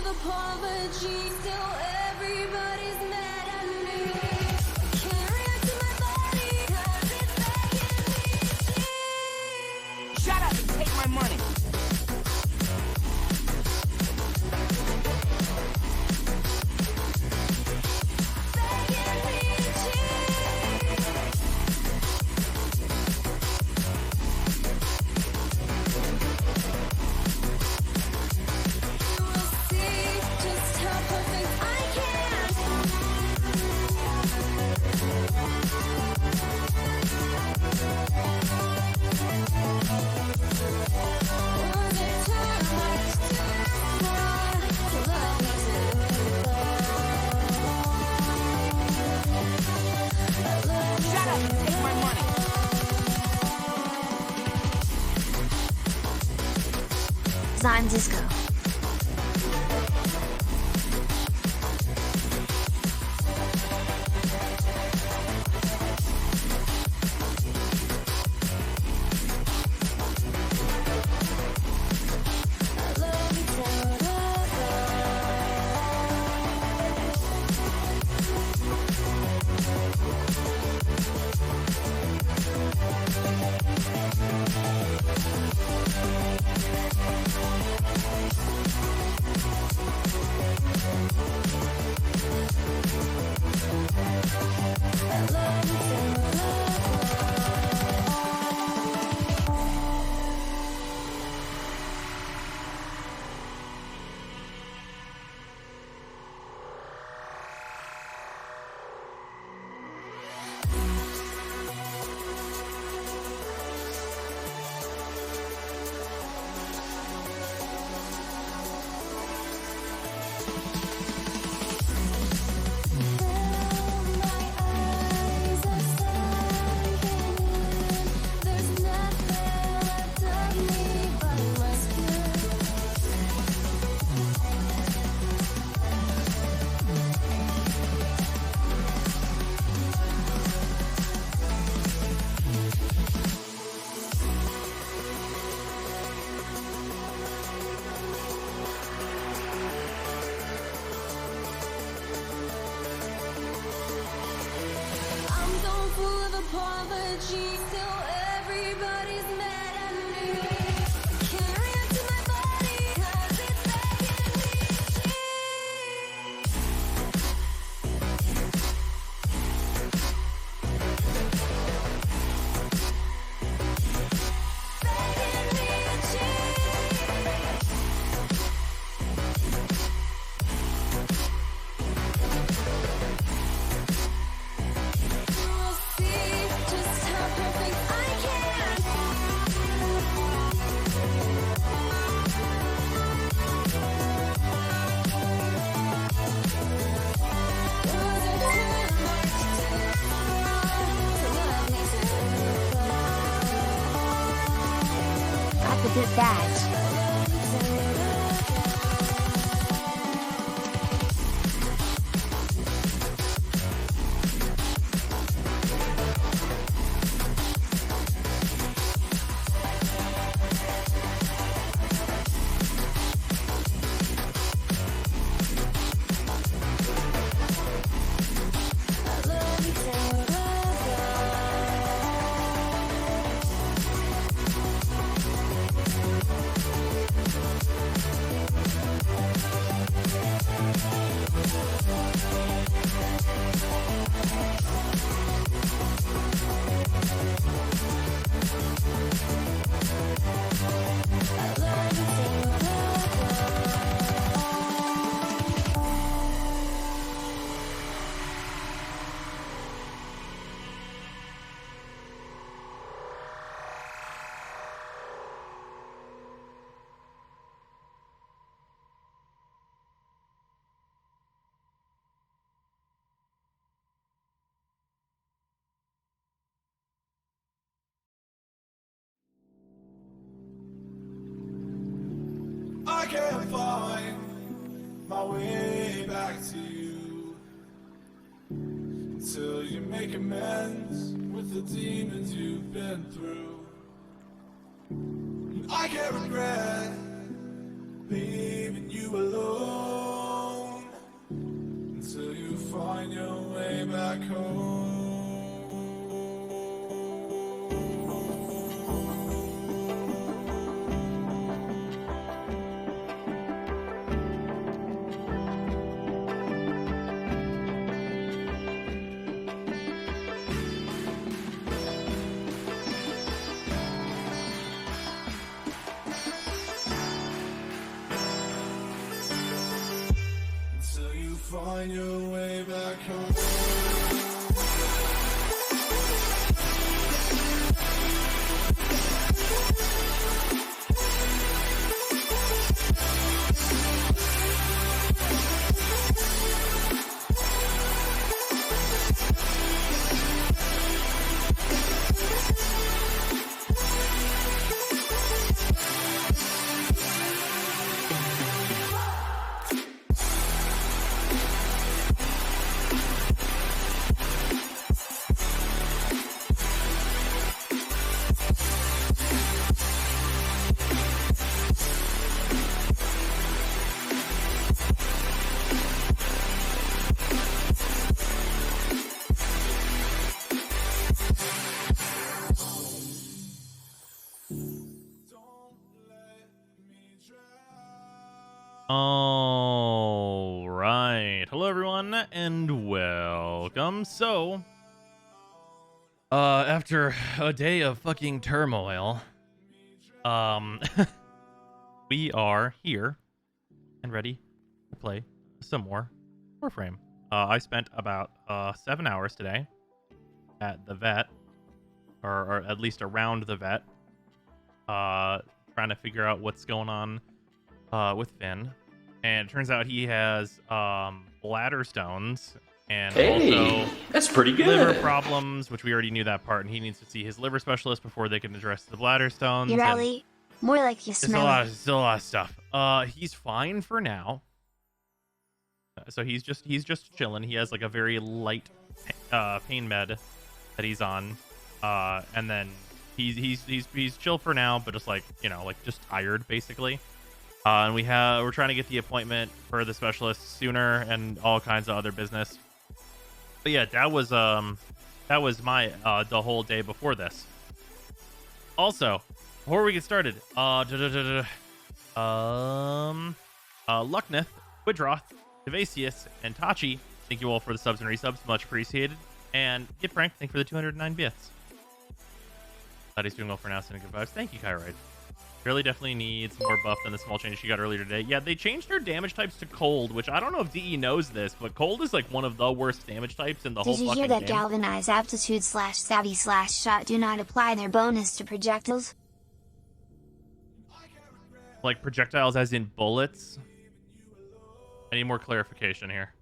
Apology, still everybody's mad at me. Can't react to my body, 'cause it's begging me to cheat. Shut up and take my money. Begging me to cheat. You will see just how perfect I can. Was it too much to ask to love me too? Shut up and take my money. Zime Disco. Apology, still everybody's mad at me. Can't react to my body, 'cause it's begging me to cheat. Begging me to cheat. You will see just how perfect I can. Was it too much to love me too? Got the bit badge. can't find my way back to you until you make amends with the demons you've been through. And I can't regret leaving you alone until you find your way back home. Until you find your way back home. All right. Hello, everyone, and welcome. So, after a day of fucking turmoil, we are here and ready to play some more Warframe. I spent about 7 hours today at the vet, or at least around the vet, trying to figure out what's going on with Finn. And it turns out he has bladder stones and also that's pretty good. liver problems, which we already knew that part, and he needs to see his liver specialist before they can address the bladder stones. You're and really more like you Still smell. a lot of stuff. He's fine for now. So he's just chilling. He has like a very light pain med that he's on, and then he's chill for now, but just like just tired basically. And we're trying to get the appointment for the specialist sooner and all kinds of other business. But yeah, that was my the whole day before this. Also, before we get started, Luckneth, Widroth, Devasius, and Tachi, thank you all for the subs and resubs, much appreciated. And Get Frank, thank you for the 209 bits. Glad he's doing well for now, sending good vibes. Thank you, Kyride. Really definitely needs more buff than the small change she got earlier today. Yeah, they changed her damage types to cold, which I don't know if DE knows this, but cold is like one of the worst damage types in the whole Did you fucking hear that game. galvanized aptitude / savvy / shot do not apply their bonus to projectiles? Like projectiles as in bullets? I need more clarification here.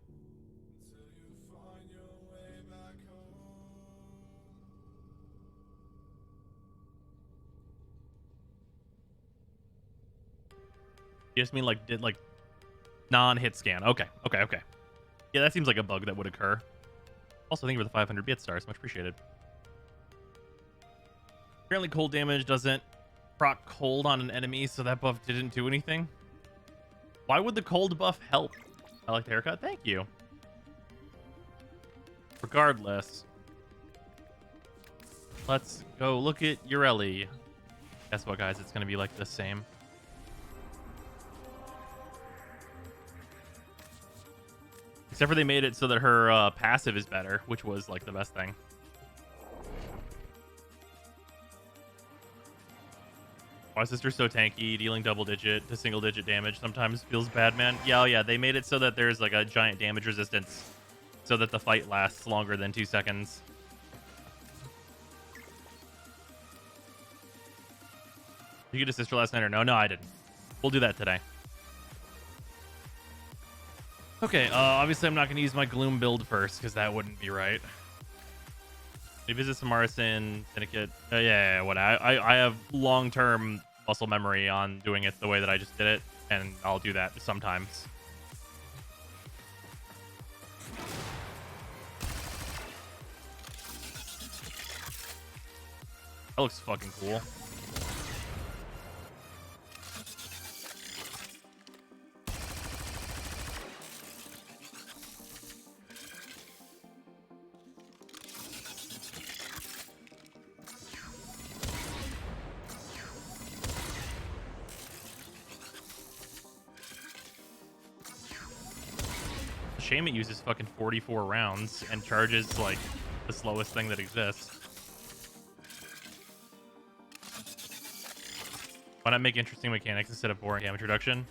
You just mean like did like non-hit scan. Okay. Yeah, that seems like a bug that would occur. Also, thank you for the 500 bit stars. Much appreciated. Apparently cold damage doesn't proc cold on an enemy, so that buff didn't do anything. Why would the cold buff help? I like the haircut. Thank you. Regardless, let's go look at Ureli. Guess what, guys? It's going to be like the same. Except for they made it so that her passive is better, which was like the best thing. My sister's so tanky, dealing double-digit to single-digit damage sometimes feels bad, man. Yeah, oh yeah, they made it so that there's like a giant damage resistance so that the fight lasts longer than 2 seconds. Did you get a sister last night or no? No, I didn't. We'll do that today. Okay, obviously I'm not going to use my Gloom build first, because that wouldn't be right. We visit some Artisan, Syndicate. Yeah, what? I have long-term muscle memory on doing it the way that I just did it. and I'll do that sometimes. That looks fucking cool. Shame it uses fucking 44 rounds and charges like the slowest thing that exists. Why not make interesting mechanics instead of boring damage reduction?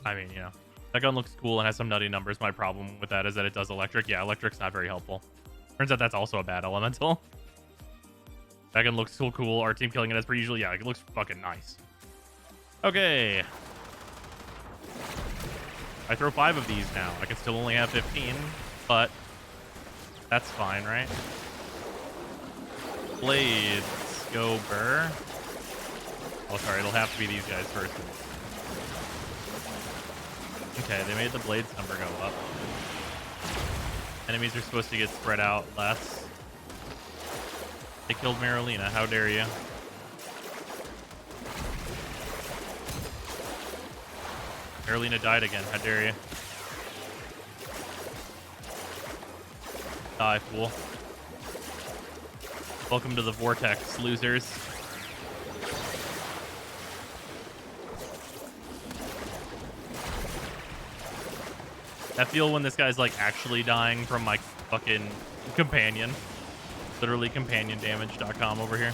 I mean, you know, that gun looks cool and has some nutty numbers. My problem with that is that it does electric. Yeah, electric's not very helpful. Turns out that's also a bad elemental. That gun looks so cool. Our team killing it as per usual. Yeah, it looks fucking nice. Okay. I throw 5 of these now. I can still only have 15, but that's fine, right? Blades. Go burr. Oh, sorry. It'll have to be these guys first. Okay, they made the blades number go up. Enemies are supposed to get spread out less. They killed Marolina. How dare you? Marolina died again. How dare you? Die, fool. Welcome to the vortex, losers. I feel when this guy's like actually dying from my fucking companion. Literally companiondamage.com over here.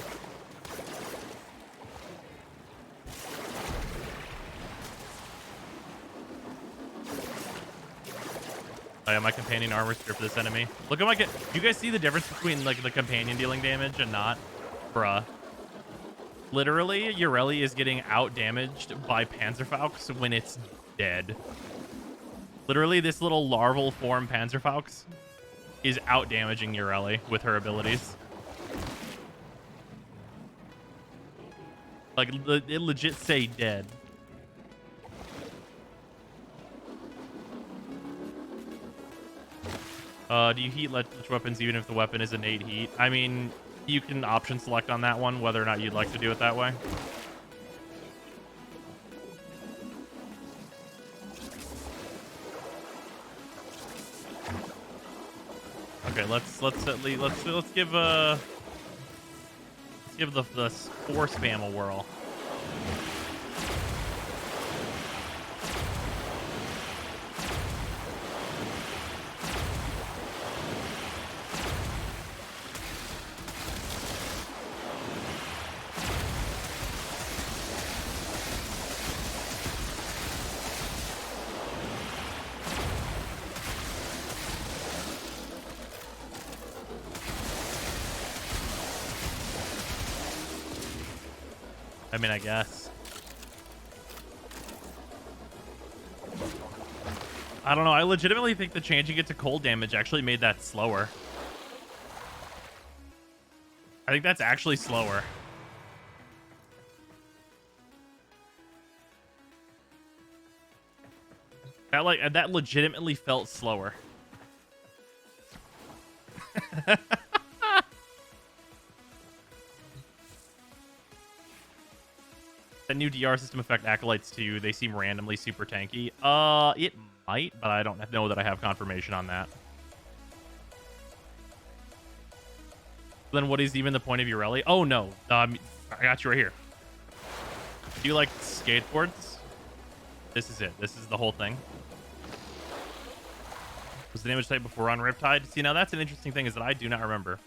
Oh yeah, my companion armor stripped this enemy. Look at my... Do you guys see the difference between like the companion dealing damage and not? Bruh. Literally, Ureli is getting out-damaged by Panzerfaust when it's dead. Literally, this little larval form Panzerfaust is out-damaging Ureli with her abilities. Like, it legit say dead. Do you heat ledge weapons even if the weapon is innate heat? I mean, you can option select on that one whether or not you'd like to do it that way. Okay, let's give the spore spam a whirl. I mean, I guess. I don't know. I legitimately think the changing it to cold damage actually made that slower. I think that's actually slower. That legitimately felt slower. That new DR system affect acolytes too. They seem randomly super tanky. It might, but I don't know that I have confirmation on that. Then what is even the point of Ureli? Oh no, I got you right here. Do you like skateboards? This is it. This is the whole thing. Was the damage type before on Riptide? See, now that's an interesting thing is that I do not remember.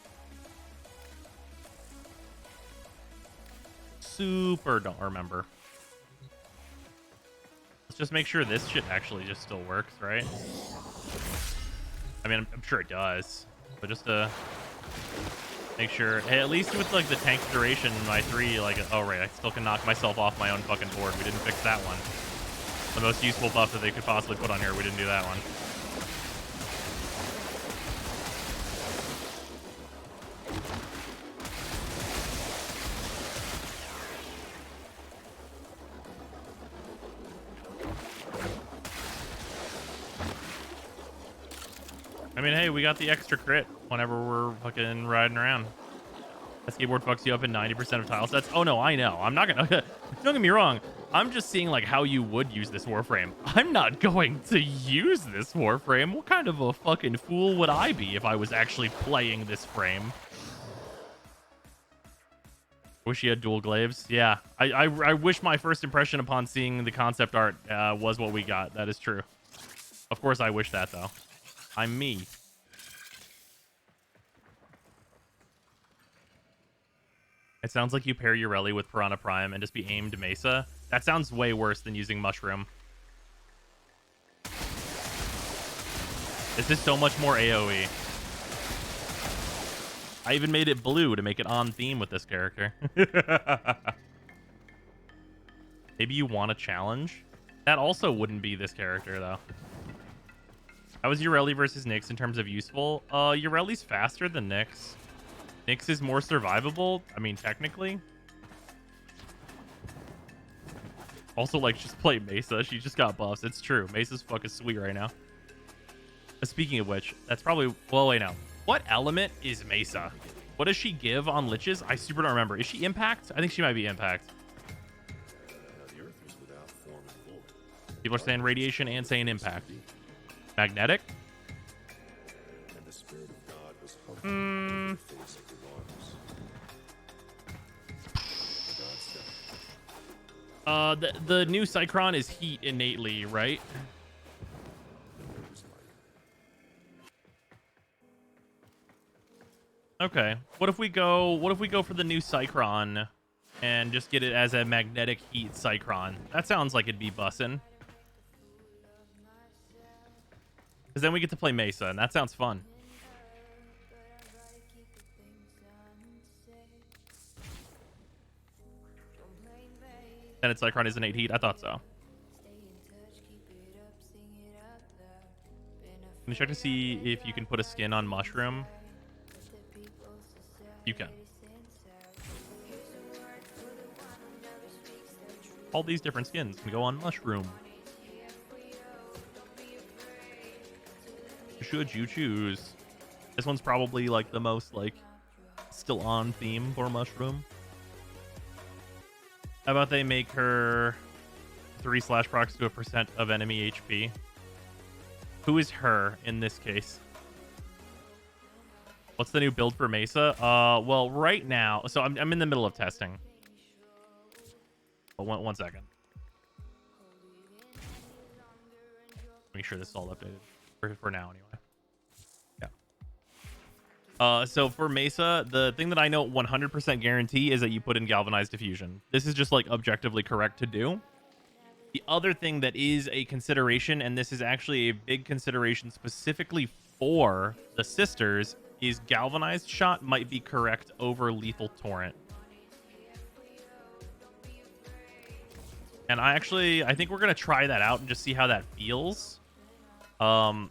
Super don't remember. Let's just make sure this shit actually just still works, right? I mean, I'm sure it does, but just to make sure, hey, at least with like the tank duration, my 3, like, oh right, I still can knock myself off my own fucking board. We didn't fix that one. The most useful buff that they could possibly put on here, we didn't do that one. I mean, hey, we got the extra crit whenever we're fucking riding around. That skateboard fucks you up in 90% of tile sets. Oh no, I know. I'm not gonna. Don't get me wrong. I'm just seeing like how you would use this Warframe. I'm not going to use this Warframe. What kind of a fucking fool would I be if I was actually playing this frame? Wish you had dual glaives. Yeah, I wish my first impression upon seeing the concept art was what we got. That is true. Of course, I wish that though. I'm me. It sounds like you pair Ureli with Piranha Prime and just be aimed Mesa. That sounds way worse than using Mushroom. This is so much more AoE. I even made it blue to make it on theme with this character. Maybe you want a challenge? That also wouldn't be this character, though. How was Ureli versus Nyx in terms of useful? Ureli's faster than Nyx. Nyx is more survivable. I mean, technically. Also, like, just play Mesa. She just got buffs. It's true. Mesa's fucking sweet right now. Speaking of which, that's probably... Well, wait, no. What element is Mesa? What does she give on Liches? I super don't remember. Is she Impact? I think she might be Impact. People are saying Radiation and saying Impact. Magnetic? The new Cycron is heat innately, right? Okay. What if we go for the new Cycron and just get it as a magnetic heat Cycron? That sounds like it'd be bussin'. Because then we get to play Mesa, and that sounds fun. And it's Cycron is an 8 heat? I thought so. Can you check to see if you can put a skin on Mushroom? You can. All these different skins can go on Mushroom. Should you choose? This one's probably like the most like still on theme for Mushroom. How about they make her 3 slash procs to a % of enemy HP? Who is her in this case? What's the new build for Mesa? Well, right now, so I'm in the middle of testing. But one second. Make sure this is all updated for now anyway. So for Mesa, the thing that I know 100% guarantee is that you put in Galvanized Diffusion. This is just like objectively correct to do. The other thing that is a consideration, and this is actually a big consideration specifically for the sisters, is Galvanized Shot might be correct over Lethal Torrent. And I think we're going to try that out and just see how that feels. And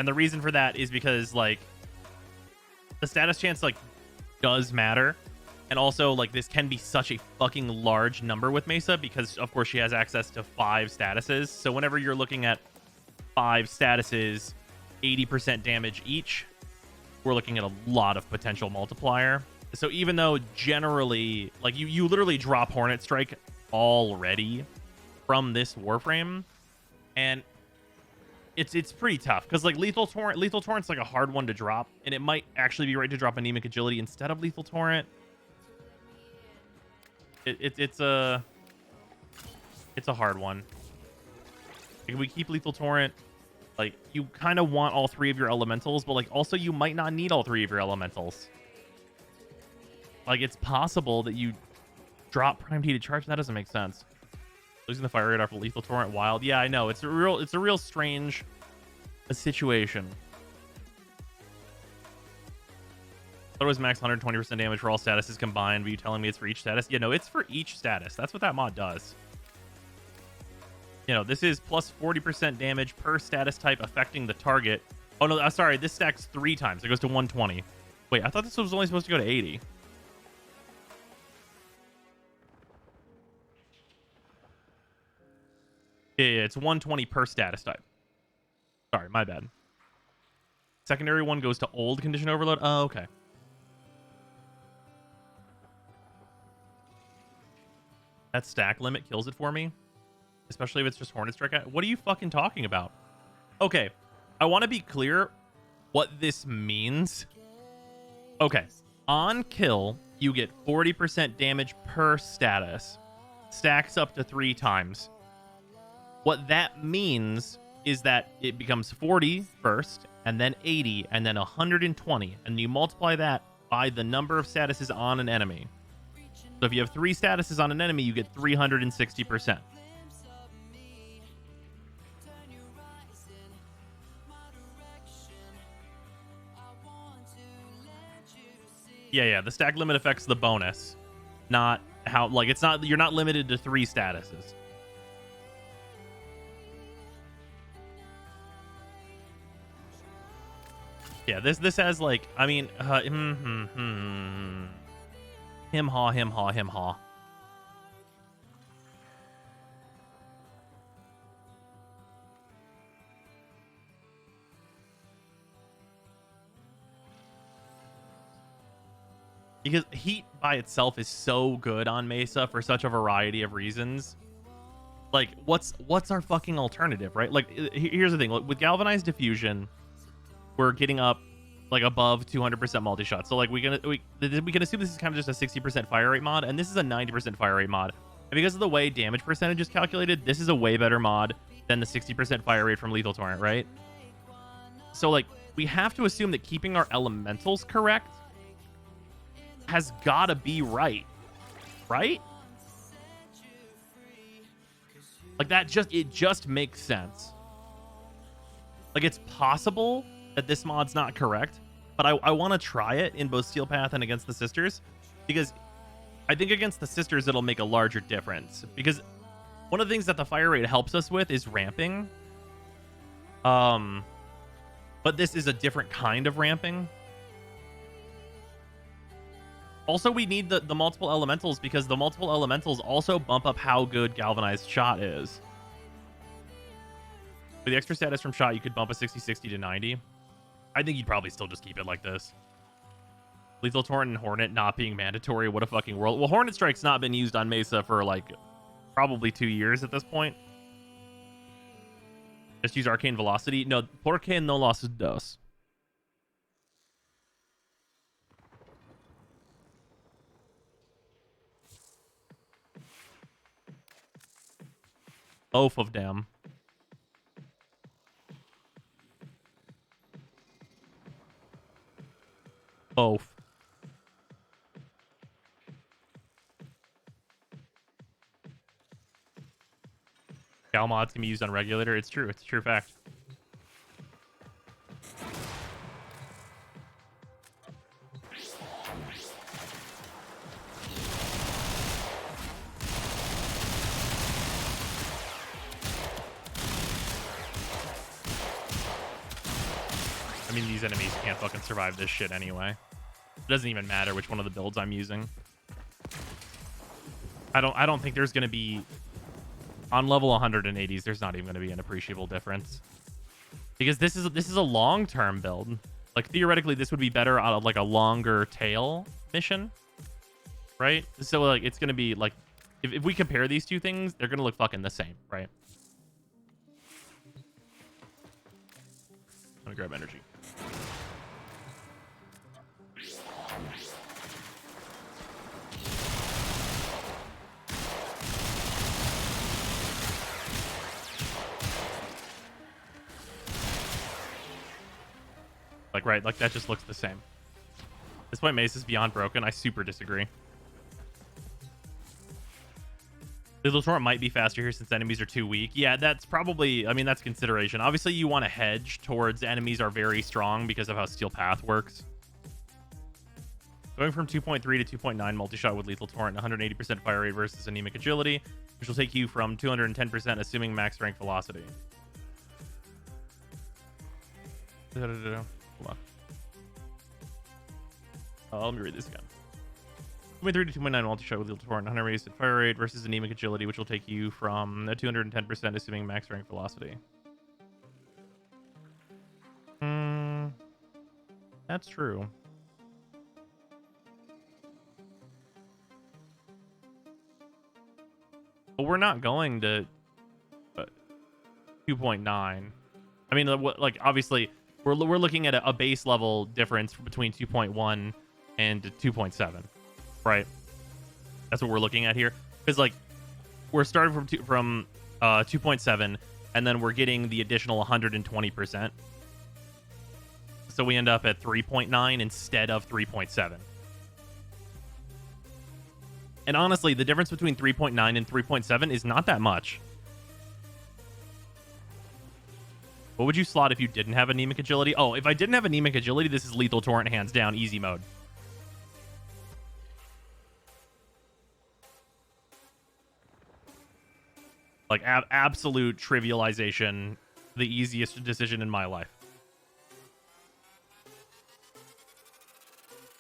the reason for that is because, like, the status chance, like, does matter. And also, like, this can be such a fucking large number with Mesa because, of course, she has access to 5 statuses. So whenever you're looking at 5 statuses, 80% damage each, we're looking at a lot of potential multiplier. So even though generally, like, you literally drop Hornet Strike already from this Warframe, and it's pretty tough because, like, Lethal Torrent's like a hard one to drop, and it might actually be right to drop Anemic Agility instead of Lethal Torrent. It's a hard one. If we keep Lethal Torrent, like, you kind of want all 3 of your elementals, but, like, also you might not need all 3 of your elementals. Like, it's possible that you drop Primed Heated Charge. That doesn't make sense. Losing the fire rate off of Lethal Torrent wild. Yeah, I know. It's a real strange situation. Thought it was max 120% damage for all statuses combined, but you telling me it's for each status? Yeah, no, it's for each status. That's what that mod does. You know, this is plus 40% damage per status type affecting the target. Oh, no, sorry. This stacks 3 times. It goes to 120. Wait, I thought this was only supposed to go to 80. Yeah, it's 120 per status type. Sorry, my bad. Secondary one goes to old condition overload. Oh, okay. That stack limit kills it for me, especially if it's just Hornet Strike. What are you fucking talking about? Okay, I want to be clear what this means. Okay, on kill, you get 40% damage per status. Stacks up to 3 times. What that means is that it becomes 40 first, and then 80, and then 120, and you multiply that by the number of statuses on an enemy. So if you have 3 statuses on an enemy, you get 360%. Yeah, the stack limit affects the bonus, not how, like, it's not, you're not limited to 3 statuses. Yeah, this has, like, I mean, him haw. Because heat by itself is so good on Mesa for such a variety of reasons. Like, what's our fucking alternative, right? Like, here's the thing. Like, with Galvanized Diffusion, we're getting up, like, above 200% multi-shot. So, like, we can assume this is kind of just a 60% fire rate mod, and this is a 90% fire rate mod. And because of the way damage percentage is calculated, this is a way better mod than the 60% fire rate from Lethal Torrent, right? So, like, we have to assume that keeping our elementals correct has gotta be right? Like, it just makes sense. Like, it's possible that this mod's not correct, but I want to try it in both Steel Path and against the Sisters, because I think against the Sisters it'll make a larger difference, because one of the things that the fire rate helps us with is ramping. But this is a different kind of ramping. Also, we need the multiple elementals, because the multiple elementals also bump up how good Galvanized Shot is. With the extra status from Shot, you could bump a 60-60 to 90. I think you'd probably still just keep it like this. Lethal Torrent and Hornet not being mandatory. What a fucking world. Well, Hornet Strike's not been used on Mesa for, like, probably 2 years at this point. Just use Arcane Velocity. No, porque no los dos. Both of them. Both. Gal mods can be used on Regulator. It's true. It's a true fact. I mean, these enemies can't fucking survive this shit anyway. It doesn't even matter which one of the builds I'm using. I don't think there's gonna be, on level 180s, there's not even gonna be an appreciable difference. Because this is a long-term build. Like, theoretically, this would be better out of, like, a longer tail mission. Right? So, like, it's gonna be, like, if we compare these two things, they're gonna look fucking the same, right? Let me grab energy. Like, right, like, that just looks the same. This point, Mace is beyond broken. I super disagree. Lethal Torrent might be faster here since enemies are too weak. Yeah, that's probably, I mean, that's consideration. Obviously, you want to hedge towards enemies are very strong because of how Steel Path works. Going from 2.3 to 2.9 multi-shot with Lethal Torrent, 180% fire rate versus anemic agility, which will take you from 210% assuming max rank velocity. Hold on. Let me read this again. 2.3 to 2.9 multi-shot with Lethal Torrent, 180% fire rate versus anemic agility, which will take you from 210% assuming max rank velocity. That's true. But we're not going to 2.9. I mean, like obviously we're looking at a base level difference between 2.1 and 2.7, right? That's what we're looking at here. Because like we're starting from 2.7, and then we're getting the additional 120%. So we end up at 3.9 instead of 3.7. And honestly, the difference between 3.9 and 3.7 is not that much. What would you slot if you didn't have anemic agility? Oh, if I didn't have anemic agility, this is lethal torrent, hands down, easy mode. Like absolute trivialization, the easiest decision in my life.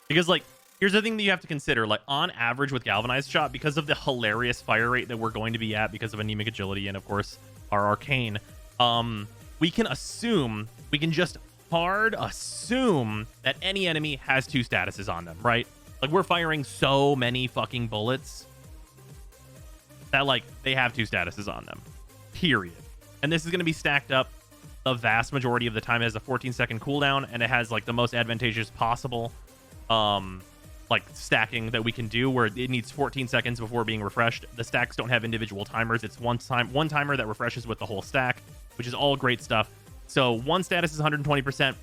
Because like, here's the thing that you have to consider. Like on average with galvanized shot, because of the hilarious fire rate that we're going to be at because of anemic agility and of course our arcane, we can just hard assume that any enemy has 2 statuses on them, right? Like we're firing so many fucking bullets that like they have 2 statuses on them, period. And this is going to be stacked up the vast majority of the time. It has a 14-second cooldown, and it has like the most advantageous possible like stacking that we can do, where it needs 14 seconds before being refreshed. The stacks don't have individual timers. It's one timer that refreshes with the whole stack, which is all great stuff. So one status is 120%,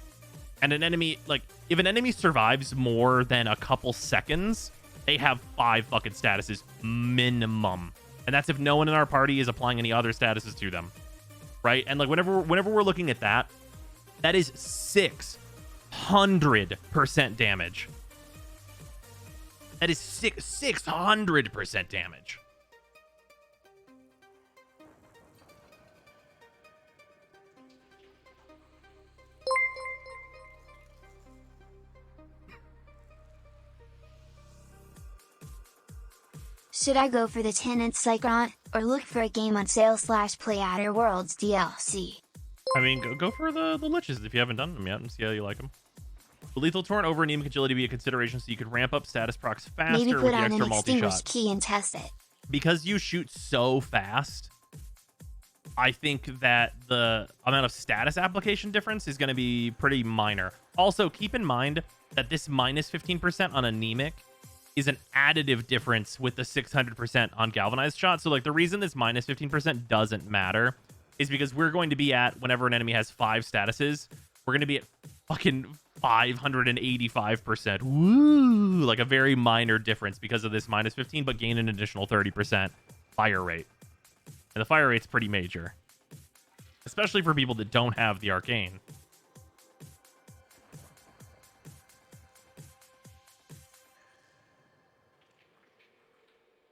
and an enemy, like if an enemy survives more than a couple seconds, they have 5 fucking statuses minimum. And that's if no one in our party is applying any other statuses to them, right? And like whenever we're looking at that, that is 600% damage. That is 600% damage. Should I go for the 10-inch Cyclone, or look for a game on sale / Play Outer Worlds DLC? I mean, go for the liches if you haven't done them yet and see how you like them. The lethal torrent over anemic agility be a consideration, so you could ramp up status procs faster Maybe with put the on extra an extinguished multi-shot. key and test it. Because you shoot so fast, I think that the amount of status application difference is going to be pretty minor. Also, keep in mind that this minus 15% on anemic is an additive difference with the 600% on galvanized shot. So like the reason this minus 15% doesn't matter is because we're going to be at, whenever an enemy has 5 statuses, we're going to be at fucking 585%. Woo! Like a very minor difference because of this minus 15, but gain an additional 30% fire rate. And the fire rate's pretty major, especially for people that don't have the arcane.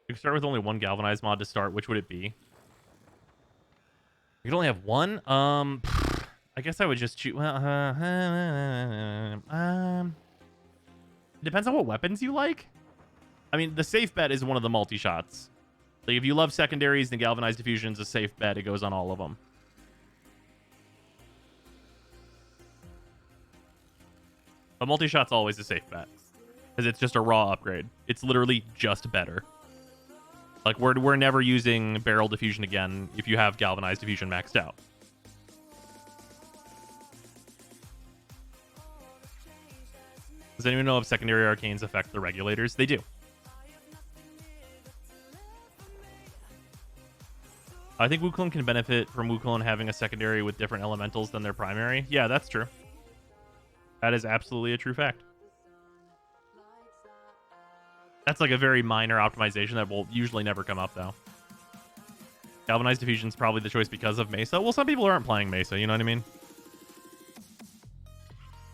You can start with only one galvanized mod to start. Which would it be? You could only have one? I guess I would just choose... Well, it depends on what weapons you like. I mean, the safe bet is one of the multi-shots. Like, if you love secondaries, then galvanized diffusion's a safe bet. It goes on all of them. But multi-shot's always a safe bet, because it's just a raw upgrade. It's literally just better. Like, we're never using barrel diffusion again if you have galvanized diffusion maxed out. Does anyone know if secondary arcanes affect the regulators? They do. I think Wukong can benefit from Wukong having a secondary with different elementals than their primary. Yeah, that's true. That is absolutely a true fact. That's like a very minor optimization that will usually never come up, though. Galvanized diffusion is probably the choice because of Mesa. Well, some people aren't playing Mesa, you know what I mean?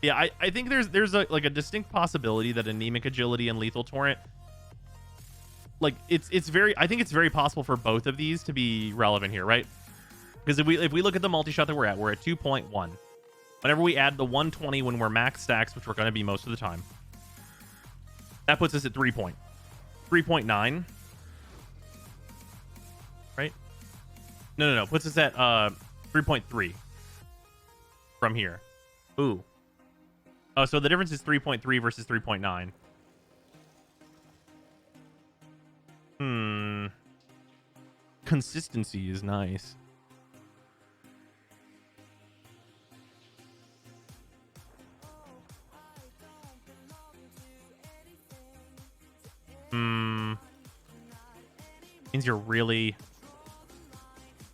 Yeah, I think there's a distinct possibility that anemic agility and lethal torrent, like it's very, I think it's very possible for both of these to be relevant here, right? Because if we look at the multi-shot that we're at 2.1. Whenever we add the 120 when we're max stacks, which we're going to be most of the time, that puts us at 3.9. Right? No. Puts us at 3.3 from here. Ooh. Oh, so the difference is 3.3 versus 3.9. Consistency is nice. Means you're really...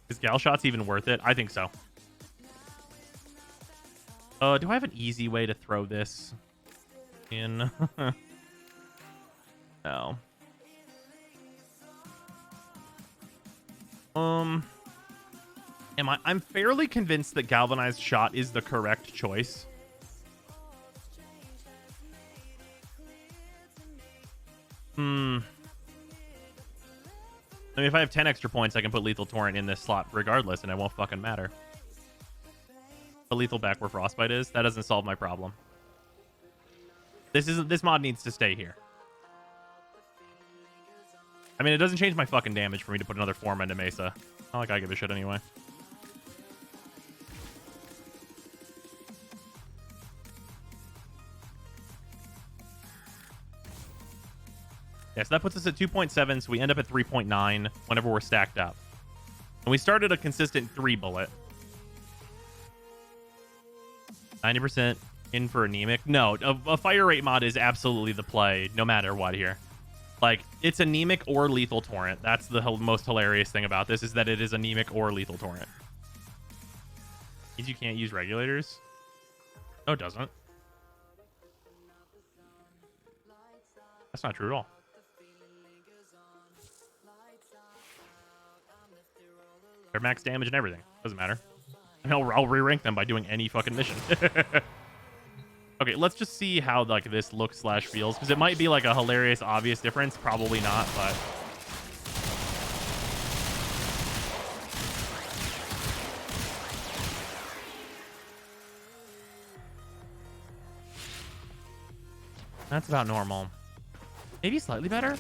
Is Gal Shots even worth it? I think so. Do I have an easy way to throw this in? No. I'm fairly convinced that Galvanized Shot is the correct choice. I mean, if I have 10 extra points, I can put Lethal Torrent in this slot regardless, and it won't fucking matter. The lethal back where Frostbite is, that doesn't solve my problem. This mod needs to stay here. I mean, it doesn't change my fucking damage for me to put another form into Mesa. Not like I give a shit anyway. Yeah, so that puts us at 2.7, so we end up at 3.9 whenever we're stacked up. And we started a consistent 3 bullet. 90% in for anemic. No, a fire rate mod is absolutely the play, no matter what here. Like, it's anemic or lethal torrent. That's the most hilarious thing about this, is that it is anemic or lethal torrent. Means you can't use regulators? No, it doesn't. That's not true at all. They're max damage and everything. Doesn't matter. And I'll re-rank them by doing any fucking mission. Okay, let's just see how like this looks / feels, because it might be like a hilarious, obvious difference. Probably not, but... That's about normal. Maybe slightly better?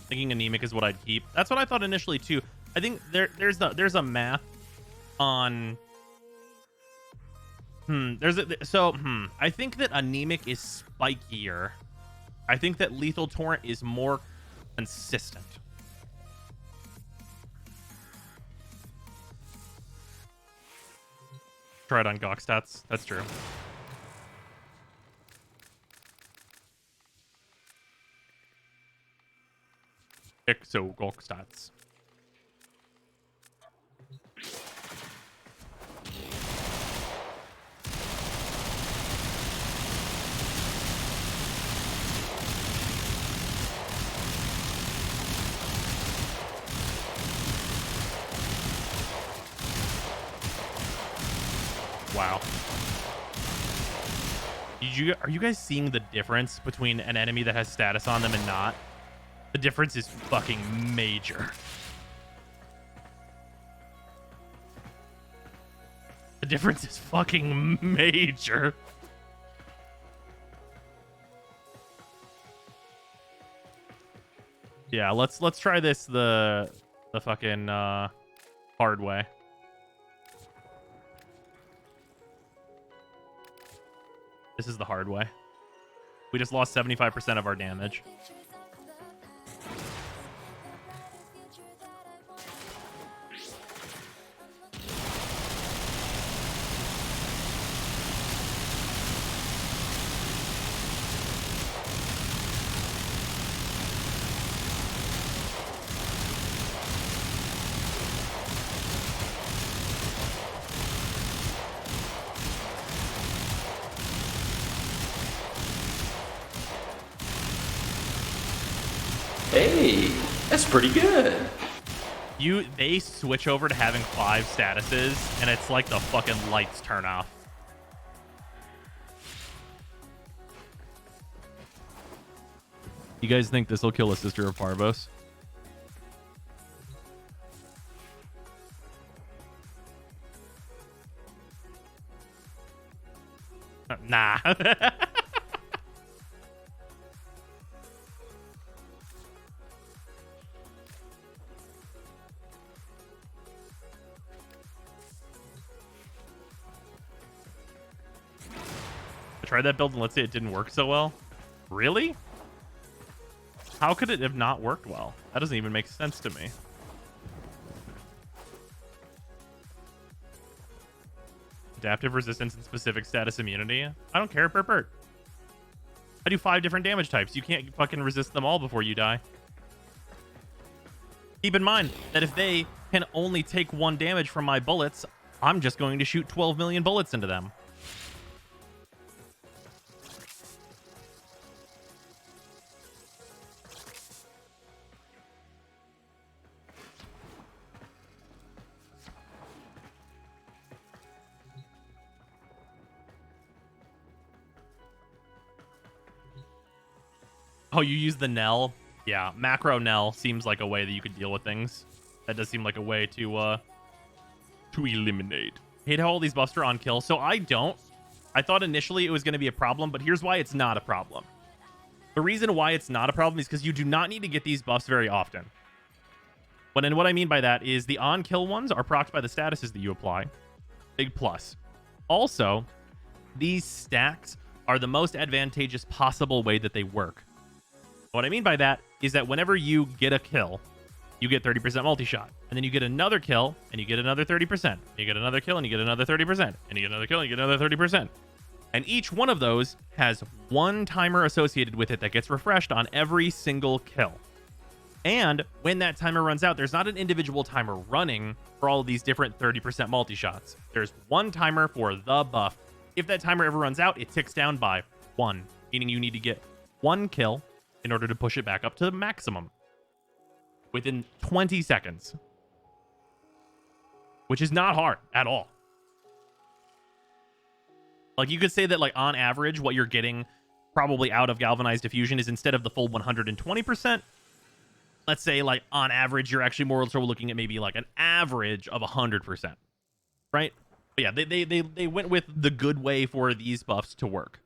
Thinking anemic is what I'd keep. That's what I thought initially too. I think there's a math on... I think that anemic is spikier. I think that lethal torrent is more consistent. Try it on Gawk stats. That's true. Exo Gawk stats. Wow. Are you guys seeing the difference between an enemy that has status on them and not? The difference is fucking major. The difference is fucking major. Yeah, let's try this the fucking hard way. This is the hard way. We just lost 75% of our damage. Hey, that's pretty good. They switch over to having 5 statuses, and it's like the fucking lights turn off. You guys think this will kill a sister of Parvos? Nah. I tried that build and let's say it didn't work so well. Really? How could it have not worked well? That doesn't even make sense to me. Adaptive resistance and specific status immunity. I don't care, Pert. I do 5 different damage types. You can't fucking resist them all before you die. Keep in mind that if they can only take 1 damage from my bullets, I'm just going to shoot 12 million bullets into them. Oh, you use the Nell? Yeah, macro Nell seems like a way that you could deal with things. That does seem like a way to eliminate. Hate how all these buffs are on kill. So I don't. I thought initially it was going to be a problem, but here's why it's not a problem. The reason why it's not a problem is because you do not need to get these buffs very often. And what I mean by that is the on-kill ones are procced by the statuses that you apply. Big plus. Also, these stacks are the most advantageous possible way that they work. What I mean by that is that whenever you get a kill, you get 30% multi-shot. And then you get another kill, and you get another 30%. You get another kill, and you get another 30%. And you get another kill, and you get another 30%. And each one of those has 1 timer associated with it that gets refreshed on every single kill. And when that timer runs out, there's not an individual timer running for all of these different 30% multi-shots. There's 1 timer for the buff. If that timer ever runs out, it ticks down by 1, meaning you need to get 1 kill in order to push it back up to the maximum within 20 seconds, which is not hard at all. Like, you could say that, like, on average, what you're getting probably out of Galvanized Diffusion is instead of the full 120%, let's say, like, on average, you're actually more so looking at maybe, like, an average of 100%, right? But yeah, they went with the good way for these buffs to work.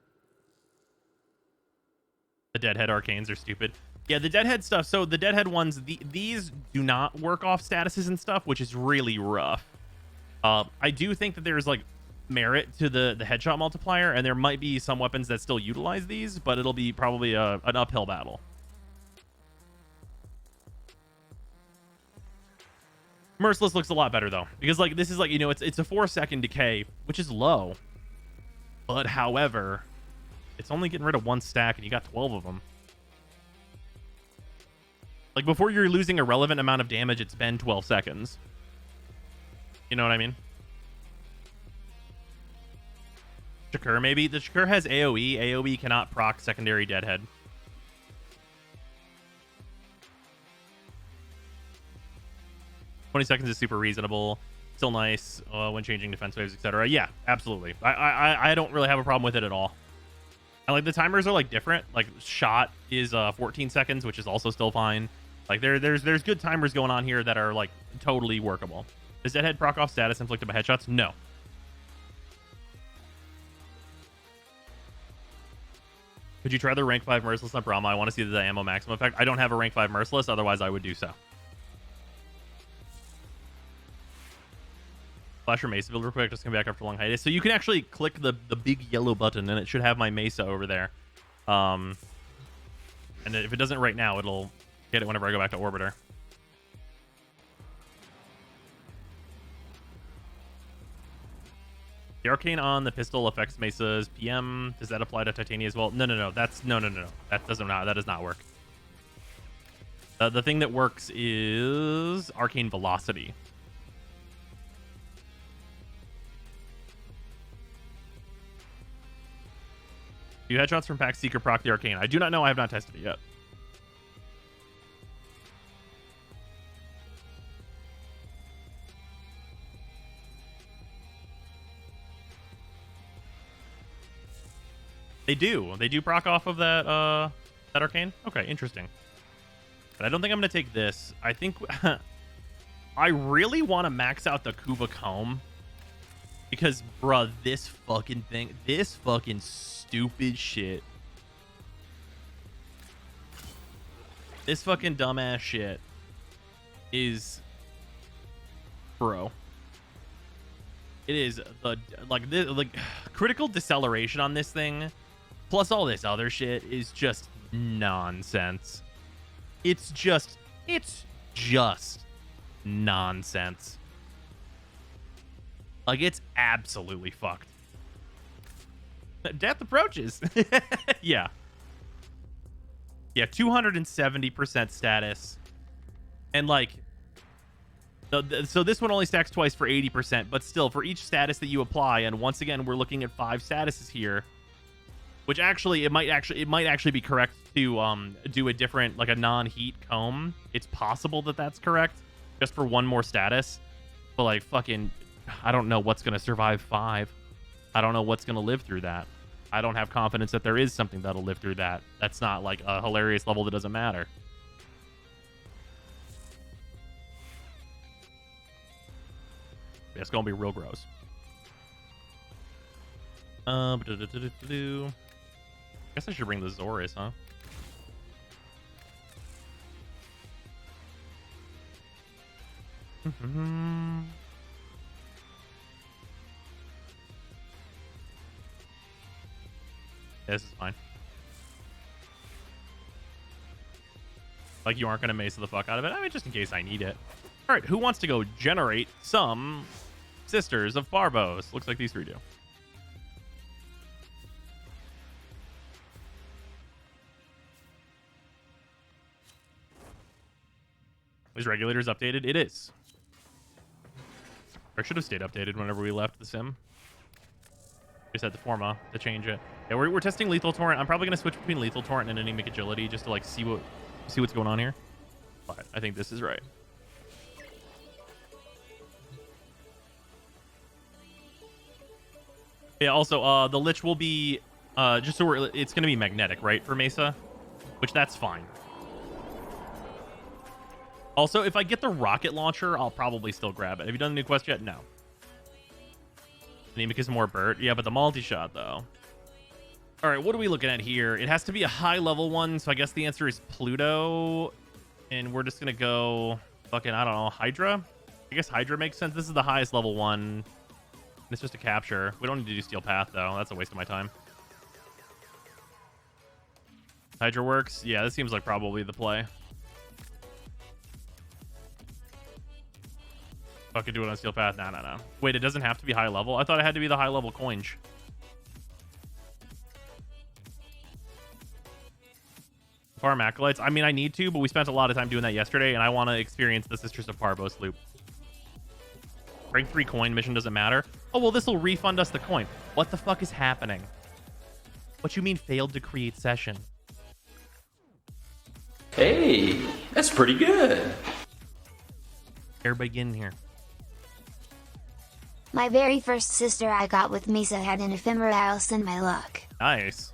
The Deadhead Arcanes are stupid. Yeah, the Deadhead stuff. So the Deadhead ones, these do not work off statuses and stuff, which is really rough. I do think that there's, like, merit to the headshot multiplier, and there might be some weapons that still utilize these, but it'll be probably an uphill battle. Merciless looks a lot better, though, because, like, this is, like, you know, it's a 4-second decay, which is low. But, however, it's only getting rid of 1 stack, and you got 12 of them. Like, before you're losing a relevant amount of damage, it's been 12 seconds. You know what I mean? Shakur, maybe? The Shakur has AoE. AoE cannot proc secondary Deadhead. $20 is super reasonable. Still nice when changing defense waves, etc. Yeah, absolutely. I don't really have a problem with it at all. And, like, the timers are, like, different. Like, shot is 14 seconds, which is also still fine. Like, there's good timers going on here that are, like, totally workable. Does Deadhead proc off status inflicted by headshots? No. Could you try the rank 5 Merciless on Brahma? I want to see the ammo maximum effect. I don't have a rank 5 Merciless, otherwise I would do so. Flash your Mesa build real quick, just come back after a long hiatus. So you can actually click the big yellow button, and it should have my Mesa over there. And if it doesn't right now, it'll get it whenever I go back to Orbiter. The arcane on the pistol affects Mesa's PM. Does that apply to Titania as well? No. That's no. That does not work. The thing that works is arcane velocity. Do headshots from Pack Seeker proc the arcane? I do not know. I have not tested it yet. They do. They do proc off of that that arcane. Okay, interesting. But I don't think I'm gonna take this. I think I really want to max out the Kuva Comb because, bruh, this fucking thing, this fucking stupid shit, this fucking dumbass shit is, bro, It is the critical deceleration on this thing, plus all this other shit is just nonsense. It's just nonsense. Like, it's absolutely fucked. Death approaches. Yeah. Yeah, 270% status. And like, so this one only stacks twice for 80%, but still, for each status that you apply, and once again, we're looking at 5 statuses here, which actually, it might actually be correct to do a different, like a non-heat comb. It's possible that that's correct, just for one more status. But like, fucking, I don't know what's gonna survive 5. I don't know what's gonna live through that. I don't have confidence that there is something that'll live through that. That's not like a hilarious level that doesn't matter. It's gonna be real gross. Guess I should bring the Zorus, huh? Yeah, this is fine. Like, you aren't gonna mesa the fuck out of it. I mean, just in case I need it. All right, who wants to go generate some Sisters of Parvos? Looks like these 3 do. Is regulators updated? It is. Or should have stayed updated whenever we left the sim. Just had the forma to change it. Yeah, we're testing Lethal Torrent. I'm probably gonna switch between Lethal Torrent and Anemic Agility just to like see what's going on here. But I think this is right. Yeah, also, the Lich will be, just so it's going to be magnetic, right, for Mesa? Which, that's fine. Also, if I get the rocket launcher, I'll probably still grab it. Have you done the new quest yet? No. Anemic is more Burt. Yeah, but the multi-shot, though. All right, what are we looking at here? It has to be a high-level one, so I guess the answer is Pluto. And we're just going to go, fucking, I don't know, Hydra? I guess Hydra makes sense. This is the highest level one. It's just a capture. We don't need to do Steel Path, though. That's a waste of my time. Hydra works. Yeah, this seems like probably the play. Fucking do it on Steel Path. No. Wait, it doesn't have to be high level? I thought it had to be the high level coinage. Farm Acolytes. I mean, I need to, but we spent a lot of time doing that yesterday, and I want to experience the Sisters of Parvos loop. Rank 3 coin mission doesn't matter. Oh, well, this will refund us the coin. What the fuck is happening? What you mean failed to create session? Hey, that's pretty good. Everybody get in here. My very first sister I got with Mesa had an ephemeral in my luck. Nice.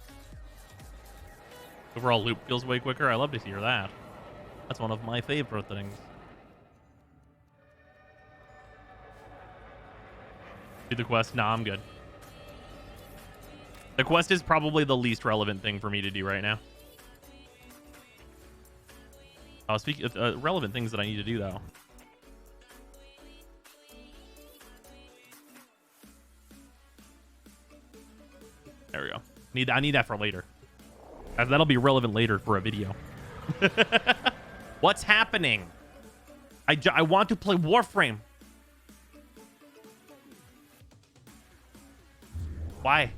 Overall loop feels way quicker. I love to hear that. That's one of my favorite things. Do the quest? Nah, I'm good. The quest is probably the least relevant thing for me to do right now. I'll speak of relevant things that I need to do, though. There we go. I need that for later. That'll be relevant later for a video. What's happening? I want to play Warframe. Why?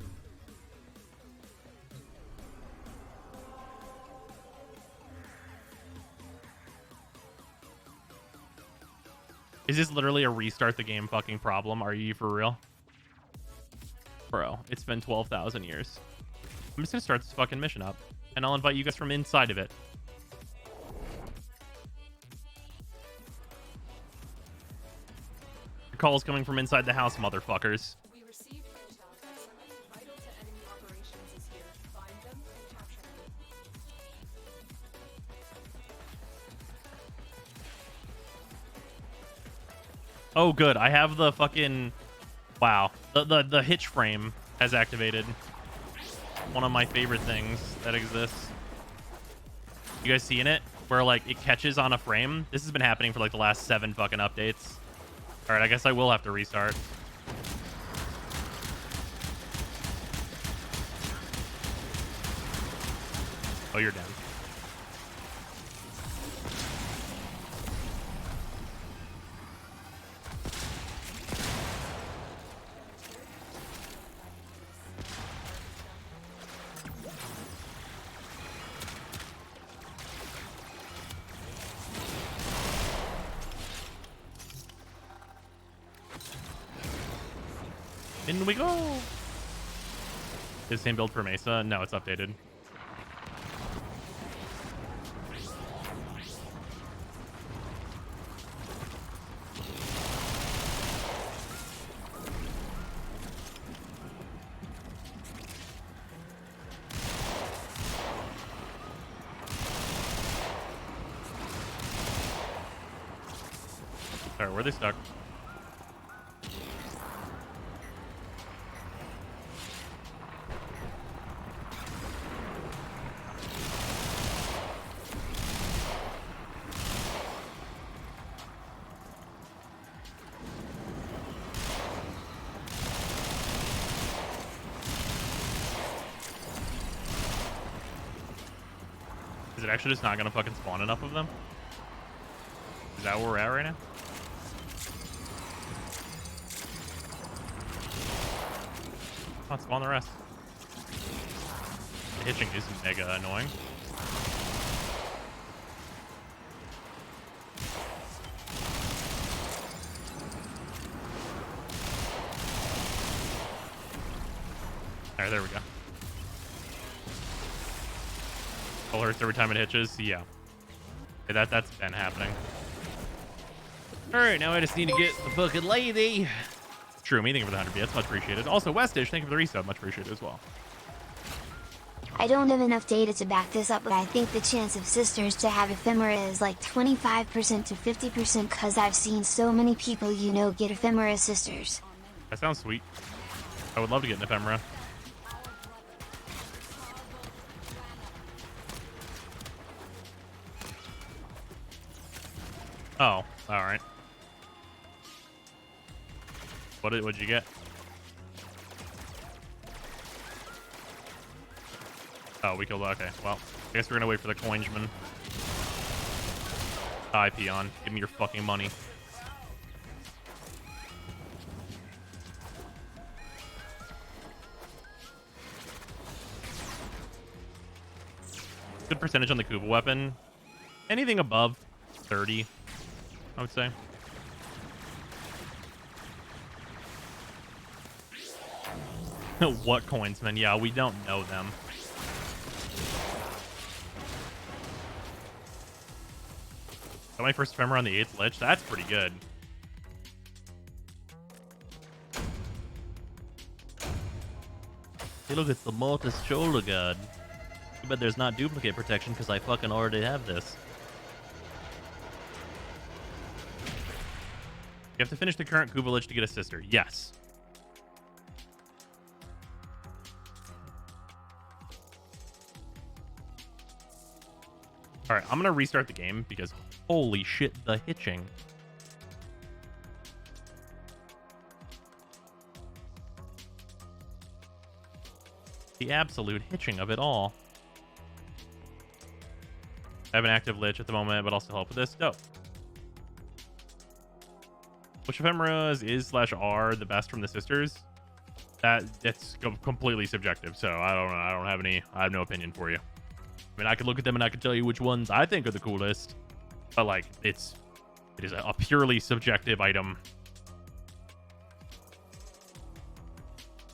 Is this literally a restart the game fucking problem? Are you for real? Bro, it's been 12,000 years. I'm just gonna start this fucking mission up, and I'll invite you guys from inside of it. Your call is coming from inside the house, motherfuckers. We received intel that something vital to enemy operations is here. Find them and capture them. Oh, good. I have the fucking... Wow. The hitch frame has activated. One of my favorite things that exists. You guys seeing it? Where, like, it catches on a frame? This has been happening for, like, the last 7 fucking updates. Alright, I guess I will have to restart. Oh, you're down. In we go. Is same build for Mesa? No, it's updated. Alright, where are they stuck? Is it actually just not gonna fucking spawn enough of them? Is that where we're at right now? Come on, spawn the rest. The hitching is mega annoying. Alright, there we go. Full hurts every time it hitches. Yeah. Okay, that's been happening. Alright, now I just need to get the fucking lady. True, me, thank you for the 100 bits. Much appreciated. Also, Westish, thank you for the resub. Much appreciated as well. I don't have enough data to back this up, but I think the chance of sisters to have ephemera is like 25% to 50% cause I've seen so many people you know get ephemera sisters. That sounds sweet. I would love to get an ephemera. Oh, alright. What'd you get? Oh, we killed. Okay, well, I guess we're gonna wait for the coinsman. Hi, peon. Give me your fucking money. Good percentage on the Kuva weapon. Anything above 30, I would say. What coinsman? Yeah, we don't know them. Got my first ephemera on the 8th lich. That's pretty good. Hey, look, it's the Mortis Shoulder Guard. Too bad there's not duplicate protection because I fucking already have this. You have to finish the current Kuva lich to get a sister. Yes. Alright, I'm gonna restart the game because holy shit, the hitching. The absolute hitching of it all. I have an active lich at the moment, but I'll still help with this. Dope. Which ephemeras is /R the best from the sisters? That's completely subjective, so I don't know. I have no opinion for you. I mean, I could look at them and I could tell you which ones I think are the coolest, but like it is a purely subjective item.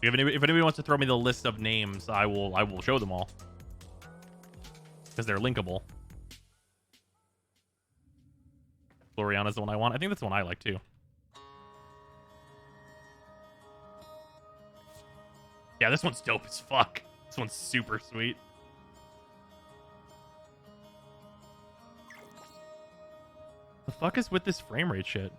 If anybody wants to throw me the list of names, I will show them all because they're linkable. Gloriana's the one I want. I think that's the one I like too. Yeah, this one's dope as fuck. This one's super sweet. The fuck is with this frame rate shit?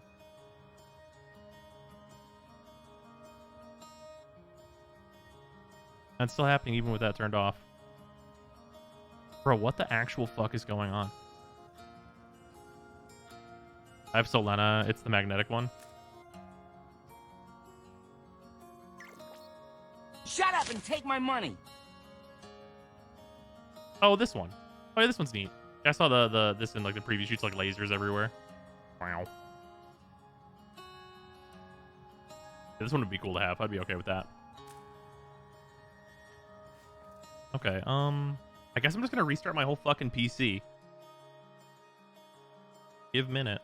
That's still happening even with that turned off. Bro, what the actual fuck is going on? I have Solena. It's the magnetic one. Shut up and take my money. Oh, this one. Oh, yeah, this one's neat. I saw this in like the preview shoots, like lasers everywhere. Wow. This one would be cool to have. I'd be okay with that. Okay, I guess I'm just gonna restart my whole fucking PC. Give a minute.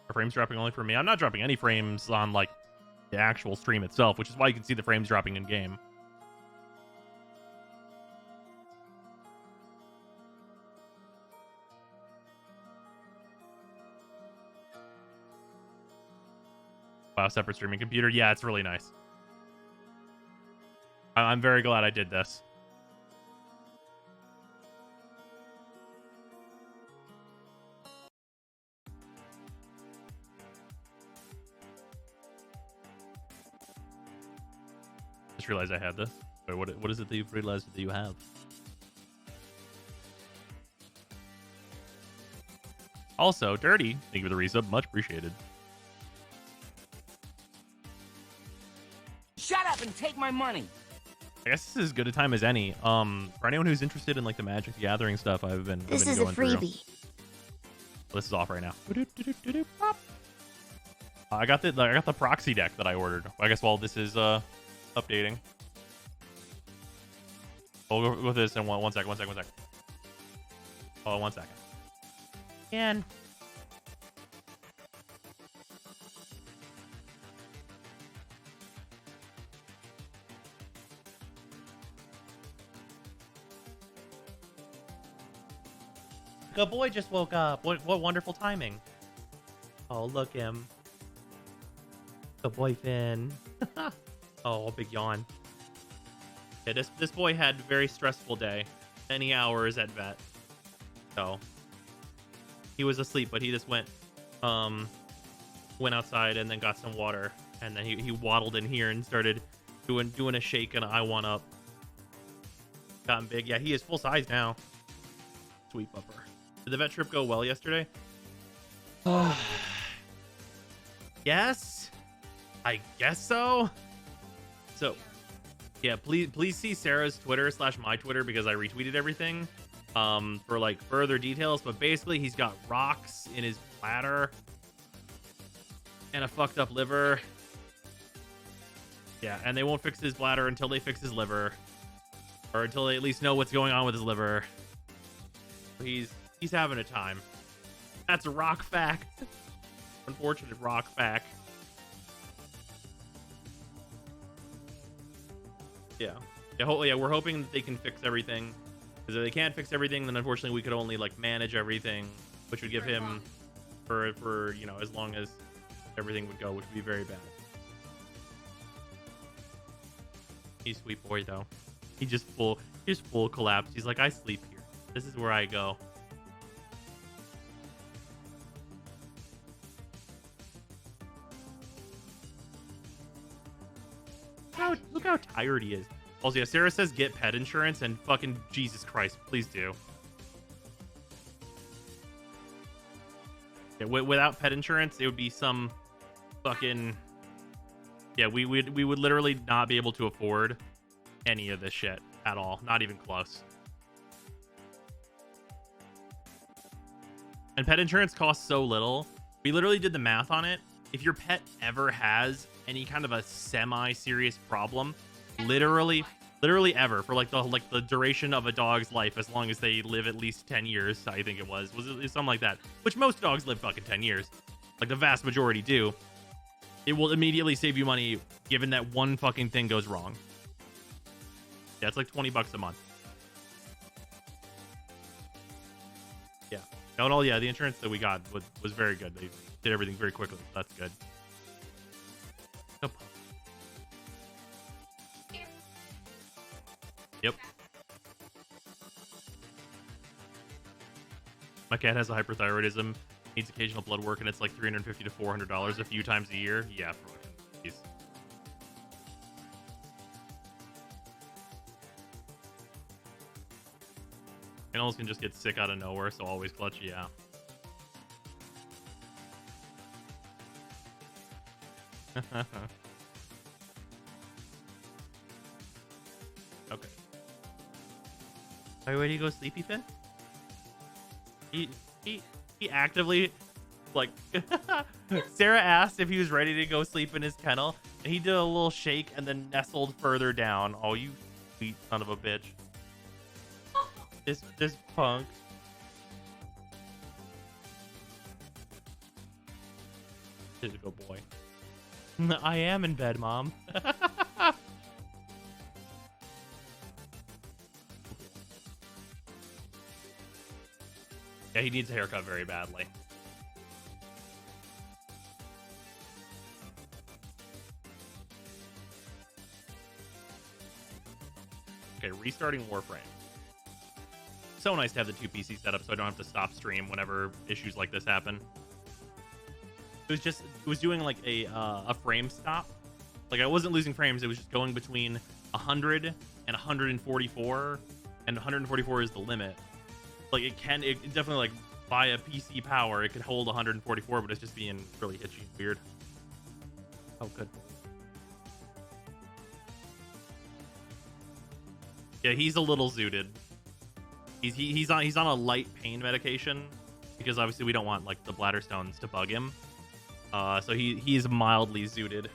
Are frames dropping only for me? I'm not dropping any frames on like the actual stream itself, which is why you can see the frames dropping in game. Wow, separate streaming computer. Yeah, it's really nice. I'm very glad I did this. Just realized I had this. Wait, what is it that you've realized that you have? Also, Dirty, thank you for the resub. Much appreciated. Shut up and take my money. I guess this is as good a time as any. For anyone who's interested in like the Magic the Gathering stuff, I've been This is a going through. freebie. This is off right now. I got the proxy deck that I ordered. I guess while this is updating, we'll go with this in one second. Oh, 1 second. And the boy just woke up. What wonderful timing. Oh, look him. The boy Finn. Oh, big yawn. Yeah, this boy had a very stressful day. Many hours at vet. So he was asleep, but he just went outside and then got some water, and then he waddled in here and started doing a shake and I want up. Gotten big. Yeah, he is full size now. Sweet bumper. Did the vet trip go well yesterday? Yes, I guess so. So, yeah, please see Sarah's Twitter / my Twitter because I retweeted everything for like further details. But basically, he's got rocks in his bladder and a fucked up liver. Yeah, and they won't fix his bladder until they fix his liver, or until they at least know what's going on with his liver. He's having a time. That's a rock fact. Unfortunate rock fact. Yeah. Yeah, we're hoping that they can fix everything. Because if they can't fix everything, then unfortunately we could only like manage everything, which would give him for you know, as long as everything would go, which would be very bad. He's a sweet boy though. He just full collapse. He's like, I sleep here. This is where I go. Look how tired he is. Also, yeah, Sarah says get pet insurance, and fucking Jesus Christ, please do. Yeah, without pet insurance, it would be some fucking... Yeah, we would literally not be able to afford any of this shit at all. Not even close. And pet insurance costs so little. We literally did the math on it. If your pet ever has any kind of a semi-serious problem, literally ever, for like the duration of a dog's life, as long as they live at least 10 years, I think it was something like that, which most dogs live fucking 10 years. Like the vast majority do. It will immediately save you money given that one fucking thing goes wrong. Yeah, it's like $20 a month. Yeah. No, all, yeah, the insurance that we got was very good. They did everything very quickly. That's good. Nope. Yep. My cat has a hyperthyroidism, needs occasional blood work, and it's like $350 to $400 a few times a year. Yeah, fucking jeez. Animals can just get sick out of nowhere, so always clutch. Yeah. Okay. Are you ready to go sleepy, Finn? He he actively, like, Sarah asked if he was ready to go sleep in his kennel, and he did a little shake and then nestled further down. Oh, you sweet son of a bitch. This punk. He's a good boy. I am in bed, Mom. Yeah, he needs a haircut very badly. Okay, restarting Warframe. So nice to have the two PC setup so I don't have to stop stream whenever issues like this happen. It was doing like a frame stop. Like I wasn't losing frames, it was just going between 100 and 144, and 144 is the limit. Like it definitely, like, by a PC power it could hold 144, but it's just being really itchy and weird. Oh, good. Yeah, he's a little zooted. He's on a light pain medication because obviously we don't want, like, the bladder stones to bug him. So he's mildly zooted.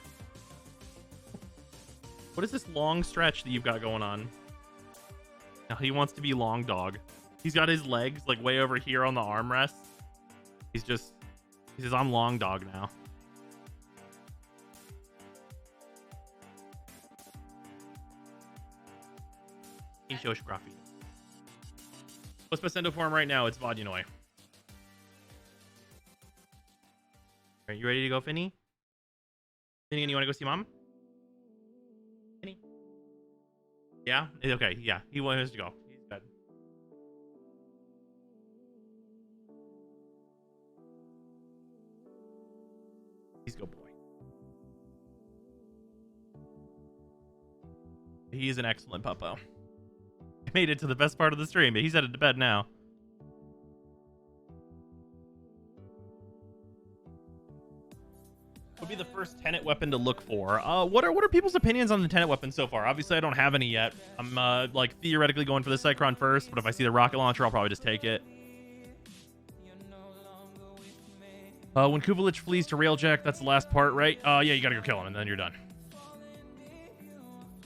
What is this long stretch that you've got going on? Now he wants to be long dog. He's got his legs, like, way over here on the armrest. He says, I'm long dog now. What's Basendo for him right now? It's Vodunoi. Are you ready to go, Finny? Finny, you want to go see Mom? Finny? Yeah? Okay, yeah. He wants to go. He's good. He's a good boy. He is an excellent puppo. I made it to the best part of the stream, but he's headed to bed now. Would be the first Tenet weapon to look for. What are people's opinions on the Tenet weapon so far? Obviously, I don't have any yet. I'm like theoretically going for the Cycron first, but if I see the rocket launcher, I'll probably just take it. When Kubelich flees to Railjack, that's the last part, right? Yeah, you gotta go kill him, and then you're done.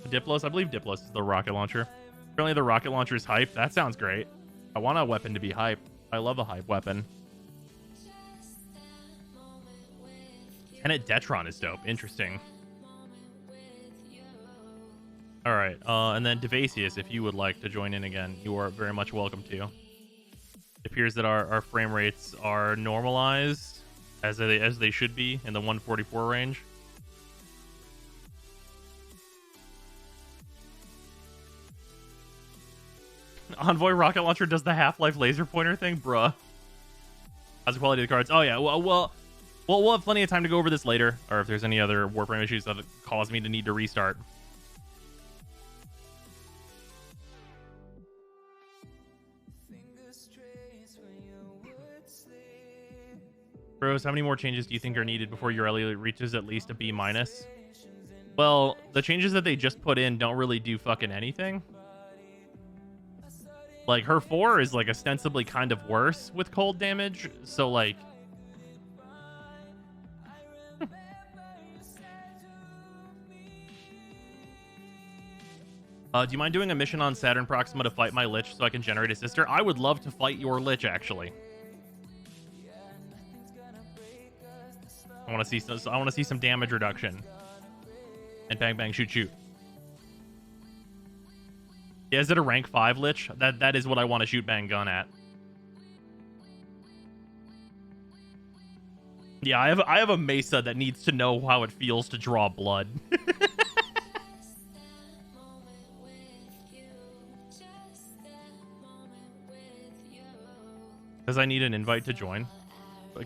Diplos? I believe Diplos is the rocket launcher. Apparently the rocket launcher is hype. That sounds great. I want a weapon to be hype. I love a hype weapon. Tenet Detron is dope. Interesting. Alright, and then Devasius, if you would like to join in again, you are very much welcome to. It appears that our frame rates are normalized as they should be in the 144 range. Envoy rocket launcher does the Half-Life laser pointer thing, bruh. How's the quality of the cards? Oh yeah, well, we'll have plenty of time to go over this later, or if there's any other Warframe issues that cause me to need to restart. Bros, how many more changes do you think are needed before Ureli reaches at least a B-? Well, the changes that they just put in don't really do fucking anything. Like, her 4 is, like, ostensibly kind of worse with cold damage, so, like... do you mind doing a mission on Saturn Proxima to fight my Lich so I can generate a sister? I would love to fight your Lich, actually. I want to see some damage reduction. And bang bang shoot shoot. Yeah, is it a rank 5 Lich? That is what I want to shoot bang gun at. Yeah, I have a Mesa that needs to know how it feels to draw blood. Does I need an invite to join?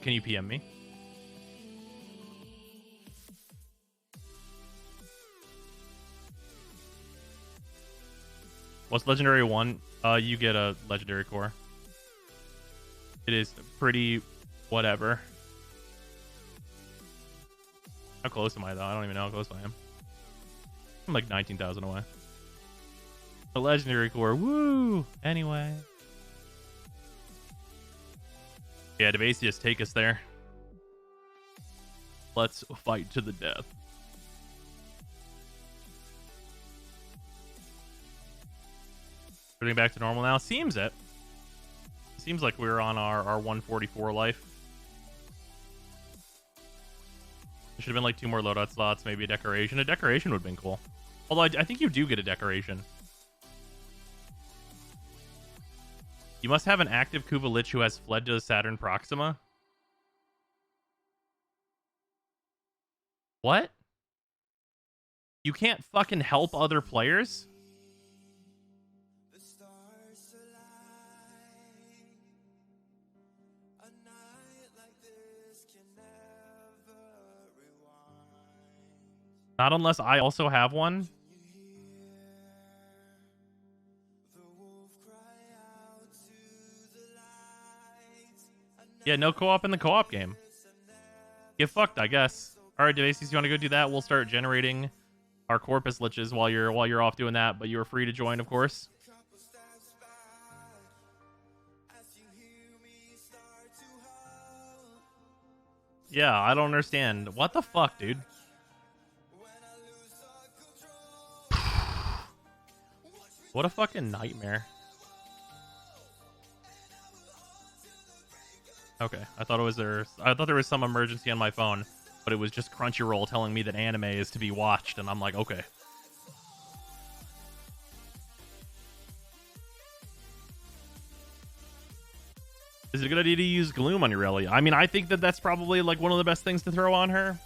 Can you PM me? What's Legendary 1? You get a Legendary Core. It is pretty whatever. How close am I, though? I don't even know how close I am. I'm like 19,000 away. A legendary core. Woo! Anyway. Yeah, Devasius, take us there. Let's fight to the death. Everything back to normal now? Seems it. Seems like we're on our 144 life. There should have been like 2 more loadout slots, maybe a decoration. A decoration would have been cool. Although I think you do get a decoration. You must have an active Kuva Lich who has fled to Saturn Proxima. What? You can't fucking help other players? Not unless I also have one. Yeah, no co-op in the co-op game. Get fucked, I guess. All right, Devasius, you want to go do that? We'll start generating our Corpus Liches while you're off doing that, but you are free to join, of course. Yeah, I don't understand. What the fuck, dude? What a fucking nightmare. Okay, I thought there was some emergency on my phone, but it was just Crunchyroll telling me that anime is to be watched, and I'm like, okay. Is it a good idea to use Gloom on Ureli? I mean, I think that that's probably like one of the best things to throw on her,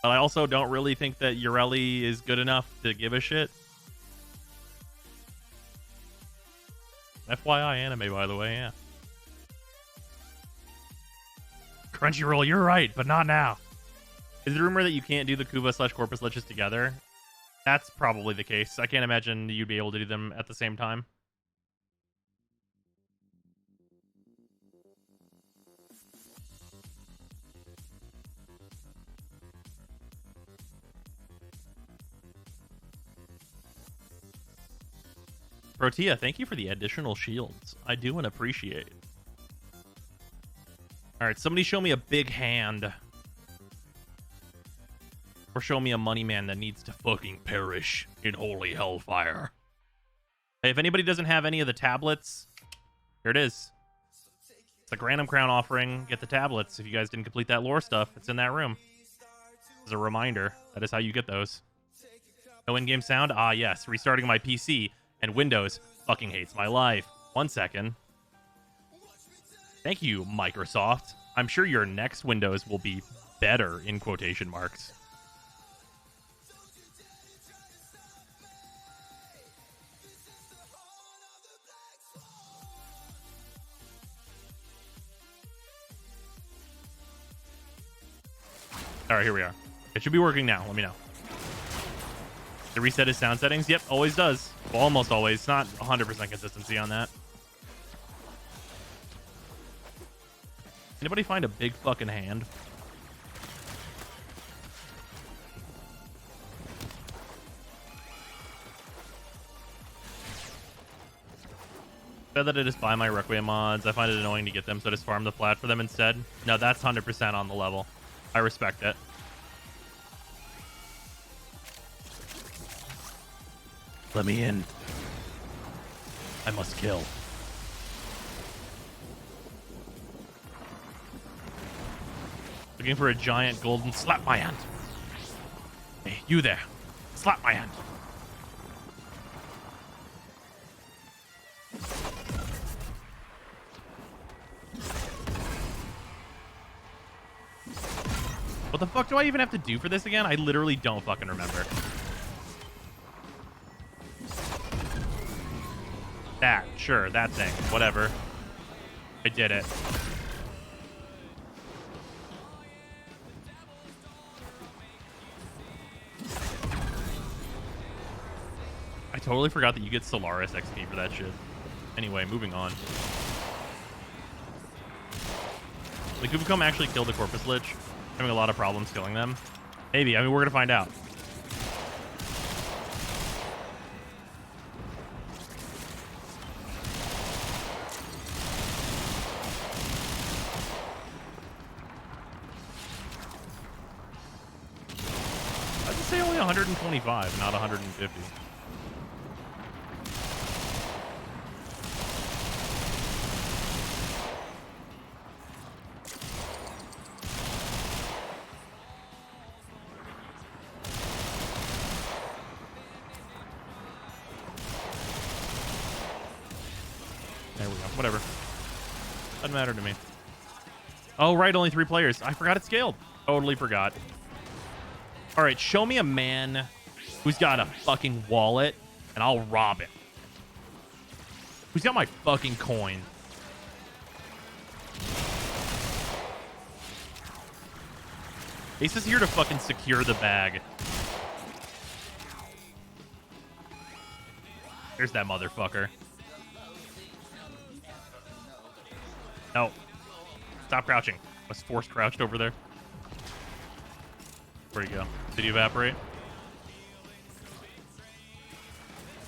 but I also don't really think that Ureli is good enough to give a shit. FYI anime, by the way, yeah. Crunchyroll, you're right, but not now. Is the rumor that you can't do the Kuva/Corpus Liches together? That's probably the case. I can't imagine you'd be able to do them at the same time. Protea, thank you for the additional shields. I do and appreciate. Alright, somebody show me a big hand. Or show me a money man that needs to fucking perish in holy hellfire. Hey, if anybody doesn't have any of the tablets, here it is. It's a Random Crown offering. Get the tablets. If you guys didn't complete that lore stuff, it's in that room. As a reminder, that is how you get those. No in-game sound? Ah, yes. Restarting my PC and Windows fucking hates my life. 1 second. Thank you, Microsoft. I'm sure your next Windows will be better, in quotation marks. All right, here we are. It should be working now. Let me know. To reset his sound settings? Yep, always does. Well, almost always. Not 100% consistency on that. Anybody find a big fucking hand? Said that I just buy my Requiem mods. I find it annoying to get them, so I just farm the flat for them instead. No, that's 100% on the level. I respect it. Let me in. I must kill. Looking for a giant golden slap my hand. Hey, you there. Slap my hand. What the fuck do I even have to do for this again? I literally don't fucking remember. That, sure, that thing, whatever. I did it. I totally forgot that you get Solaris XP for that shit. Anyway, moving on. The Kubicom actually killed the Corpus Lich. Having a lot of problems killing them. Maybe. I mean, we're gonna find out. I'd say only 125, not 150. There we go. Whatever. Doesn't matter to me. Oh, right. Only 3 players. I forgot it scaled. Totally forgot. All right. Show me a man who's got a fucking wallet, and I'll rob him. Who's got my fucking coin? Ace is here to fucking secure the bag. There's that motherfucker. No. Stop crouching. I was forced crouched over there. Where'd he go? Did he evaporate?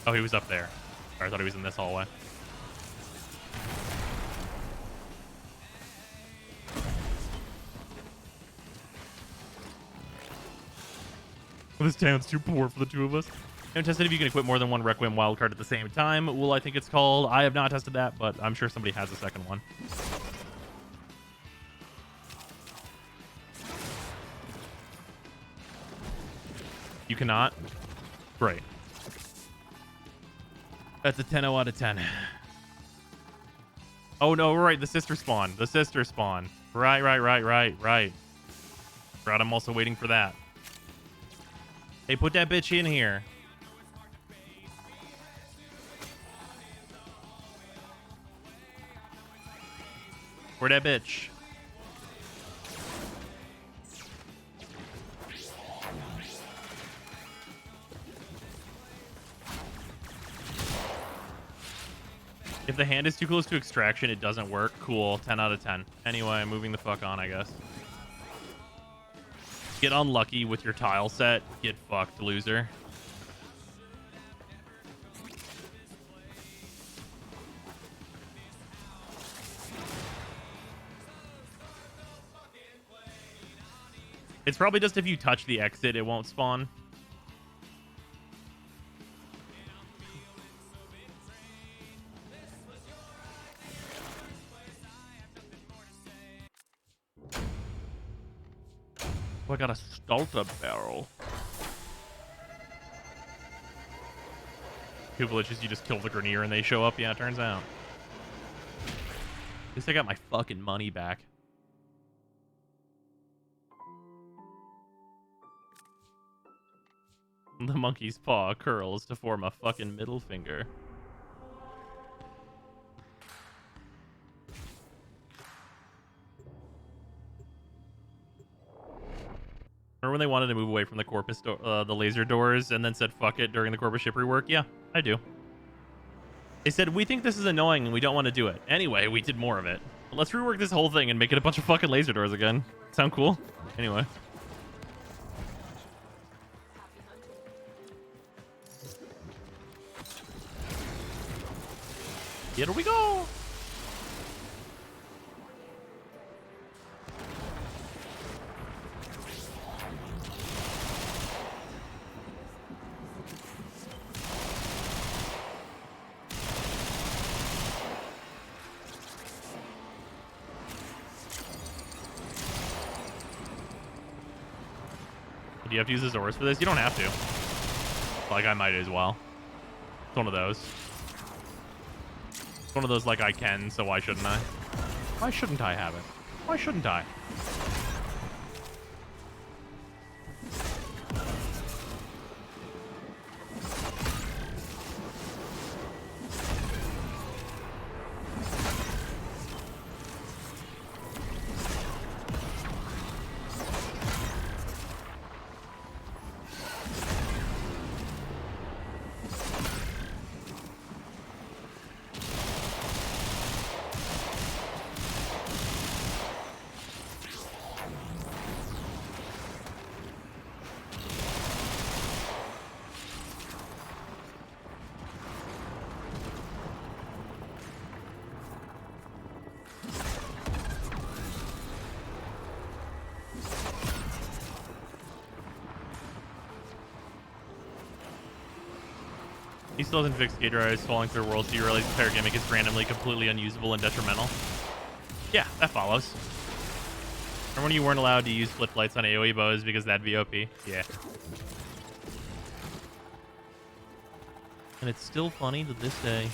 Oh, he was up there. Or I thought he was in this hallway. This town's too poor for the 2 of us. I haven't tested if you can equip more than 1 Requiem wildcard at the same time. Well, I think it's called. I have not tested that, but I'm sure somebody has a second one. You cannot? Great. That's a 10-0 out of 10. Oh, no, right. The sister spawn. The sister spawn. Right. Right, I'm also waiting for that. Hey, put that bitch in here. Where that bitch? If the hand is too close to extraction, it doesn't work. Cool. 10 out of 10. Anyway, moving the fuck on, I guess. Get unlucky with your tile set. Get fucked, loser. It's probably just if you touch the exit, it won't spawn. Oh, I got a Stulta barrel. People, it's just you just kill the Grenier and they show up. Yeah, it turns out. At least I got my fucking money back. The monkey's paw curls to form a fucking middle finger. Remember when they wanted to move away from the Corpus, the laser doors, and then said fuck it during the Corpus ship rework? Yeah, I do. They said, we think this is annoying and we don't want to do it. Anyway, we did more of it. But let's rework this whole thing and make it a bunch of fucking laser doors again. Sound cool? Anyway. Here we go! Do you have to use the Zors for this? You don't have to. Like, I might as well. It's one of those. It's one of those, like, I can, so why shouldn't I? Why shouldn't I have it? Why shouldn't I? He still hasn't fixed Gator Eyes falling through worlds, so you realize the entire gimmick is randomly completely unusable and detrimental. Yeah, that follows. Remember when you weren't allowed to use flip lights on AoE bows because that'd be OP? Yeah. And it's still funny to this day.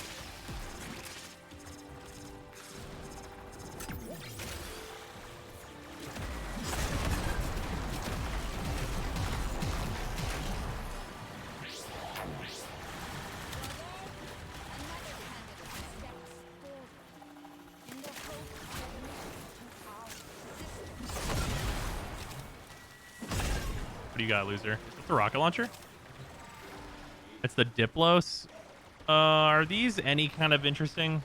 What do you got, loser? It's a rocket launcher? It's the Diplos. Are these any kind of interesting?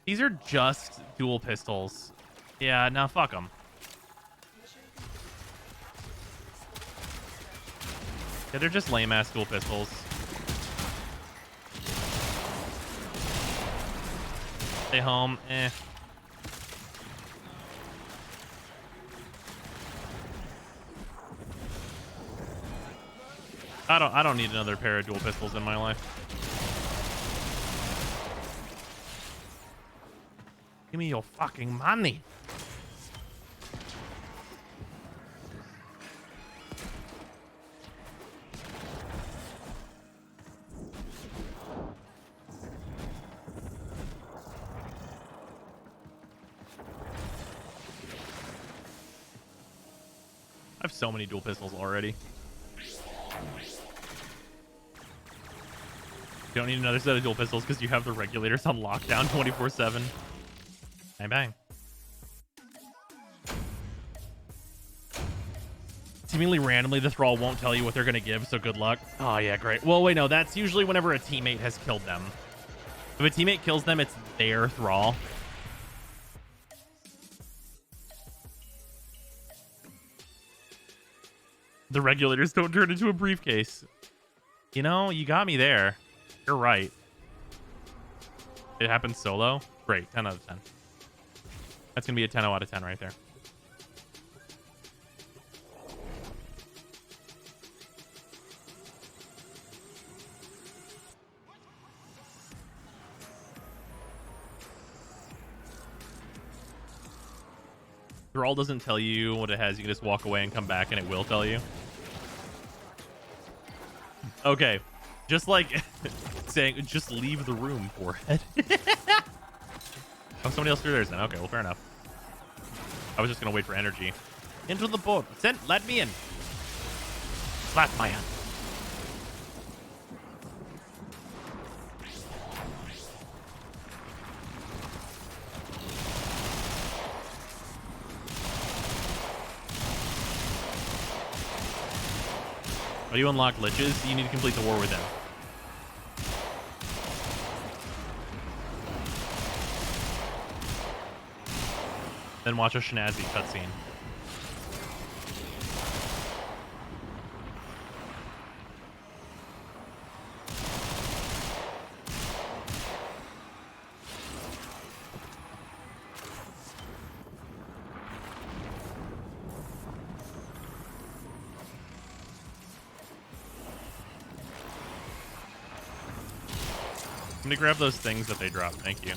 These are just dual pistols. Yeah, no, fuck them. Yeah, they're just lame-ass dual pistols. Stay home. Eh. I don't need another pair of dual pistols in my life. Give me your fucking money. I have so many dual pistols already. You don't need another set of dual pistols because you have the regulators on lockdown 24/7. Bang bang. Seemingly randomly, the thrall won't tell you what they're gonna give, so good luck. Oh yeah, great. Well, wait, no, that's usually whenever a teammate has killed them. If a teammate kills them, it's their thrall. The regulators don't turn into a briefcase. You know, you got me there. You're right. It happens solo? Great, 10 out of 10. That's going to be a 10 out of 10 right there. Thrall doesn't tell you what it has. You can just walk away and come back and it will tell you. Okay. Just like saying, just leave the room for it. Oh, somebody else threw theirs then. Okay, well, fair enough. I was just going to wait for energy. Into the boat. Let me in. Slap my hand. Oh, you unlock liches? You need to complete the war with them. Then watch a Shenazzy cutscene. I'm gonna grab those things that they dropped. Thank you.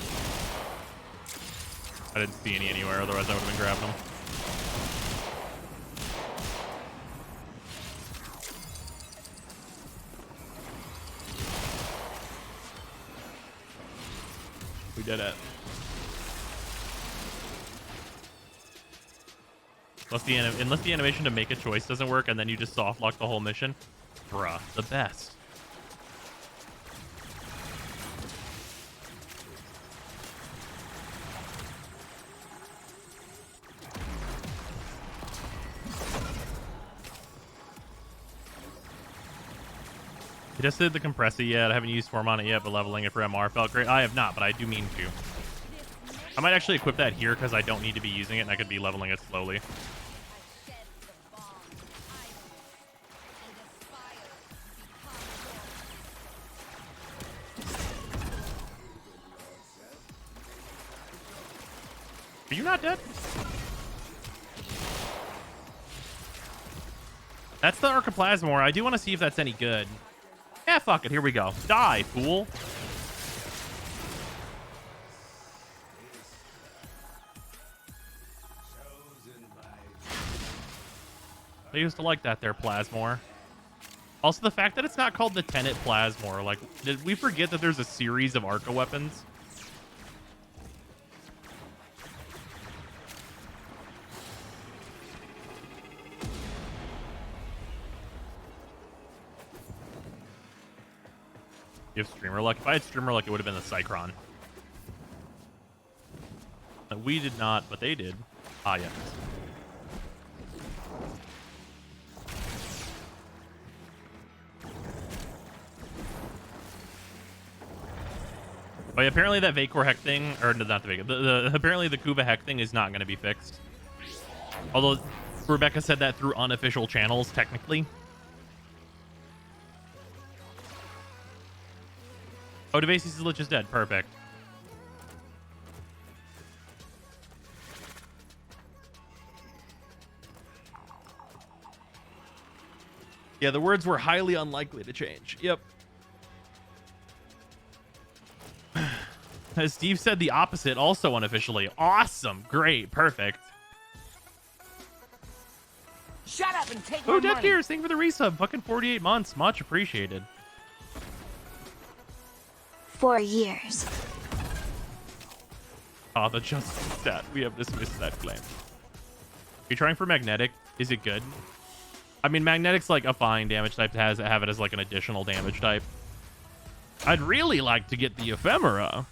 I didn't see any anywhere, otherwise I would have been grabbing them. We did it. Unless the animation to make a choice doesn't work and then you just soft lock the whole mission. Bruh, the best. I just did the compressor yet. I haven't used form on it yet, but leveling it for MR felt great. I have not, but I do mean to. I might actually equip that here because I don't need to be using it and I could be leveling it slowly. Are you not dead? That's the Archiplasmor. I do want to see if that's any good. Yeah, fuck it. Here we go. Die, fool. I used to like that there, Plasmor. Also, the fact that it's not called the Tenet Plasmor. Like, did we forget that there's a series of Arca weapons? You have Streamer Luck. If I had Streamer Luck, it would have been the Cycron. We did not, but they did. Ah, yes. But apparently that Vacor Heck thing, or no, not the Vacor, apparently the Kuva Heck thing is not going to be fixed. Although Rebecca said that through unofficial channels, technically. Oh, Devasis' Lich is dead. Perfect. Yeah, the words were highly unlikely to change. Yep. As Steve said the opposite, also unofficially. Awesome. Great. Perfect. Shut up and take Oh, my Death money. Gears, thank you for the resub. Fucking 48 months. Much appreciated. 4 years. Ah, the justice stat. We have dismissed that claim. Are you trying for Magnetic? Is it good? I mean, Magnetic's like a fine damage type to have it as like an additional damage type. I'd really like to get the Ephemera.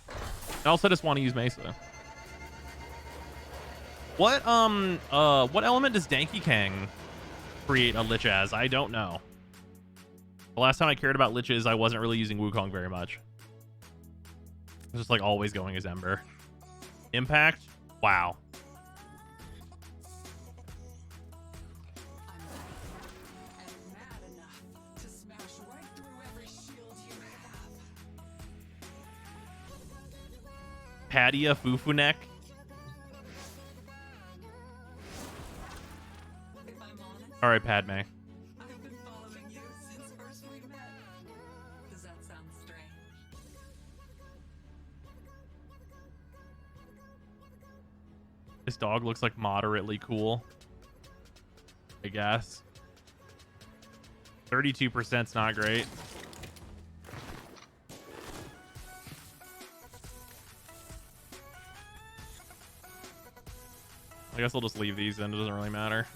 I also just want to use Mesa. What element does Danky Kang create a Lich as? I don't know. The last time I cared about Liches, I wasn't really using Wukong very much. I was just like always going as Ember. Impact? Wow. Padia Fufunek. All right, Padme. I've been following you since first we met. Does that sound strange? This dog looks like moderately cool, I guess. 32%'s not great. I guess I'll just leave these in. It doesn't really matter.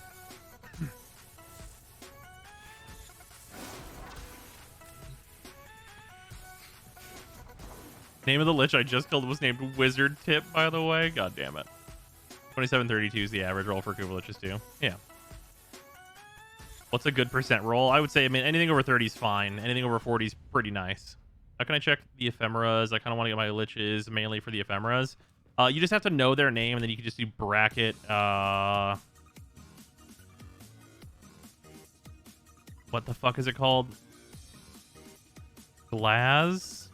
Name of the Lich I just killed was named Wizard Tip, by the way. God damn it. 2732 is the average roll for Kuva Liches too. Yeah. What's a good percent roll? I would say, I mean, anything over 30 is fine. Anything over 40 is pretty nice. How can I check the Ephemeras? I kind of want to get my Liches mainly for the Ephemeras. You just have to know their name, and then you can just do bracket. What the fuck is it called? Gladiana?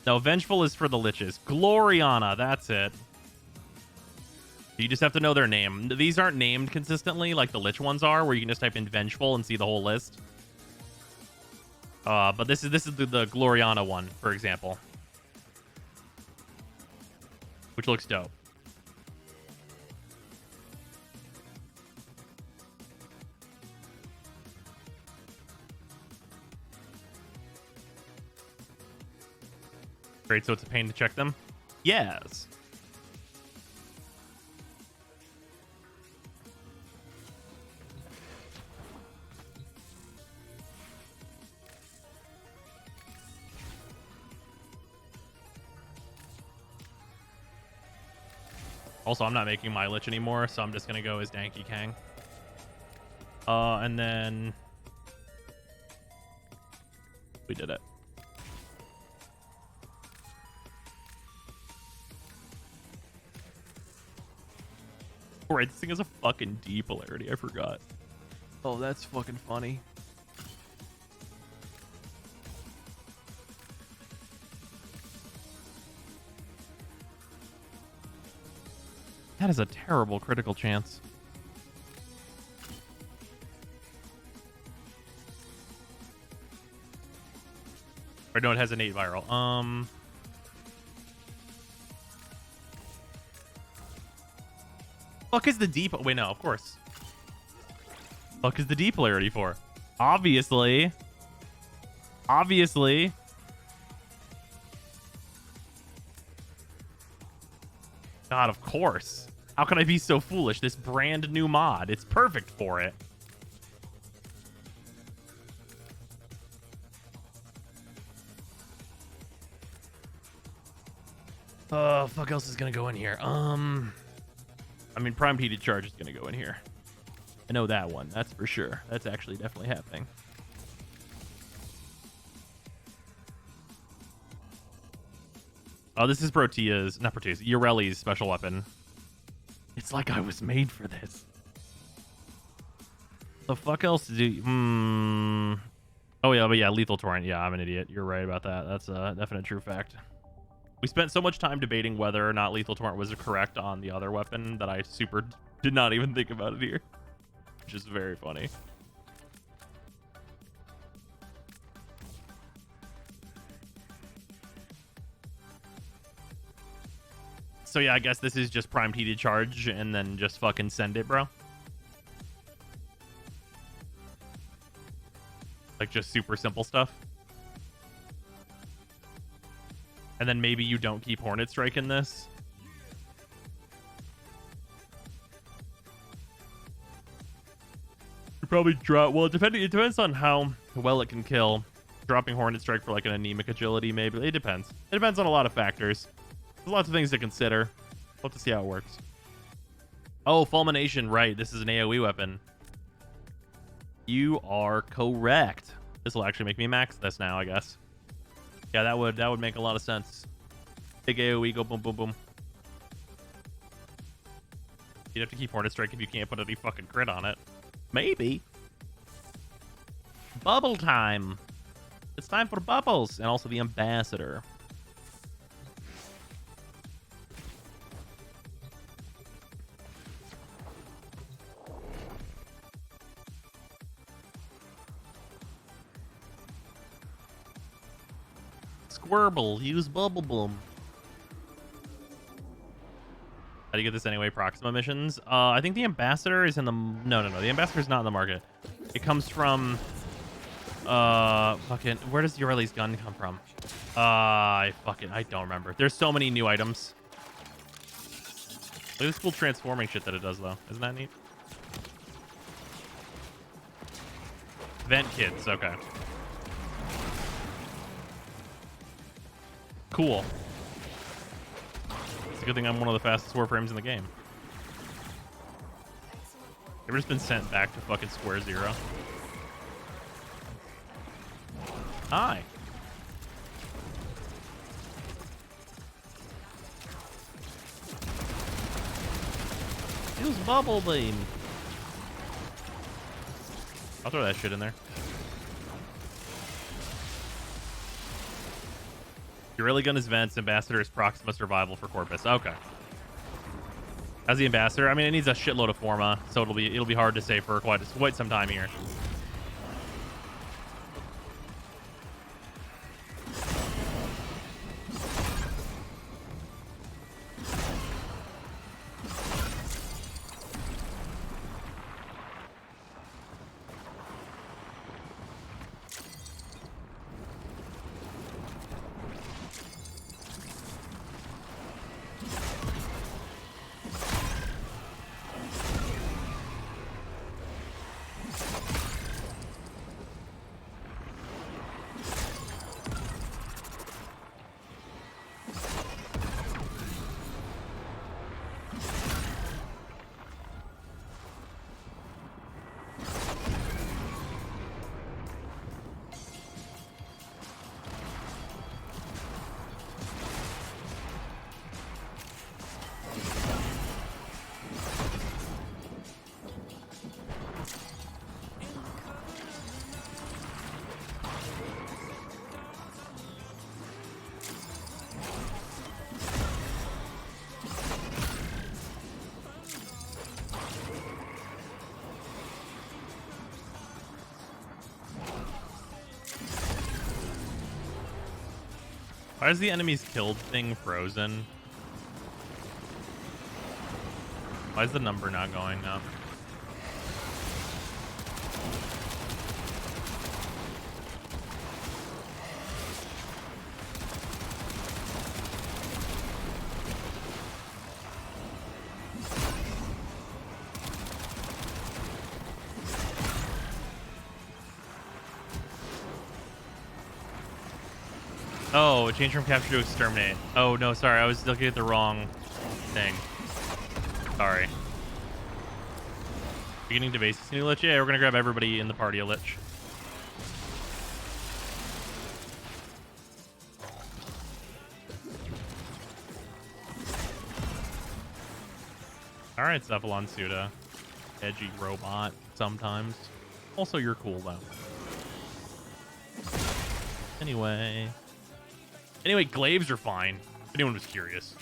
No, Vengeful is for the Liches. Gloriana, that's it. You just have to know their name. These aren't named consistently like the Lich ones are, where you can just type in Vengeful and see the whole list. But this is the Gloriana one, for example, which looks dope. Great, so it's a pain to check them? Yes. Also, I'm not making my Lich anymore, so I'm just going to go as Danky Kang. And then... we did it. Alright, this thing has a fucking D polarity. I forgot. Oh, that's fucking funny. That is a terrible critical chance. Or no, it has an 8 viral. Fuck is the D... Wait, no, of course. Fuck is the D polarity for? Obviously. Obviously. God, of course. How can I be so foolish? This brand new mod. It's perfect for it. Fuck else is gonna go in here? I mean, Prime Heated Charge is gonna go in here. I know that one. That's for sure. That's actually definitely happening. Oh, this is Protea's, not Protea's, Ureli's special weapon. It's like I was made for this. The fuck else do you... Oh, yeah, but yeah, Lethal Torrent. Yeah, I'm an idiot. You're right about that. That's a definite true fact. We spent so much time debating whether or not Lethal Torrent was correct on the other weapon that I super did not even think about it here. Which is very funny. So yeah, I guess this is just primed heated charge and then just fucking send it, bro. Like just super simple stuff. And then maybe you don't keep Hornet Strike in this. You probably drop... Well, it depends on how well it can kill. Dropping Hornet Strike for like an anemic agility, maybe. It depends. It depends on a lot of factors. There's lots of things to consider. We'll have to see how it works. Oh, Fulmination, right. This is an AoE weapon. You are correct. This will actually make me max this now, I guess. Yeah, that would make a lot of sense. Big AoE, go boom, boom, boom. You'd have to keep Hornet Strike if you can't put any fucking crit on it. Maybe. Bubble time. It's time for bubbles. And also the Ambassador. Squirble, use Bubble Boom. How do you get this anyway? Proxima missions? I think the Ambassador is in the... No. The Ambassador is not in the market. It comes from... fucking... Where does Ureli's gun come from? I don't remember. There's so many new items. Look at this cool transforming shit that it does, though. Isn't that neat? Vent Kids, okay. Cool. It's a good thing I'm one of the fastest warframes in the game. Ever just been sent back to fucking square zero? Hi. Use Bubble Beam. I'll throw that shit in there. Ureli gun is Vents, Ambassador is Proxima Survival for Corpus. Okay. As the Ambassador, I mean, it needs a shitload of Forma, so it'll be hard to say for quite some time here. Why is the enemies killed thing frozen? Why is the number not going up? Oh, change from capture to exterminate. Oh, no, sorry. I was looking at the wrong thing. Sorry. Beginning to base this new lich? Yeah, we're going to grab everybody in the party a lich. Alright, Cephalon Suda. Edgy robot sometimes. Also, you're cool, though. Anyway, glaives are fine. If anyone was curious.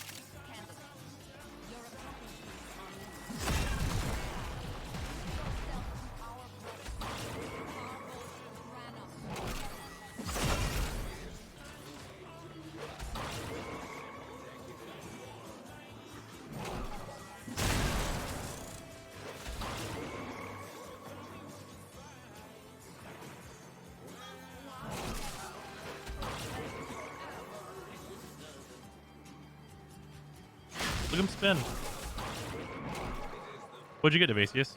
Look him spin. What'd you get, Evasius?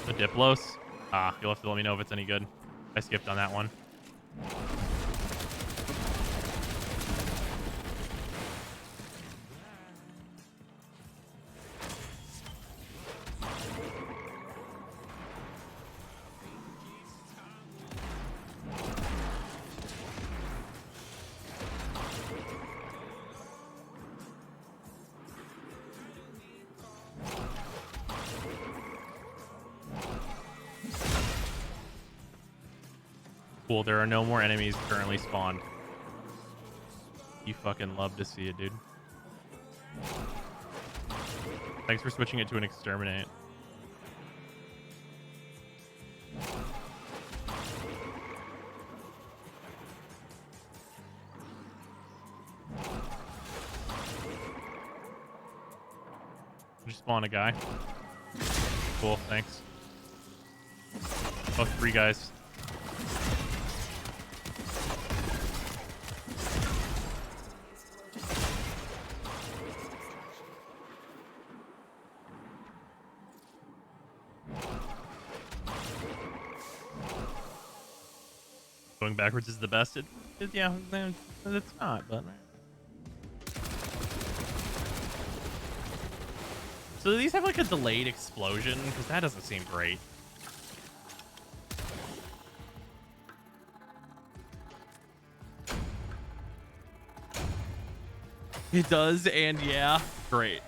The Diplos? Ah, you'll have to let me know if it's any good. I skipped on that one. Cool, there are no more enemies currently spawned. You fucking love to see it, dude. Thanks for switching it to an exterminate. Just spawn a guy. Cool, thanks. Oh, 3 guys. Going backwards is the best. Yeah, it's not, but. So do these have like a delayed explosion? Because that doesn't seem great. It does, and yeah, great.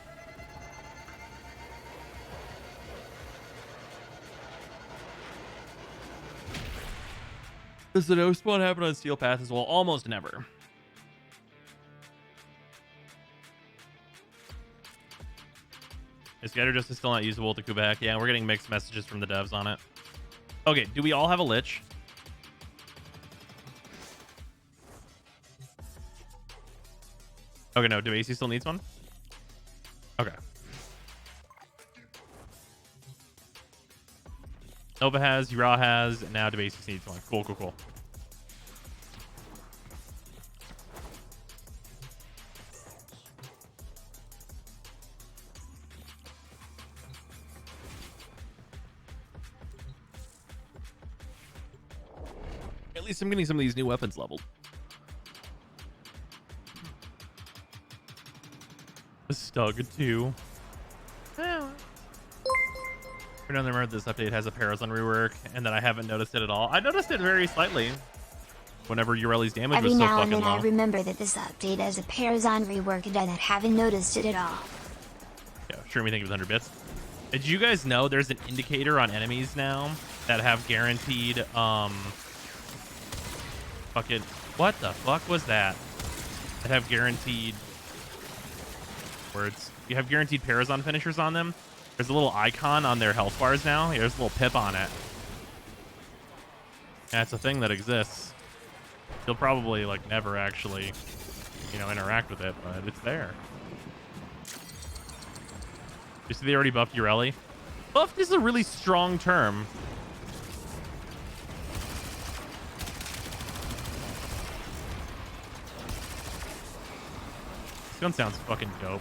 Does the no spawn happen on Steel Path as well? Almost never. Is Scatter Justice still not usable with the Kubak? Yeah, we're getting mixed messages from the devs on it. Okay, do we all have a Lich? Okay, no, do AC still needs one? Okay. Nova has, Ura has, and now Debasis needs one. Cool, cool, cool. At least I'm getting some of these new weapons leveled. The Stug 2. I don't remember this update has a Parazon rework, and that I haven't noticed it at all. I noticed it very slightly whenever Ureli's damage Every was so now and fucking then low. I remember that this update has a Parazon rework and I haven't noticed it at all. Yeah, sure, me think it was 100 bits. Did you guys know there's an indicator on enemies now that have guaranteed, fucking, what the fuck was that? That have guaranteed words. You have guaranteed Parazon finishers on them. There's a little icon on their health bars now. There's a little pip on it. That's a thing that exists. You'll probably like never actually, you know, interact with it, but it's there. You see they already buffed Urelli? Buffed is a really strong term. This gun sounds fucking dope.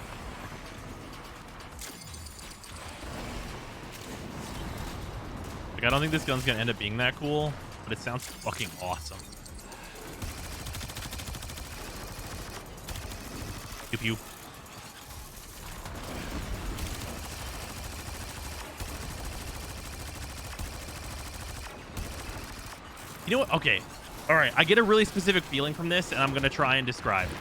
Like, I don't think this gun's gonna end up being that cool, but it sounds fucking awesome. Pew pew. You know what? Okay. All right. I get a really specific feeling from this, and I'm going to try and describe it.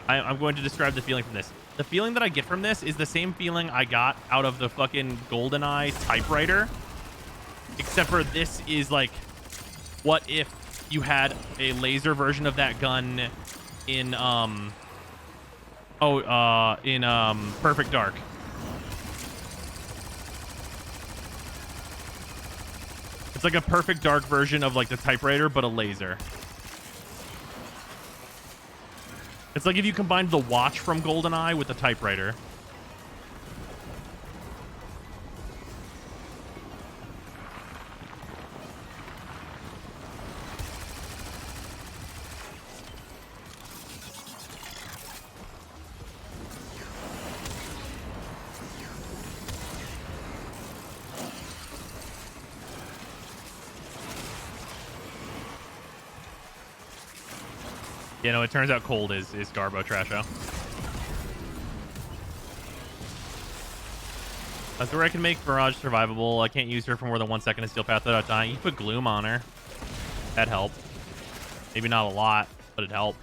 I'm going to describe the feeling from this. The feeling that I get from this is the same feeling I got out of the fucking GoldenEye typewriter. Except for this is like, what if you had a laser version of that gun in, Perfect Dark. It's like a Perfect Dark version of like the typewriter, but a laser. It's like if you combined the watch from GoldenEye with the typewriter. You know, it turns out cold is Garbo Trasho. That's where I can make Mirage survivable. I can't use her for more than 1 second of Steel Path without dying. You put Gloom on her. That helped. Maybe not a lot, but it helped.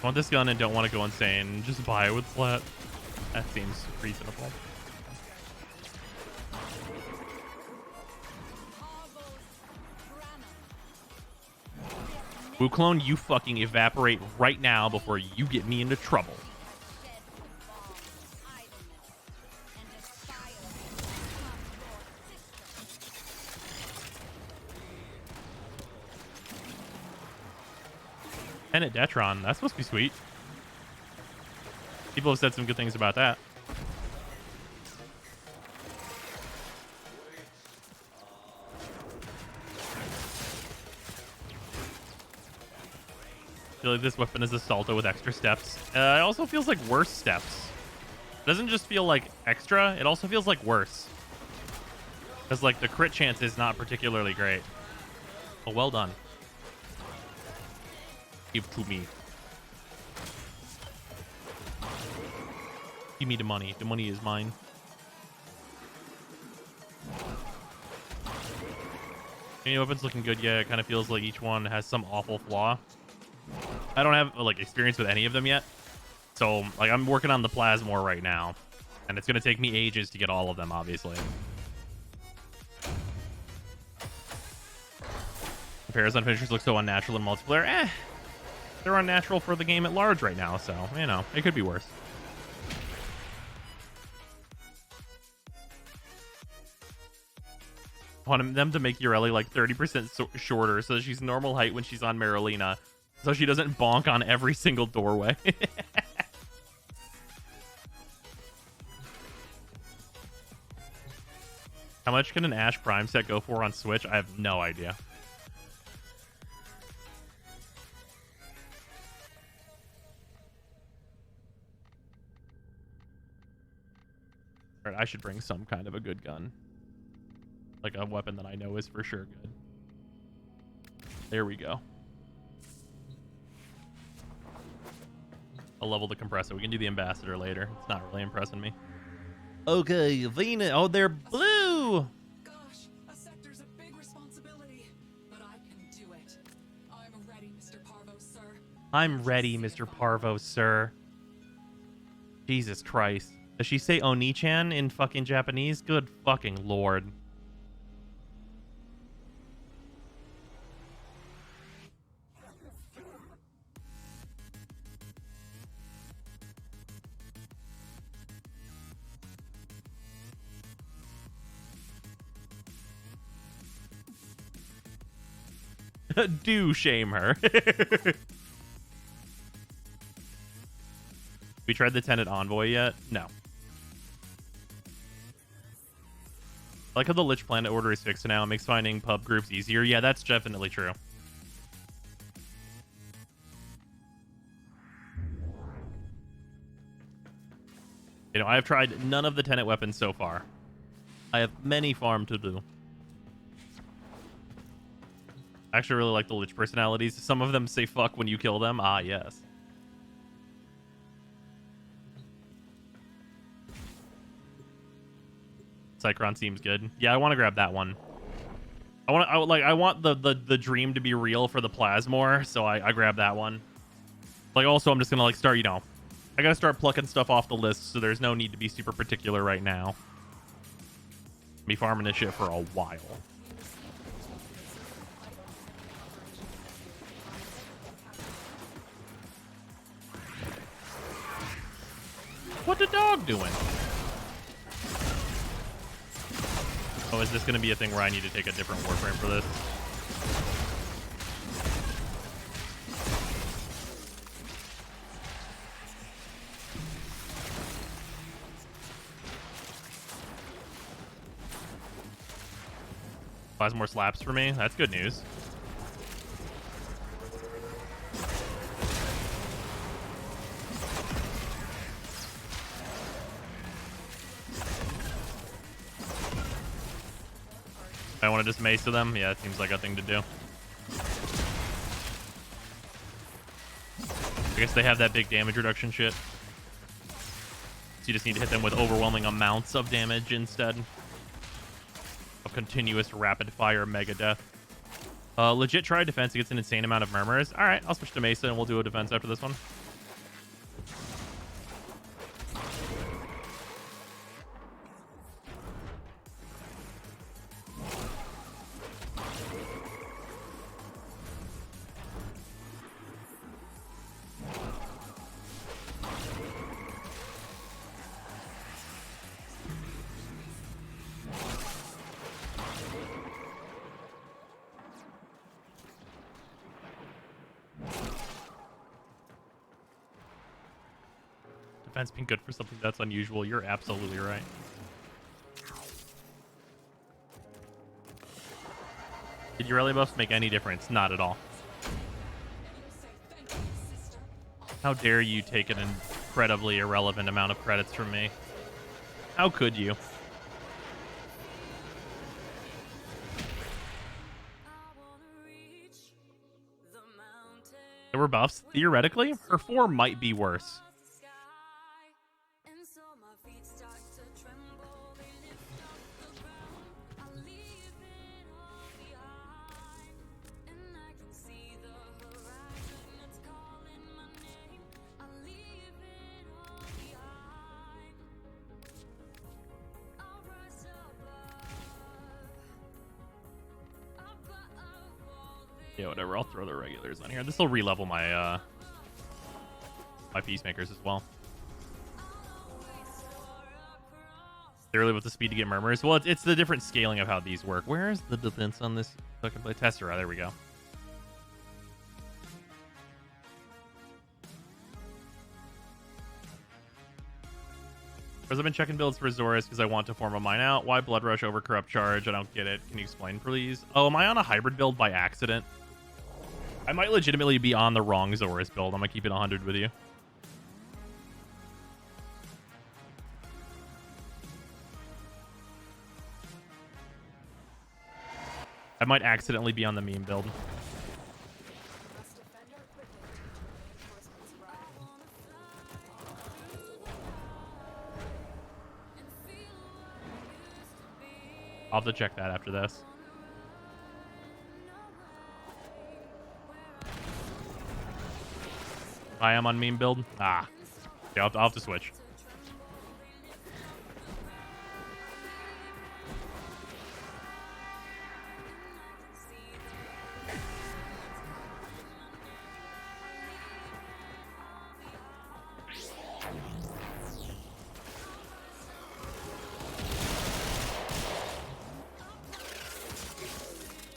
I want this gun and don't want to go insane. Just buy it with flat. That seems reasonable. Wu Clone, you fucking evaporate right now before you get me into trouble. Tenet Detron, that's supposed to be sweet. People have said some good things about that. I feel like this weapon is assaulted with extra steps. It also feels like worse steps. It doesn't just feel like extra, it also feels like worse. Because like the crit chance is not particularly great. Oh, well done. Give to me. Give me the money. The money is mine. Any weapons looking good yet? It kind of feels like each one has some awful flaw. I don't have like experience with any of them yet, so like I'm working on the Plasmor right now, and it's gonna take me ages to get all of them, obviously. Comparison finishers look so unnatural in multiplayer. They're unnatural for the game at large right now, so you know it could be worse. I want them to make Urelli like 30% shorter so that she's normal height when she's on Marolina, so she doesn't bonk on every single doorway. How much can an Ash Prime set go for on Switch? I have no idea. Alright, I should bring some kind of a good gun. Like a weapon that I know is for sure good. There we go. I'll level the compressor. We can do the ambassador later. It's not really impressing me. Okay, Venus. Oh, they're blue. Gosh, a sector's a big responsibility, but I can do it. I'm ready, Mr. Parvos, sir. I'm ready, Mr. Parvos, sir. Jesus Christ. Does she say Oni-chan in fucking Japanese? Good fucking lord. Do shame her. We tried the Tenant Envoy yet? No. I like how the Lich Planet order is fixed now. It makes finding pub groups easier. Yeah, that's definitely true. You know, I have tried none of the Tenant weapons so far. I have many farm to do. I actually really like the Lich personalities. Some of them say fuck when you kill them. Ah, yes. Cycron seems good. Yeah, I want to grab that one. I want the dream to be real for the Plasmor, so I grab that one. Like, also, I'm just gonna like start, you know, I gotta start plucking stuff off the list, so there's no need to be super particular right now. Be farming this shit for a while. What the dog doing? Oh, is this going to be a thing where I need to take a different Warframe for this? Buys more slaps for me? That's good news. I want to just mace to them? Yeah, it seems like a thing to do. I guess they have that big damage reduction shit. So you just need to hit them with overwhelming amounts of damage instead of continuous rapid fire mega death. Legit try defense. It gets an insane amount of murmurs. All right, I'll switch to Mesa and we'll do a defense after this one. Defense being good for something that's unusual. You're absolutely right. Did your rally buffs make any difference? Not at all. How dare you take an incredibly irrelevant amount of credits from me? How could you? There were buffs. Theoretically, her 4 might be worse. Yeah, whatever. I'll throw the regulars on here. This will re-level my my peacemakers as well. Clearly with the speed to get murmurs. Well, it's the different scaling of how these work. Where's the defense on this fucking play tester? There we go. Because I've been checking builds for Azorius because I want to form a mine out. Why Blood Rush over Corrupt Charge? I don't get it. Can you explain, please? Oh, am I on a hybrid build by accident? I might legitimately be on the wrong Azorius build. I'm going to keep it 100 with you. I might accidentally be on the meme build. I'll have to check that after this. I am on meme build. Ah, yeah, I'll have to switch.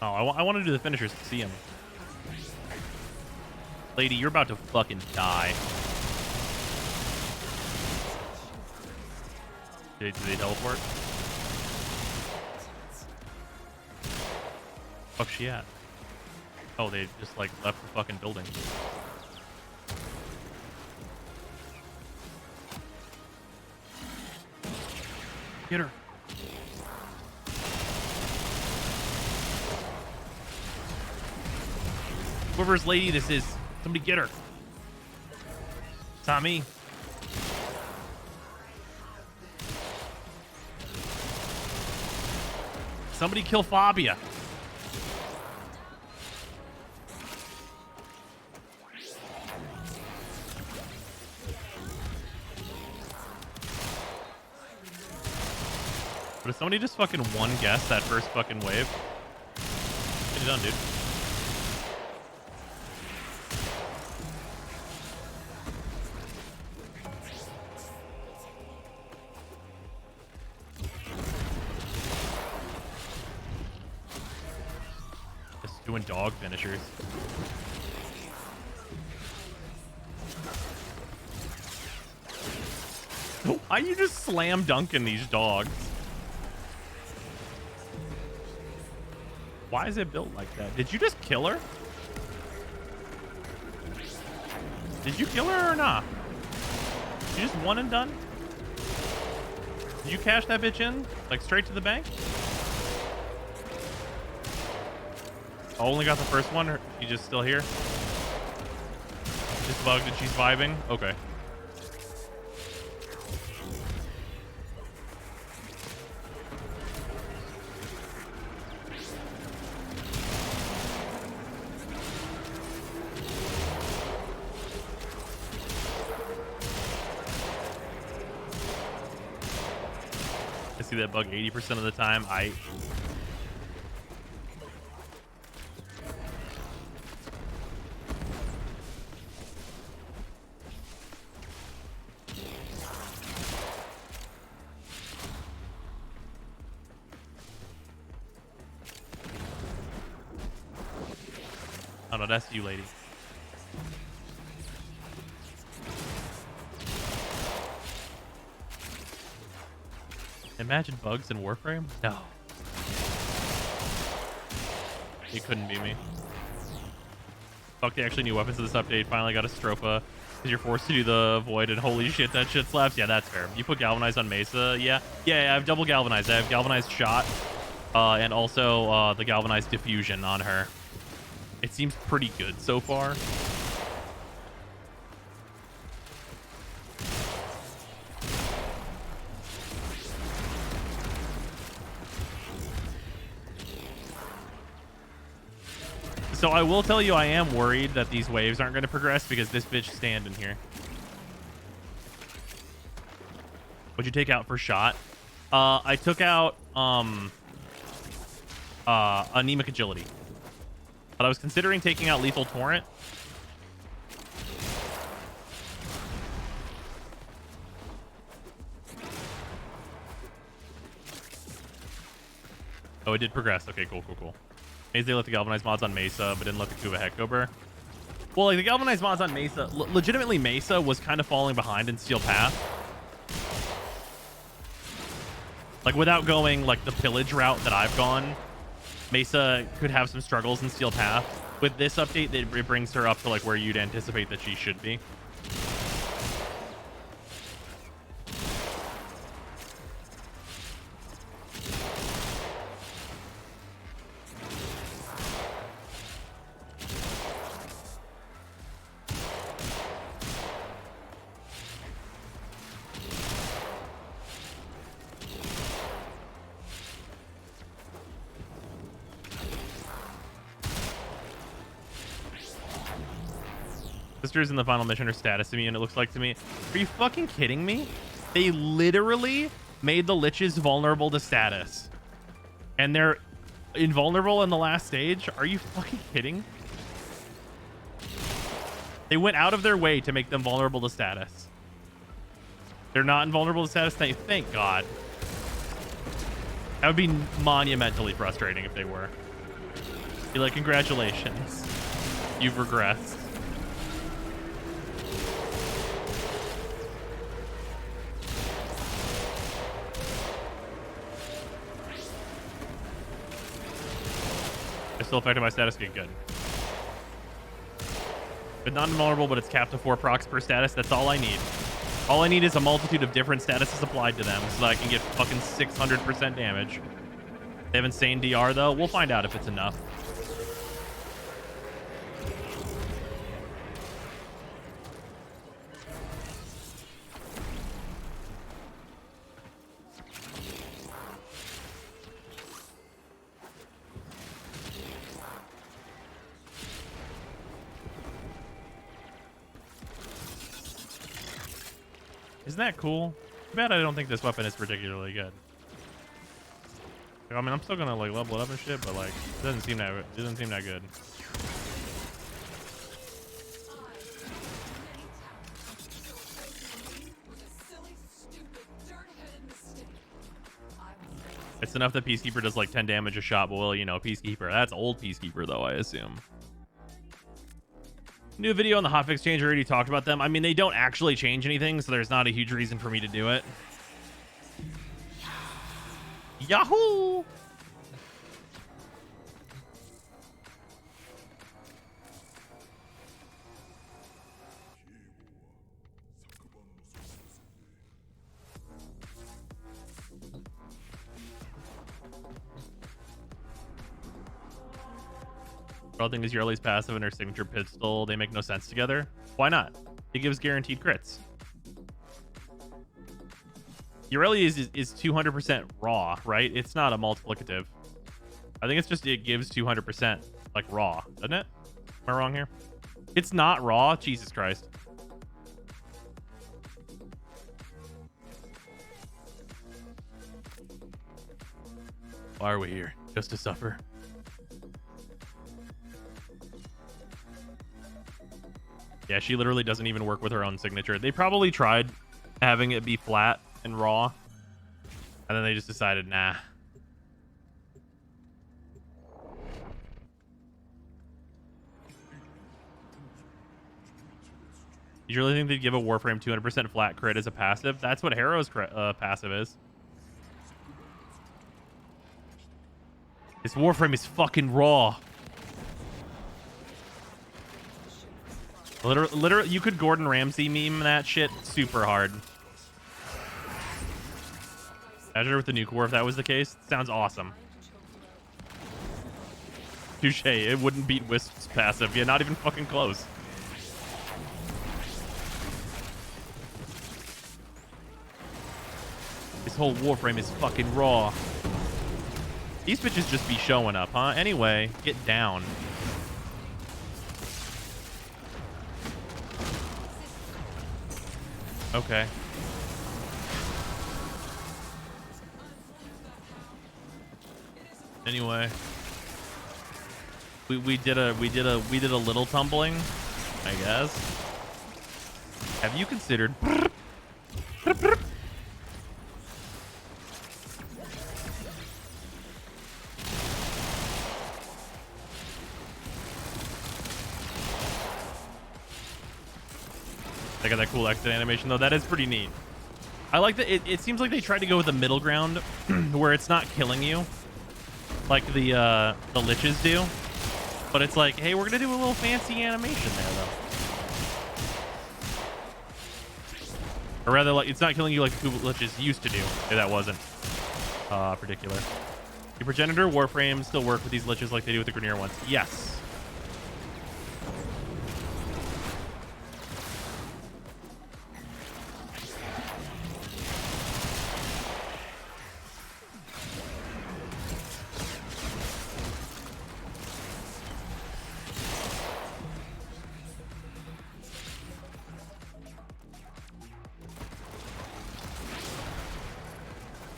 Oh, I want to do the finishers to see him. Lady, you're about to fucking die. Did they teleport? Fuck's she at? Oh, they just like left the fucking building. Get her. Whoever's lady this is, somebody get her. It's not me. Somebody kill Fabia. But if somebody just fucking one guess that first fucking wave, get it done, dude. Just doing dog finishers. Why you just slam dunking these dogs? Why is it built like that? Did you just kill her? Did you kill her or not? You just one and done? Did you cash that bitch in? Like straight to the bank? Oh, only got the first one? Or she just still here? Just bugged and she's vibing? Okay. I see that bug 80% of the time. Oh no, that's you, lady. Imagine bugs in Warframe? No. It couldn't be me. Fuck the actually new weapons of this update. Finally got a Strofa. Because you're forced to do the Void, and holy shit, that shit slaps. Yeah, that's fair. You put Galvanize on Mesa. Yeah, I have double Galvanized. I have Galvanized Shot. And also the Galvanized Diffusion on her. It seems pretty good so far. So I will tell you, I am worried that these waves aren't going to progress because this bitch standing here. What'd you take out for shot? I took out anemic agility, but I was considering taking out lethal torrent. Oh, it did progress. Okay, cool. They let the galvanized mods on Mesa, but didn't let the Kuva Heckgober. Well, like the galvanized mods on Mesa, legitimately Mesa was kind of falling behind in Steel Path. Like without going like the pillage route that I've gone, Mesa could have some struggles in Steel Path. With this update, it brings her up to like where you'd anticipate that she should be. Sisters in the final mission are status immune, it looks like to me. Are you fucking kidding me? They literally made the Liches vulnerable to status. And they're invulnerable in the last stage? Are you fucking kidding? They went out of their way to make them vulnerable to status. They're not invulnerable to status? Thank God. That would be monumentally frustrating if they were. Be like, congratulations. You've regressed. It's still affected by status. Okay, good. It's not invulnerable, but it's capped to 4 procs per status. That's all I need. All I need is a multitude of different statuses applied to them so that I can get fucking 600% damage. They have insane DR, though. We'll find out if it's enough. Isn't that cool? Too bad I don't think this weapon is particularly good. I mean, I'm still gonna like level it up and shit, but like, it doesn't seem that good. It's enough that Peacekeeper does like 10 damage a shot, but well, you know, Peacekeeper. That's old Peacekeeper though, I assume. New video on the hotfix change. I already talked about them. I mean, they don't actually change anything, so there's not a huge reason for me to do it. Yahoo! I think is your Ellie's passive and her signature pistol. They make no sense together. Why not? It gives guaranteed crits. Ureli is 200% raw, right? It's not a multiplicative. I think it's just it gives 200% like raw, doesn't it? Am I wrong here? It's not raw. Jesus Christ. Why are we here? Just to suffer. Yeah, she literally doesn't even work with her own signature. They probably tried having it be flat and raw, and then they just decided, nah. You really think they'd give a Warframe 200% flat crit as a passive? That's what Harrow's passive is. This Warframe is fucking raw. Literally, you could Gordon Ramsay meme that shit super hard. Azure with the nuke war, if that was the case, sounds awesome. Touche, it wouldn't beat Wisp's passive. Yeah, not even fucking close. This whole Warframe is fucking raw. These bitches just be showing up, huh? Anyway, get down. Okay. Anyway, we did a little tumbling, I guess. Have you considered? They got that cool exit animation though. That is pretty neat. I like that. It seems like they tried to go with the middle ground where it's not killing you like the liches do, but it's like, hey, we're gonna do a little fancy animation there though. Or rather, like, it's not killing you like the liches used to do. If that wasn't particular. Your progenitor warframes still work with these liches like they do with the Grineer ones. Yes.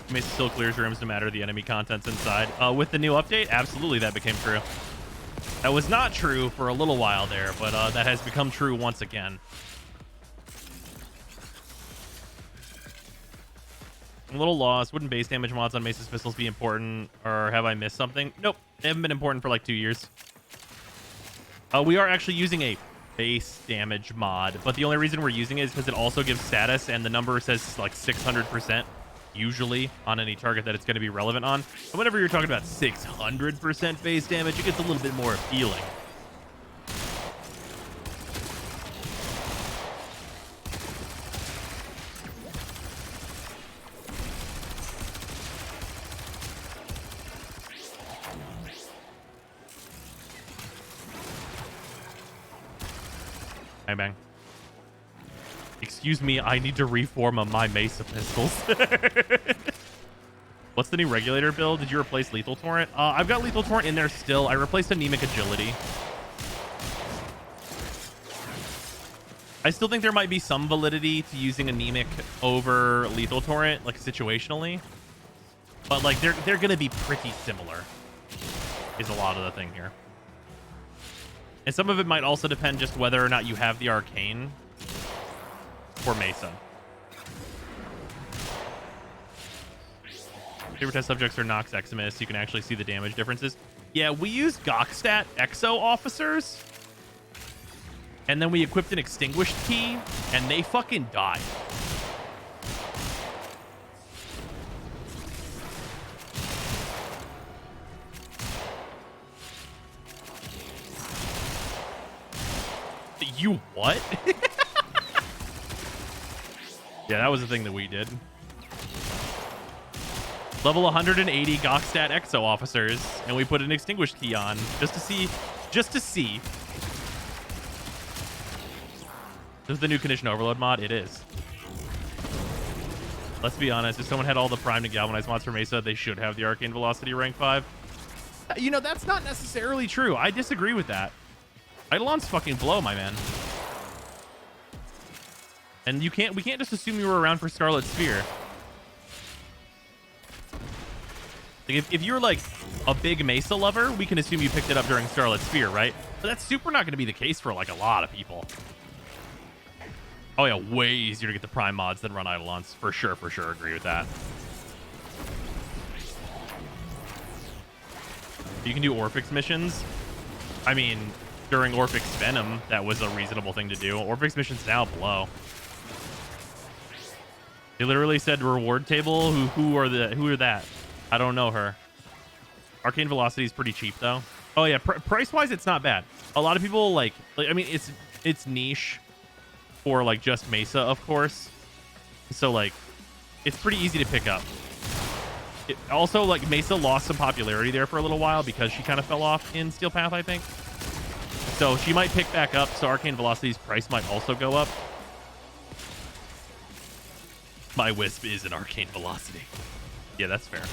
Mace still clears rooms no matter the enemy contents inside. With the new update, absolutely that became true. That was not true for a little while there, but that has become true once again. I'm a little lost. Wouldn't base damage mods on Mace's pistols be important, or have I missed something? Nope, they haven't been important for like 2 years. We are actually using a base damage mod, but the only reason we're using it is because it also gives status, and the number says like 600%. usually on any target that it's going to be relevant on. And whenever you're talking about 600% base damage, it gets a little bit more appealing. Bang, bang. Excuse me, I need to reform my Mesa pistols. What's the new regulator build? Did you replace Lethal Torrent? I've got Lethal Torrent in there still. I replaced Anemic Agility. I still think there might be some validity to using Anemic over Lethal Torrent, like situationally. But like they're gonna be pretty similar, is a lot of the thing here. And some of it might also depend just whether or not you have the Arcane for Mesa. Favorite test subjects are Nox Eximus. You can actually see the damage differences. Yeah, we used Gokstat Exo officers. And then we equipped an Extinguished Key, and they fucking died. You what? Yeah, that was the thing that we did. Level 180 Gokstat Exo officers, and we put an Extinguished Key on just to see. This is the new Condition Overload mod. It is. Let's be honest. If someone had all the Primed and Galvanized mods for Mesa, they should have the Arcane Velocity rank 5. You know, that's not necessarily true. I disagree with that. Eidolon's fucking blow, my man. And we can't just assume you were around for Scarlet Sphere. Like if you're like a big Mesa lover, we can assume you picked it up during Scarlet Sphere, right? But that's super not going to be the case for like a lot of people. Oh yeah, way easier to get the Prime mods than run Eidolons. For sure, agree with that. You can do Orphix missions. I mean, during Orphix Venom, that was a reasonable thing to do. Orphix missions now blow. They literally said reward table. Who are that? I don't know her. Arcane Velocity is pretty cheap though. Oh yeah, price wise, it's not bad. A lot of people like I mean, it's niche for like just Mesa, of course. So like, it's pretty easy to pick up. It also, like, Mesa lost some popularity there for a little while because she kind of fell off in Steel Path, I think. So she might pick back up, so Arcane Velocity's price might also go up. My Wisp is an Arcane Velocity. Yeah, that's fair.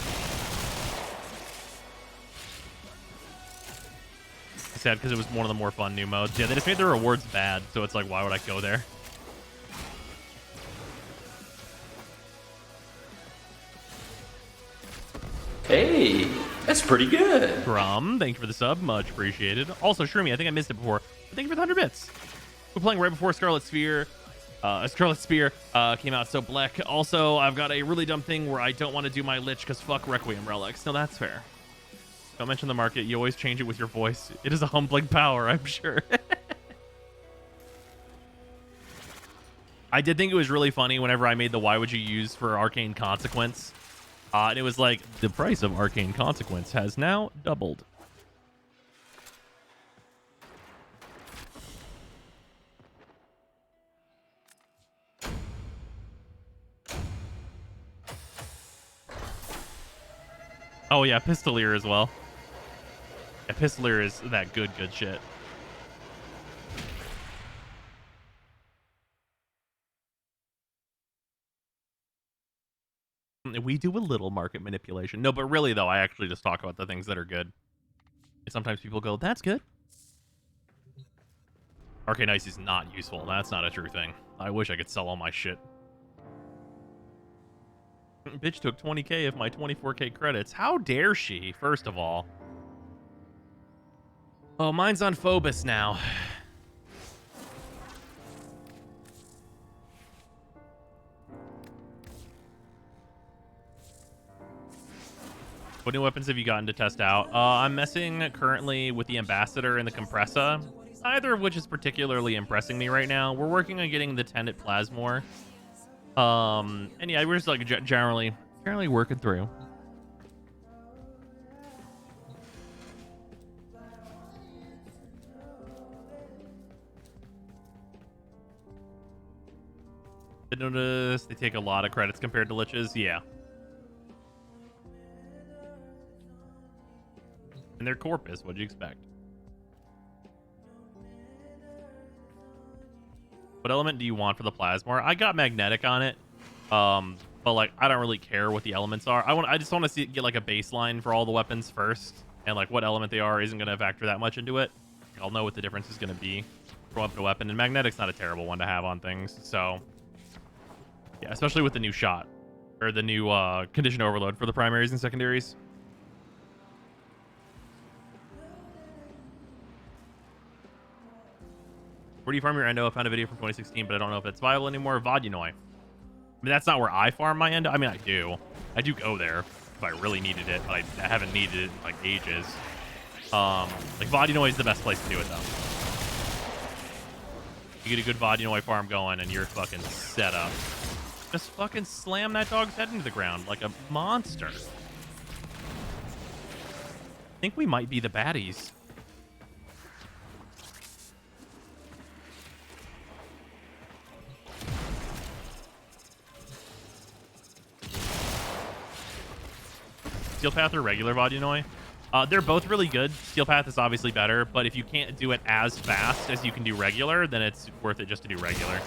Sad because it was one of the more fun new modes. Yeah, they just made the rewards bad, so it's like, why would I go there? Hey, that's pretty good. Grum, thank you for the sub. Much appreciated. Also, Shroomy, I think I missed it before. But thank you for the 100 bits. We're playing right before Scarlet Sphere. Scarlet Spear came out, so Black. Also, I've got a really dumb thing where I don't want to do my Lich because fuck Requiem Relics. No, that's fair. Don't mention the market. You always change it with your voice. It is a humbling power, I'm sure. I did think it was really funny whenever I made the why would you use for Arcane Consequence. And it was like, the price of Arcane Consequence has now doubled. Oh yeah, Pistolier as well. Yeah, Pistolier is that good shit. We do a little market manipulation. No, but really, though, I actually just talk about the things that are good. Sometimes people go, that's good. Arcane Ice is not useful. That's not a true thing. I wish I could sell all my shit. Bitch took 20k of my 24k credits. How dare she, first of all? Oh, mine's on Phobos now. What new weapons have you gotten to test out? I'm messing currently with the Ambassador and the Compressa, neither of which is particularly impressing me right now. We're working on getting the Tenet Plasmor. And yeah, we're just like generally Apparently working through. Did notice they take a lot of credits compared to liches? Yeah. And they're corpus, what'd you expect? What element do you want for the plasmor? I got magnetic on it. But like I don't really care what the elements are. I just want to get like a baseline for all the weapons first. And like what element they are isn't gonna factor that much into it. I'll know what the difference is gonna be from weapon to weapon. And magnetic's not a terrible one to have on things, so yeah, especially with the new shot. Or the new condition overload for the primaries and secondaries. Where do you farm your endo? I found a video from 2016, but I don't know if it's viable anymore. Vodunoi. I mean, that's not where I farm my endo. I mean, I do. I do go there if I really needed it, but I haven't needed it in, like, ages. Like, Vodunoi is the best place to do it, though. You get a good Vodunoi farm going, and you're fucking set up. Just fucking slam that dog's head into the ground like a monster. I think we might be the baddies. Steel Path or regular Vodunoi? They're both really good. Steel Path is obviously better, but if you can't do it as fast as you can do regular, then it's worth it just to do regular.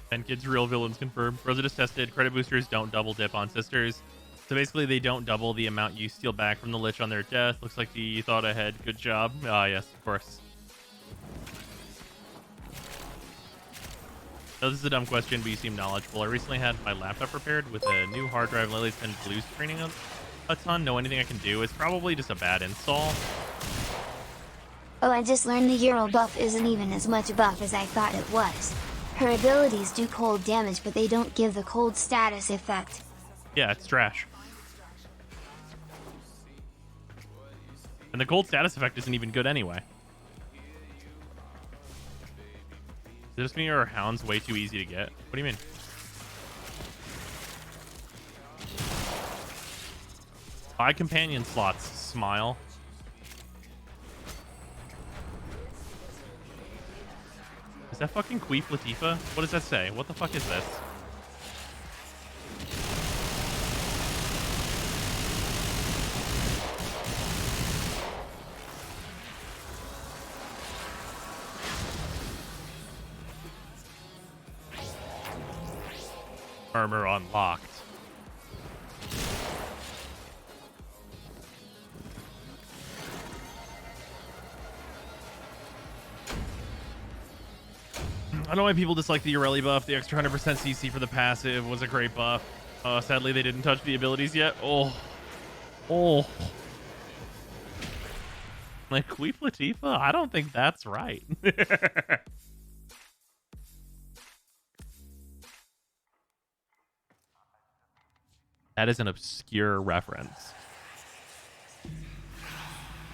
And kids real villains confirmed. Rosetta tested. Credit boosters don't double dip on sisters. So basically they don't double the amount you steal back from the Lich on their death. Looks like you thought ahead. Good job. Ah, yes, of course. So this is a dumb question, but you seem knowledgeable. I recently had my laptop repaired with a new hard drive. Lately it's been blue screening a ton. Know anything I can do? It's probably just a bad install. Oh, I just learned the Euro buff isn't even as much a buff as I thought it was. Her abilities do cold damage, but they don't give the cold status effect. Yeah, it's trash. And the cold status effect isn't even good anyway. Is it just me or are hounds way too easy to get? What do you mean? Buy companion slots, smile. Is that fucking Queef Latifah? What does that say? What the fuck is this? Armor unlocked. I don't know why people dislike the Ureli buff. The extra 100% CC for the passive was a great buff. Sadly, they didn't touch the abilities yet. Oh. Like, Queef Latifah? I don't think that's right. That is an obscure reference.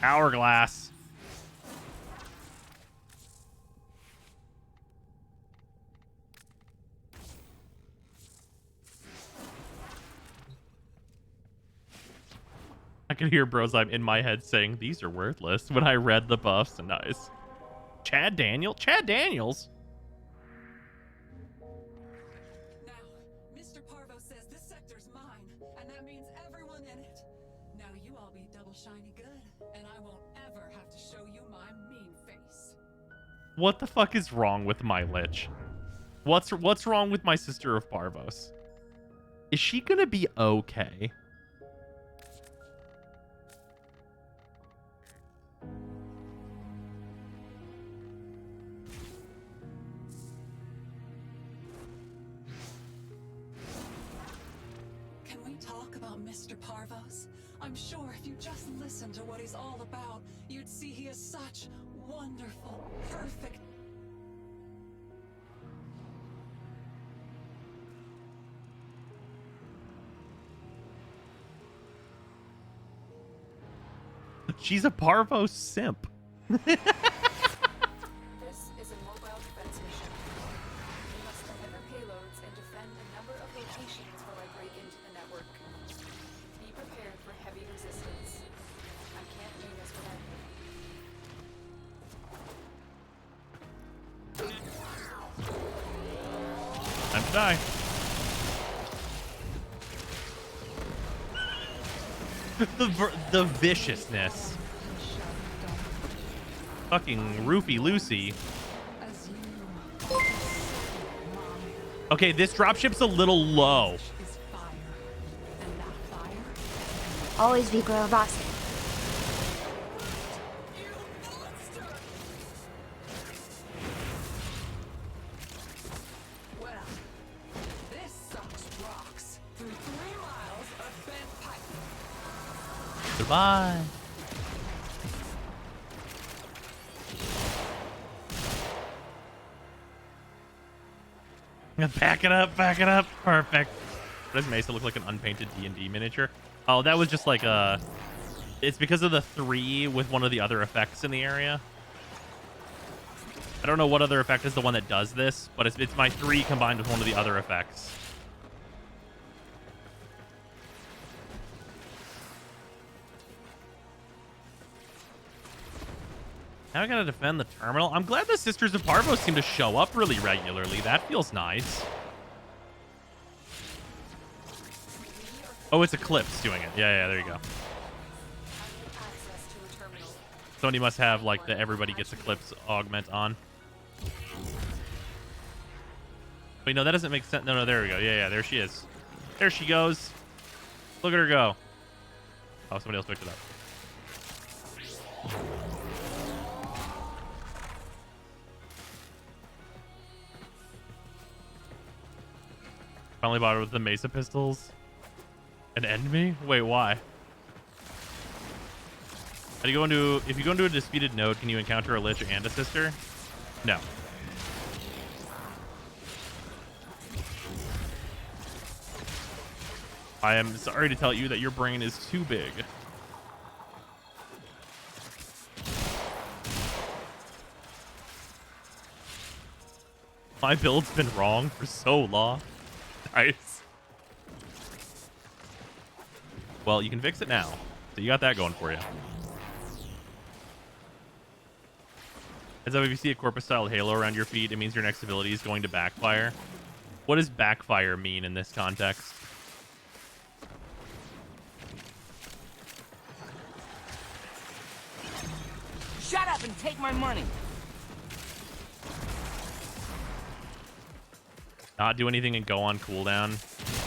Hourglass. I can hear bros I'm in my head saying these are worthless when I read the buffs. Nice. Chad Daniels? Now, Mr. Parvos says this sector's mine, and that means everyone in it. Now you all be double shiny good, and I won't ever have to show you my mean face. What the fuck is wrong with my Lich? What's wrong with my sister of Parvos? Is she gonna be okay? Mr. Parvos. I'm sure if you just listened to what he's all about, you'd see he is such wonderful, perfect. She's a Parvos simp. This is a mobile defense mission. You must deliver payloads and defend a number of locations while I break into the network. Be prepared for heavy resistance. I can't do this without you. Time to die. The viciousness. Fucking Roofy Lucy. As you Okay, this dropship's a little low. is fire. And that fire Always be girl bossing. well, this sucks rocks through 3 miles of bent pipe. Goodbye. Back it up, back it up. Perfect. Does Mesa look like an unpainted D&D miniature? Oh, that was just like a... It's because of the 3 with one of the other effects in the area. I don't know what other effect is the one that does this, but it's my 3 combined with one of the other effects. Now I gotta defend the terminal. I'm glad the Sisters of Parvos seem to show up really regularly. That feels nice. Oh, it's Eclipse doing it. Yeah, there you go. Access to a terminal. Somebody must have, like, the everybody gets Eclipse augment on. Wait, no, that doesn't make sense. No, there we go. Yeah, there she is. There she goes. Look at her go. Oh, somebody else picked it up. Finally bought her with the Mesa pistols. And end me? Wait, why? How do you go into... If you go into a disputed node, can you encounter a Lich and a Sister? No. I am sorry to tell you that your brain is too big. My build's been wrong for so long. Nice. Well, you can fix it now. So you got that going for you. As if you see a corpus-style halo around your feet, it means your next ability is going to backfire. What does backfire mean in this context? Shut up and take my money. Not do anything and go on cooldown?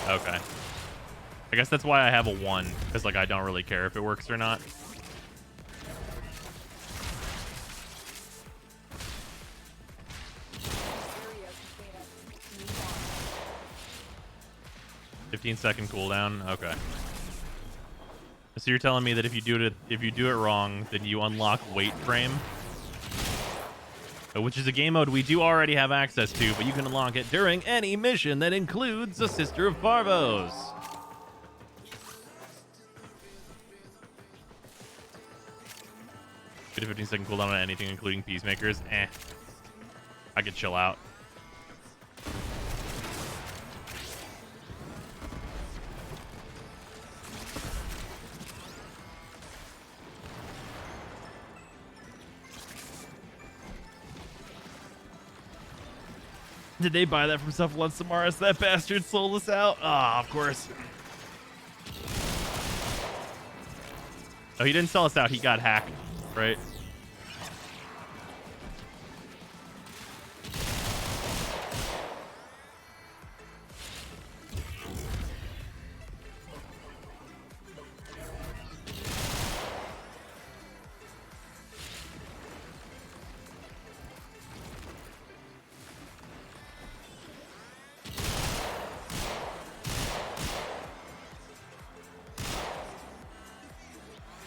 Okay. I guess that's why I have a 1, because, like, I don't really care if it works or not. Area completed. Move on. 15-second cooldown. Okay. So you're telling me that if you do it wrong, then you unlock wait frame, which is a game mode we do already have access to, but you can unlock it during any mission that includes a Sister of Parvos. Get a 15-second cooldown on anything, including peacemakers. I could chill out. Did they buy that from Cephalon Samaras? That bastard sold us out? Ah, of course. Oh, he didn't sell us out. He got hacked, right?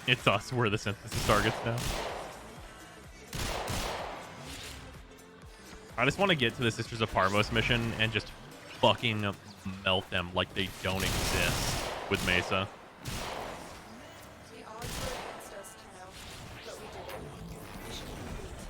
It's us. We're the synthesis targets now. I just want to get to the Sisters of Parvos mission and just fucking melt them like they don't exist with Mesa. The odds were against us, Tano, but we did it. Mission complete.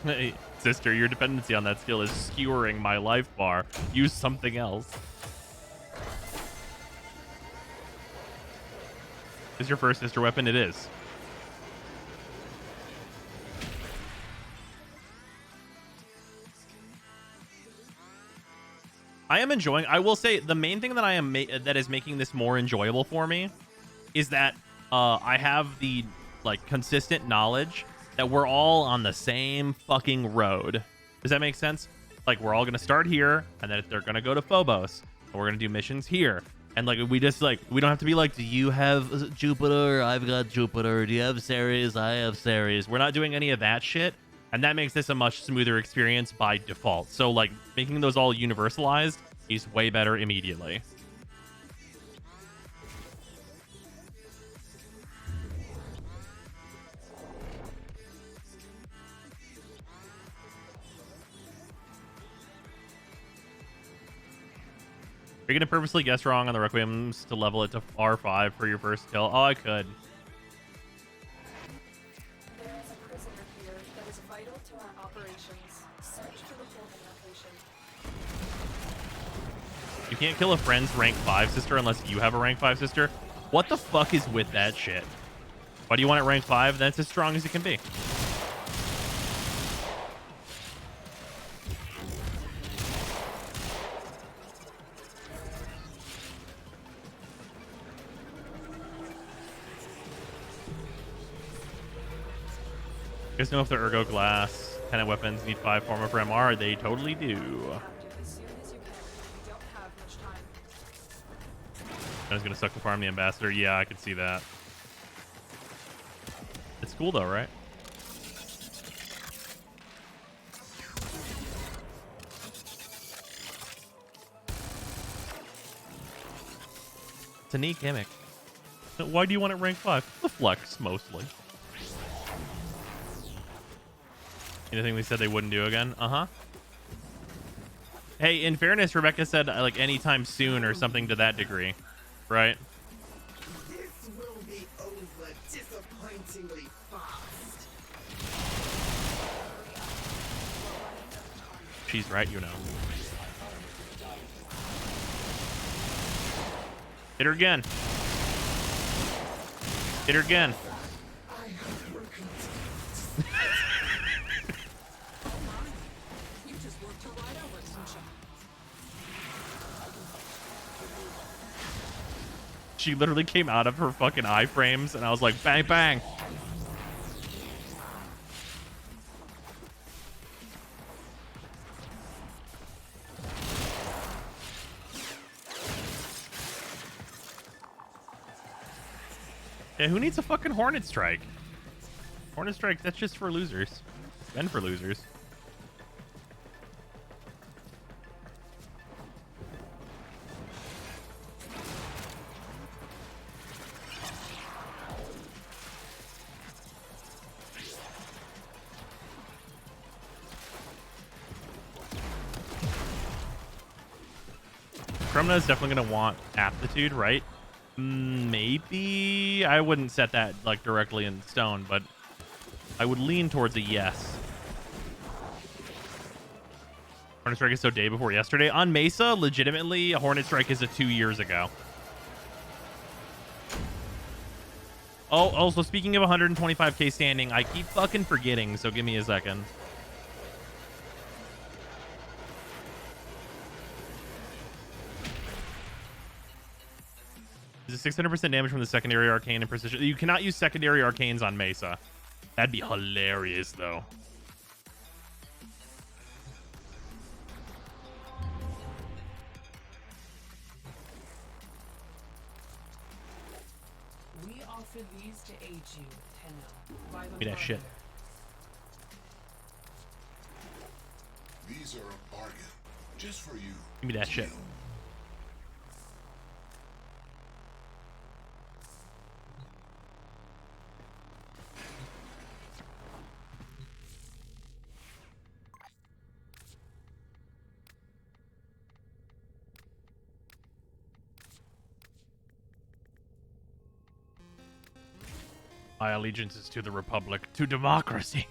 Hey, sister, your dependency on that skill is skewering my life bar. Use something else. Is your first sister weapon? It is. I am enjoying. I will say the main thing that I am that is making this more enjoyable for me is that I have the like consistent knowledge that we're all on the same fucking road. Does that make sense? Like we're all gonna start here, and then they're gonna go to Phobos, and we're gonna do missions here. And like we just like we don't have to be like, do you have Jupiter? I've got Jupiter. Do you have Ceres? I have Ceres. We're not doing any of that shit, and that makes this a much smoother experience by default. So like making those all universalized is way better immediately. Are you gonna purposely guess wrong on the Requiems to level it to R5 for your first kill? Oh, I could. There is a prisoner here that is vital to our operations. Search for the holding location. You can't kill a friend's rank 5 sister unless you have a rank 5 sister. What the fuck is with that shit? Why do you want it rank 5? That's as strong as it can be. You guys know if the Ergo Glass kind of weapons need 5 form of MR? They totally do. As soon as you can. We don't have much time. I was gonna suck to farm the ambassador. Yeah, I could see that. It's cool though, right? It's a neat gimmick. Why do you want it rank 5? The flex, mostly. Anything they said they wouldn't do again? Uh-huh. Hey, in fairness, Rebecca said like anytime soon or something to that degree, right? This will be over disappointingly fast. She's right, you know. Hit her again. Hit her again. I have broken You just worked her right over, sunshine. She literally came out of her fucking iframes, and I was like, bang, bang. Yeah, who needs a fucking Hornet Strike? Hornet Strike, that's just for losers. And for losers. Krumna is definitely going to want aptitude, right? Maybe. I wouldn't set that like directly in stone, but I would lean towards a yes. Hornet Strike is so day before yesterday. On Mesa, legitimately, a Hornet Strike is a 2 years ago. Oh, also, speaking of 125k standing, I keep fucking forgetting, so give me a second. Is it 600% damage from the secondary arcane and precision? You cannot use secondary arcanes on Mesa. That'd be hilarious, though. We are for these to aid you, Tenno. Buy them Give me that shit. These are a bargain. Just for you. Give me that shit. My allegiance is to the Republic, to democracy.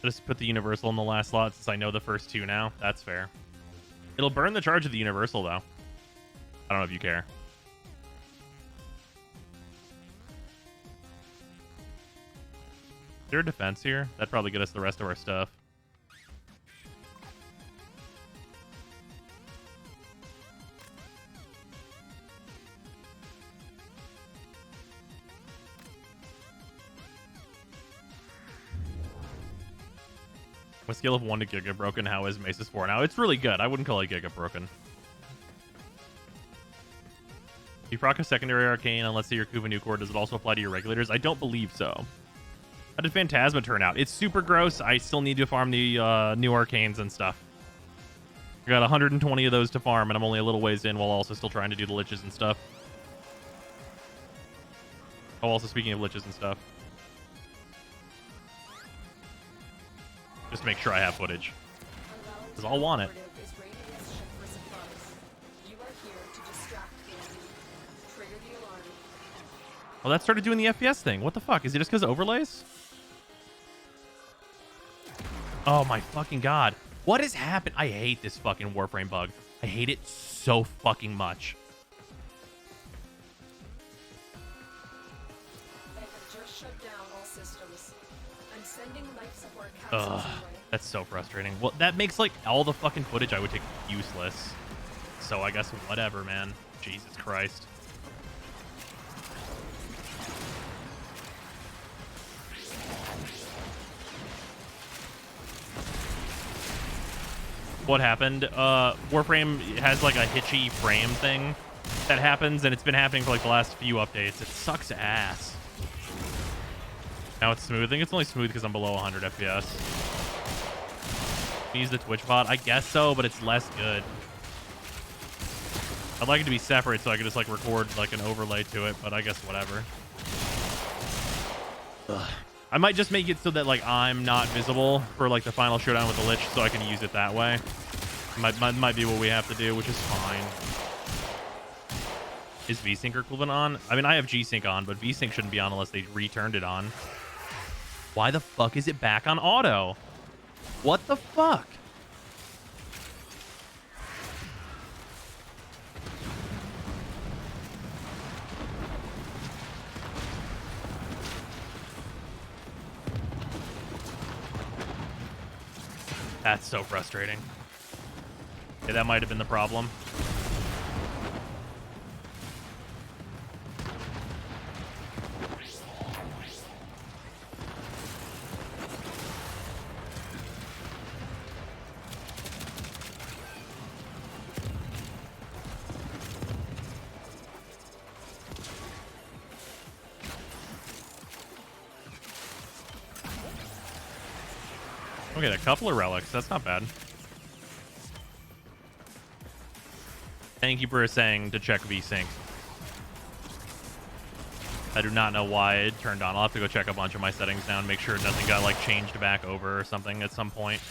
Just put the Universal in the last slot since I know the first two now. That's fair. It'll burn the charge of the Universal, though. I don't know if you care. Is there a defense here? That'd probably get us the rest of our stuff. A scale of 1 to Giga Broken, how is Mace's 4 now? It's really good. I wouldn't call it Giga Broken. If you proc a secondary arcane and let's say your Kuva new core, does it also apply to your regulators? I don't believe so. How did Phantasma turn out? It's super gross. I still need to farm the new arcanes and stuff. I got 120 of those to farm, and I'm only a little ways in while also still trying to do the liches and stuff. Oh, also speaking of liches and stuff. Just make sure I have footage. Because I'll want it. Oh, that started doing the FPS thing. What the fuck? Is it just because of overlays? Oh my fucking god. What has happened? I hate this fucking Warframe bug. I hate it so fucking much. Ugh, that's so frustrating. Well, that makes like all the fucking footage I would take useless. So I guess whatever, man. Jesus Christ. What happened? Warframe has like a hitchy frame thing that happens, and it's been happening for like the last few updates. It sucks ass. Now it's smooth. I think it's only smooth because I'm below 100 FPS. Use the Twitch bot? I guess so, but it's less good. I'd like it to be separate so I could just like record like an overlay to it, but I guess whatever. Ugh. I might just make it so that like I'm not visible for like the final showdown with the Lich so I can use it that way. Might be what we have to do, which is fine. Is VSync equivalent on? I mean, I have G-Sync on, but VSync shouldn't be on unless they returned it on. Why the fuck is it back on auto? What the fuck? That's so frustrating. Yeah, that might have been the problem. Okay, a couple of relics. That's not bad. Thank you for saying to check VSync. I do not know why it turned on. I'll have to go check a bunch of my settings now and make sure nothing got like changed back over or something at some point.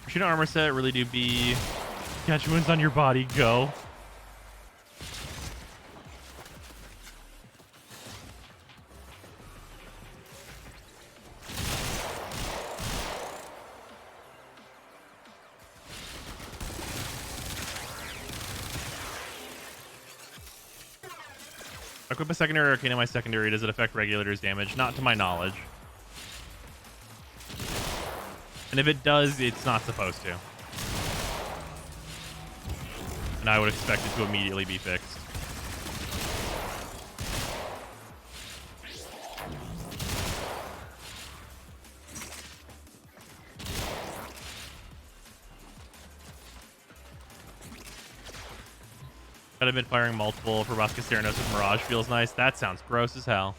Machine armor set really do be catch wounds on your body. Go. Equip a secondary arcane in my secondary. Does it affect regulators damage? Not to my knowledge. And if it does, it's not supposed to. And I would expect it to immediately be fixed. I've been firing multiple Proboscis Theranos with Mirage. Feels nice. That sounds gross as hell.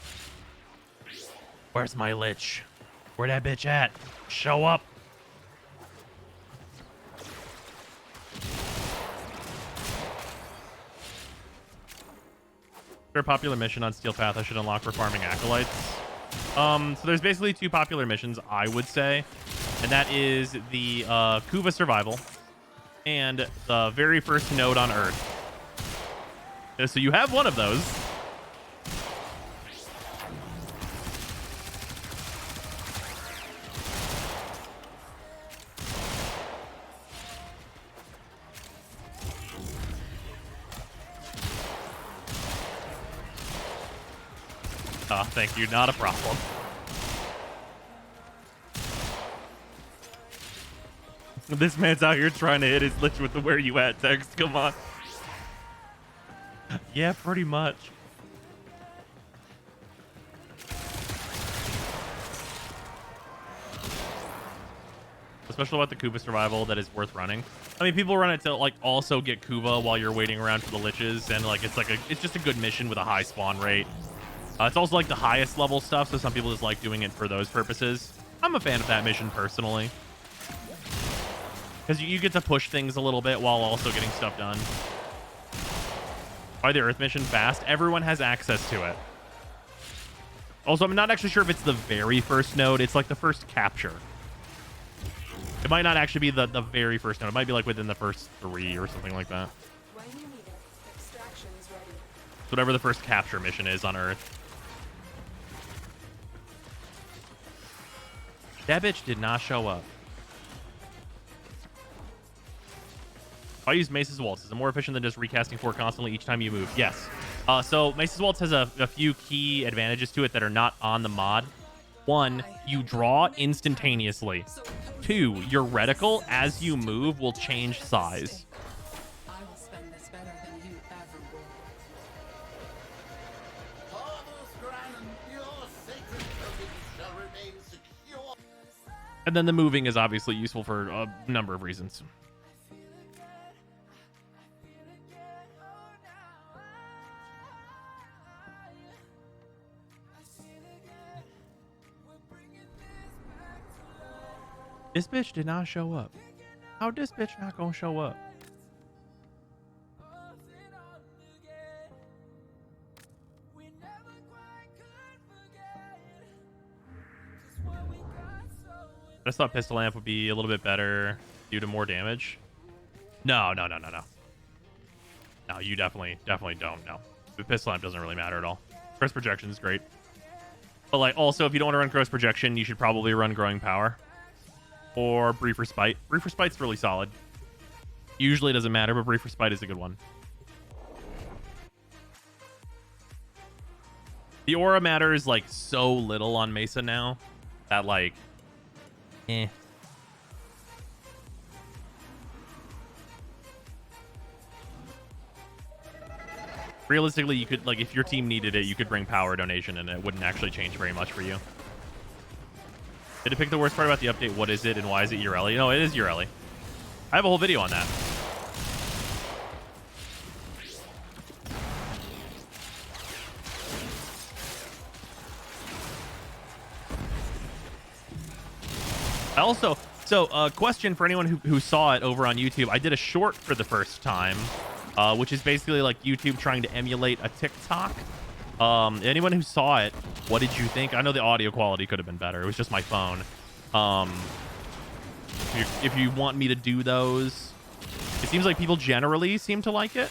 Where's my Lich? Where that bitch at? Show up. A popular mission on Steel Path I should unlock for farming acolytes. So there's basically two popular missions, I would say, and that is the Kuva survival and the very first node on Earth. So you have one of those. Thank you. Not a problem. This man's out here trying to hit his Lich with the "where you at" text. Come on. Yeah, pretty much. Especially about the Kuva survival, that is worth running. I mean, people run it to like also get Kuva while you're waiting around for the Liches, and like it's just a good mission with a high spawn rate. It's also like the highest level stuff, so some people just like doing it for those purposes. I'm a fan of that mission personally, because you get to push things a little bit while also getting stuff done. Why the Earth mission fast? Everyone has access to it. Also, I'm not actually sure if it's the very first node. It's like the first capture. It might not actually be the very first node. It might be like within the first 3 or something like that. When you need it, extraction's ready. Whatever the first capture mission is on Earth. That bitch did not show up. I use Mace's Waltz. Is it more efficient than just recasting 4 constantly each time you move? Yes. So Mace's Waltz has a few key advantages to it that are not on the mod. 1, you draw instantaneously. 2, your reticle as you move will change size. I will spend this better than you ever will. Parvos, Grannon, your sacred token shall remain secure. And then the moving is obviously useful for a number of reasons. This bitch did not show up. How this bitch not gonna show up? I just thought Pistol Lamp would be a little bit better due to more damage. No. No, you definitely don't. No, the Pistol Lamp doesn't really matter at all. Gross Projection is great. But like, also, if you don't want to run Gross Projection, you should probably run Growing Power. Or Brief Respite. Brief Respite's really solid. Usually doesn't matter, but Brief Respite is a good one. The aura matters like so little on Mesa now that like, Realistically, you could, like, if your team needed it, you could bring Power Donation and it wouldn't actually change very much for you. Did it pick the worst part about the update? What is it and why is it Ureli? No, it is Ureli. I have a whole video on that. I also, question for anyone who saw it over on YouTube. I did a short for the first time, which is basically like YouTube trying to emulate a TikTok. Anyone who saw it, what did you think? I know the audio quality could have been better. It was just my phone. If you want me to do those, it seems like people generally seem to like it.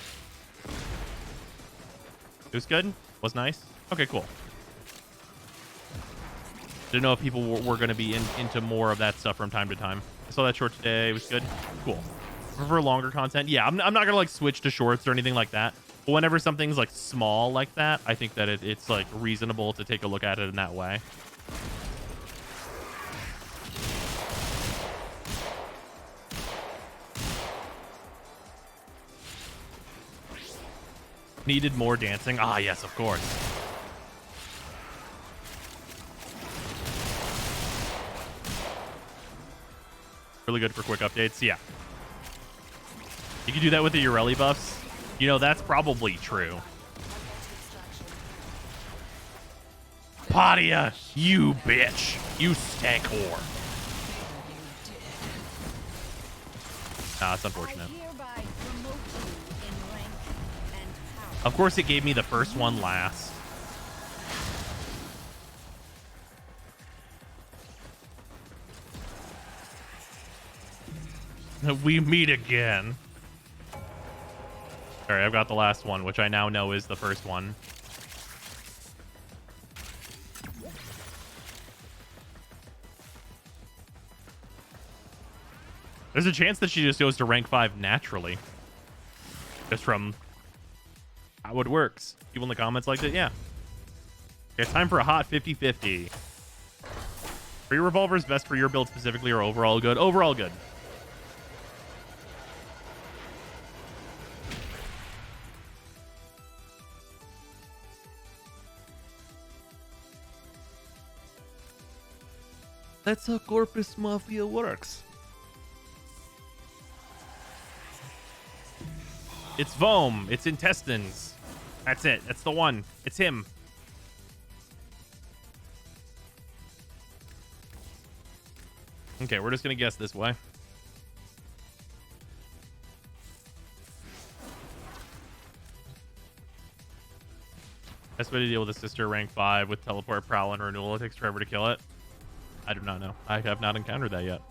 It was good? Was nice? Okay, cool. Didn't know if people were going to be into more of that stuff from time to time. I saw that short today. It was good. Cool. For longer content, yeah, I'm not going to like switch to shorts or anything like that. But whenever something's like small like that, I think that it's like reasonable to take a look at it in that way. Needed more dancing. Ah, yes, of course. Really good for quick updates. Yeah. You can do that with the Ureli buffs. You know, that's probably true. Padia, you bitch. You stank whore. Nah, it's unfortunate. Of course, it gave me the first one last. We meet again. Alright, I've got the last one, which I now know is the first one. There's a chance that she just goes to rank 5 naturally. Just from how it works. People in the comments liked it, yeah. Okay, time for a hot 50-50. Are your revolvers best for your build specifically or overall good? Overall good. That's how Corpus Mafia works. It's Vohm. It's intestines. That's it. That's the one. It's him. Okay, we're just going to guess this way. Best way to deal with a sister rank 5 with teleport, prowl, and renewal. It takes forever to kill it. I do not know. I have not encountered that yet.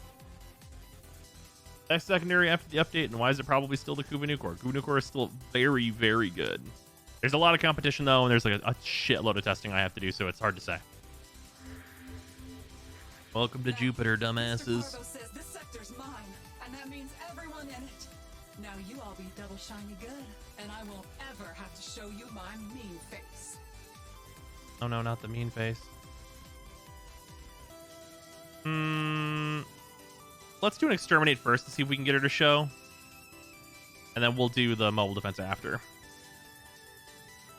Next secondary after the update, and why is it probably still the Kubanukor? Kubanukor is still very, very good. There's a lot of competition, though, and there's like a shitload of testing I have to do, so it's hard to say. Welcome to Jupiter, dumbasses. Parvos says this sector's mine, and that means everyone in it. Now you all be double shiny good, and I won't ever have to show you my mean face. Oh no, not the mean face. Let's do an exterminate first to see if we can get her to show. And then we'll do the mobile defense after.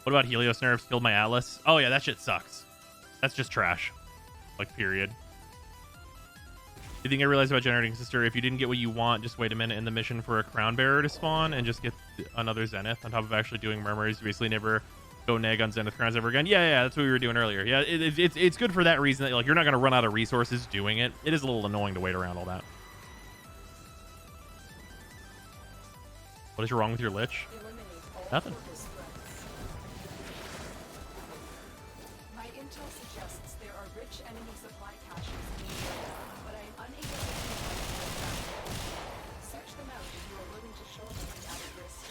What about Helios nerfs? Killed my Atlas. Oh yeah, that shit sucks. That's just trash. Like, period. You think I realized about generating sister? If you didn't get what you want, just wait a minute in the mission for a crown bearer to spawn and just get another Zenith on top of actually doing murmurs. You basically never go neg on Zenith crowns ever again. Yeah, that's what we were doing earlier. Yeah, it's good for that reason that, like, you're not going to run out of resources doing it. It is a little annoying to wait around all that. What is wrong with your Lich? Nothing. My intel suggests there are rich enemy supply caches in the area, but I am unable to pinpoint them. Search them out if you are willing to show them the added risk.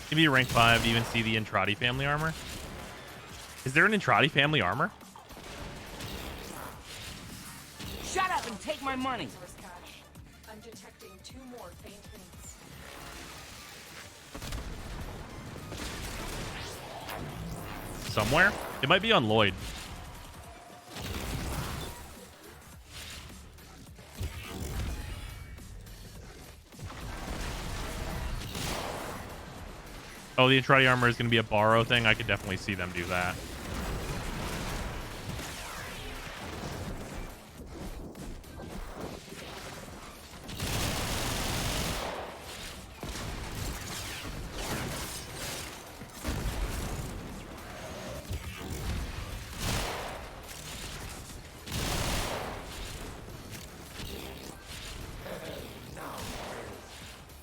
Give you rank 5 to even see the Entrati family armor. Is there an Entrati family armor? Shut up and take my money. Resource cache. I'm detecting 2 more faint links. Somewhere? It might be on Lloyd. Oh, the Entrati armor is going to be a borrow thing. I could definitely see them do that.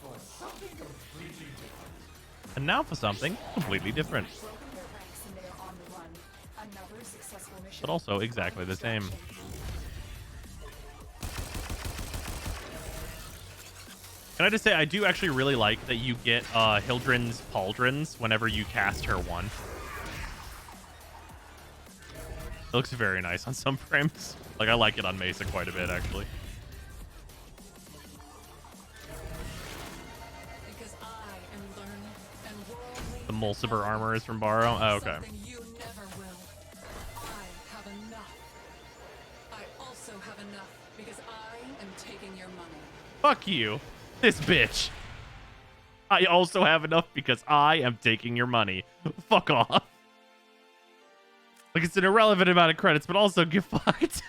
For something completely And now for something completely different, Broken their ranks and they are on the run. Another successful mission. but also exactly the same. Can I just say, I do actually really like that you get Hildren's pauldrons whenever you cast her one. It looks very nice on some frames. Like, I like it on Mesa quite a bit, actually. Because I am learning and worldly. The Mulciber armor is from Borrow. Oh, okay. Something you never will. I have enough. I also have enough because I am taking your money. Fuck you. This bitch. I also have enough because I am taking your money. Fuck off. Like, it's an irrelevant amount of credits, but also get fucked.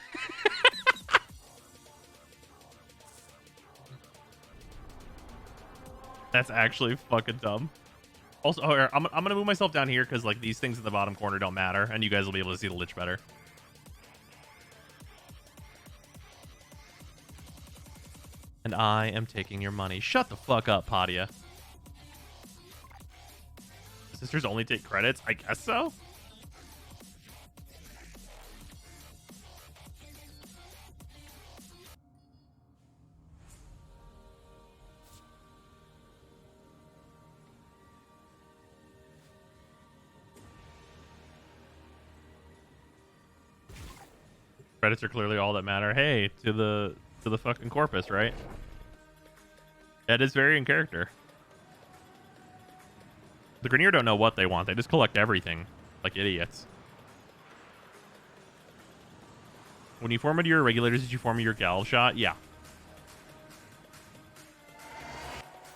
That's actually fucking dumb. Also, oh, here, I'm gonna move myself down here because like these things in the bottom corner don't matter, and you guys will be able to see the Lich better. And I am taking your money. Shut the fuck up, Padia. Sisters only take credits? I guess so. Credits are clearly all that matter. Hey, to the fucking corpus, right? That is very in character. The Grineer don't know what they want. They just collect everything like idiots. When you form into your regulators, did you form your Galv shot? Yeah.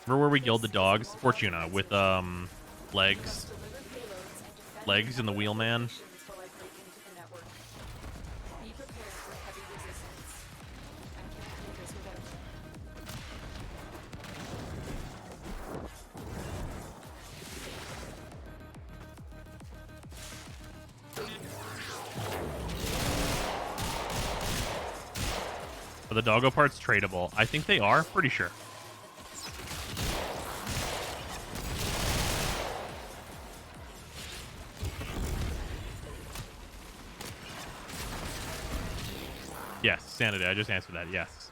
Remember where we killed the dogs? Fortuna with legs. Legs and the wheelman. While I break into the network. Be prepared for heavy resistance. I can't do this without you. Are the doggo parts tradable? I think they are. Pretty sure. Yes, sanity. I just answered that. Yes.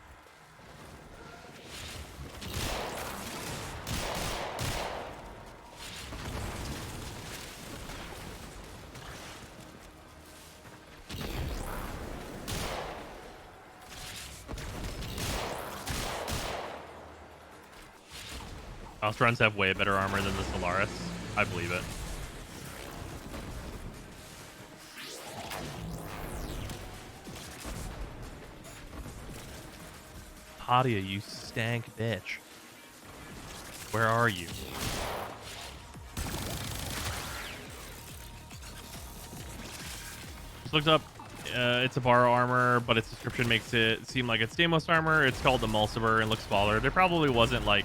Ostrons have way better armor than the Solaris. I believe it. Padia, you stank bitch. Where are you? Just looked up. It's a Borrow armor, but its description makes it seem like it's Deimos armor. It's called the Mulciber and looks smaller. There probably wasn't like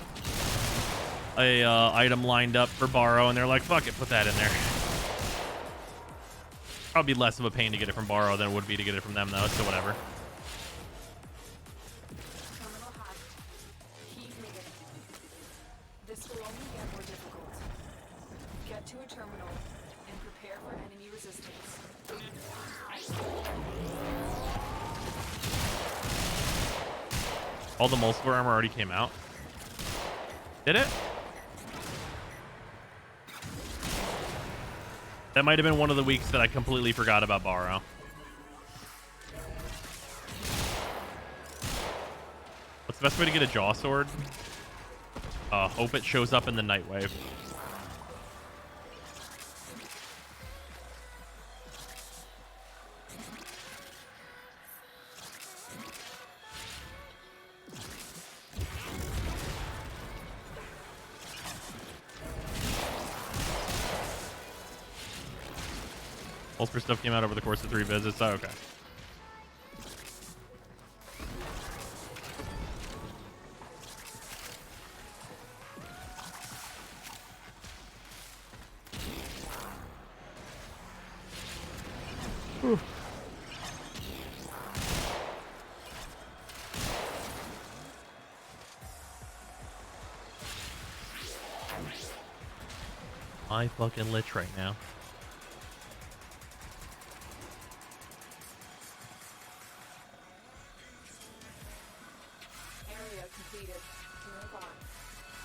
a item lined up for Borrow, and they're like, fuck it, put that in there. Probably less of a pain to get it from Borrow than it would be to get it from them, though, so whatever. Terminal hacked. Keep moving. This will only get more difficult. Get to a terminal and prepare for enemy resistance. All the Mulciber armor already came out. Did it? That might have been one of the weeks that I completely forgot about Borrow. What's the best way to get a Jaw Sword? Hope it shows up in the Nightwave. Ulster stuff came out over the course of 3 visits. Oh, okay. Whew. my fucking lich right now. Area completed. Move on.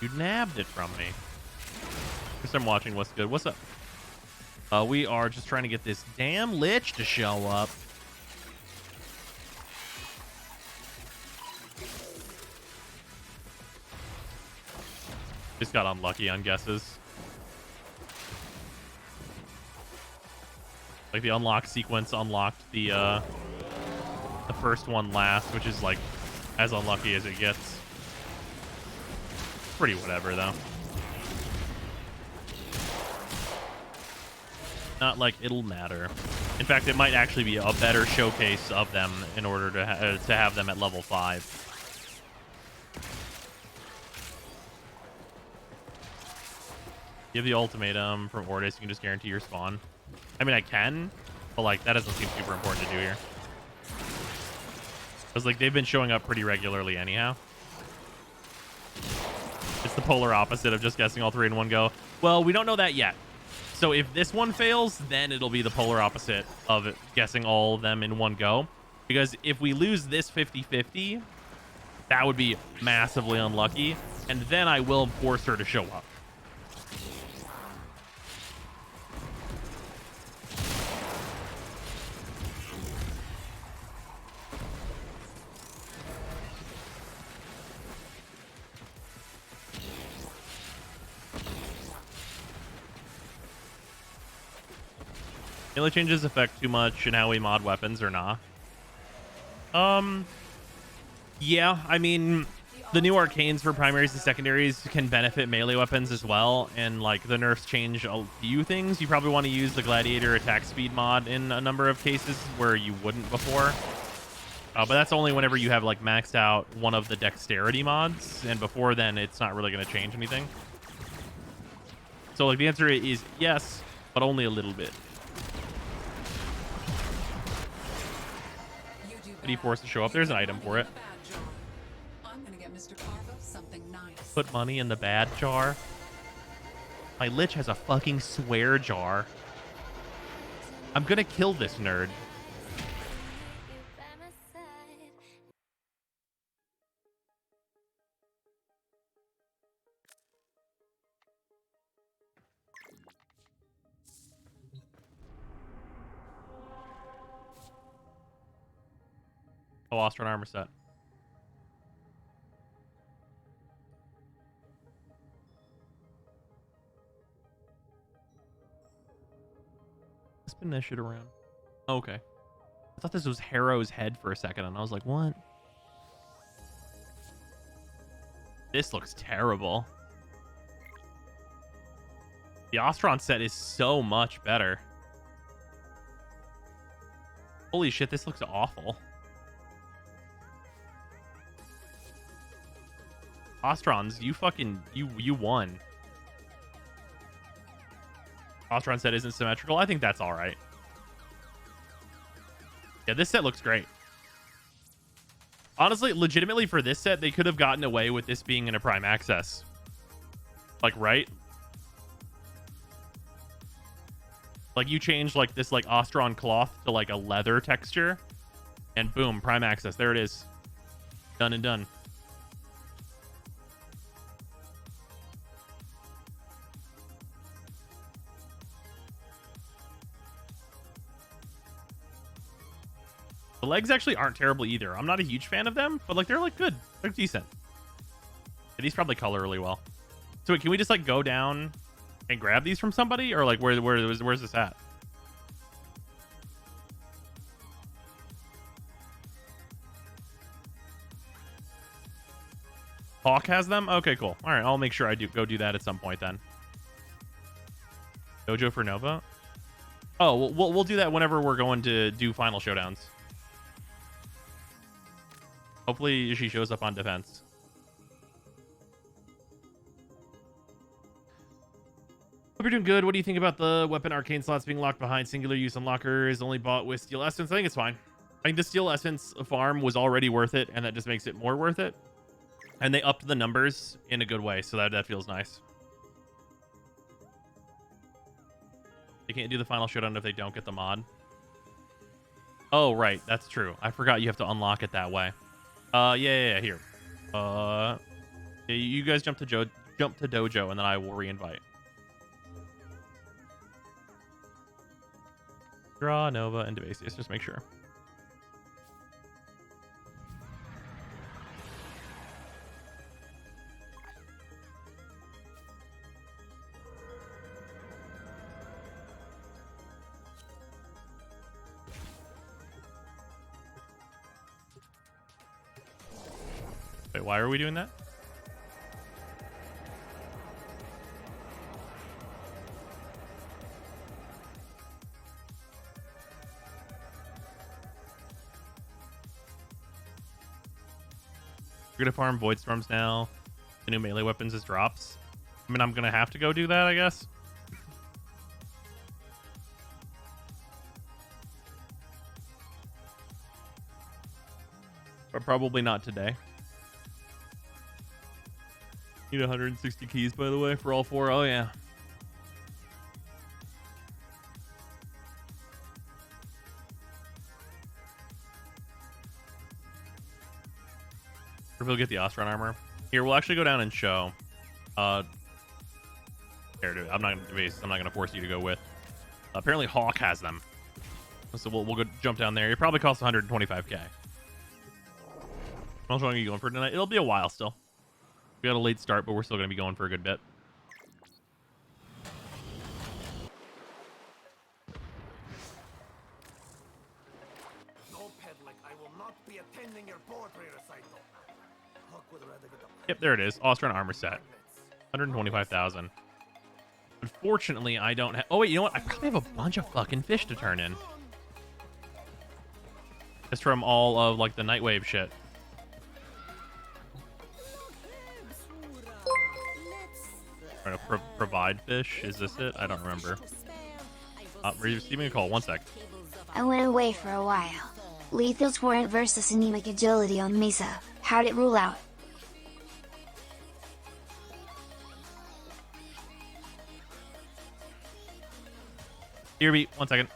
You nabbed it from me. Guess I'm watching what's good. What's up? We are just trying to get this damn lich to show up. Just got unlucky on guesses. Like the unlock sequence unlocked the first one last, which is like as unlucky as it gets. Pretty whatever though. Not like it'll matter. In fact, it might actually be a better showcase of them in order to have them at level 5. Give the ultimatum from Ordis, you can just guarantee your spawn. I mean, I can, but like that doesn't seem super important to do here. Because like they've been showing up pretty regularly anyhow. It's the polar opposite of just guessing all 3 in one go. Well, we don't know that yet. So if this one fails, then it'll be the polar opposite of guessing all of them in one go. Because if we lose this 50-50, that would be massively unlucky. And then I will force her to show up. Melee changes affect too much in how we mod weapons or not? Yeah, I mean, the new arcanes for primaries and secondaries can benefit melee weapons as well, and like the nerfs change a few things. You probably want to use the gladiator attack speed mod in a number of cases where you wouldn't before. But that's only whenever you have like maxed out one of the dexterity mods, and before then it's not really going to change anything. So like the answer is yes, but only a little bit. Did he force to show up? There's an item for it. I'm gonna get Mr. Parvos something nice. Put money in the bad jar. My lich has a fucking swear jar. I'm gonna kill this nerd. Oh, Ostron armor set. Spin that shit around. Okay. I thought this was Harrow's head for a second, and I was like, what? This looks terrible. The Ostron set is so much better. Holy shit, this looks awful. Ostrons, you fucking, you won. Ostron set isn't symmetrical. I think that's all right. Yeah, this set looks great. Honestly, legitimately for this set, they could have gotten away with this being in a prime access. Like, right? Like, you change, like, this, like, Ostron cloth to, like, a leather texture. And boom, prime access. There it is. Done and done. The legs actually aren't terrible either. I'm not a huge fan of them, but like they're like good. They're decent. Yeah, these probably color really well. So wait, can we just like go down and grab these from somebody, or like where's this at? Hawk has them? Okay, cool. All right, I'll make sure I go do that at some point then. Dojo for Nova? Oh, we'll do that whenever we're going to do final showdowns. Hopefully she shows up on defense. Hope you're doing good. What do you think about the weapon arcane slots being locked behind singular use unlockers only bought with Steel Essence? I think it's fine. I think the Steel Essence farm was already worth it, and that just makes it more worth it. And they upped the numbers in a good way, so that feels nice. can't do the final showdown if they don't get the mod. Oh, right. That's true. I forgot you have to unlock it that way. Yeah, here. Yeah, you guys jump to Dojo, and then I will reinvite. Draw, Nova, and Devasius. Just make sure. Wait, why are we doing that? We're gonna farm Void Storms now. The new melee weapons as drops. I mean, I'm gonna have to go do that, I guess. But probably not today. Need 160 keys, by the way, for all 4. Oh, yeah. Or we'll get the Ostron armor. Here, we'll actually go down and show. Here, dude, I'm not gonna force you to go with. Apparently, Hawk has them, so we'll go jump down there. It probably costs 125k. How long are you going for tonight? It'll be a while still. We got a late start, but we're still gonna be going for a good bit. No peddling. I will not be attending your poetry recital. Hawk would rather get the Yep, there it is. Ostron armor set. 125,000. Unfortunately, I don't have... Oh, wait, you know what? I probably have a bunch of fucking fish to turn in. Just from all of, like, the Nightwave shit. Trying to provide fish? Is this it? I don't remember. Receiving a call. 1 sec. I went away for a while. Lethal Torrent versus Anemic Agility on Mesa. How'd it rule out? Here, beat. 1 second.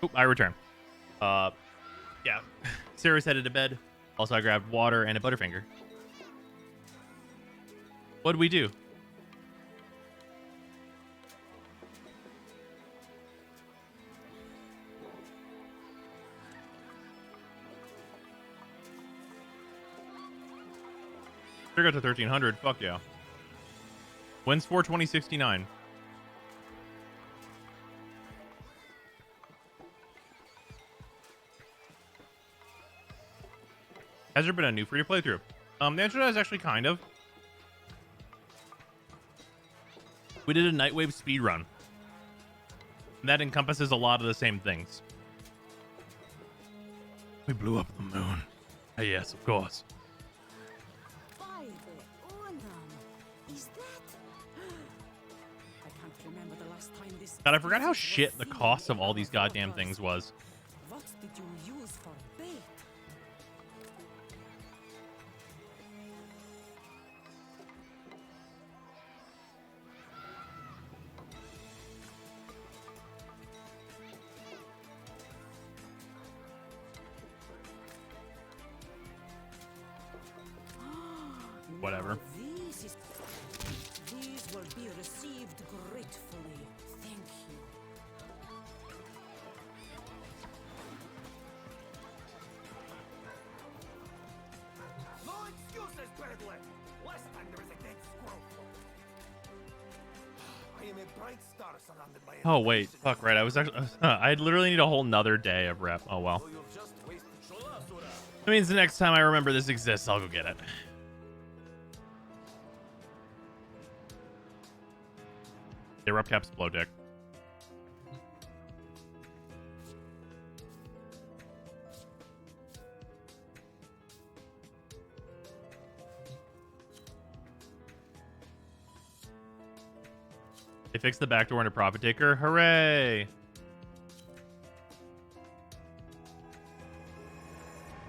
Oop, I return. Yeah. Sarah's headed to bed. Also, I grabbed water and a Butterfinger. What'd we do? Sure got to 1300. Fuck yeah. When's 42069? Has there been a new free to play through? The answer to that is actually kind of. We did a Nightwave speed run. And that encompasses a lot of the same things. We blew up the moon. Yes, of course. Is that? I can't remember the last time this. God, I forgot how shit the cost of all these goddamn things was. What did you use for bait? Whatever. These will be received gratefully. Thank you. No excuses, Bradley! Last time there was a dead squirrel. I am a bright star surrounded by Oh, wait. Fuck, right. I was actually... I'd literally need a whole nother day of rep. Oh, well. That means the next time I remember this exists, I'll go get it. Yeah, rep caps blow dick. They fixed the backdoor into Profit Taker. Hooray!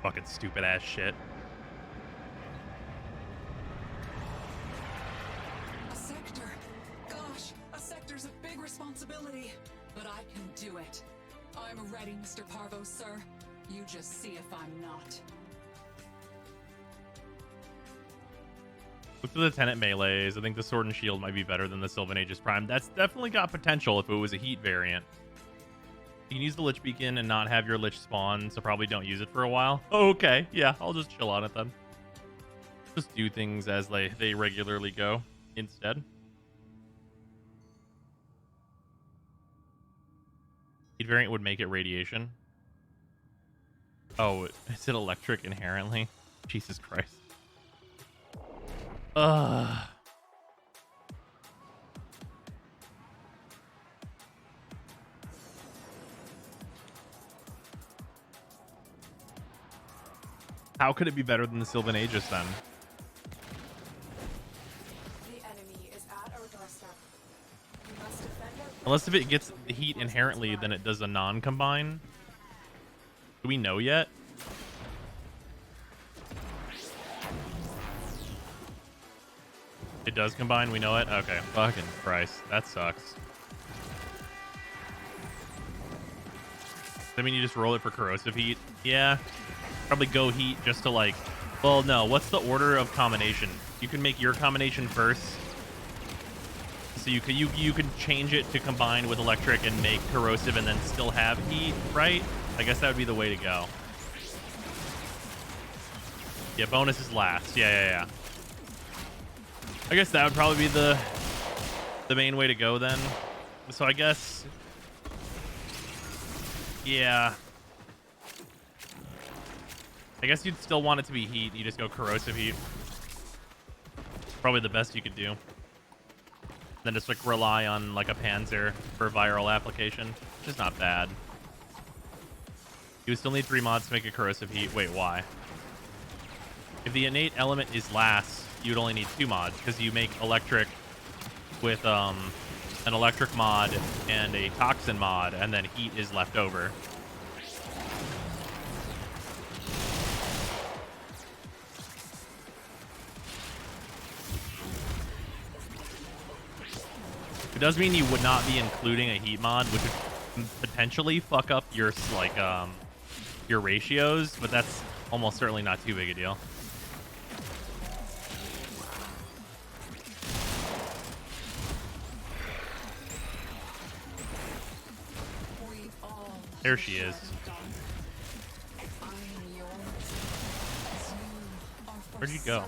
Fucking stupid ass shit. A sector. Gosh, a sector's a big responsibility. But I can do it. I'm ready, Mr. Parvos, sir. You just see if I'm not. Look for the Tenant melees. I think the Sword and Shield might be better than the Sylvan Aegis Prime. That's definitely got potential if it was a heat variant. You can use the Lich Beacon and not have your Lich spawn, so probably don't use it for a while. Oh, okay, yeah, I'll just chill on it then. Just do things as they regularly go instead. Heat variant would make it radiation. Oh, is it electric inherently? Jesus Christ. Ugh. How could it be better than the Sylvan Aegis then? The enemy is at our doorstep. We must defend our Unless if it gets the heat inherently, then it does a non-combine. Do we know yet? It does combine, we know it? Okay, fucking Christ. That sucks. I mean, you just roll it for corrosive heat? Yeah. Probably go heat just to like... Well, no. What's the order of combination? You can make your combination first. So you can change it to combine with electric and make corrosive and then still have heat, right? I guess that would be the way to go. Yeah, bonus is last. Yeah. I guess that would probably be the main way to go then. So I guess... Yeah. I guess you'd still want it to be heat. You just go corrosive heat. Probably the best you could do. Then just like rely on like a Panzer for viral application, which is not bad. You would still need 3 mods to make a corrosive heat. Wait, why? If the innate element is last, you'd only need 2 mods because you make electric with an electric mod and a toxin mod, and then heat is left over. It does mean you would not be including a heat mod, which would potentially fuck up your like your ratios, but that's almost certainly not too big a deal. There she is. Where'd you go?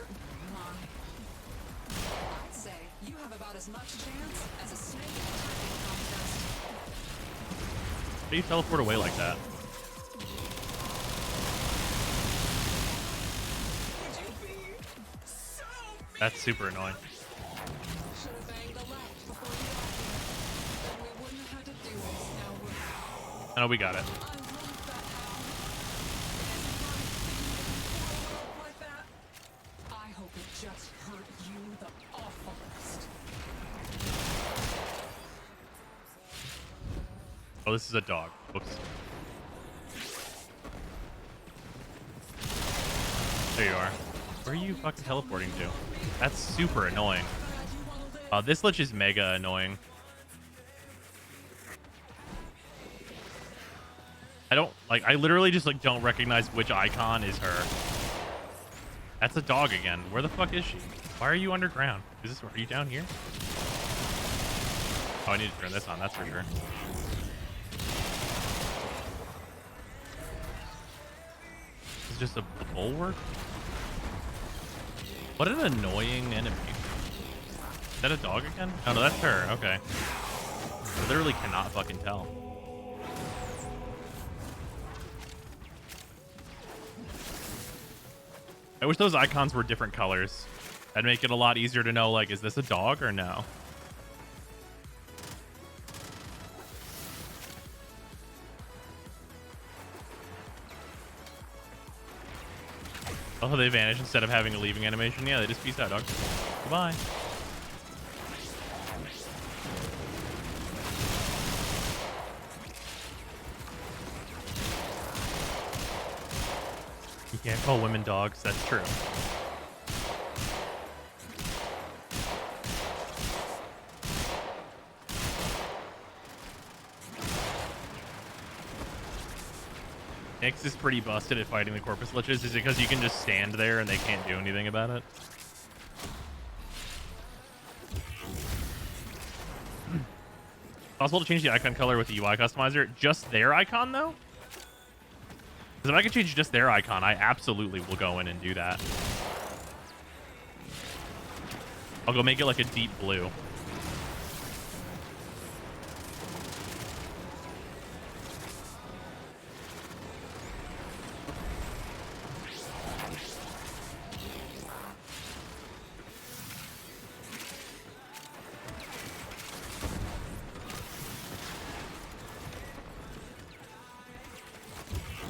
I'd say you have about as much chance as a snake in a typing contest. How do you teleport away like that? That's super annoying. Should have banged the left before you got here. Then we wouldn't have had to do this. Now we're. Oh, we got it. I love that hound. Like that. I hope it just hurt you the awfulest. Oh, this is a dog. Whoops. There you are. Where are you fucking teleporting to? That's super annoying. This Lich is mega annoying. I literally just like don't recognize which icon is her. That's a dog again. Where the fuck is she? Why are you underground? Are you down here? Oh, I need to turn this on, that's for sure. This is just a bulwark? What an annoying enemy. Is that a dog again? Oh, no, that's her. Okay. I literally cannot fucking tell. I wish those icons were different colors. That'd make it a lot easier to know, like, is this a dog or no? Oh, they vanish instead of having a leaving animation. Yeah, they just peace out, dog. Goodbye. You can't call women dogs. That's true. Nyx is pretty busted at fighting the Corpus Liches. Is it because you can just stand there and they can't do anything about it? Possible to change the icon color with the UI customizer? Just their icon, though? Because if I could change just their icon, I absolutely will go in and do that. I'll go make it like a deep blue.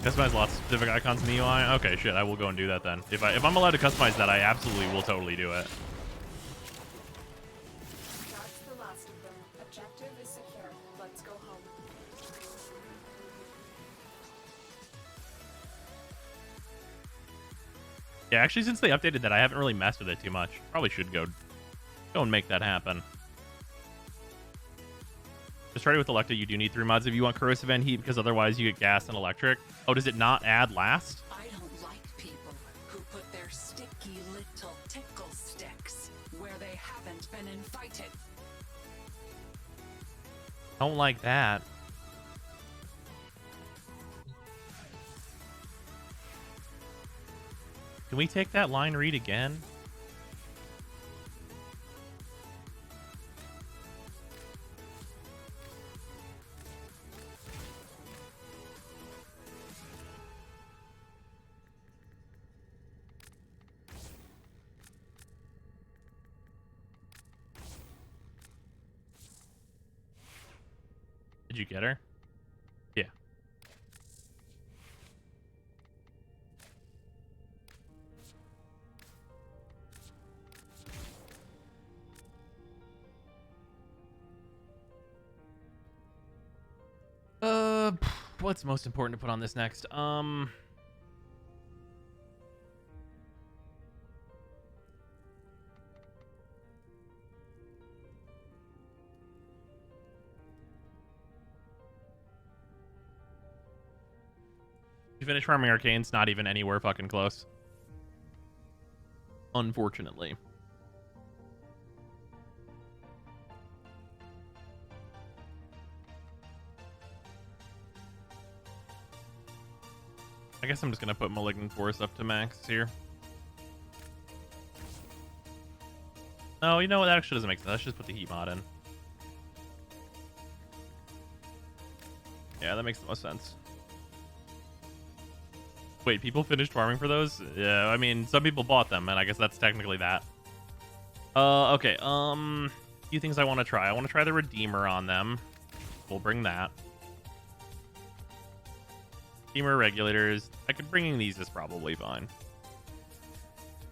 Customize lots of specific icons in the UI? Okay, shit, I will go and do that then. If I'm allowed to customize that, I absolutely will totally do it. That's the last of them. Objective is secure. Let's go home. Yeah, actually, since they updated that, I haven't really messed with it too much. Probably should go and make that happen. Just try it with Electa. You do need 3 mods if you want corrosive and heat, because otherwise you get gas and electric. Oh, does it not add last? I don't like people who put their sticky little tickle sticks where they haven't been invited. Don't like that. Can we take that line read again? Did you get her? Yeah. What's most important to put on this next? You finish farming arcanes, not even anywhere fucking close. Unfortunately. I guess I'm just gonna put Malignant Force up to max here. No, you know what? That actually doesn't make sense. Let's just put the heat mod in. Yeah, that makes the most sense. Wait, people finished farming for those? Yeah, I mean, some people bought them, and I guess that's technically that. Okay, few things I want to try. I want to try the Redeemer on them. We'll bring that. Redeemer regulators. I could bringing these is probably fine.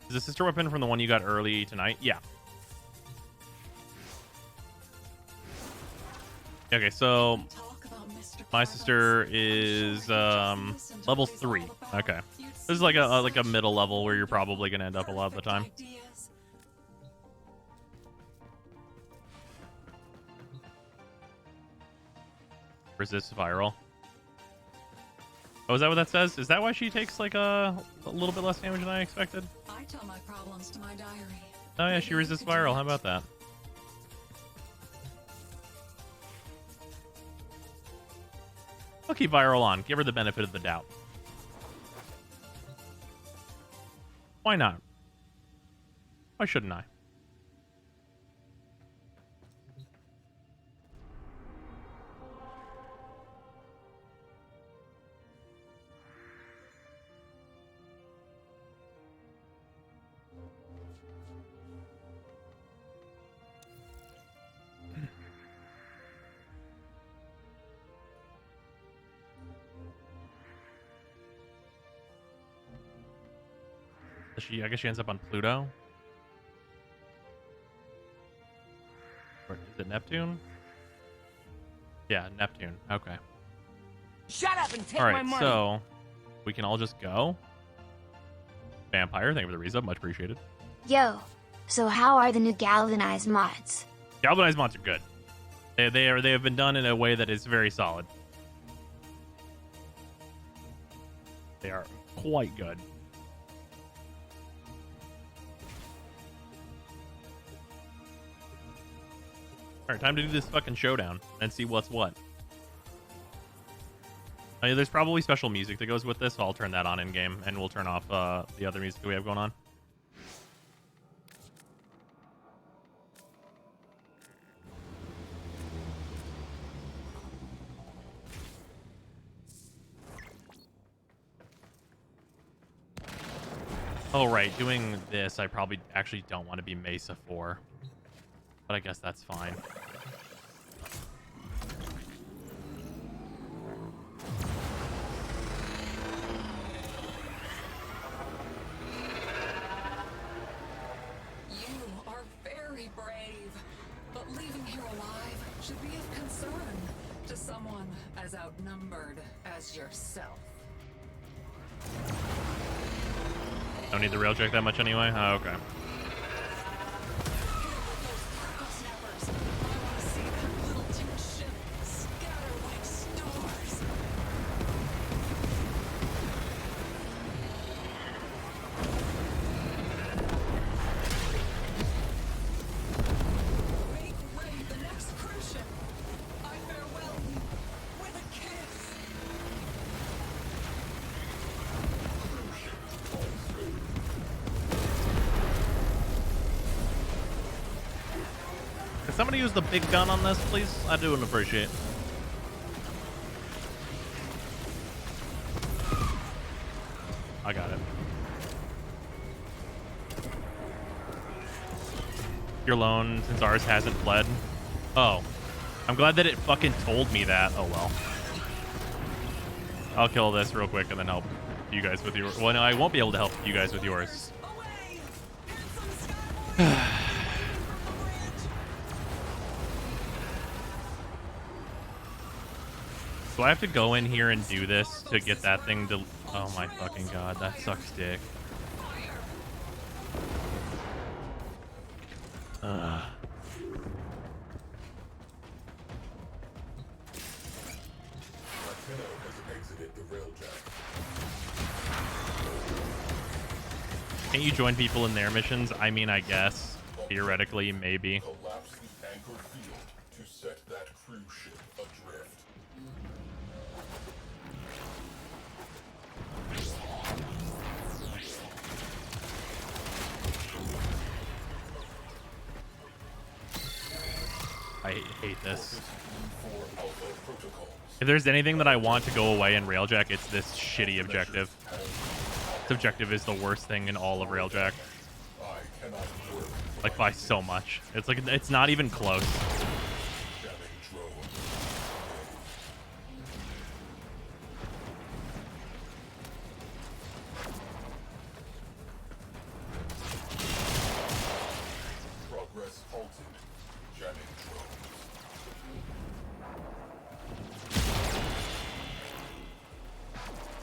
Is the sister weapon from the one you got early tonight? Yeah. Okay, so my sister is level 3. Okay, this is like a middle level where you're probably gonna end up a lot of the time. Resist viral. Oh, is that what that says? Is that why she takes like a little bit less damage than I expected? I tell my problems to my diary. Oh yeah, she resists viral. How about that? I'll keep viral on. Give her the benefit of the doubt. Why not? Why shouldn't I? I guess she ends up on Pluto. Or is it Neptune? Yeah, Neptune. Okay. Shut up and take All my right, money. so we can all just go. Vampire, thank you for the resub, much appreciated. Yo, so how are the new galvanized mods? Galvanized mods are good. They have been done in a way that is very solid. They are quite good. Alright, time to do this fucking showdown and see what's what. There's probably special music that goes with this, so I'll turn that on in-game, and we'll turn off the other music that we have going on. Oh, right, doing this, I probably actually don't want to be Mesa 4. But I guess that's fine. You are very brave, but leaving here alive should be of concern to someone as outnumbered as yourself. Don't need the rail check that much anyway? Oh, okay. Can somebody use the big gun on this, please? I do appreciate it. I got it. You're alone since ours hasn't fled. Oh. I'm glad that it fucking told me that. Oh well. I'll kill this real quick and then help you guys with yours. Well, no, I won't be able to help you guys with yours. So I have to go in here and do this to get that thing to... Oh my fucking god, that sucks dick. Ugh. Has exited the rail jack. Can't you join people in their missions? I mean, I guess. Theoretically, maybe. Collapse the anchor field to set that cruise ship adrift. I hate this. If there's anything that I want to go away in Railjack, it's this shitty objective. This objective is the worst thing in all of Railjack. Like, by so much. It's like, it's not even close. Progress halted. Jamming drones.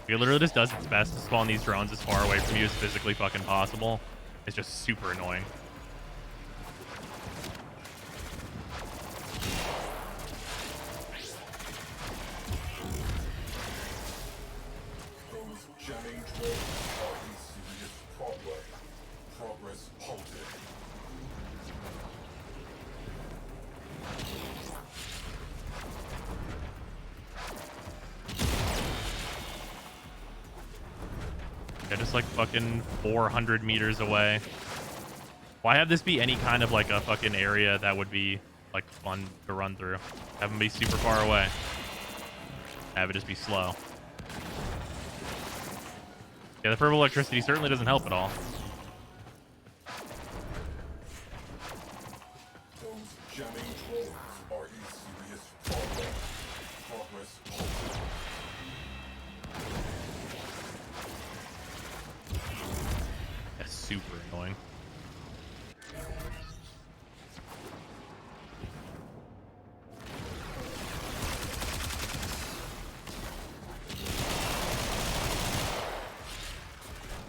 It literally just does its best to spawn these drones as far away from you as physically fucking possible. It's just super annoying. Those jamming drones are in serious problem. Progress halted. Yeah, just like fucking 400 meters away. Why have this be any kind of like a fucking area that would be like fun to run through? Have them be super far away. Have it just be slow. Yeah, the purple electricity certainly doesn't help at all. Those jamming drones are in serious problem. Progress halted. That's super annoying.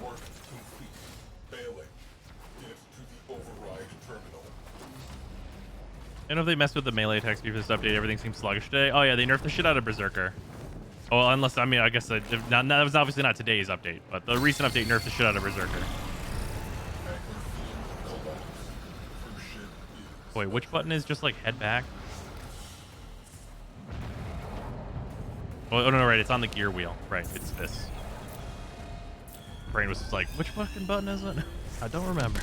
Work complete. Bailing. Get to the override terminal. I don't know if they messed with the melee attacks before this update. Everything seems sluggish today. Oh yeah, they nerfed the shit out of Berserker. Oh, unless, I mean, I guess that was obviously not today's update, but the recent update nerfed the shit out of Berserker. Anchor field collapse. Cruise ship is Wait, which button is just like head back? Oh no, right, it's on the gear wheel. Right, it's this. Brain was just like, which fucking button is it? I don't remember.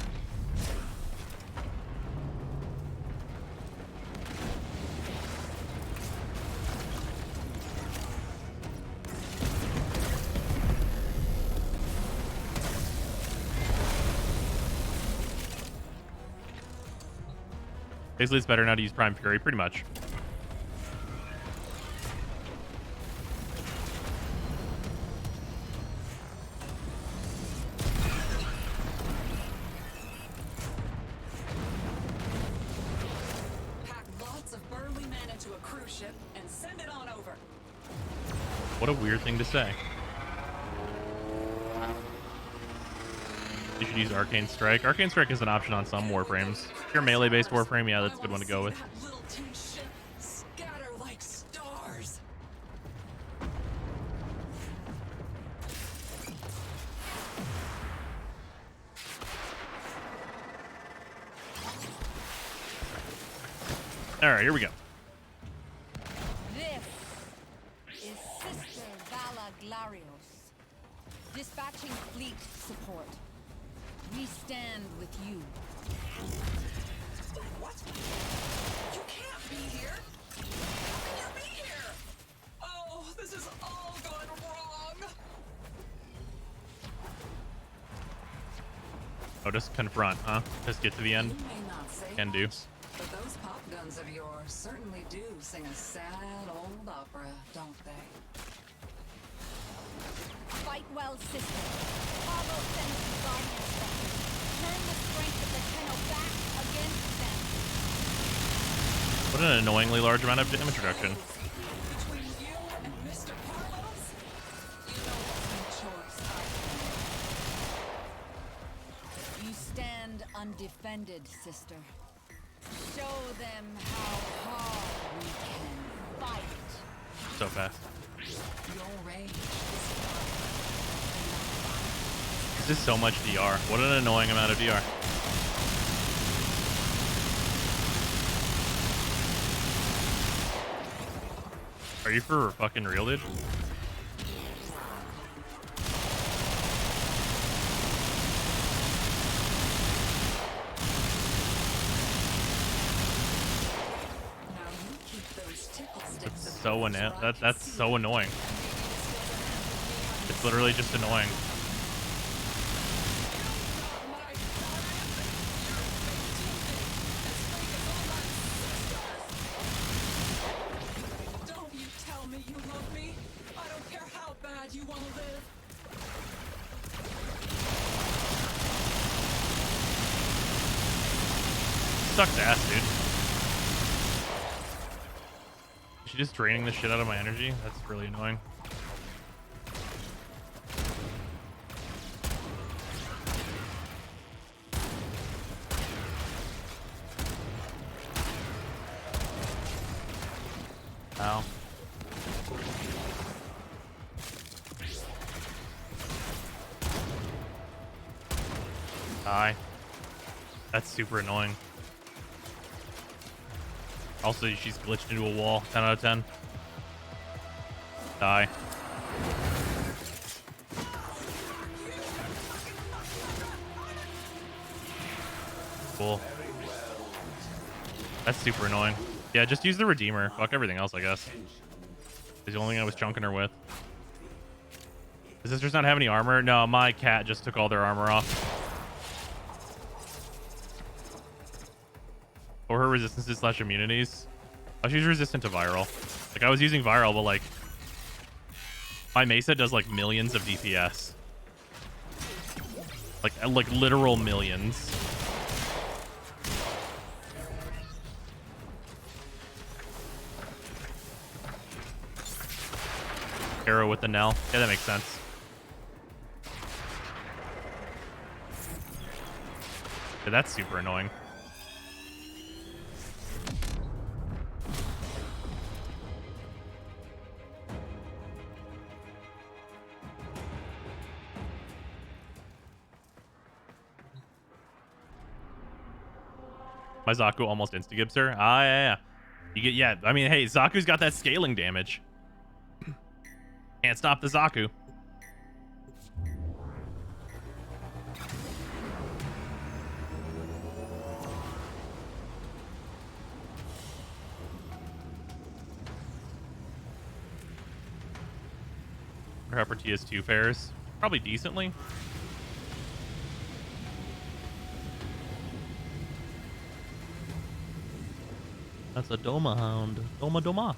Basically, it's better now to use Prime Fury, pretty much. Pack lots of burly men into a cruise ship and send it on over. What a weird thing to say. You should use Arcane Strike. Arcane Strike is an option on some Warframes. If you're melee-based Warframe, yeah, that's a good one to go with. That little tin ship scatter like stars. All right, here we go. This is Sister Vala Glarios, dispatching fleet support. We stand with you. What? You can't be here. How can you be here? Oh, this is all gone wrong. Oh, just confront, huh? Just get to the end. You may not say Can do. much, but those pop guns of yours certainly do sing a sad old opera, don't they? Fight well, sister. Parvos sends the guardian specters. Turn the strength of the Tenno back against them. What an annoyingly large amount of damage reduction. Between you and Mr. Parvos, you know what's no choice, I You stand undefended, sister. Show them how hard we can fight. So fast. Your rage is fire. This is so much DR. What an annoying amount of DR. Are you for fucking real, dude? That's so annoying. That's so annoying. It's literally just annoying. Don't you tell me you love me. I don't care how bad you want to live. Sucks ass, dude. Is she just draining the shit out of my energy? That's really annoying. Ow. Die. That's super annoying. Also, she's glitched into a wall. 10 out of 10. Die. Cool. That's super annoying. Yeah, just use the Redeemer. Fuck everything else, I guess. It's the only thing I was chunking her with. Does sisters not have any armor? No, my cat just took all their armor off. Or her resistances / immunities. Oh, she's resistant to viral. Like, I was using viral, but like, my Mesa does like millions of DPS. Like literal millions. Arrow with the Nell. Yeah, that makes sense. Yeah, that's super annoying. My Zaku almost insta-gibbs her. Ah, yeah. You get, yeah. I mean, hey, Zaku's got that scaling damage. Can't stop the Zaku. Her upper TS2 fares. Probably decently. That's a Doma hound. Doma.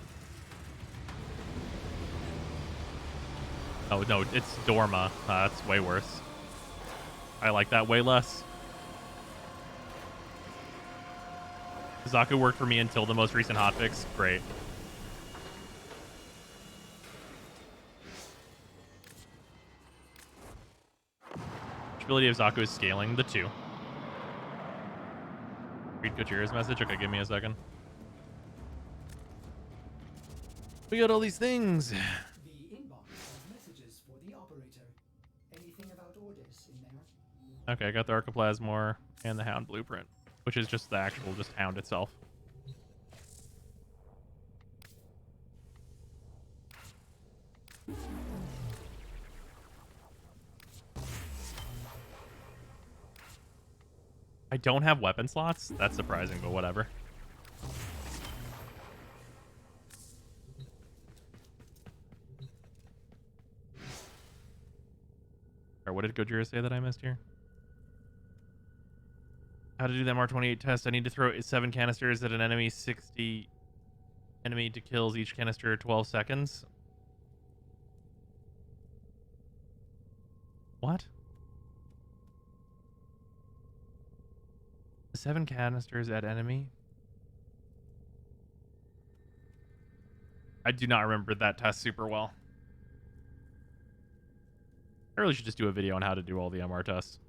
Oh, no, it's Dorma. That's way worse. I like that way less. Zaku worked for me until the most recent hotfix. Great. Which ability of Zaku is scaling? The 2. Read Gojira's message? Okay, give me a second. We got all these things. The inbox has messages for the operator. Anything about orders in there? Okay, I got the Archoplasmor and the Hound Blueprint, which is just the actual Hound itself. I don't have weapon slots? That's surprising, but whatever. Or what did Gojira say that I missed here? How to do the MR28 test. I need to throw 7 canisters at an enemy, 60 enemy to kills each canister 12 seconds. What? 7 canisters at enemy? I do not remember that test super well. I really should just do a video on how to do all the MR tests.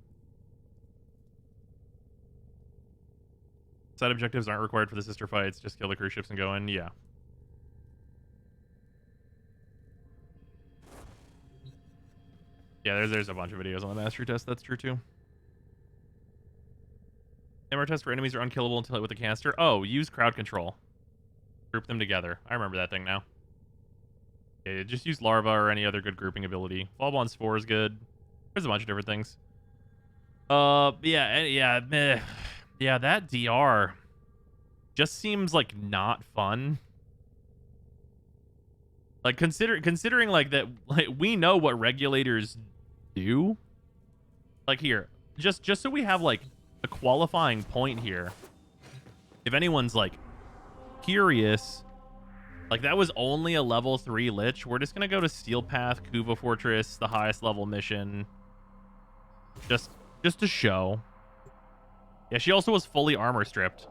Side objectives aren't required for the sister fights. Just kill the cruise ships and go in. Yeah. Yeah, there's a bunch of videos on the mastery test. That's true too. MR test for enemies are unkillable until hit with a canister. Oh, use crowd control. Group them together. I remember that thing now. Yeah, just use larva or any other good grouping ability. Ball spore is good. There's a bunch of different things. Yeah, meh. Yeah, that DR just seems like not fun. Like considering like that, like we know what regulators do. Like here, just so we have like a qualifying point here. If anyone's like curious, like that was only a level 3 lich. We're just gonna go to Steel Path, Kuva Fortress, the highest level mission. Just to show. Yeah, she also was fully armor stripped.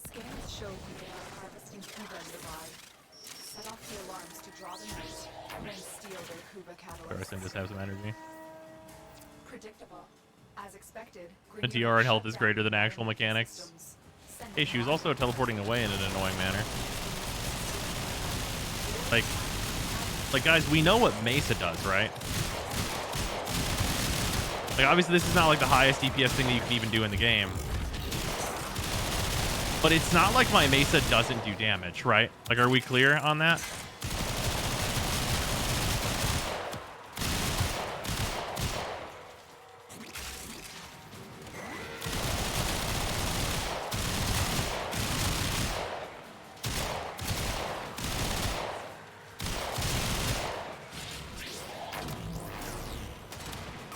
Scans show you are harvesting Kuba nearby. Set off the alarms to draw them out, then steal their Kuba catalyst. Garrison just have some energy. Predictable. As expected, The TR and health is greater than actual mechanics. Hey, she was also teleporting away in an annoying manner. Like guys, we know what Mesa does, right? Like obviously this is not like the highest DPS thing that you can even do in the game. But it's not like my Mesa doesn't do damage, right? Like, are we clear on that?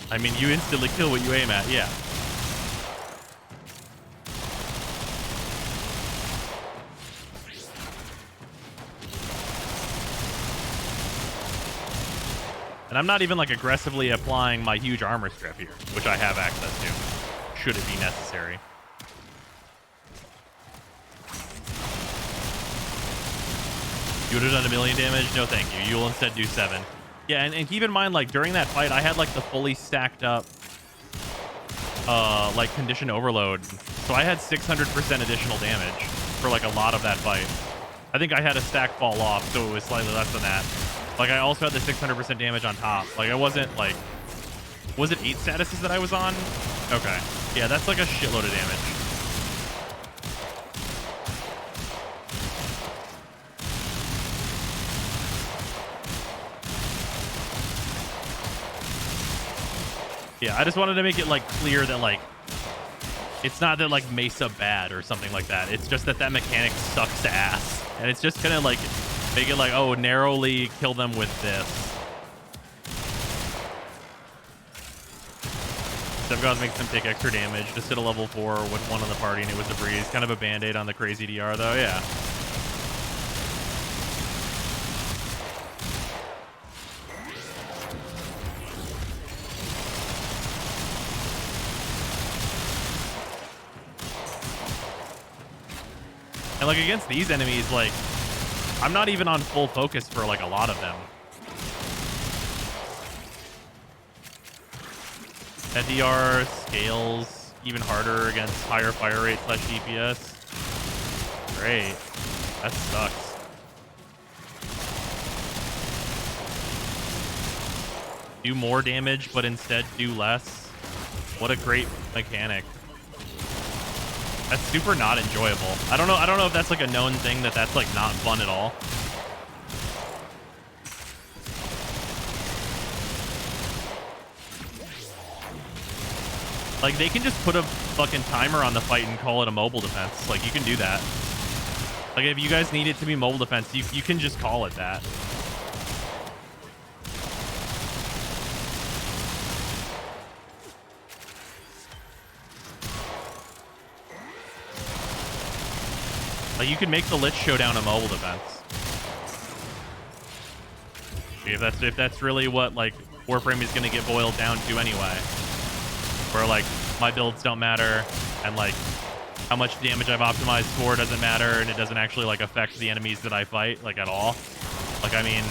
I mean, you instantly kill what you aim at, yeah. And I'm not even like aggressively applying my huge armor strip here, which I have access to, should it be necessary. You would have done 1 million damage? No, thank you. You will instead do 7. Yeah, and keep in mind, like, during that fight, I had, like, the fully stacked up, like, condition overload. So I had 600% additional damage for, like, a lot of that fight. I think I had a stack fall off, so it was slightly less than that. Like, I also had the 600% damage on top. Like, I wasn't, like... Was it 8 statuses that I was on? Okay. Yeah, that's, like, a shitload of damage. Yeah, I just wanted to make it, like, clear that, like, it's not that, like, Mesa bad or something like that. It's just that that mechanic sucks ass. And it's just gonna, like, make it like, oh, narrowly kill them with this. Step Gods makes them take extra damage. Just hit a level 4 with one on the party and it was a breeze. Kind of a band-aid on the crazy DR, though, yeah. And, like, against these enemies, like, I'm not even on full focus for, like, a lot of them. That DR scales even harder against higher fire rate / DPS. Great. That sucks. Do more damage, but instead do less. What a great mechanic. That's super not enjoyable. I don't know if that's like a known thing that's like not fun at all. Like they can just put a fucking timer on the fight and call it a mobile defense. Like you can do that. Like if you guys need it to be mobile defense, you can just call it that. Like you can make the Lich Showdown a mobile defense. If that's really what like Warframe is gonna get boiled down to anyway. Where like my builds don't matter and like how much damage I've optimized for doesn't matter and it doesn't actually like affect the enemies that I fight like at all. Like I mean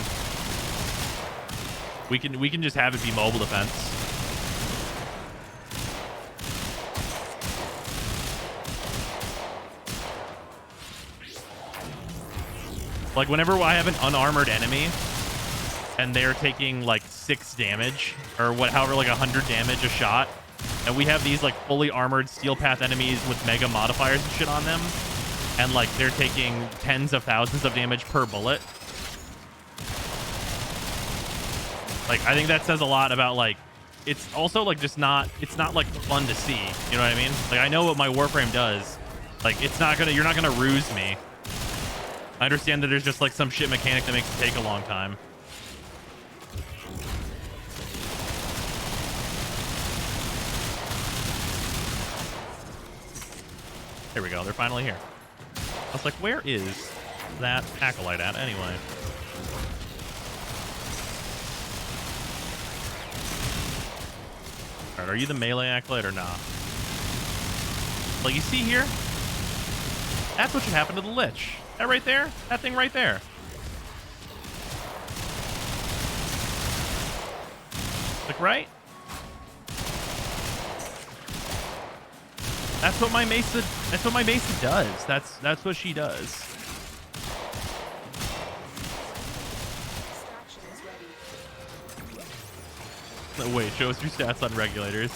We can just have it be mobile defense. Like whenever I have an unarmored enemy and they're taking like 6 damage or however, like 100 damage a shot, and we have these like fully armored steel path enemies with mega modifiers and shit on them, and like they're taking tens of thousands of damage per bullet. Like, I think that says a lot about, like, it's also, like, just not, it's not, like, fun to see. You know what I mean? Like, I know what my Warframe does. Like, it's not gonna, you're not gonna ruse me. I understand that there's just, like, some shit mechanic that makes it take a long time. There we go. They're finally here. I was like, where is that acolyte at anyway? Alright, are you the melee acolyte or not? Like, you see here? That's what should happen to the Lich. That right there? That thing right there. Like, right? That's what my Mesa does. That's what she does. No, wait, show us your stats on regulators.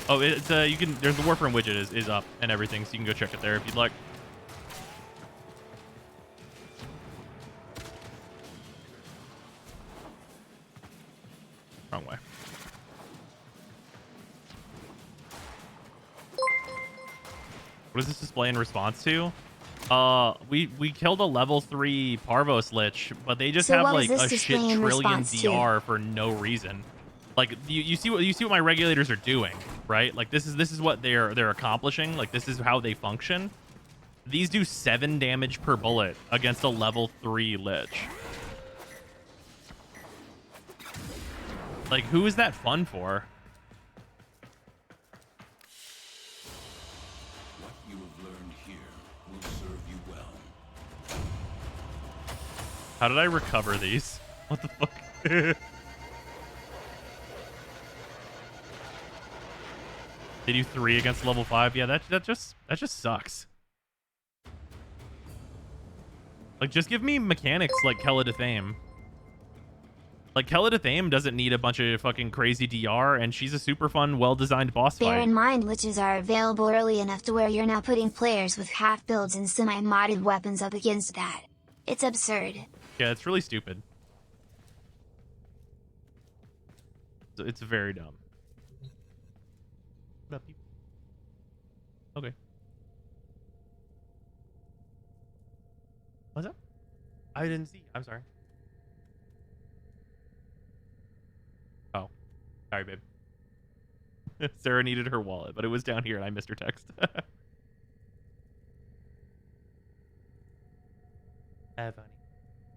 Oh, it's you can. There's the Warframe widget is up and everything, so you can go check it there if you'd like. Wrong way. What is this display in response to? We killed a level 3 Parvos Lich, but they just have like a shit trillion DR for no reason. Like you see what my regulators are doing, right? Like this is what they're accomplishing. Like this is how they function. These do 7 damage per bullet against a level 3 Lich. Like who is that fun for? What you have learned here will serve you well. How did I recover these? What the fuck? They do 3 against level 5. Yeah, that just sucks. Like, just give me mechanics like Kelidithame. Like, Kelidithame doesn't need a bunch of fucking crazy DR, and she's a super fun, well-designed boss fight. Bear in mind, Liches are available early enough to where you're now putting players with half builds and semi-modded weapons up against that. It's absurd. Yeah, it's really stupid. It's very dumb. What up, people? Okay. What's up? I didn't see. I'm sorry. Oh. Sorry, babe. Sarah needed her wallet, but it was down here and I missed her text. Have honey.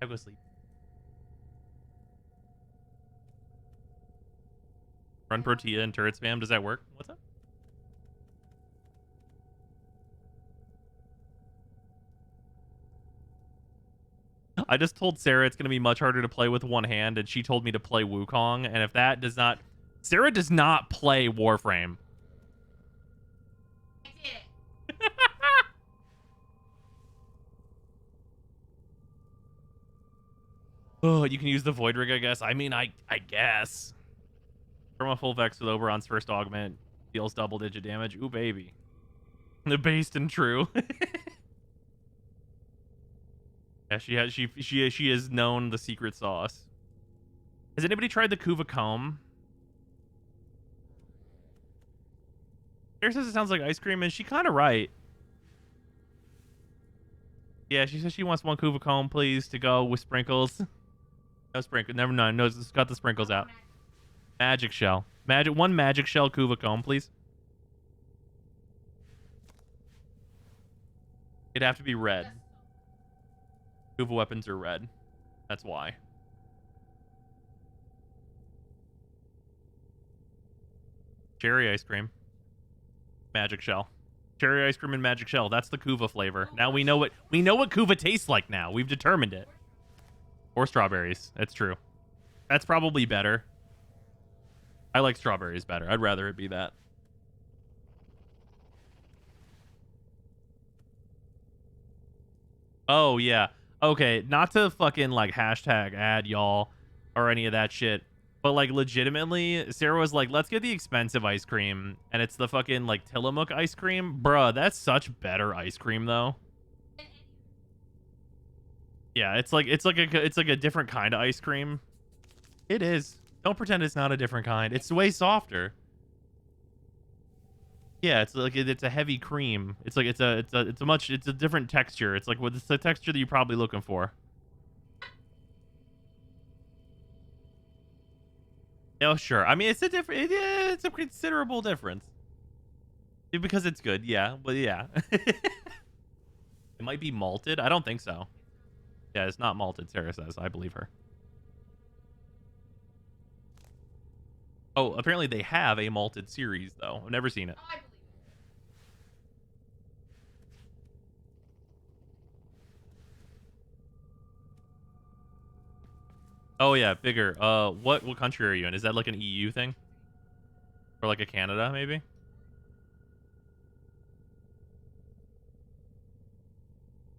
I'll go sleep. Run Protea and turret spam. Does that work? What's up? I just told Sarah it's going to be much harder to play with one hand, and she told me to play Wukong, and if that does not... Sarah does not play Warframe. I did it. Oh, you can use the Void Rig, I guess. I mean, I guess. From a full Vex with Oberon's first augment, deals double-digit damage. Ooh, baby. The based and true. Yeah, she has known the secret sauce. Has anybody tried the Kuva comb? Sarah says it sounds like ice cream, and she kind of right. Yeah, she says she wants one Kuva comb, please, to go with sprinkles. No sprinkles. Never mind. No, it's got the sprinkles out. Magic shell. One magic shell Kuva comb, please. It'd have to be red. Kuva weapons are red. That's why. Cherry ice cream. Magic shell. Cherry ice cream and magic shell. That's the Kuva flavor. Now we know what Kuva tastes like now. We've determined it. Or strawberries. It's true. That's probably better. I like strawberries better. I'd rather it be that. Oh, yeah. Okay, not to fucking, like, hashtag ad y'all or any of that shit, but, like, legitimately, Sarah was like, let's get the expensive ice cream, and it's the fucking, like, Tillamook ice cream. Bruh, that's such better ice cream, though. Yeah, it's like a different kind of ice cream. It is. Don't pretend it's not a different kind. It's way softer. Yeah, it's like it's a heavy cream. It's like it's a different texture. It's like it's the texture that you're probably looking for. Oh, sure. I mean, it's a different. Yeah, it's a considerable difference. Because it's good, yeah. But yeah, it might be malted. I don't think so. Yeah, it's not malted. Sarah says. I believe her. Oh, apparently they have a malted series though. I've never seen it. Oh yeah, bigger. What country are you in? Is that like an EU thing? Or like a Canada, maybe?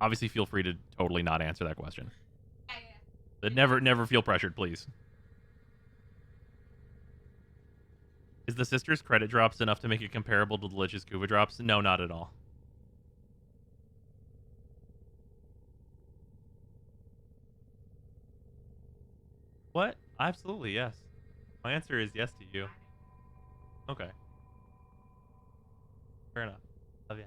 Obviously, feel free to totally not answer that question. But never feel pressured, please. Is the sisters credit drops enough to make it comparable to delicious Cuba drops? No, not at all. What? Absolutely, yes. My answer is yes to you. Okay. Fair enough. Love ya.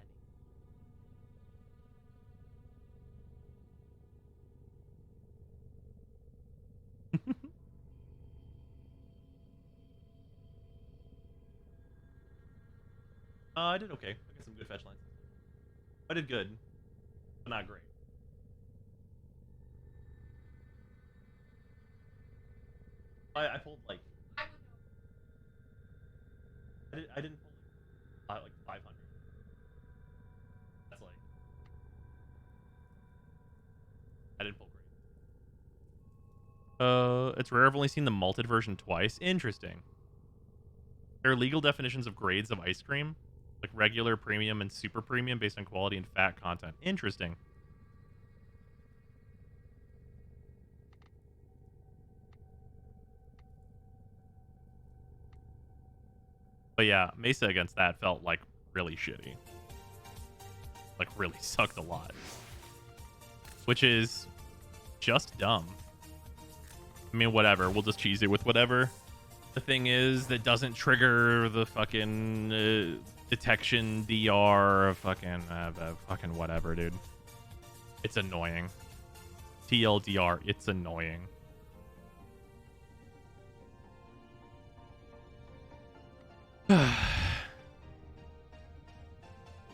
I did okay. I got some good fetch lines. I did good, but not great. I pulled like I didn't pull like 500. That's like I didn't pull great. It's rare. I've only seen the malted version twice. Interesting. There are legal definitions of grades of ice cream, like regular, premium, and super premium based on quality and fat content. Interesting. But yeah, Mesa against that felt like really shitty. Like really sucked a lot. Which is just dumb. I mean, whatever. We'll just cheese it with whatever. The thing is, that doesn't trigger the fucking detection DR fucking whatever, dude. It's annoying. TLDR, it's annoying.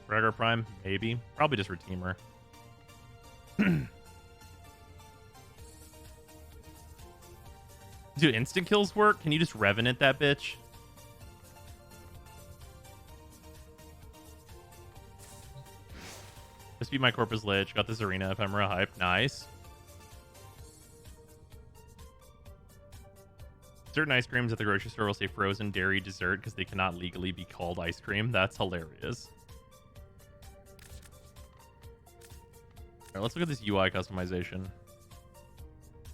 Regular Prime, maybe. Probably just Redeemer. Do instant kills work? Can you just Revenant that bitch? This be my Corpus Lich. Got this Arena Ephemera hype. Nice. Certain ice creams at the grocery store will say frozen dairy dessert because they cannot legally be called ice cream. That's hilarious. All right, let's look at this UI customization.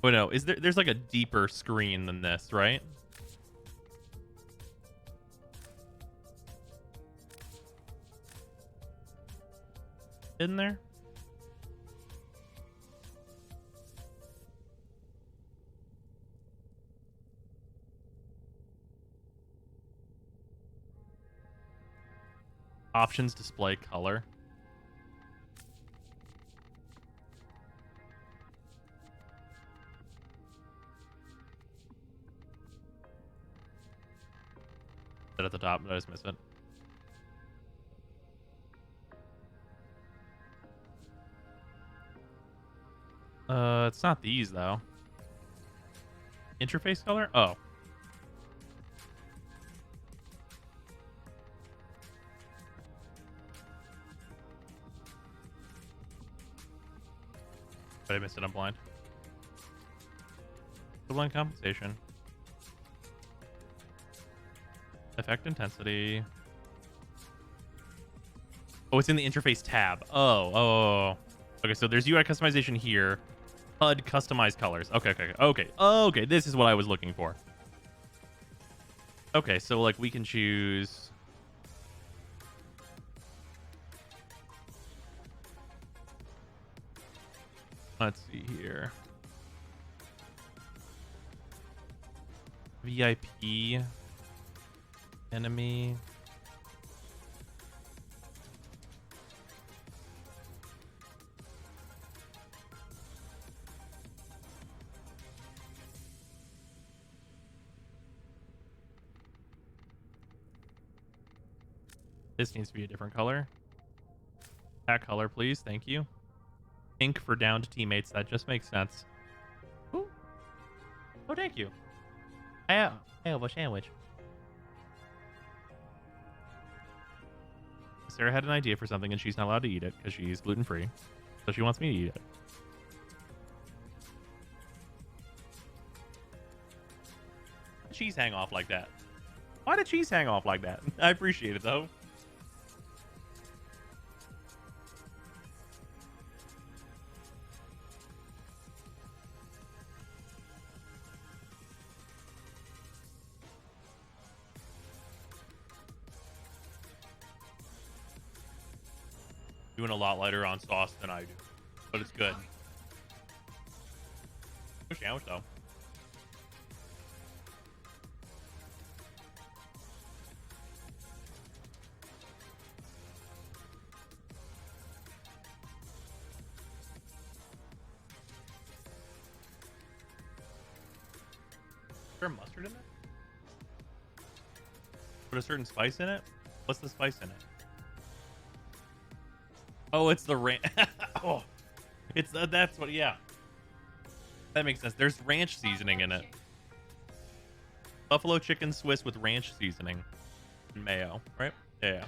Oh no, there's like a deeper screen than this, right? Isn't there? Options display color. Is it at the top? Did I just miss it? It's not these though. Interface color? Oh. But I missed it. I'm blind. Equivalent compensation. Effect intensity. Oh, it's in the interface tab. Oh. Okay, so there's UI customization here. HUD customized colors. Okay. This is what I was looking for. Okay, so like we can choose. Let's see here. VIP. Enemy. This needs to be a different color. That color, please. Thank you. Pink for downed teammates. That just makes sense. Ooh. Oh, thank you. I have a sandwich. Sarah had an idea for something and she's not allowed to eat it because she's gluten-free. So she wants me to eat it. Why did cheese hang off like that? Why did cheese hang off like that? I appreciate it, though. Doing a lot lighter on sauce than I do, but it's good. Good sandwich though. Is there mustard in there? Put a certain spice in it? What's the spice in it? Oh, it's the ranch. Oh, it's that's what. Yeah, that makes sense. There's ranch seasoning in it. Buffalo chicken Swiss with ranch seasoning and mayo, right? Yeah.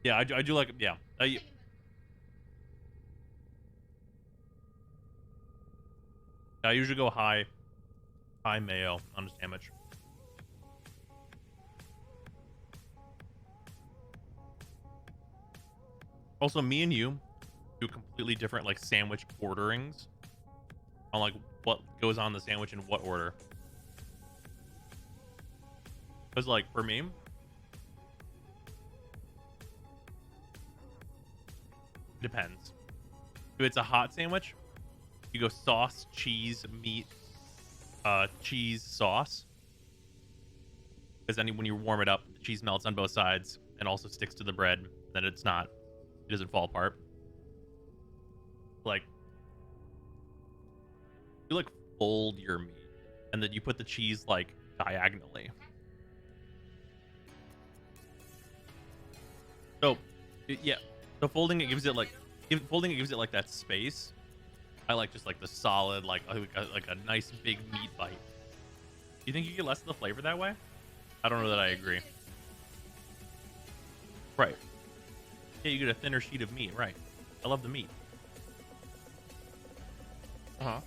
Yeah, I do like. Yeah. I usually go high mayo on a sandwich. Also, me and you do completely different like sandwich orderings on like what goes on the sandwich in what order. Because like for me, depends. If it's a hot sandwich, you go sauce, cheese, meat, cheese, sauce. Because then when you warm it up, the cheese melts on both sides and also sticks to the bread. Then it doesn't fall apart. Like, you like fold your meat and then you put the cheese like diagonally. So, yeah. So folding it gives it like that space. I like just like the solid, like a nice big meat bite. You think you get less of the flavor that way? I don't know that I agree. Right. Yeah, you get a thinner sheet of meat, right? I love the meat. Uh-huh. How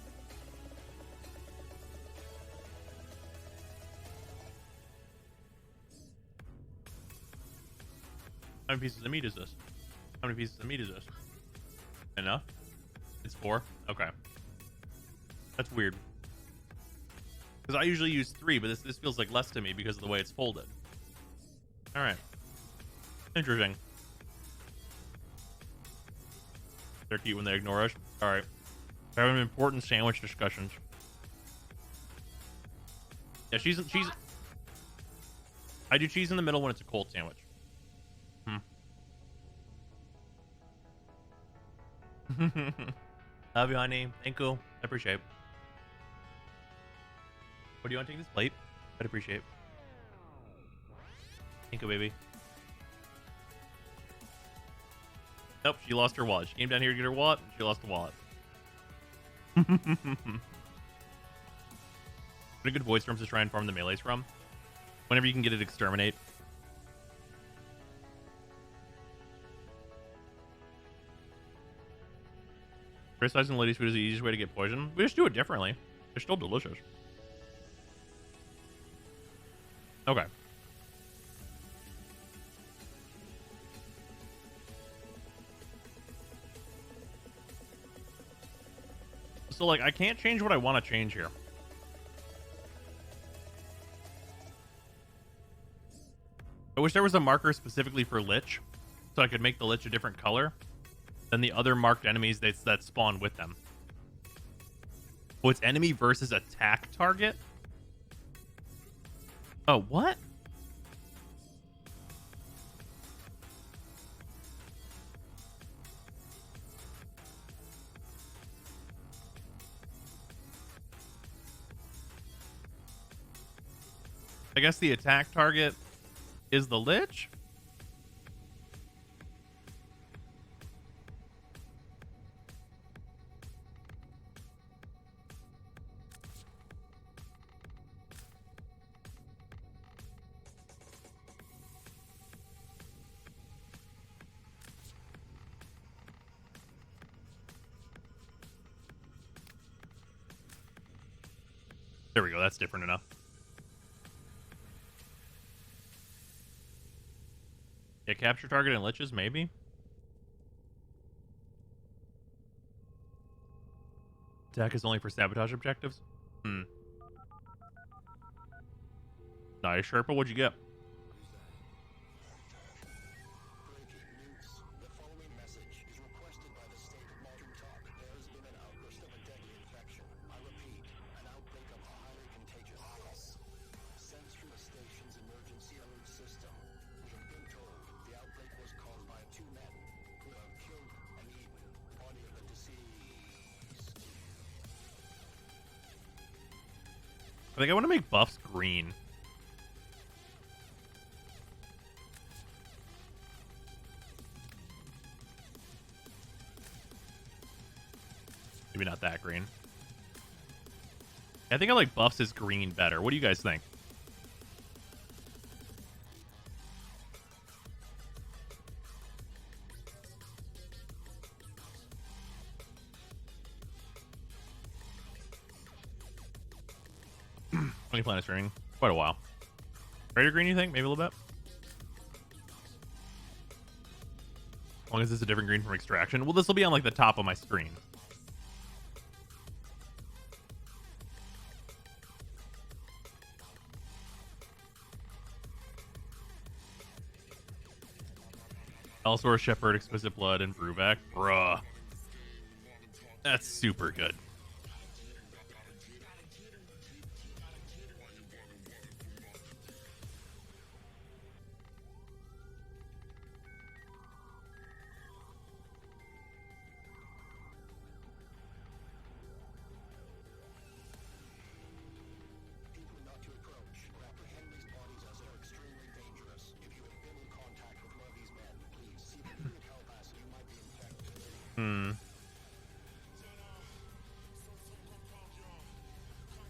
many pieces of meat is this? How many pieces of meat is this? Enough? It's 4? Okay. That's weird. Because I usually use 3, but this feels like less to me because of the way it's folded. Alright. Interesting. They're cute when they ignore us. Alright. We're having important sandwich discussions. Yeah, cheese. I do cheese in the middle when it's a cold sandwich. Love you, honey. Thank you. I appreciate it. What do you want to take this plate? I'd appreciate. Thank you, baby. Nope, she lost her wallet. She came down here to get her wallet, and she lost the wallet. What a good voice rooms to try and farm the melees from. Whenever you can get it, exterminate. Criticizing ladies' food is the easiest way to get poisoned. We just do it differently. They're still delicious. Okay. So, like, I can't change what I want to change here. I wish there was a marker specifically for Lich, so I could make the Lich a different color than the other marked enemies that spawn with them. Oh, it's enemy versus attack target? Oh, what? I guess the attack target is the Lich? There we go. That's different enough. Yeah, capture target and liches, maybe? Attack is only for sabotage objectives? Hmm. Nice, Sherpa. What'd you get? I think I want to make buffs green. Maybe not that green. I think I like buffs as green better. What do you guys think? Funny Planet streaming. Quite a while. Greater green, you think? Maybe a little bit? As long as it's a different green from Extraction. Well, this will be on, like, the top of my screen. Elsaur, Shepherd, Exquisite Blood, and Bruvac. Bruh. That's super good.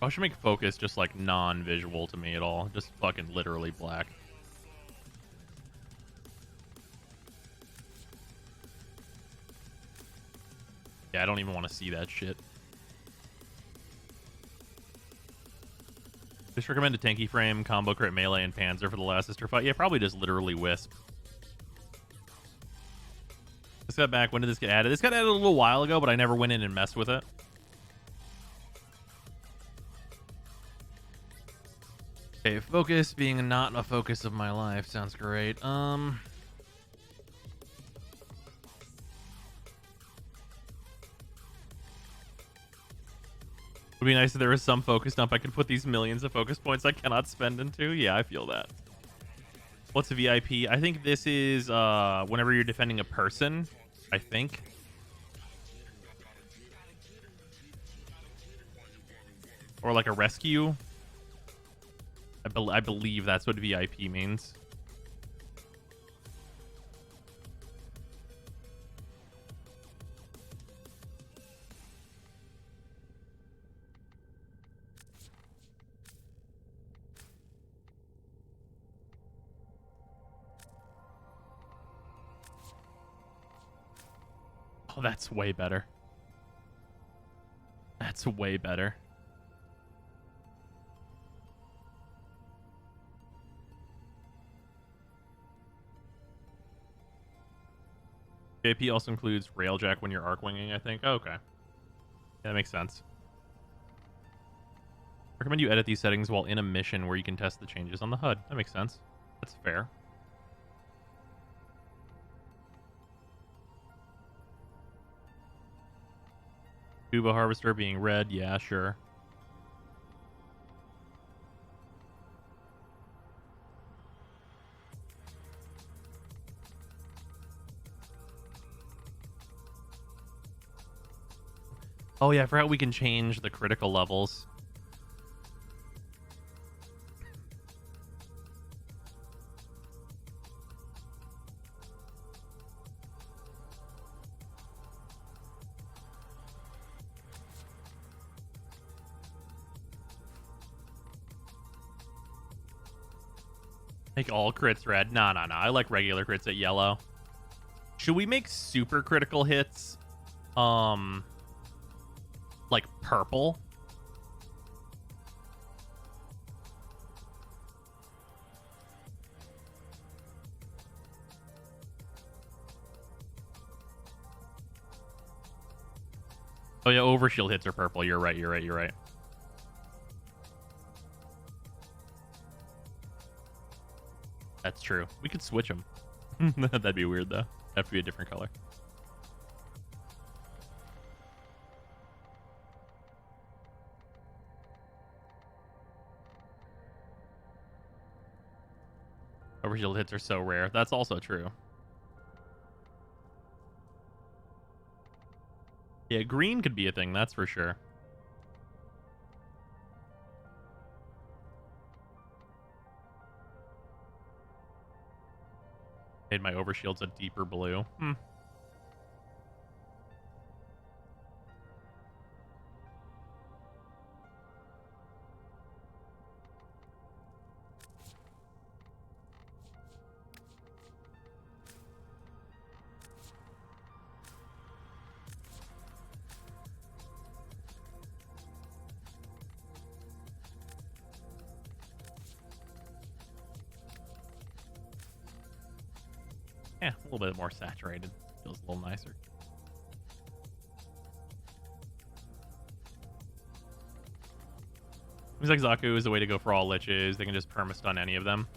I should make focus just like non-visual to me at all. Just fucking literally black. Yeah, I don't even want to see that shit. Just recommend a tanky frame, combo crit melee, and panzer for the last sister fight. Yeah, probably just literally Wisp. This got back. When did this get added? This got added a little while ago, but I never went in and messed with it. Okay, focus being not a focus of my life sounds great. Would be nice if there was some focus dump I could put these millions of focus points I cannot spend into. Yeah, I feel that. What's a VIP? I think this is whenever you're defending a person, I think. Or like a rescue. I believe that's what VIP means. Oh, that's way better. That's way better. JP also includes railjack when you're arc winging, I think. Oh, okay. Yeah, that makes sense. Recommend you edit these settings while in a mission where you can test the changes on the HUD. That makes sense. That's fair. Scuba harvester being red, yeah, sure. Oh yeah, I forgot we can change the critical levels. Make all crits red. No. I like regular crits at yellow. Should we make super critical hits like purple? Oh yeah, overshield hits are purple. You're right. That's true. We could switch them. That'd be weird though. Have to be a different color. Overshield hits are so rare. That's also true. Yeah, green could be a thing, that's for sure. Made my overshields a deeper blue. Yeah, a little bit more saturated. Feels a little nicer. Seems like Zaku is the way to go for all liches. They can just perma-stun any of them.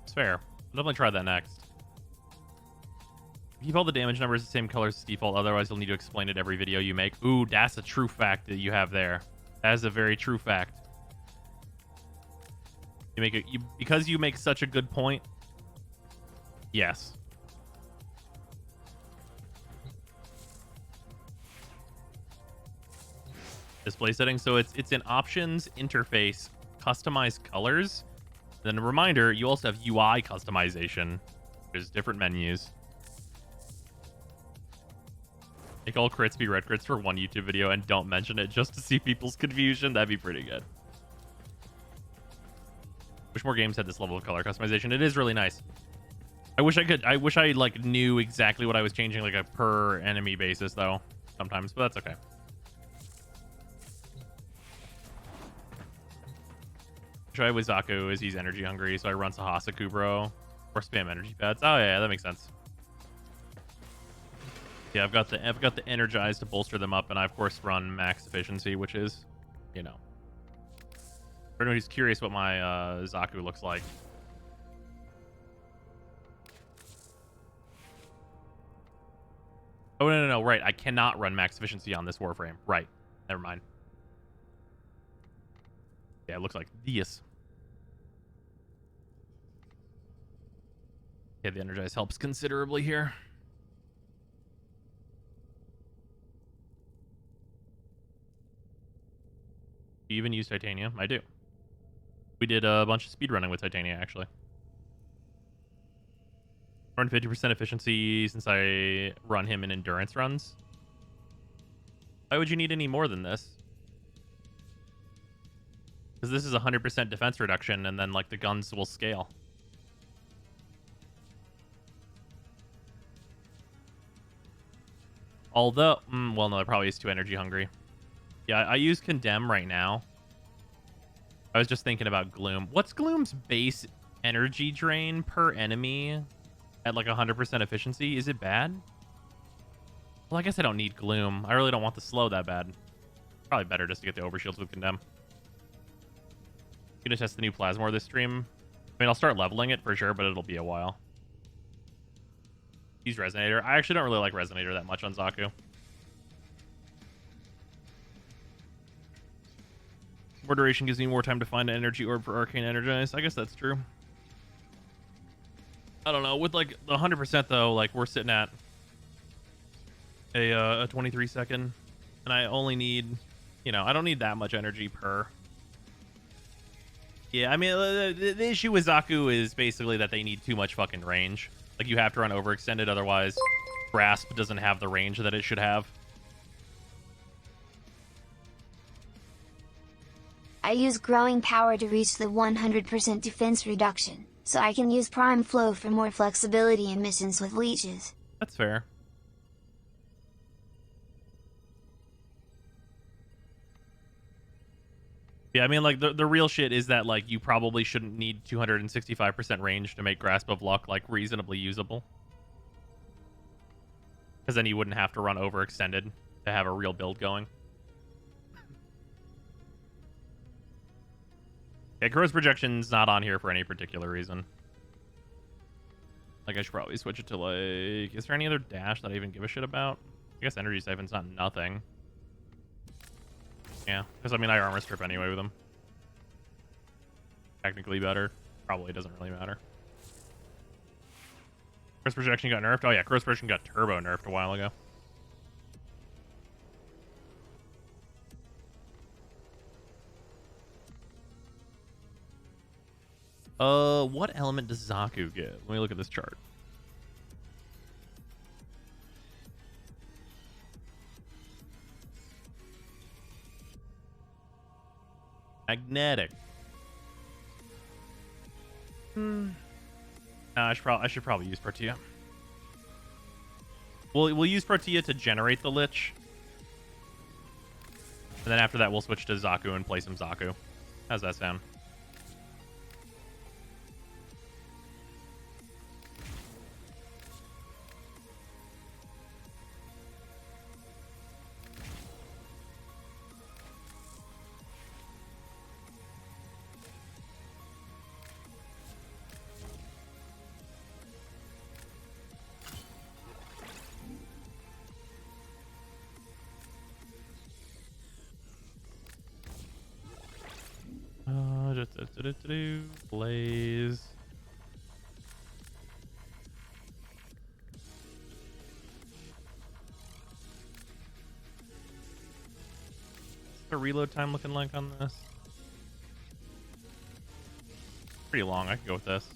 It's fair. I'll definitely try that next. Keep all the damage numbers the same colors as default, otherwise you'll need to explain it every video you make. Ooh, that's a true fact that you have there. That is a very true fact. You make it because you make such a good point. Yes. Display settings. So it's in options, interface, customize colors. Then a reminder, you also have UI customization. There's different menus. Make all crits be red crits for one YouTube video and don't mention it just to see people's confusion. That'd be pretty good. Wish more games had this level of color customization. It is really nice. I wish I like knew exactly what I was changing like a per enemy basis though sometimes, but that's okay. Try with Zaku is he's energy hungry, so I run Sahasa Kubro or spam energy pads. Oh yeah, that makes sense. Yeah, I've got the energize to bolster them up, and I of course run max efficiency, which is, you know. For anyone who's curious what my Zaku looks like. Oh no, right. I cannot run max efficiency on this Warframe. Right. Never mind. Yeah, it looks like this. Yeah, the energize helps considerably here. Do you even use titanium? I do. We did a bunch of speedrunning with titanium, actually. Run 50% efficiency since I run him in endurance runs. Why would you need any more than this? Because this is 100% defense reduction, and then like the guns will scale. Although, well, no, it probably is too energy hungry. Yeah, I use Condemn right now. I was just thinking about Gloom. What's Gloom's base energy drain per enemy at like 100% efficiency? Is it bad? Well, I guess I don't need Gloom. I really don't want the slow that bad. Probably better just to get the overshields with Condemn. Gonna test the new Plasmor this stream. I mean, I'll start leveling it for sure, but it'll be a while. Use Resonator. I actually don't really like Resonator that much on Zaku. More duration gives me more time to find an energy orb for Arcane Energize. I guess that's true. I don't know. With like the 100% though, like we're sitting at a 23 second, and I only need, you know, I don't need that much energy per. Yeah, I mean, the issue with Zaku is basically that they need too much fucking range. Like, you have to run overextended, otherwise Grasp doesn't have the range that it should have. I use growing power to reach the 100% defense reduction, so I can use Prime Flow for more flexibility in missions with leeches. That's fair. Yeah, I mean, like, the real shit is that, like, you probably shouldn't need 265% range to make Grasp of Luck, like, reasonably usable. Because then you wouldn't have to run overextended to have a real build going. Yeah, Crow's Projection's not on here for any particular reason. Like, I should probably switch it to, like... Is there any other dash that I even give a shit about? I guess Energy Siphon's not nothing. Yeah, because, I mean, I armor strip anyway with him. Technically better. Probably doesn't really matter. Crow's Projection got nerfed? Oh, yeah, Crow's Projection got turbo nerfed a while ago. What element does Zaku get? Let me look at this chart. Magnetic. I should probably use Protea. We'll use Protea to generate the Lich. And then after that, we'll switch to Zaku and play some Zaku. How's that sound? Blaze. What's the reload time looking like on this? Pretty long. I can go with this.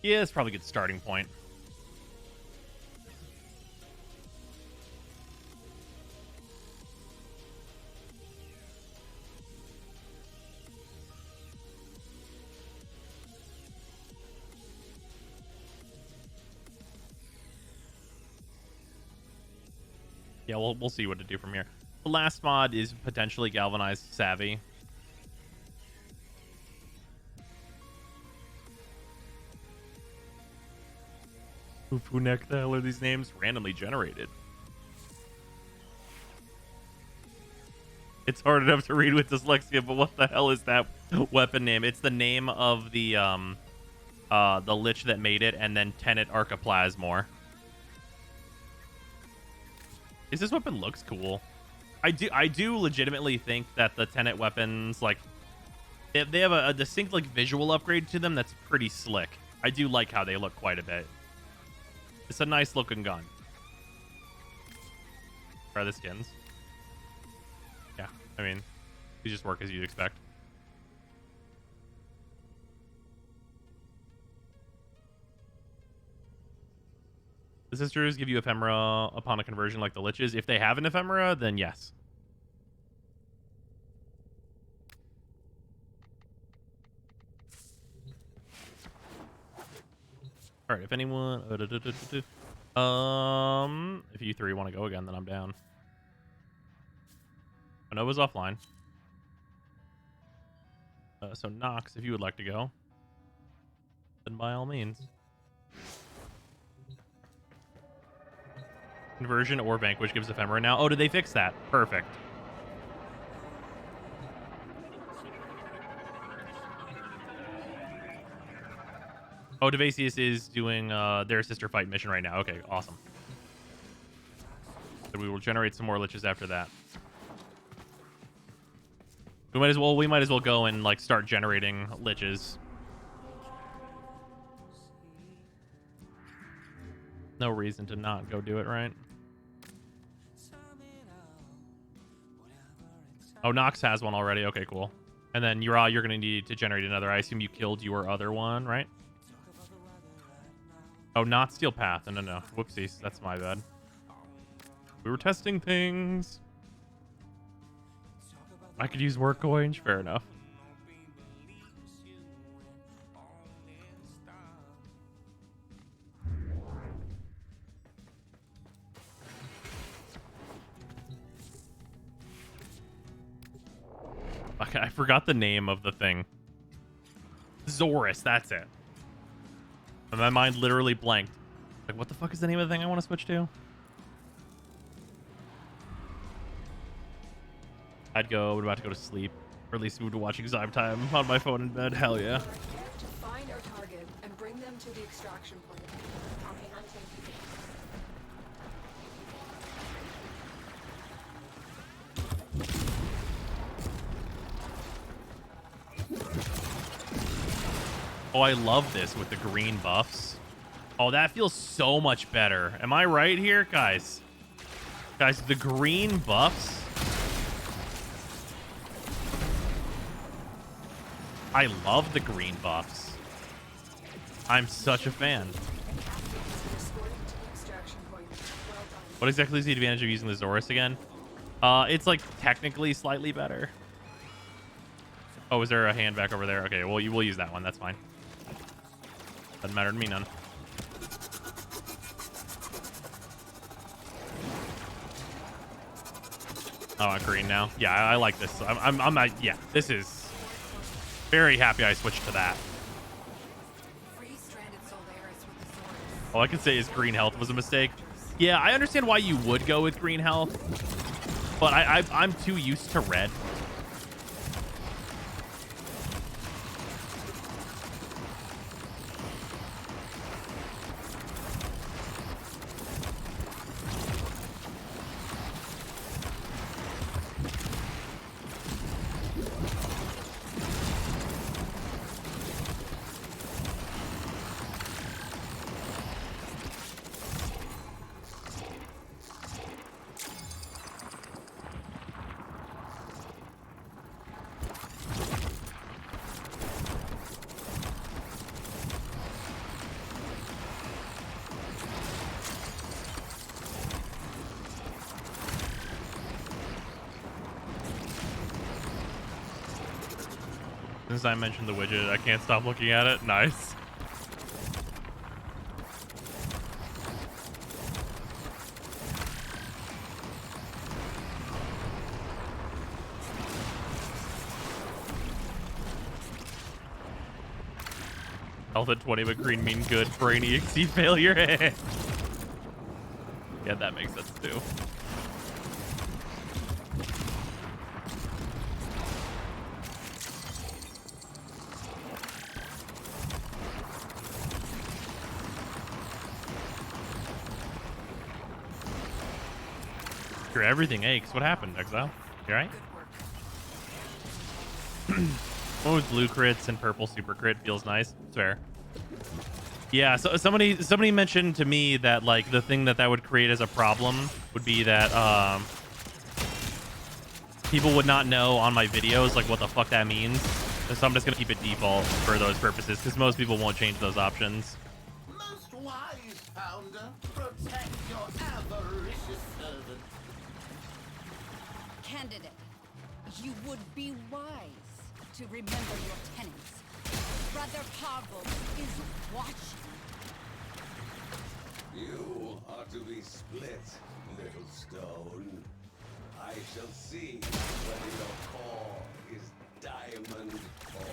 Yeah, it's probably a good starting point. Yeah, we'll see what to do from here. The last mod is potentially Galvanized Savvy. Who the hell are these names? Randomly generated. It's hard enough to read with dyslexia, but what the hell is that weapon name? It's the name of the Lich that made it, and then Tenet Archiplasmor. This weapon looks cool. I do legitimately think that the Tenet weapons, like, they have a distinct, like, visual upgrade to them that's pretty slick. I do like how they look quite a bit. It's a nice looking gun. Try the skins. Yeah, I mean, they just work as you'd expect. The sisters give you ephemera upon a conversion like the liches. If they have an ephemera, then yes. All right, if anyone... if you three want to go again, then I'm down. Nova's offline. So Nox, if you would like to go, then by all means. Conversion or Vanquish gives ephemera now. Oh, did they fix that? Perfect. Oh, Devasius is doing their sister fight mission right now. Okay, awesome. So we will generate some more liches after that. We might as well go and like start generating liches. No reason to not go do it, right? Oh, Nox has one already. Okay, cool. And then you're gonna need to generate another. I assume you killed your other one, right? Oh, not Steel Path. No. Whoopsies. That's my bad. We were testing things. I could use work coins. Fair enough. Okay, I forgot the name of the thing. Zorus, that's it. And my mind literally blanked. Like, what the fuck is the name of the thing I want to switch to? I'm about to go to sleep. Or at least move to watching Zyme Time on my phone in bed. Hell yeah. To find our target and bring them to the extraction point. Copy hunting. Oh, I love this with the green buffs. Oh, that feels so much better. Am I right here, guys? Guys, the green buffs. I love the green buffs. I'm such a fan. What exactly is the advantage of using the Zorus again? It's like technically slightly better. Oh, is there a hand back over there? Okay, well, we'll use that one. That's fine. Doesn't matter to me none. Oh, I'm green now. Yeah, I like this. Yeah, this is very happy I switched to that. All I can say is green health was a mistake. Yeah, I understand why you would go with green health, but I'm too used to red. Since I mentioned the widget, I can't stop looking at it. Nice. Health at 20, but green mean good. Brain EXE failure. Yeah, that makes sense too. Everything aches. What happened, Exile? You alright? One with blue crits and purple super crit feels nice. It's fair. Yeah, so somebody mentioned to me that like the thing that would create as a problem would be that people would not know on my videos like what the fuck that means. So I'm just gonna keep it default for those purposes because most people won't change those options. Most wise founder. Protect your avaricious servant. Candidate, you would be wise to remember your tenets. Brother Parvos is watching. You are to be split, little stone. I shall see whether your core is diamond or...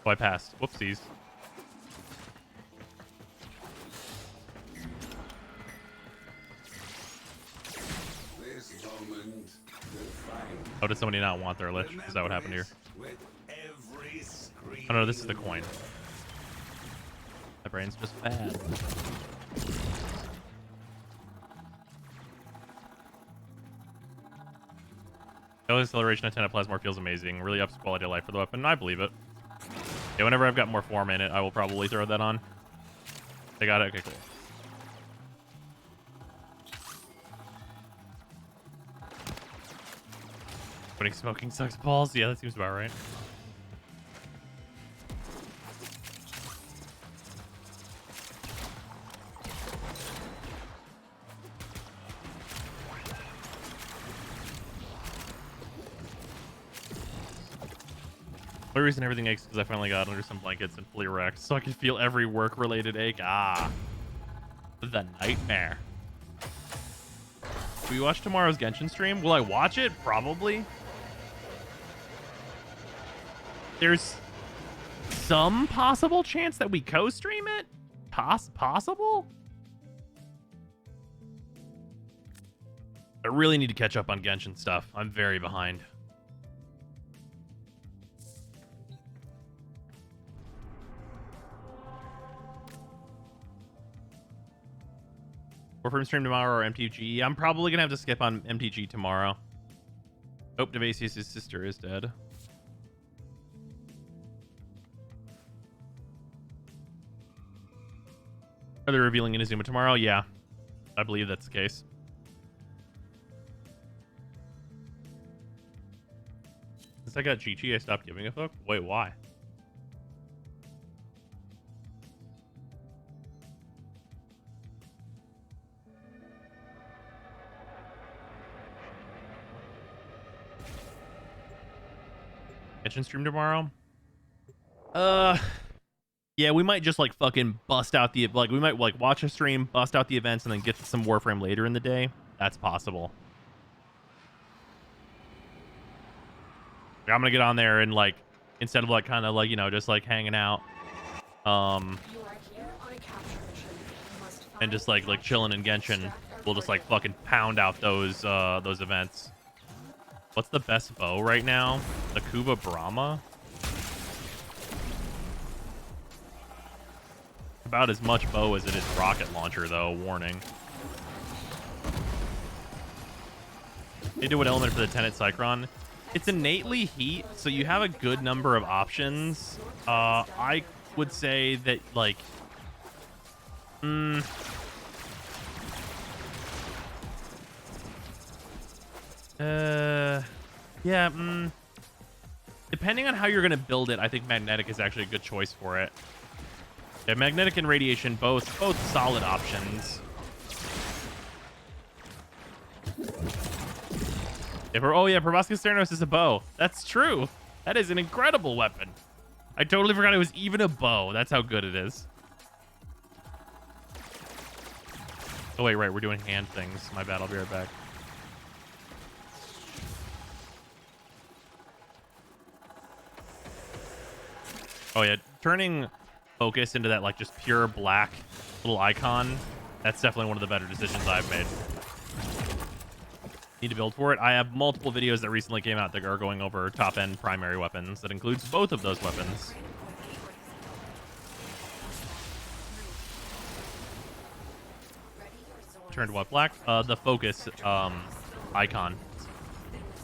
Oh, I passed. Whoopsies. This moment will find Oh, did somebody not want their lich? Is that what happened here? with every scream. Oh no, this is the coin. My brain's just bad. Daily acceleration at 10 at Plasmor feels amazing. Really ups quality of life for the weapon. I believe it. Yeah, whenever I've got more form in it, I will probably throw that on. I got it. Okay, cool. Putting smoking sucks balls. Yeah, that seems about right. The only reason everything aches is because I finally got under some blankets and fully wrecked, so I can feel every work-related ache. Ah, the nightmare. Will you watch tomorrow's Genshin stream? Will I watch it? Probably. There's some possible chance that we co-stream it? Possible? I really need to catch up on Genshin stuff. I'm very behind. Warframe stream tomorrow or MTG? I'm probably gonna have to skip on MTG tomorrow. Oh, Devasius' sister is dead. Are they revealing Inazuma tomorrow? Yeah, I believe that's the case. Since I got Chi-Chi, I stopped giving a fuck. Wait, why? Genshin stream tomorrow? Yeah, we might just like fucking bust out the, like, we might like watch a stream, bust out the events, and then get to some Warframe later in the day. That's possible. I'm gonna get on there and like, instead of like kind of like, you know, just like hanging out, and just like chilling in Genshin, we'll just like fucking pound out those events. What's the best bow right now? The Kuba Brahma? About as much bow as it is rocket launcher, though. Warning. They do what element for the Tenet Cycron? It's innately heat, so you have a good number of options. I would say that, like... yeah, depending on how you're going to build it, I think magnetic is actually a good choice for it. Yeah, magnetic and radiation, both solid options. Oh yeah, Proboscis Theranos is a bow. That's true. That is an incredible weapon. I totally forgot it was even a bow. That's how good it is. Oh wait, right, we're doing hand things. My bad, I'll be right back. Oh yeah, turning focus into that like just pure black little icon, that's definitely one of the better decisions I've made. Need to build for it. I have multiple videos that recently came out that are going over top end primary weapons. That includes both of those weapons. Turned what black? The focus icon.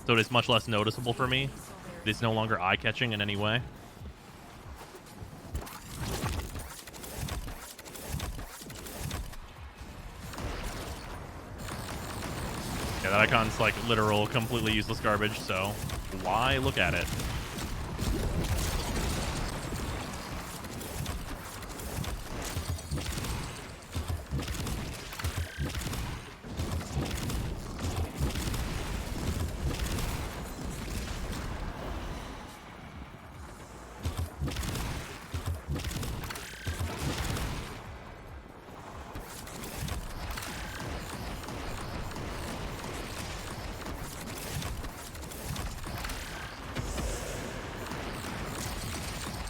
So it is much less noticeable for me. It is no longer eye-catching in any way. Yeah, that icon's like literal, completely useless garbage, so why look at it?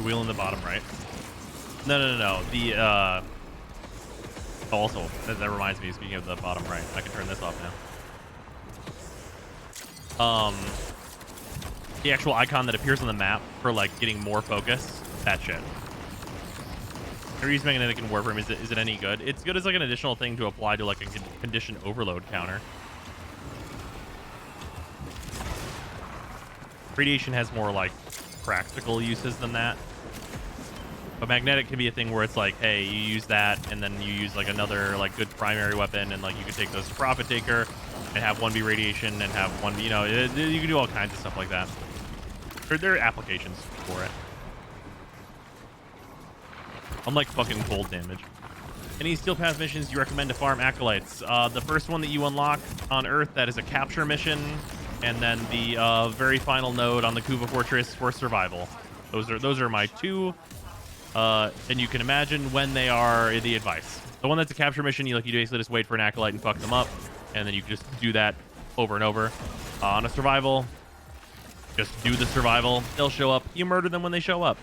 The wheel in the bottom right. No. The also, that reminds me, speaking of the bottom right, I can turn this off now. The actual icon that appears on the map for like getting more focus, that shit. Use magnetic in Warframe. Is it any good? It's good as like an additional thing to apply to like a condition overload counter. Radiation has more like practical uses than that. But magnetic can be a thing where it's like, hey, you use that, and then you use like another like good primary weapon, and like you can take those to Profit Taker, and have one be radiation, and have one be, you know, you can do all kinds of stuff like that. There are applications for it. Unlike fucking cold damage. Any Steel Path missions you recommend to farm acolytes? The first one that you unlock on Earth, that is a capture mission, and then the very final node on the Kuva Fortress for survival. Those are my two. And you can imagine when they are the advice. The one that's a capture mission, you basically just wait for an acolyte and fuck them up, and then you just do that over and over. On a survival, just do the survival. They'll show up. You murder them when they show up.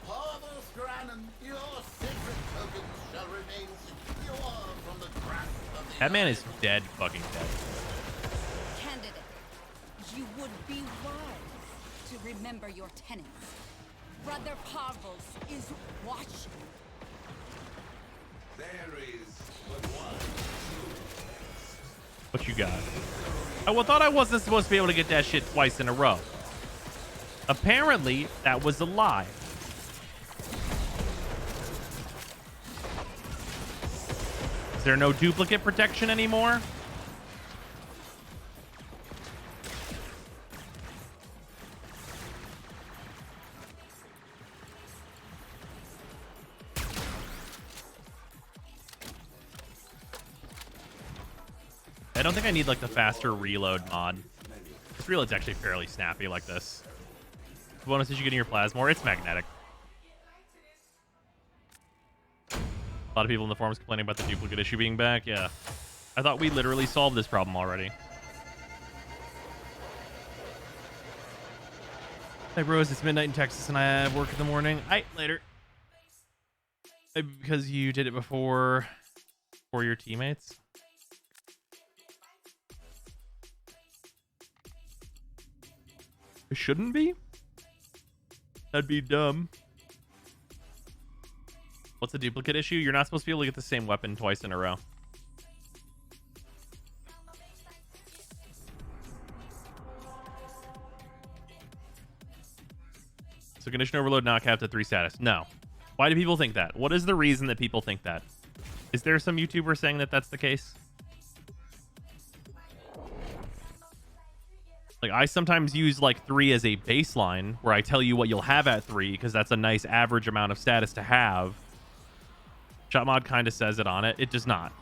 Parvos, Grannon, your sacred tokens shall remain secure from the grasp of the That man is dead, fucking dead. Candidate, you would be wise to remember your tenets. Brother Parvos is watching. There is but one. What you got? I thought I wasn't supposed to be able to get that shit twice in a row. Apparently, that was a lie. Is there no duplicate protection anymore? I don't think I need like the faster reload mod. This reload's actually fairly snappy like this. The bonus is you get in your plasma, it's magnetic. A lot of people in the forums complaining about the duplicate issue being back. Yeah. I thought we literally solved this problem already. Hey bros, it's midnight in Texas and I have work in the morning. Alright, later. Maybe because you did it before for your teammates. It shouldn't be? That'd be dumb. What's the duplicate issue? You're not supposed to be able to get the same weapon twice in a row. So condition overload not capped at 3 status. No. Why do people think that? What is the reason that people think that? Is there some YouTuber saying that that's the case? Like, I sometimes use like 3 as a baseline where I tell you what you'll have at 3 because that's a nice average amount of status to have. Shotmod kind of says it on it. It does not.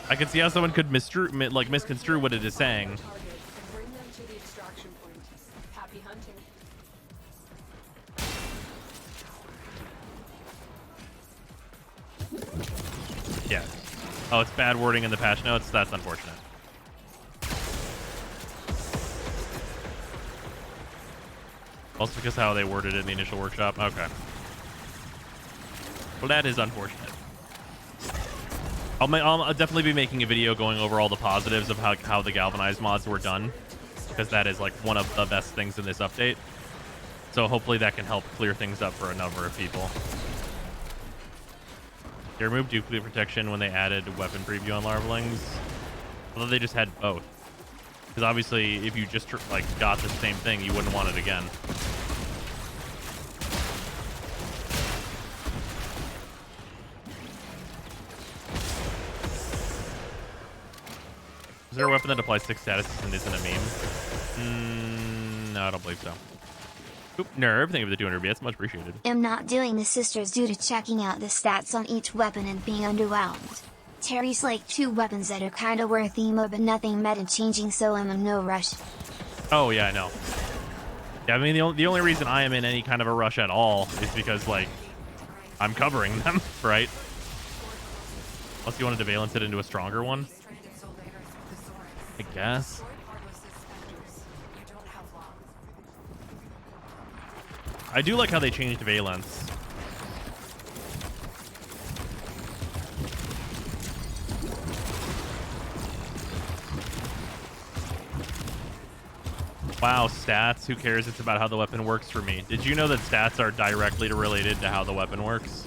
I can see how someone could misconstrue what it is saying. Bring them to the extraction point. Happy hunting. Yeah. Oh, it's bad wording in the patch notes. That's unfortunate. Also because how they worded it in the initial workshop. Okay. Well, that is unfortunate. I'll definitely be making a video going over all the positives of how the galvanized mods were done, because that is like one of the best things in this update. So hopefully that can help clear things up for a number of people. They removed duplicate protection when they added weapon preview on larvalings. Although they just had both. Because obviously, if you just like got the same thing, you wouldn't want it again. Is there a weapon that applies 6 statuses and isn't a meme? No, I don't believe so. Oop, Nerve, thank you for the 200 bits. Much appreciated. Am not doing the sisters due to checking out the stats on each weapon and being underwhelmed. Terry's like 2 weapons that are kinda worth emo but nothing meta changing, so I'm in no rush. Oh yeah, I know. Yeah, I mean the only reason I am in any kind of a rush at all is because like I'm covering them, right? Unless you wanted to valence it into a stronger one. I guess. I do like how they changed Valence. Wow, stats. Who cares? It's about how the weapon works for me. Did you know that stats are directly related to how the weapon works?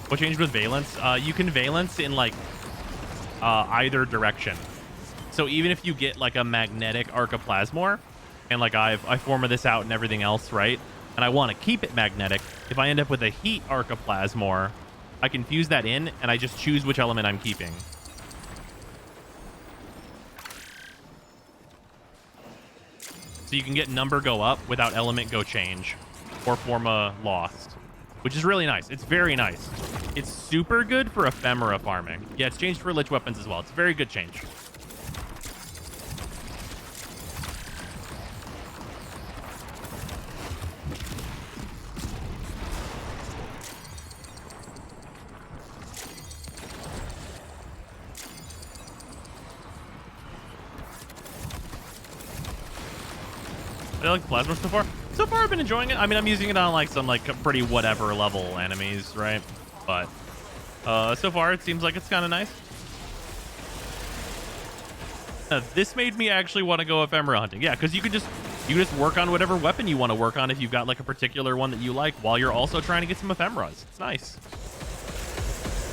What changed with Valence? You can Valence in like either direction. So even if you get like a magnetic Archiplasmor, and like I forma this out and everything else, right? And I want to keep it magnetic. If I end up with a heat Archiplasmor, I can fuse that in, and I just choose which element I'm keeping. So you can get number go up without element go change, or forma lost, which is really nice. It's very nice. It's super good for ephemera farming. Yeah, it's changed for lich weapons as well. It's a very good change. I like the plasma so far. So far, I've been enjoying it. I mean, I'm using it on like some like pretty whatever level enemies, right? But so far, it seems like it's kind of nice. This made me actually want to go ephemera hunting. Yeah, because you just work on whatever weapon you want to work on if you've got like a particular one that you like, while you're also trying to get some ephemeras. It's nice.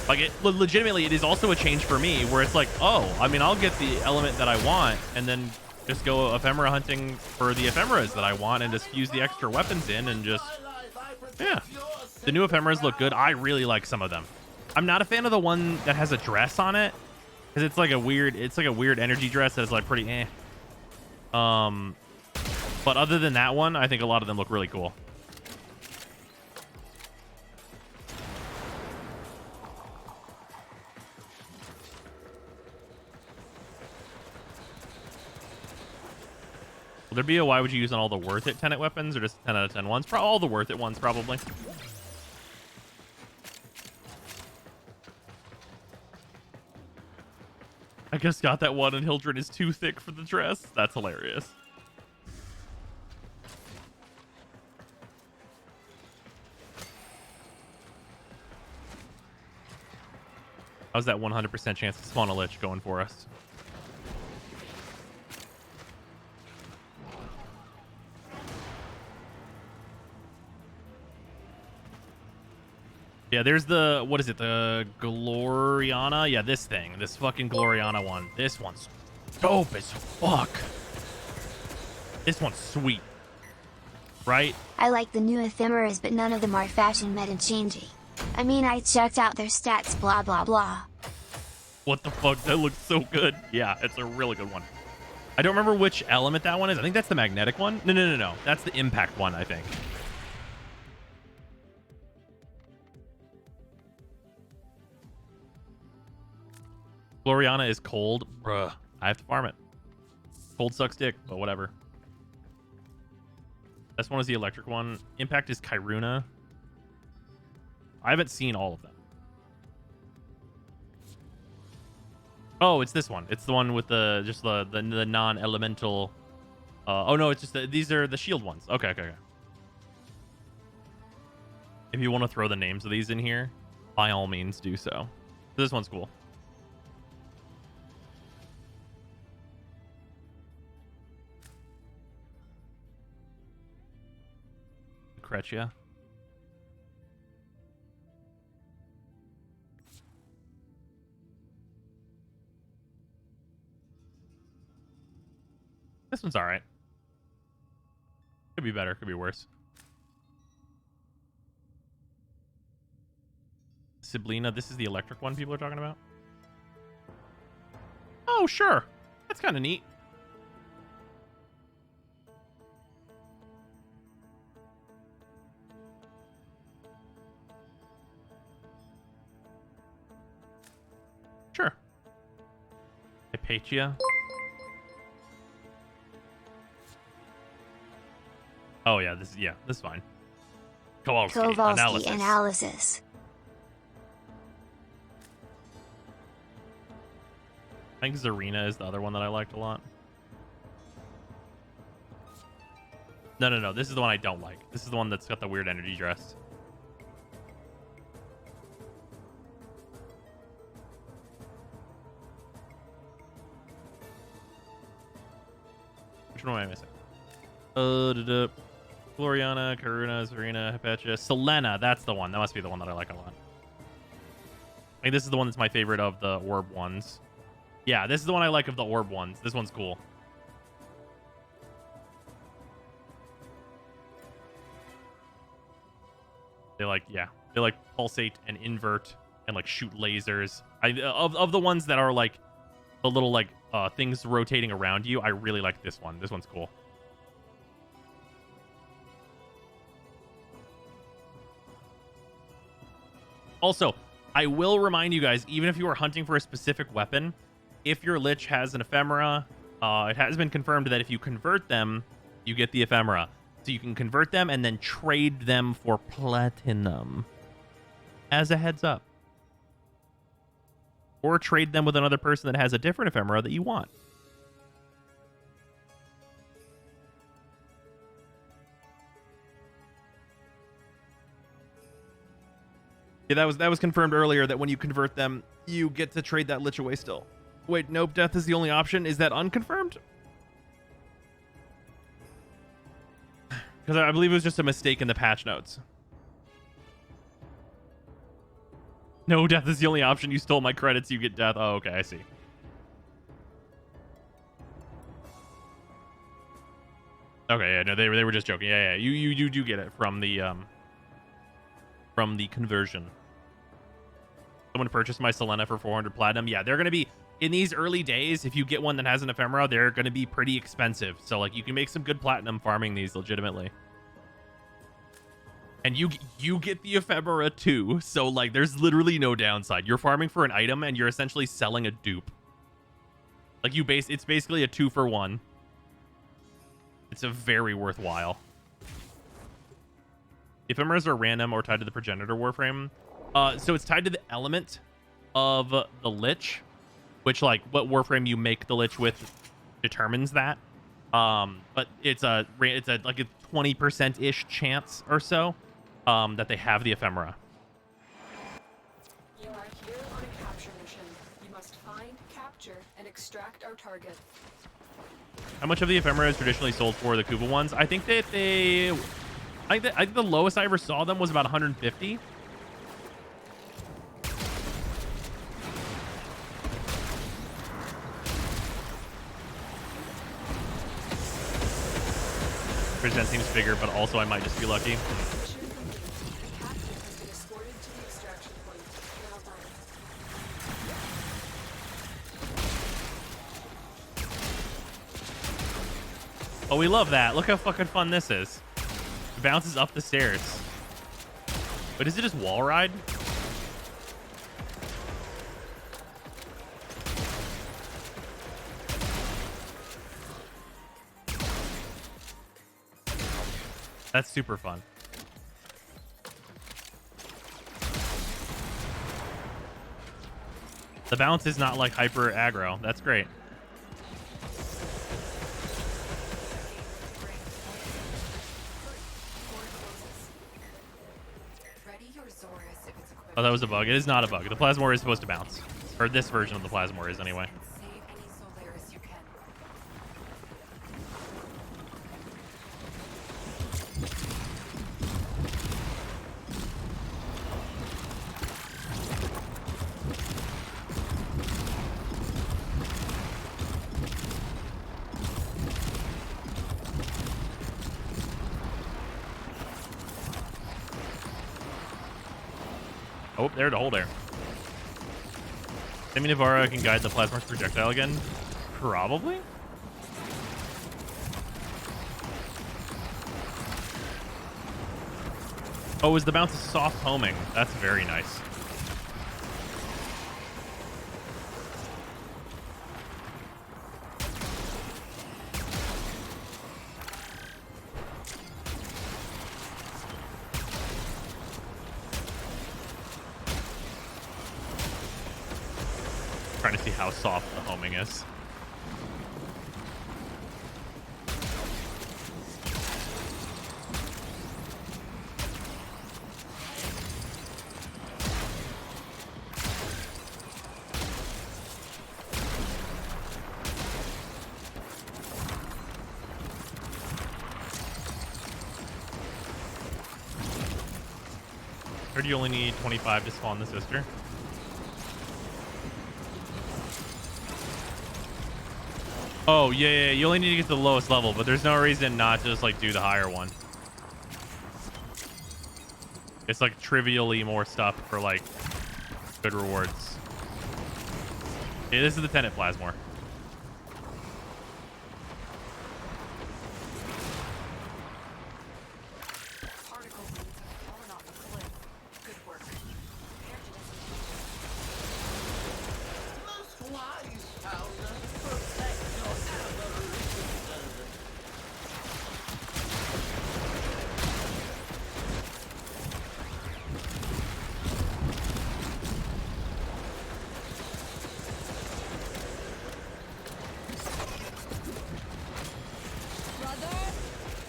Like, legitimately, it is also a change for me where it's like, oh, I mean, I'll get the element that I want and then just go ephemera hunting for the ephemeras that I want and just fuse the extra weapons in and just, yeah. The new ephemeras look good. I really like some of them. I'm not a fan of the one that has a dress on it because it's like a weird energy dress that's like pretty eh. But other than that one, I think a lot of them look really cool. Will there be a why would you use on all the worth it tenet weapons or just 10 out of 10 ones? All the worth it ones, probably. I guess got that one and Hildred is too thick for the dress. That's hilarious. How's that 100% chance to spawn a lich going for us? Yeah, there's the, what is it? The Gloriana? Yeah, this thing. This fucking Gloriana one. This one's dope as fuck. This one's sweet. Right? I like the new ephemeras, but none of them are fashion meta changing. I mean, I checked out their stats, blah blah blah. What the fuck? That looks so good. Yeah, it's a really good one. I don't remember which element that one is. I think that's the magnetic one. No. That's the impact one, I think. Gloriana is cold. Bruh. I have to farm it. Cold sucks dick, but whatever. This one is the electric one. Impact is Kyruna. I haven't seen all of them. Oh, it's this one. It's the one with the just the non-elemental. Oh no, it's just these are the shield ones. Okay. If you want to throw the names of these in here, by all means do so. This one's cool. Lucretia. This one's all right. Could be better. Could be worse. Siblina. This is the electric one people are talking about. Oh, sure. That's kind of neat. Sure. Hypatia. Oh yeah, this is fine. Kowalski Kowalski analysis. analysis. I think Zarina is the other one that I liked a lot. No. This is the one I don't like. This is the one that's got the weird energy dress. Which one am I missing? Gloriana, Karuna, Zarina, Hypatia, Selena. That's the one. That must be the one that I like a lot. I think this is the one that's my favorite of the orb ones. Yeah, this is the one I like of the orb ones. This one's cool. They like pulsate and invert and like shoot lasers. Of the ones that are like the little like things rotating around you, I really like this one. This one's cool. Also, I will remind you guys, even if you are hunting for a specific weapon, if your Lich has an ephemera, it has been confirmed that if you convert them, you get the ephemera. So you can convert them and then trade them for platinum. As a heads up. Or trade them with another person that has a different ephemera that you want. Yeah, that was confirmed earlier that when you convert them, you get to trade that Lich away still. Wait, nope, death is the only option. Is that unconfirmed? Because I believe it was just a mistake in the patch notes. No, death is the only option. You stole my credits, you get death. Oh, okay, I see. Okay, yeah, no, they were just joking. Yeah, you do get it from the conversion. Someone purchased my Selena for 400 platinum. Yeah, they're gonna be in these early days. If you get one that has an ephemera, they're gonna be pretty expensive. So like, you can make some good platinum farming these legitimately. And you get the ephemera too. So like, there's literally no downside. You're farming for an item and you're essentially selling a dupe. Like it's basically a 2-for-1. It's a very worthwhile. Ephemeras are random or tied to the progenitor warframe. So it's tied to the element of the Lich, which like what warframe you make the Lich with determines that. But it's a like a 20%-ish chance or so that they have the ephemera. You are here on a capture mission. You must find, capture, and extract our target. How much of the ephemera is traditionally sold for the Kuva ones? I think that I think the lowest I ever saw them was about 150. Percent seems bigger, but also I might just be lucky. Oh, we love that. Look how fucking fun this is. It bounces up the stairs. But is it just wall ride? That's super fun. The bounce is not like hyper aggro. That's great. Oh, that was a bug. It is not a bug. The Plasmor is supposed to bounce. Or this version of the Plasmor is anyway. Oh, there to hold there. Semi Navara can guide the Plasmor's projectile again? Probably? Oh, is the bounce a soft homing? That's very nice. trying to see how soft the homing is. Or do you only need 25 to spawn the sister? Oh, yeah, you only need to get to the lowest level, but there's no reason not to just, like, do the higher one. It's, like, trivially more stuff for, like, good rewards. Yeah, this is the Tenet Plasmor.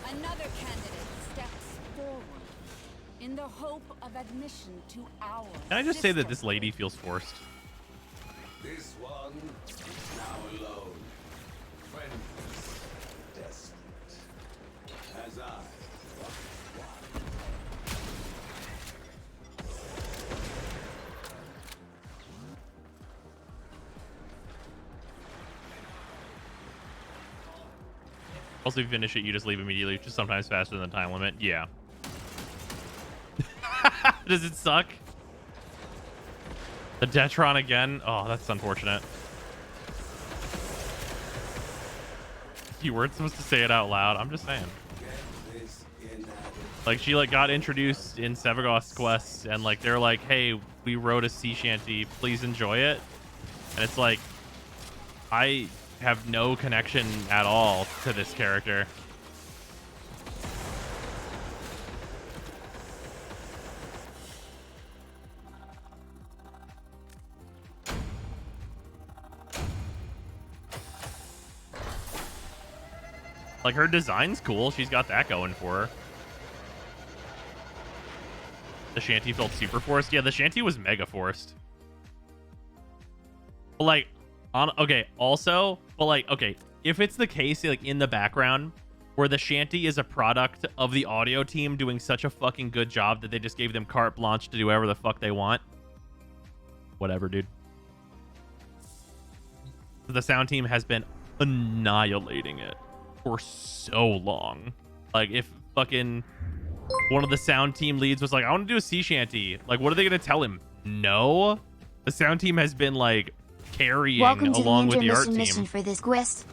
Another candidate steps forward in the hope of admission to our Can I just say that this lady feels forced? This one now alone, friendless, desperate, as I once Also, if you finish it, you just leave immediately, which is sometimes faster than the time limit. Yeah. Does it suck? The Detron again? Oh, that's unfortunate. You weren't supposed to say it out loud. I'm just saying. Like, she, like, got introduced in Sevagoth's quest, and, like, they're like, hey, we wrote a sea shanty. Please enjoy it. And it's like, I have no connection at all to this character. Like, her design's cool. She's got that going for her. The shanty felt super forced. Yeah, the shanty was mega forced. But, like, okay, also, but, like, okay, if it's the case, like, in the background where the shanty is a product of the audio team doing such a fucking good job that they just gave them carte blanche to do whatever the fuck they want, whatever, dude. The sound team has been annihilating it for so long. Like, if fucking one of the sound team leads was like, I want to do a sea shanty, like, what are they gonna tell him? No. The sound team has been, like, carrying along with the art team. Mission for this quest.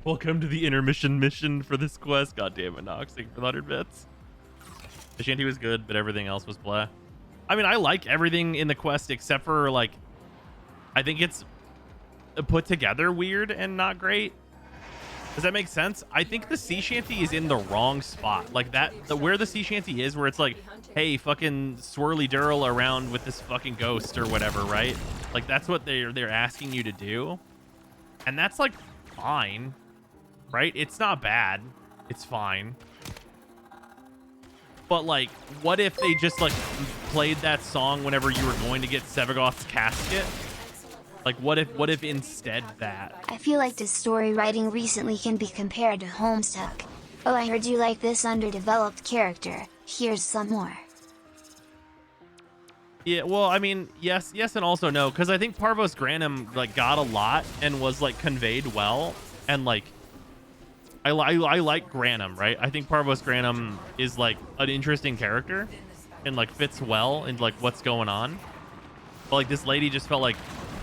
Welcome to the intermission mission for this quest. God damn it, Nox. Thank you for the 100 bits. The shanty was good, but everything else was blah. I mean, I like everything in the quest except for, like, I think it's put together weird and not great. Does that make sense? I think the sea shanty is in the wrong spot. Like, that, where the sea shanty is, where it's like, hey, fucking swirly dirl around with this fucking ghost or whatever, right? Like, that's what they're asking you to do. And that's, like, fine, right? It's not bad. It's fine. But, like, what if they just, like, played that song whenever you were going to get Sevagoth's casket? Like, what if instead that? I feel like this story writing recently can be compared to Homestuck. Oh, I heard you like this underdeveloped character. Here's some more. Yeah, well, I mean, yes and also no, because I think Parvos Granum, like, got a lot and was, like, conveyed well, and, like, I like Granum, right? I think Parvos Granum is, like, an interesting character and, like, fits well into, like, what's going on. But, like, this lady just felt like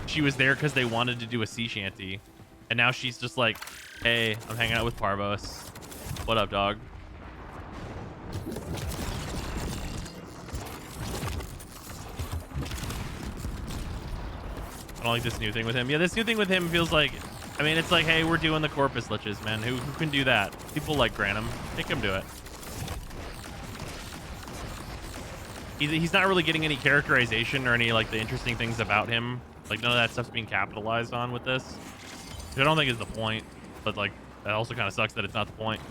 she was there because they wanted to do a sea shanty, and now she's just like, hey, I'm hanging out with Parvos. What up, dog? I don't like this new thing with him. Yeah, this new thing with him feels like, I mean, it's like, hey, we're doing the Corpus Liches, man. Who can do that? People like Granum. Make him do it. He's not really getting any characterization or any like the interesting things about him. Like none of that stuff's being capitalized on with this. Which I don't think is the point, but like that also kind of sucks that it's not the point.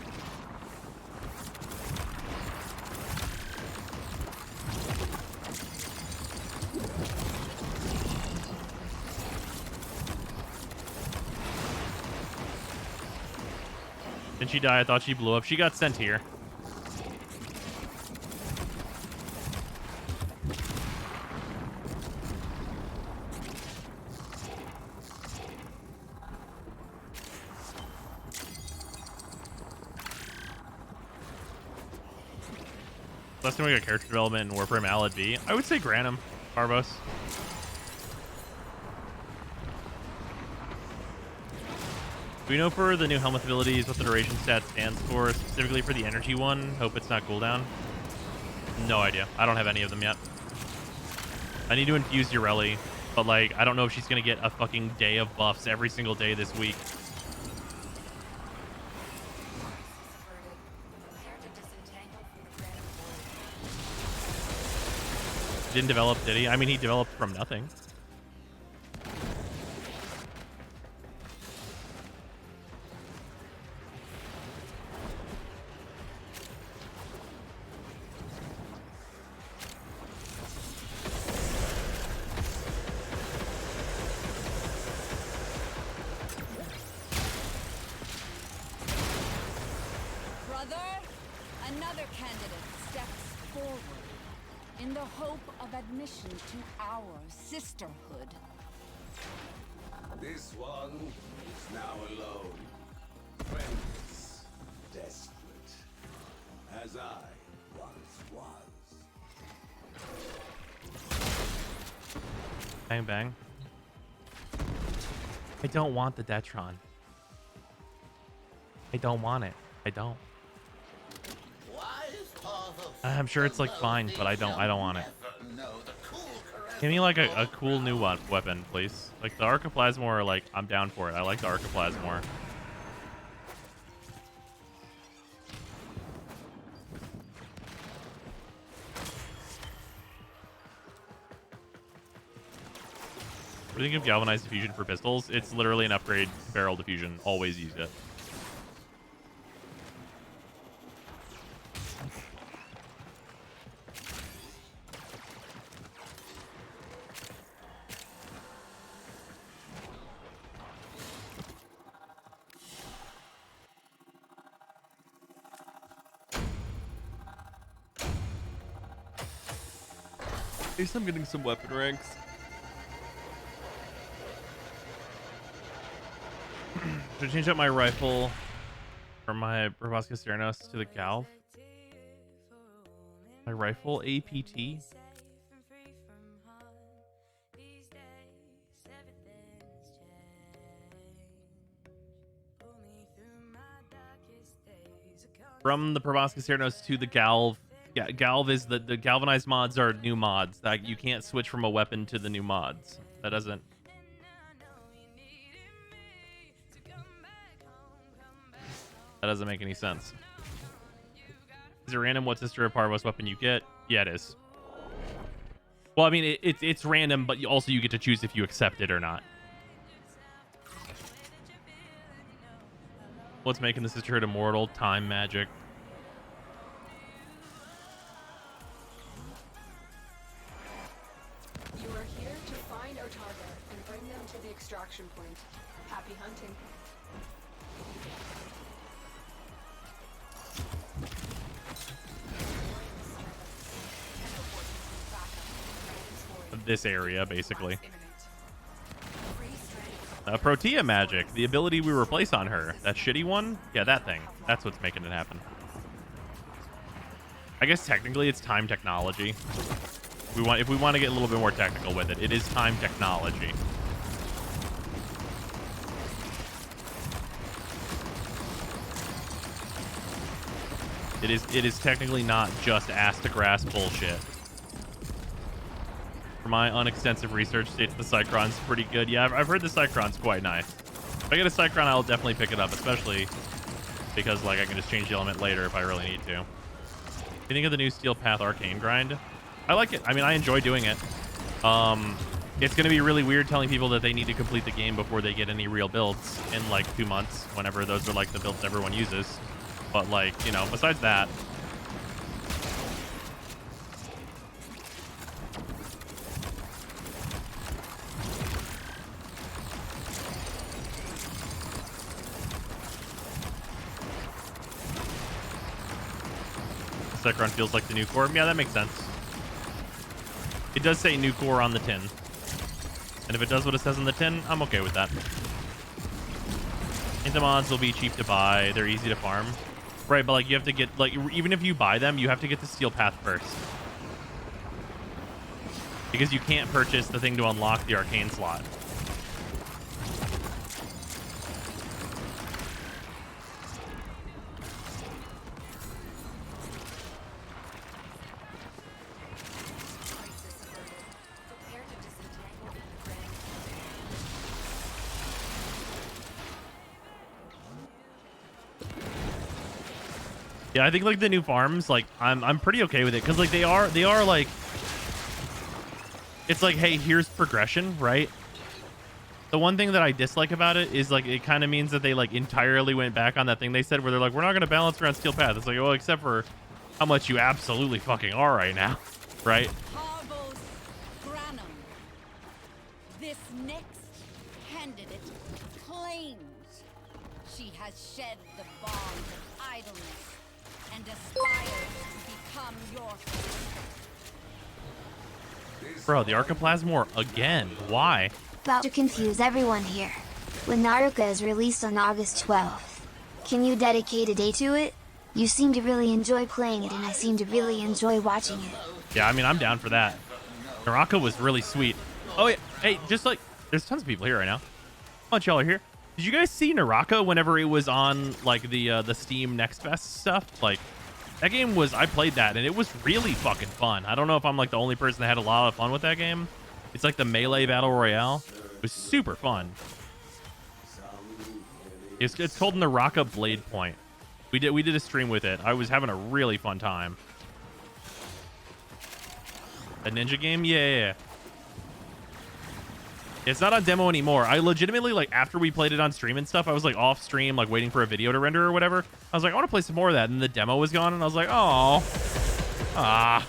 Didn't she die? I thought she blew up. She got sent here. Last time we got character development in Warframe Alad B, I would say grant him, Parvos. Do we know for the new helmet abilities what the duration stat stands for, specifically for the energy one? Hope it's not cooldown. No idea. I don't have any of them yet. I need to infuse Ureli, but like I don't know if she's gonna get a fucking day of buffs every single day this week. Didn't develop, did he? I mean, he developed from nothing. Brother, another candidate steps forward in the hope of admission to our sisterhood. This one is now alone, friendless, desperate, as I once was. Bang, bang. I don't want the Detron. I don't want it. I don't. I'm sure it's like fine, but I don't want it. Give me like a cool new weapon, please. Like the Arcoplasmor, like I'm down for it. I like the Arcoplasmor. What do you think of Galvanized Diffusion for pistols? It's literally an upgrade to Barrel Diffusion. Always use it. At least I'm getting some weapon ranks. Should I change up my rifle from my Parvos Casernos to the Galv? My rifle APT? From the Parvos Casernos to the Galv. Yeah, Galv is the galvanized mods are new mods. That you can't switch from a weapon to the new mods. That doesn't. That doesn't make any sense. Is it random what sister of Parvos weapon you get? Yeah, it is. Well, I mean, it's random, but also you get to choose if you accept it or not. What's making the sisterhood immortal? Time magic. You are here to find our target and bring them to the extraction point. Happy hunting. This area, basically. Protea magic, the ability we replace on her. That shitty one? Yeah, that thing. That's what's making it happen. I guess technically it's time technology. If we want to get a little bit more technical with it, it is time technology. It is technically not just ass to grass bullshit. For my unextensive research states the Cycron's pretty good. Yeah, I've heard the Cycron's quite nice. If I get a Cycron, I'll definitely pick it up, especially because like I can just change the element later if I really need to. What do you think of the new Steel Path Arcane grind? I like it. I mean, I enjoy doing it. It's going to be really weird telling people that they need to complete the game before they get any real builds in like 2 months, whenever those are like the builds everyone uses. But like, you know, besides that, Sekron feels like the new core. Yeah, that makes sense. It does say new core on the tin. And if it does what it says on the tin, I'm okay with that. Intamons will be cheap to buy. They're easy to farm. Right, but like you have to get, like, even if you buy them, you have to get the Steel Path first. Because you can't purchase the thing to unlock the Arcane slot. Yeah, I think like the new farms, like I'm pretty okay with it, because like they are like, it's like, hey, here's progression, right? The one thing that I dislike about it is like it kind of means that they like entirely went back on that thing they said where they're like, we're not gonna balance around Steel Path. It's like, well, except for how much you absolutely fucking are right now, right? Parvos Granum. This next candidate claims she has shed the bond of idleness and aspires to become your sister. Bro, the Archiplasmor again. Why? About to confuse everyone here. When Naruka is released on August 12th, can you dedicate a day to it? You seem to really enjoy playing it, and I seem to really enjoy watching it. Yeah, I mean, I'm down for that. Naraka was really sweet. Oh, yeah. Hey, just like, there's tons of people here right now. A bunch of y'all are here. Did you guys see Naraka whenever it was on, like, the Steam Next Fest stuff? Like, that game was, I played that, and it was really fucking fun. I don't know if I'm, like, the only person that had a lot of fun with that game. It's like the Melee Battle Royale. It was super fun. It's called Naraka Blade Point. We did a stream with it. I was having a really fun time. A ninja game? Yeah. It's not on demo anymore. I legitimately, like, after we played it on stream and stuff, I was like off stream, like waiting for a video to render or whatever. I was like, I want to play some more of that. And the demo was gone, and I was like, oh. Ah.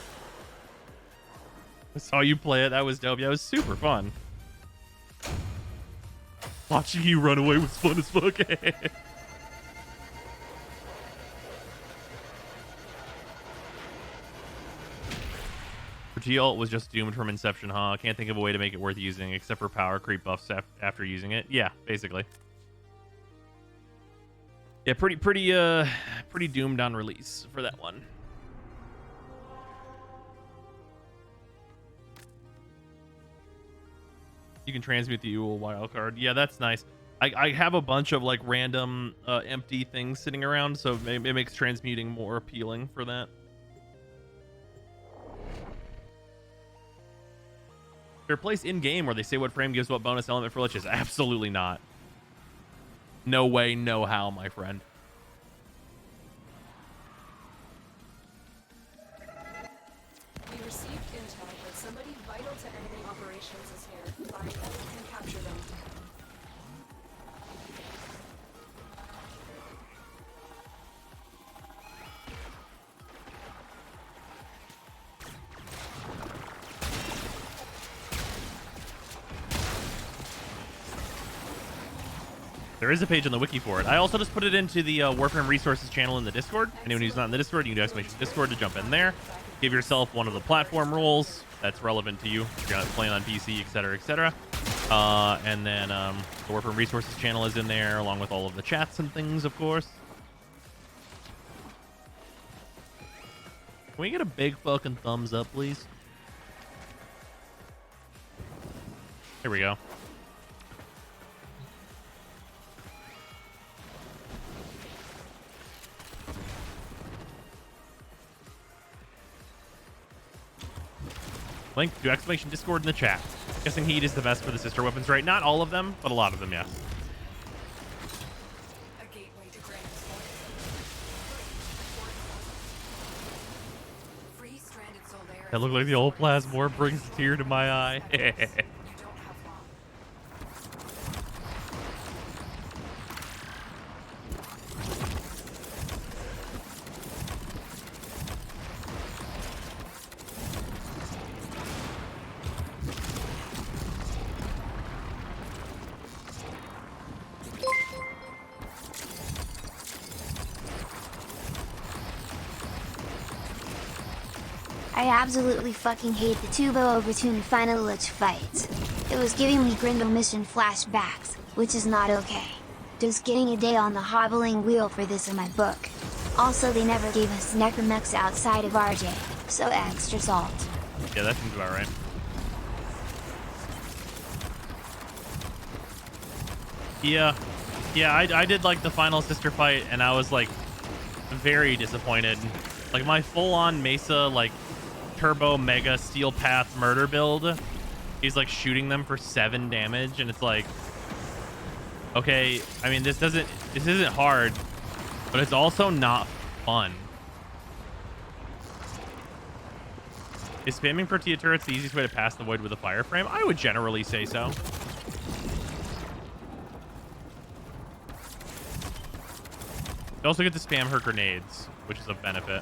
I saw you play it. That was dope. Yeah, it was super fun. Watching you run away was fun as fuck. G-Ult was just doomed from Inception, huh? I can't think of a way to make it worth using except for power creep buffs after using it. Yeah, basically. Yeah, pretty doomed on release for that one. You can transmute the Ewell wildcard. Yeah, that's nice. I have a bunch of like random empty things sitting around, so it makes transmuting more appealing for that. Is there a place in game where they say what frame gives what bonus element for liches? Absolutely not. No way, no how, my friend. We received intel that somebody vital to enemy operations is here. Find them and capture them. There is a page on the wiki for it. I also just put it into the Warframe Resources channel in the Discord. Anyone who's not in the Discord, you can do exclamation Discord to jump in there. Give yourself one of the platform roles that's relevant to you. If you're not playing on PC, etc., etc. And then the Warframe Resources channel is in there, along with all of the chats and things, of course. Can we get a big fucking thumbs up, please? Here we go. Link, do exclamation Discord in the chat. Guessing heat is the best for the sister weapons, right? Not all of them, but a lot of them, yes. A gateway to Granum's Void. Free stranded Soldair That looked like the old Plasmor brings a tear to my eye. I absolutely fucking hate the Tubo Overtune Final Lich fights. It was giving me Grindel mission flashbacks, which is not okay. Just getting a day on the hobbling wheel for this in my book. Also, they never gave us Necromex outside of RJ, so extra salt. Yeah, that seems about right. Yeah, I did like the final sister fight, and I was like very disappointed. Like my full-on Mesa like turbo mega steel path murder build, he's like shooting them for 7 damage, and it's like, okay, I mean this isn't hard, but it's also not fun. Is spamming Protea turrets the easiest way to pass the void with a fire frame? I would generally say so. You also get to spam her grenades, which is a benefit.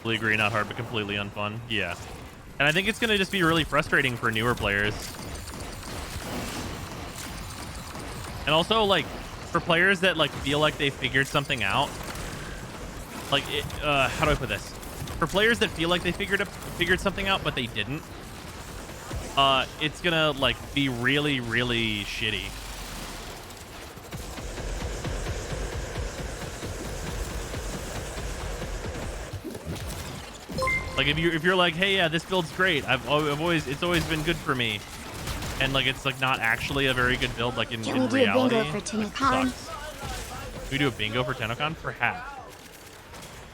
Completely agree, not hard, but completely unfun. Yeah. And I think it's going to just be really frustrating for newer players. And also, like, for players that, like, feel like they figured something out. Like, how do I put this? For players that feel like they figured something out, but they didn't. It's going to, like, be really, really shitty. Like if you're like, hey, yeah, this build's great. It's always been good for me, and like it's like not actually a very good build. Like in Can we do reality, a bingo for TennoCon? Can we do a bingo for TennoCon? Perhaps.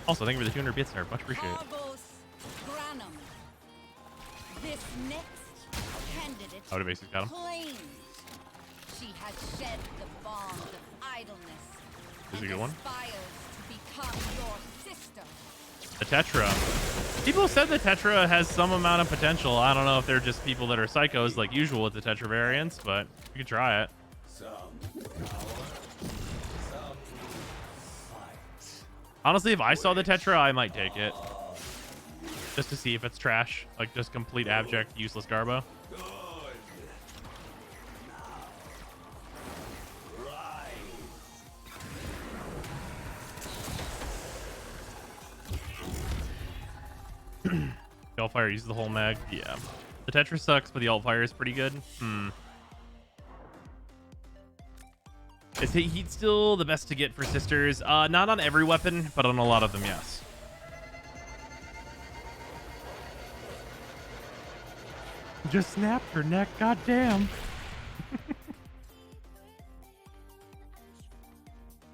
Also, thank you for the 200 bits there. Much appreciated. This next candidate How do basics got him? claims she has shed the bond of idleness This is a and good one. aspires to become your sister. The Tetra. People said the Tetra has some amount of potential. I don't know if they're just people that are psychos like usual with the Tetra variants, but you can try it. Honestly, if I saw the Tetra, I might take it. Just to see if it's trash. Like, just complete abject, useless garbo. The Altfire uses the whole mag. Yeah. The Tetra sucks, but the Altfire is pretty good. Is heat still the best to get for sisters? Not on every weapon, but on a lot of them, yes. Just snapped her neck, goddamn.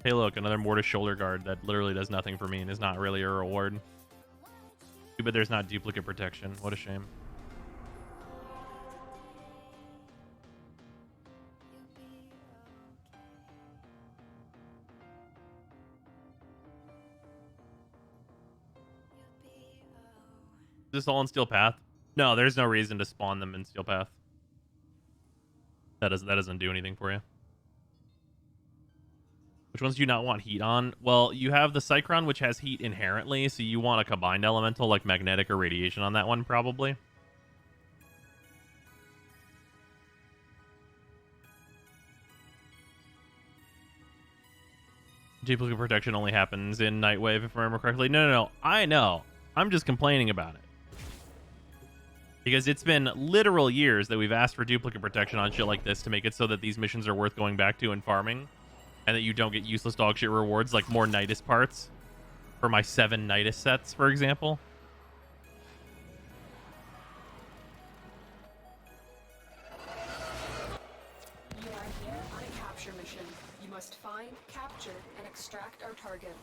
Hey, look, another Mortis shoulder guard that literally does nothing for me and is not really a reward. Too bad there's not duplicate protection. What a shame. Is this all in Steel Path? No, there's no reason to spawn them in Steel Path. That doesn't do anything for you. Which ones do you not want heat on? Well, you have the Cycron, which has heat inherently, so you want a combined elemental like magnetic or radiation on that one, probably. Duplicate protection only happens in Nightwave, if I remember correctly. No. I know. I'm just complaining about it. Because it's been literal years that we've asked for duplicate protection on shit like this to make it so that these missions are worth going back to and farming. And that you don't get useless dog shit rewards like more Nidus parts. For my 7 Nidus sets, for example. You are here on a capture mission. You must find, capture, and extract our target.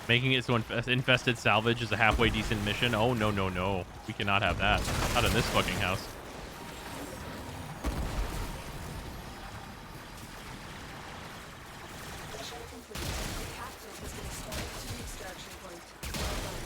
Making it so infested salvage is a halfway decent mission. Oh, no, no, no. We cannot have that. Not in this fucking house. Mission complete. The captive has been escorted to the extraction point. Well done.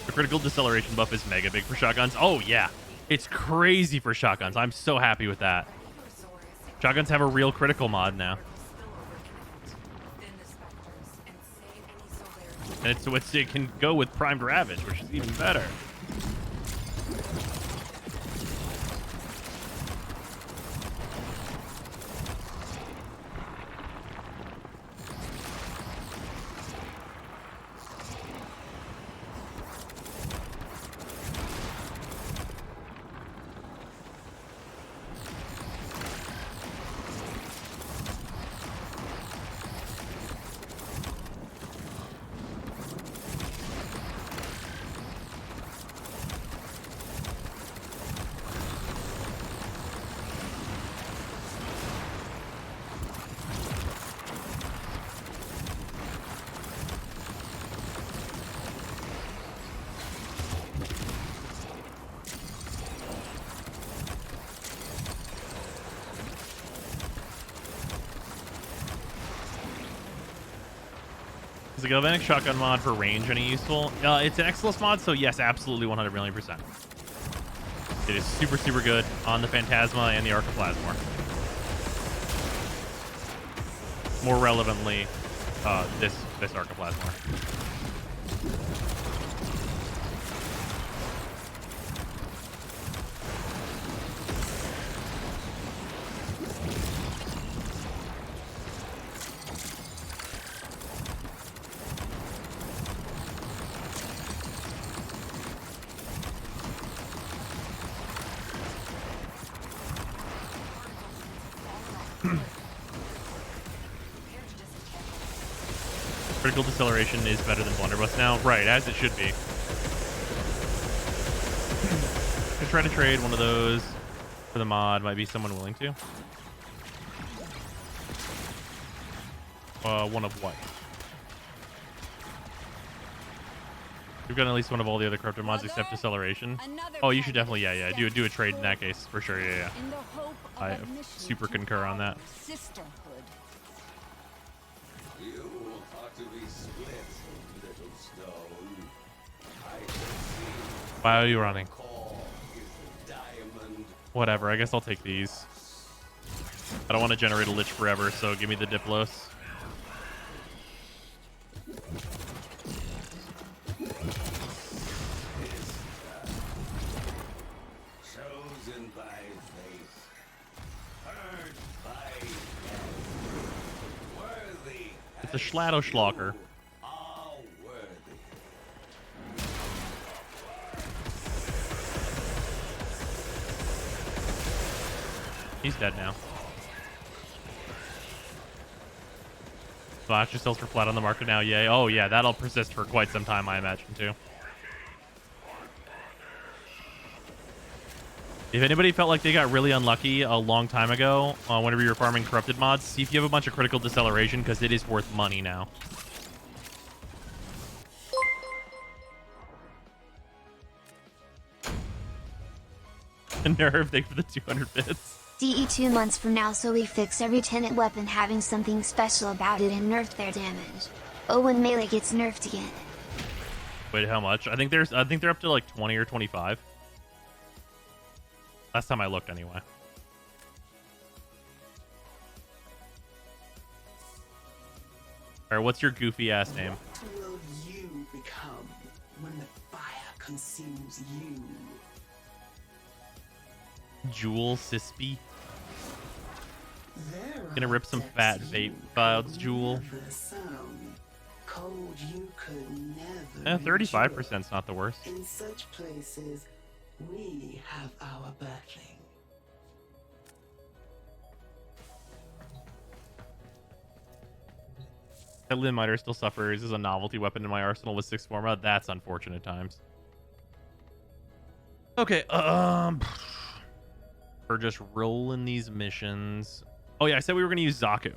The critical deceleration buff is mega big for shotguns. Oh, yeah. It's crazy for shotguns. I'm so happy with that. Shotguns have a real critical mod now. And it can go with primed ravage, which is even better. Is the galvanic shotgun mod for range any useful? It's an Exilus mod, so yes, absolutely 100 million %. It is super, super good on the Phantasma and the Archoplasmor. More relevantly, this Archoplasmor. Critical deceleration is better than blunderbuss now. Right, as it should be. Could try to trade one of those for the mod. Might be someone willing to. One of what? We've got at least one of all the other corrupted mods except deceleration. Oh, you should definitely, yeah. Do a trade in that case for sure. Yeah. I super concur on that. You ought to be split, little stone. I can see Why are you running? core is the diamond. Whatever, I guess I'll take these. I don't want to generate a lich forever, so give me the Diplos. Chosen by fate, heard by death, worthy. It's a Schlato Schlocker. Are worthy. He's dead now. Flash yourselves for flat on the market now, yay. Oh yeah, that'll persist for quite some time, I imagine, too. If anybody felt like they got really unlucky a long time ago, whenever you were farming corrupted mods, see if you have a bunch of critical deceleration, because it is worth money now. Nerve, thank you for the 200 bits. DE 2 months from now, so we fix every tenant weapon having something special about it and nerf their damage. Oh, when melee gets nerfed again. Wait, how much? I think they're up to like 20 or 25. Last time I looked, anyway. Alright, what's your goofy ass name? What will you become when the fire consumes you? Jewel Sispy. Gonna rip some fat vape clouds, Jewel. Cold you could never 35% is not the worst. In such places, we have our birthling. That Limiter still suffers as a novelty weapon in my arsenal with 6 Forma. That's unfortunate times. Okay, we're just rolling these missions. Oh yeah, I said we were gonna use Zaku.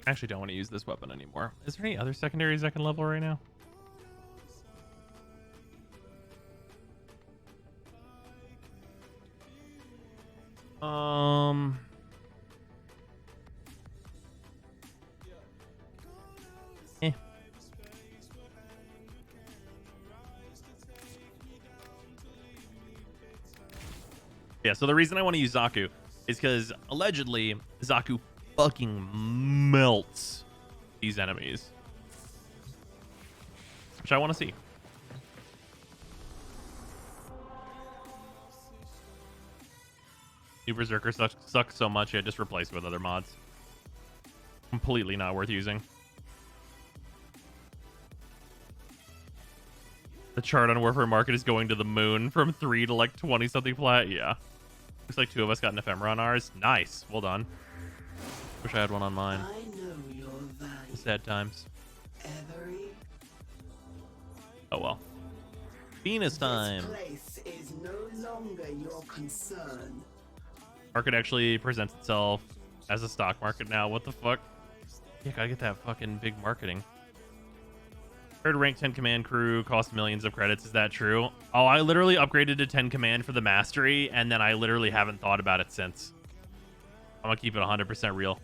I actually don't want to use this weapon anymore. Is there any other secondaries I can level right now? Eh. Yeah, so the reason I want to use Zaku is because allegedly Zaku fucking melts these enemies, which I want to see. New Berserker sucks so much, I just replaced it with other mods. Completely not worth using. The chart on Warfare Market is going to the moon from 3 to like 20 something plat. Yeah. Looks like 2 of us got an ephemera on ours. Nice. Well done. Wish I had one on mine. I know your value. Sad times. Every Oh well. Venus time. This place is no longer your concern. Market actually presents itself as a stock market now. What the fuck? Yeah, gotta get that fucking big marketing. Heard rank 10 command crew cost millions of credits. Is that true? Oh, I literally upgraded to 10 command for the mastery, and then I literally haven't thought about it since. I'm gonna keep it 100% real.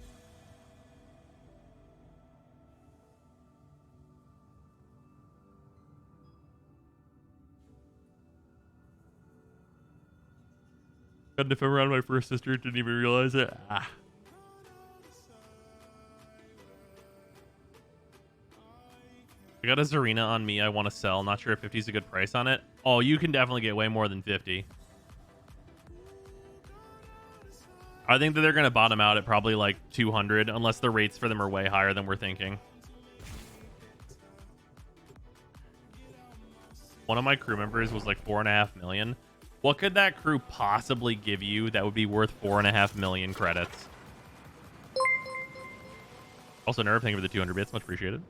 Got an ephemera on my first sister, didn't even realize it. Ah. I got a Zarina on me I want to sell. Not sure if 50 is a good price on it. Oh, you can definitely get way more than 50. I think that they're going to bottom out at probably like 200 unless the rates for them are way higher than we're thinking. One of my crew members was like 4.5 million. What could that crew possibly give you that would be worth 4.5 million credits? Also, Nerve, thank you for the 200 bits. Much appreciated.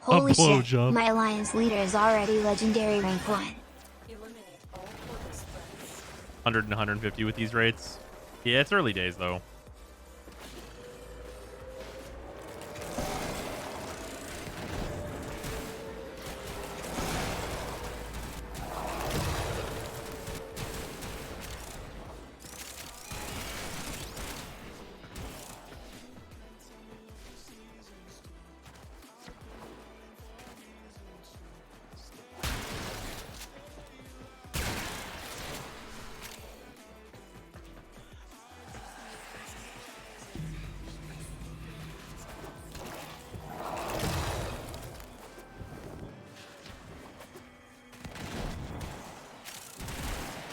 Holy shit, blowjob. my alliance leader is already legendary rank 1. 100 and 150 with these rates. Yeah, it's early days though.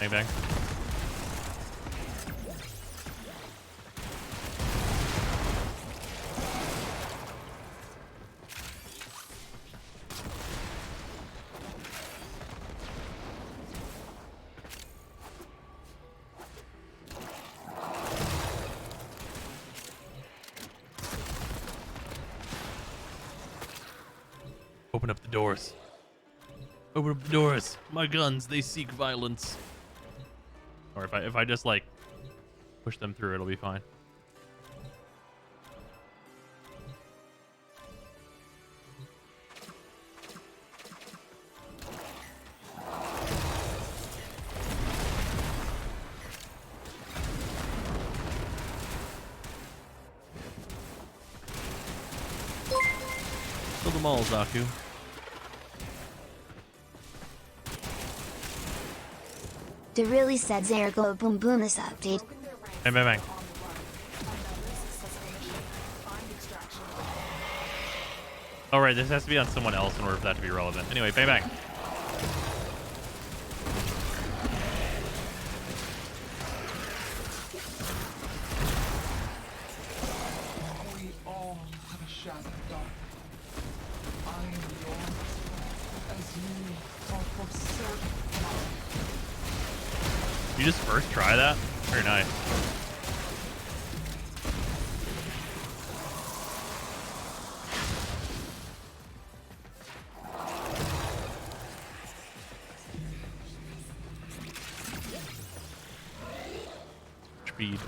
Bang bang. Open up the doors. Open up the doors. My guns, they seek violence. Or if I just like push them through, it'll be fine. Kill them all, Zaku. They really said Zaire go boom boom this update. Bang bang bang. All right, this has to be on someone else in order for that to be relevant. Anyway, bang bang. We all have a shot at You just first try that? Very nice. Speed.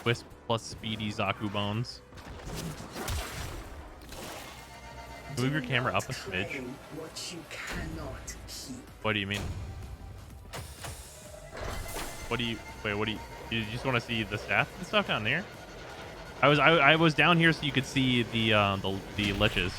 Wisp plus speedy Zaku bones. Move your camera up a smidge. What you cannot keep. What do you mean? What do you wait? What do you just want to see the stats and stuff down there? I was down here so you could see the liches.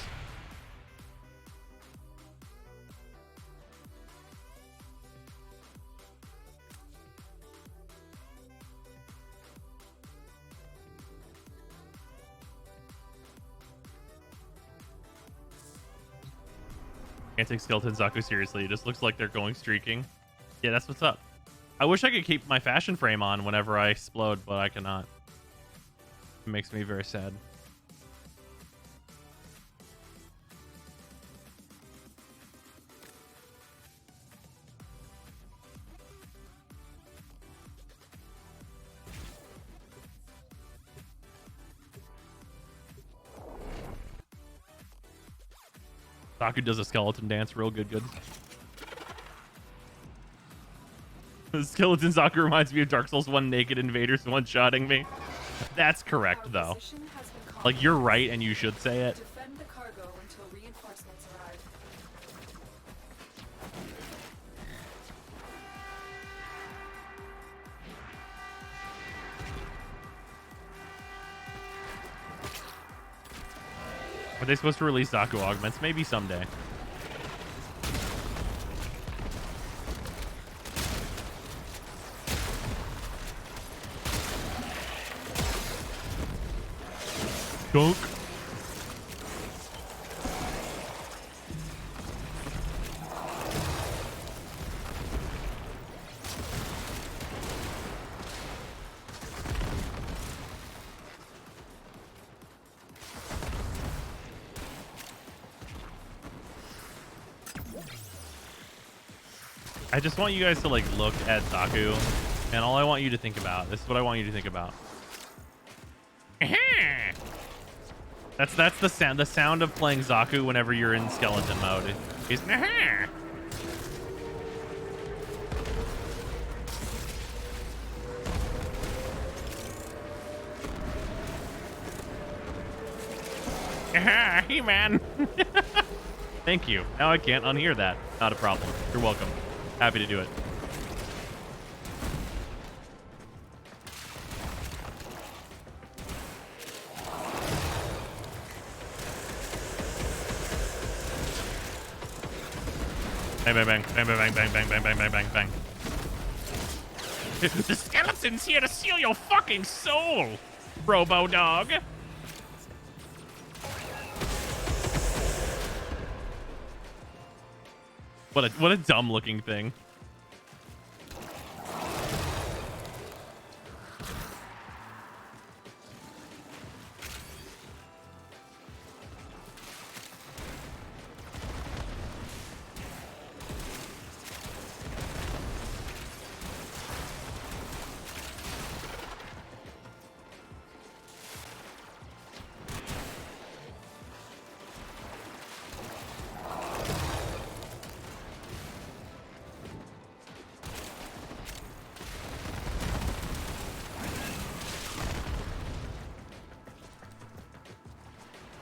Can't take Skeleton Zaku seriously. It just looks like they're going streaking. Yeah, that's what's up. I wish I could keep my fashion frame on whenever I explode, but I cannot. It makes me very sad. Zaku does a skeleton dance real good. The skeleton Zaku reminds me of Dark Souls 1 naked invaders one-shotting me. That's correct, though. Like, you're right, and you should say it. Defend the cargo until reinforcements arrive. Are they supposed to release Zaku augments? Maybe someday. Dunk. I just want you guys to like look at Zaku, and all I want you to think about. This is what I want you to think about. That's the sound. The sound of playing Zaku whenever you're in skeleton mode. He's He man. Thank you. Now I can't unhear that. Not a problem. You're welcome. Happy to do it. Bang, bang, bang, bang, bang, bang, bang, bang, bang, bang, bang, bang. The skeleton's here to steal your fucking soul, Robo Dog. What a dumb looking thing.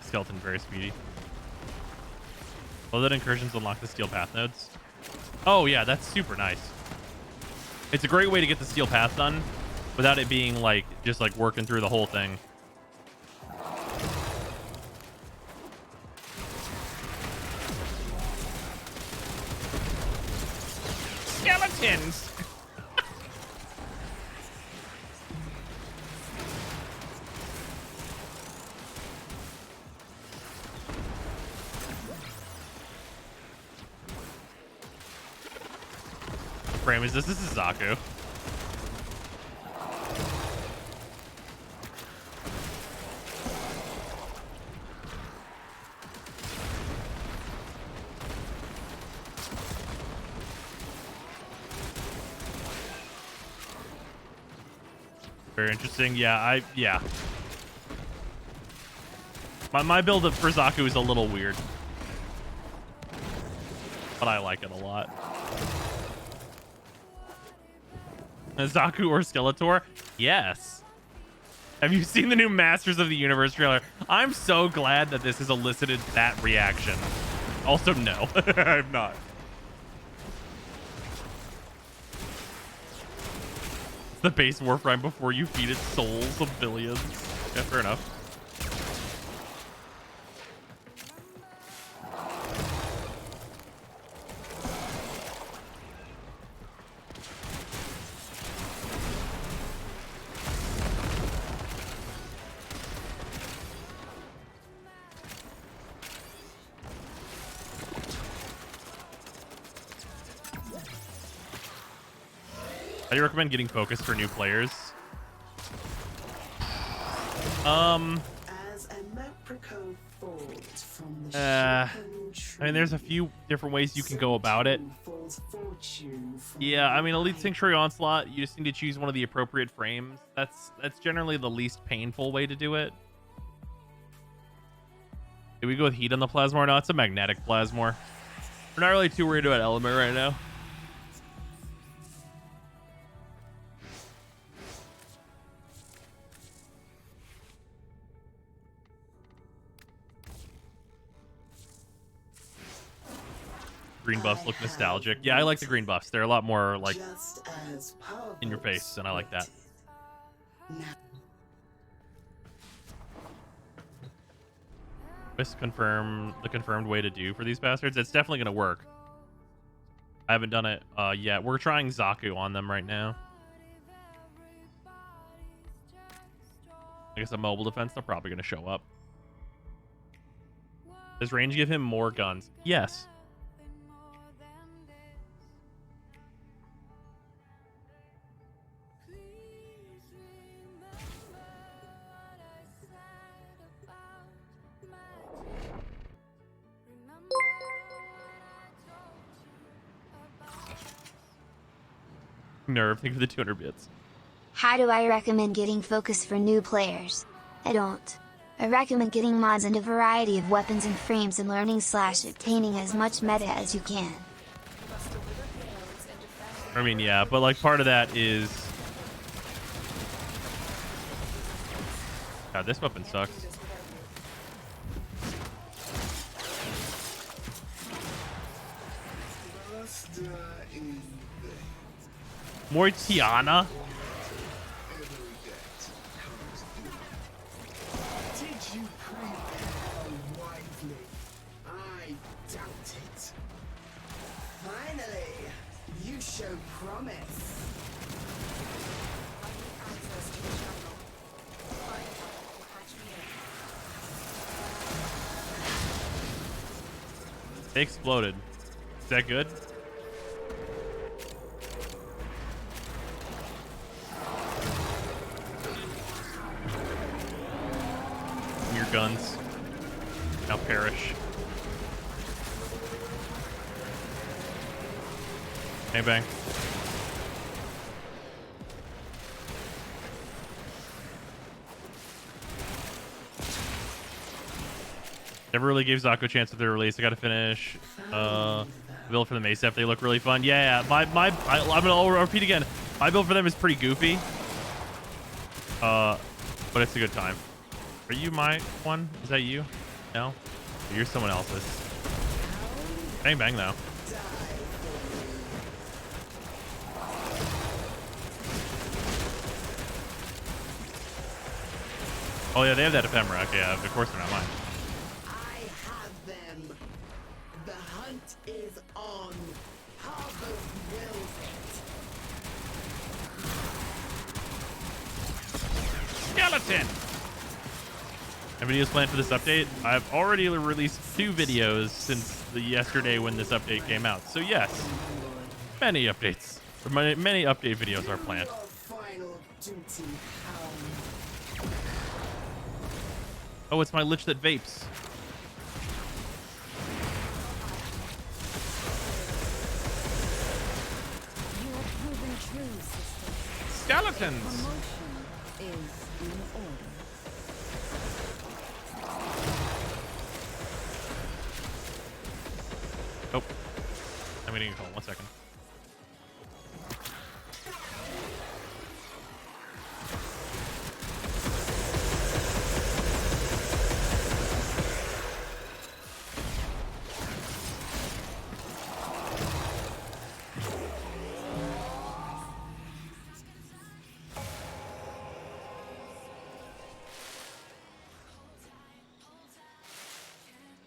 Skeleton very speedy. Well, that incursions unlock the steel path nodes. Oh yeah, that's super nice. It's a great way to get the steel path done without it being like just like working through the whole thing. Skeletons. Frame is this? This is Zaku. Very interesting. Yeah, My build up for Zaku is a little weird, but I like it a lot. Zaku or Skeletor? Yes. Have you seen the new Masters of the Universe trailer? I'm so glad that this has elicited that reaction. Also, no, I'm not. It's the base Warframe before you feed it souls of billions. Yeah, fair enough. How do you recommend getting focused for new players? As a leprechaun falls from the I mean, there's a few different ways you can go about it. Yeah, I mean, Elite Sanctuary Onslaught, you just need to choose one of the appropriate frames. That's generally the least painful way to do it. Did we go with heat on the Plasmor? No, it's a magnetic Plasmor. We're not really too worried about element right now. Green buffs look nostalgic. Yeah, I like the green buffs. They're a lot more like in your face, and I like that. Just confirm the confirmed way to do for these bastards. It's definitely gonna work. I haven't done it yet. We're trying Zaku on them right now. I guess a mobile defense, they're probably gonna show up. Does range give him more guns? Yes. Nerve, thank you for the 200 bits. How do I recommend getting focus for new players? I don't. I recommend getting mods and a variety of weapons and frames and learning / obtaining as much meta as you can. I mean, yeah, but like part of that is... God, this weapon sucks. Mortiana? Did you prepare wisely? I doubt it. Finally, you show promise. They exploded. Is that good? Your guns now perish. Bang bang. Never really gave Zaku a chance with their release. I gotta finish. Build for the Mace F. They look really fun. Yeah, I'm gonna repeat again. My build for them is pretty goofy. But it's a good time. Are you my one? Is that you? No? You're someone else's. Bang bang though. Oh yeah, they have that ephemera. Okay, yeah, of course they're not mine. I have them. The hunt is on. Parvos wills it. Skeleton! Any videos planned for this update? I've already released 2 videos since yesterday when this update came out. So yes, many updates. Or many update videos are planned. Oh, it's my lich that vapes. Skeletons! I'm getting a call. 1 second.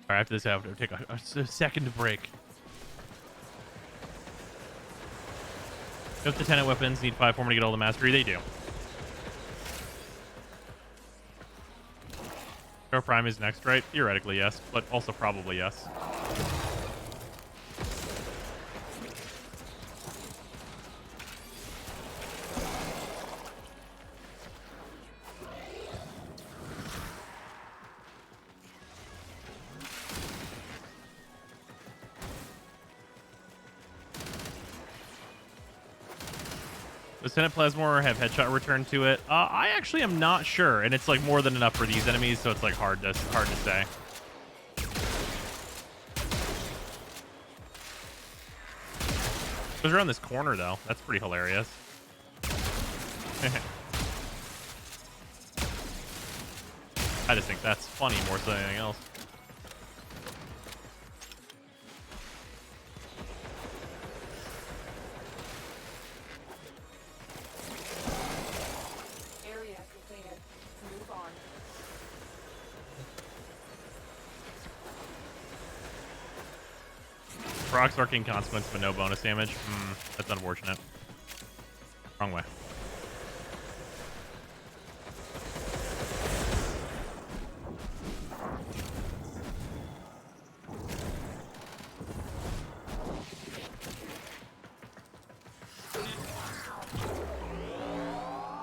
All right, after this, I have to take a second break. If the tenant weapons need 5 form to get all the mastery, they do. Hero Prime is next, right? Theoretically, yes, but also probably yes. Does Tenant Plasmor have headshot return to it? I actually am not sure, and it's like more than enough for these enemies, so it's like hard to say. Goes around this corner though. That's pretty hilarious. I just think that's funny more so than anything else. Area completed. Move on. Procs arcane consequence, but no bonus damage. That's unfortunate. Wrong way.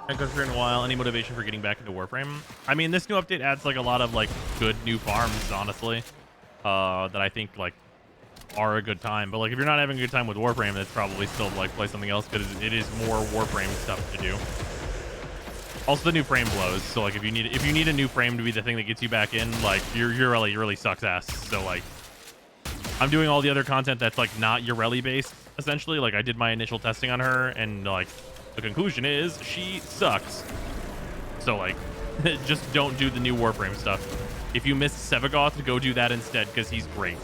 That goes for in a while. Any motivation for getting back into Warframe? I mean, this new update adds like a lot of like good new farms, honestly, that I think like are a good time. But like if you're not having a good time with Warframe, it's probably still like play something else because it is more Warframe stuff to do. Also, the new frame blows. So like if you need a new frame to be the thing that gets you back in, like your really sucks ass. So like I'm doing all the other content that's like not Ureli based essentially. Like I did my initial testing on her, and like the conclusion is she sucks. So like just don't do the new Warframe stuff. If you missed Sevagoth, go do that instead because he's great.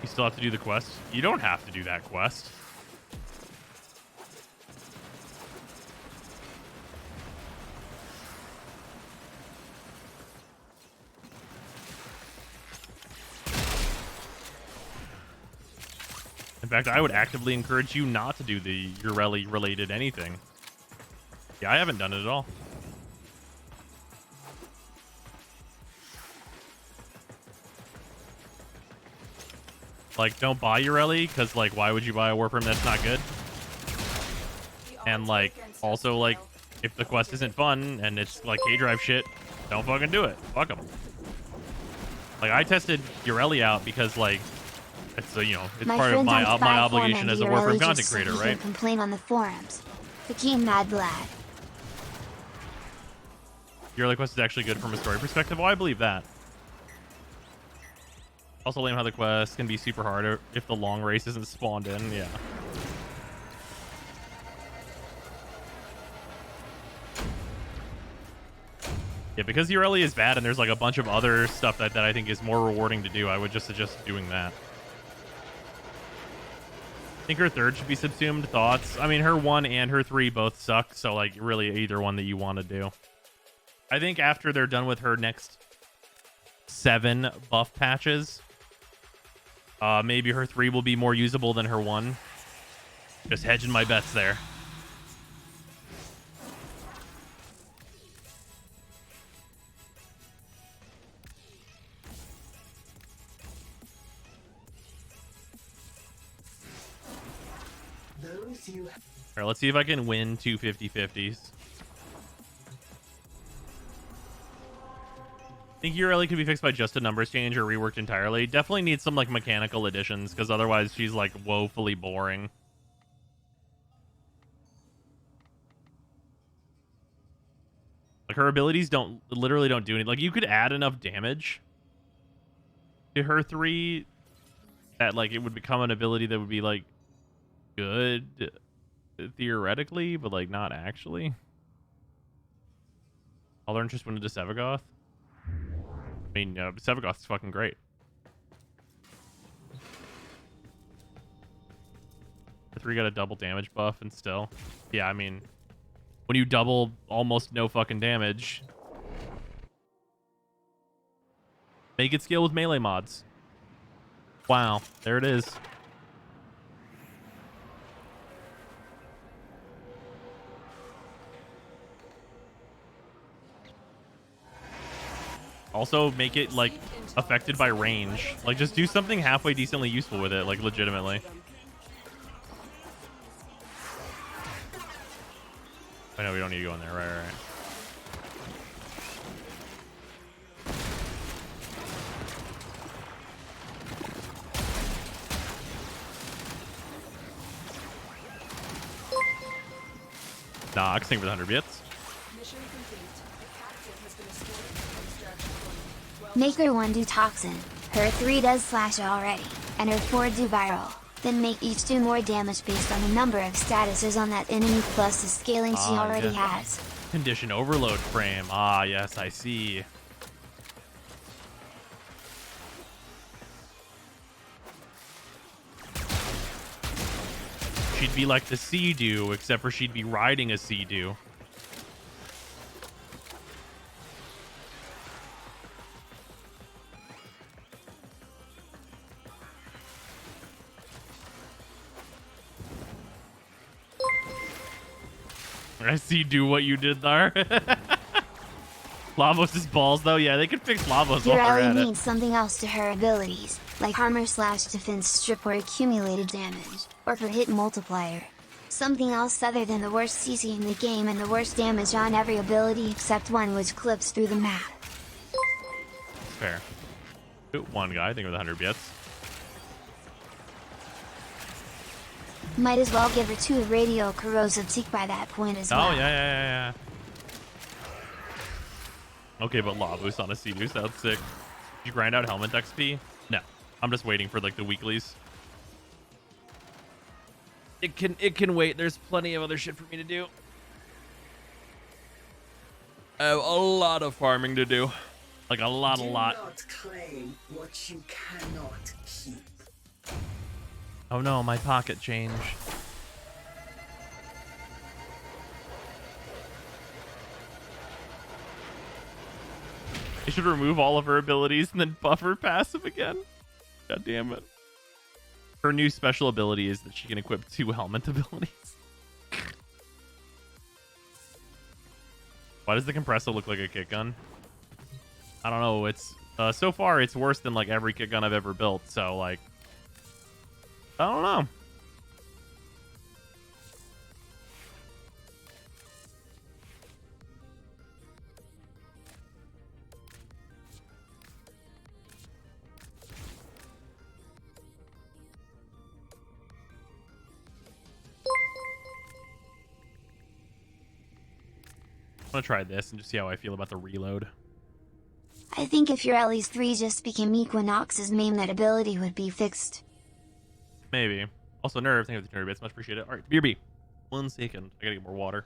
You still have to do the quest? You don't have to do that quest. In fact, I would actively encourage you not to do the Ureli related anything. Yeah, I haven't done it at all. Like, don't buy Ureli, because, like, why would you buy a Warframe that's not good? And, like, also, like, if the quest isn't fun and it's, like, K-Drive shit, don't fucking do it. Fuck them. Like, I tested Ureli out because, like, it's, you know, it's part of my obligation as a Warframe content creator, right? Complain on the forums. Became mad lad. Ureli quest is actually good from a story perspective. Well, I believe that. Also lame how the quest can be super hard if the long race isn't spawned in. Yeah. Yeah, because Ureli is bad and there's like a bunch of other stuff that I think is more rewarding to do, I would just suggest doing that. I think her third should be subsumed. Thoughts? I mean, her 1 and her 3 both suck, so like really either one that you want to do. I think after they're done with her next 7 buff patches, maybe her 3 will be more usable than her 1. Just hedging my bets there. All right, let's see if I can win 2 50-50s. I think Ureli could be fixed by just a numbers change or reworked entirely. Definitely needs some like mechanical additions because otherwise she's like woefully boring. Like her abilities literally don't do anything. Like you could add enough damage to her 3 that like it would become an ability that would be like good theoretically, but like not actually. I'll learn just went into Sevagoth. I mean, Sevagoth's fucking great. The 3 got a double damage buff and still. Yeah, I mean, when you double almost no fucking damage, make it scale with melee mods. Wow, there it is. Also, make it like affected by range. Like, just do something halfway decently useful with it, like legitimately. I know we don't need to go in there. Right. Nah, Oxing for the 100 bits. Mission complete. The captain has been escorted from extraction point. Make her 1 do Toxin, her 3 does Slash already, and her 4 do Viral. Then make each do more damage based on the number of statuses on that enemy plus the scaling she already has. Condition overload frame. Ah, yes, I see. She'd be like the Sea-Doo, except for she'd be riding a Sea-Doo. I see do what you did there. Lavos' balls, though. Yeah, they could fix Lavos Your while they're Ellie at it. needs something else to her abilities, like armor slash defense strip or accumulated damage, or for hit multiplier. Something else other than the worst CC in the game and the worst damage on every ability except one which clips through the map. Fair. Ooh, 1 guy, I think with 100 bits. Might as well give her 2 radio corrosive tick by that point as well. Oh, yeah. Okay, but Lavos on a Sea-Doo sounds sick. Did you grind out helmet XP? No. I'm just waiting for, like, the weeklies. It can wait. There's plenty of other shit for me to do. I have a lot of farming to do. Like, a lot. Do not claim what you cannot keep. Oh no, my pocket change. I should remove all of her abilities and then buff her passive again. God damn it. Her new special ability is that she can equip 2 helmet abilities. Why does the compressor look like a kick gun? I don't know. It's so far it's worse than like every kick gun I've ever built. So like, I don't know. I'm gonna try this and just see how I feel about the reload. I think if your Ellie's 3 just became Equinox's main, that ability would be fixed. Maybe. Also, Nerve, thank you for the 200 bits. Much appreciated. All right, BRB. 1 second. I gotta get more water.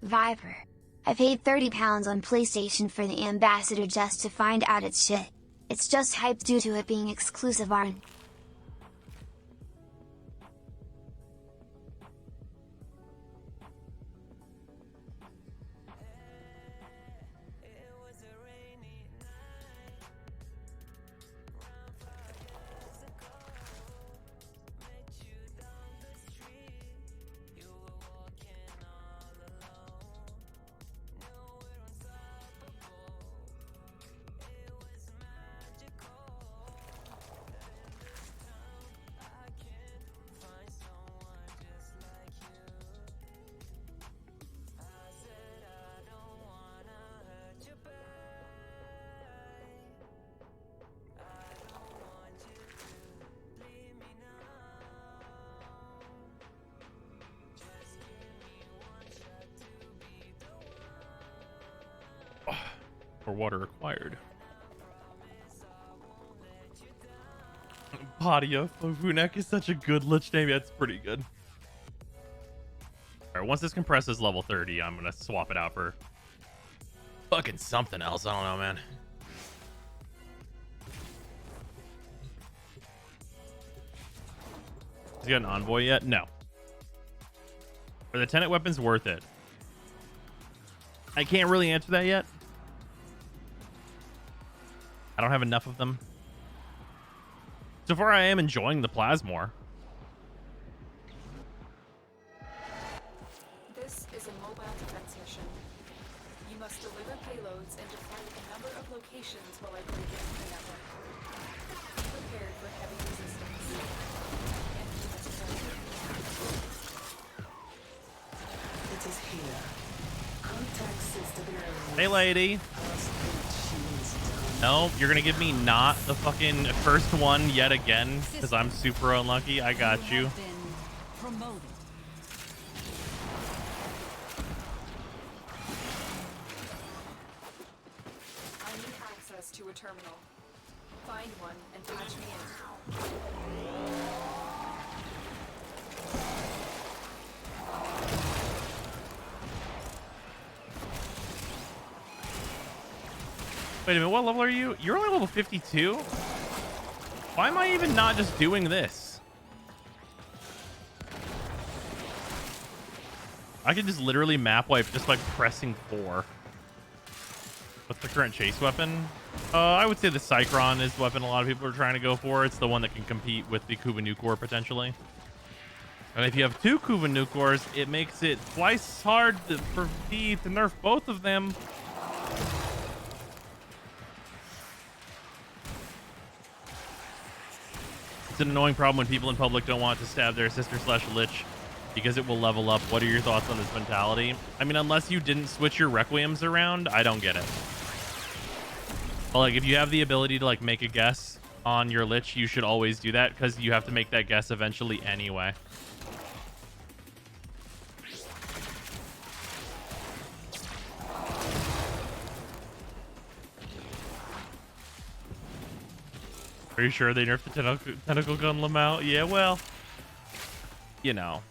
Viper. I paid £30 on PlayStation for the Ambassador just to find out it's shit. It's just hyped due to it being exclusive on. Or water required. Padia Funek is such a good lich name. That's pretty good. Alright, once this compresses level 30, I'm gonna swap it out for fucking something else. I don't know, man. Has he got an envoy yet? No. Are the tenant weapons worth it? I can't really answer that yet. I don't have enough of them. So far, I am enjoying the Plasmor. This is a mobile defense mission. You must deliver payloads and defend a number of locations while I break into the network. Be prepared for heavy resistance. And you must It is here. Contact system error. Hey, lady. No, you're gonna give me not the fucking first one yet again because I'm super unlucky. I got you. Promoted. I need access to a terminal. Find one and patch me in. Wait a minute, what level are you? You're only level 52? Why am I even not just doing this? I could just literally map wipe just by pressing 4. What's the current chase weapon? I would say the Cycron is the weapon a lot of people are trying to go for. It's the one that can compete with the Kuva Nukor potentially. And if you have 2 Kuva Nukors, it makes it twice hard for me to nerf both of them. It's an annoying problem when people in public don't want to stab their sister/lich because it will level up. What are your thoughts on this mentality? I mean, unless you didn't switch your Requiems around, I don't get it. But like, if you have the ability to like make a guess on your lich, you should always do that because you have to make that guess eventually anyway. Are you sure they nerfed the tentacle gun Lamau? Yeah, well, you know.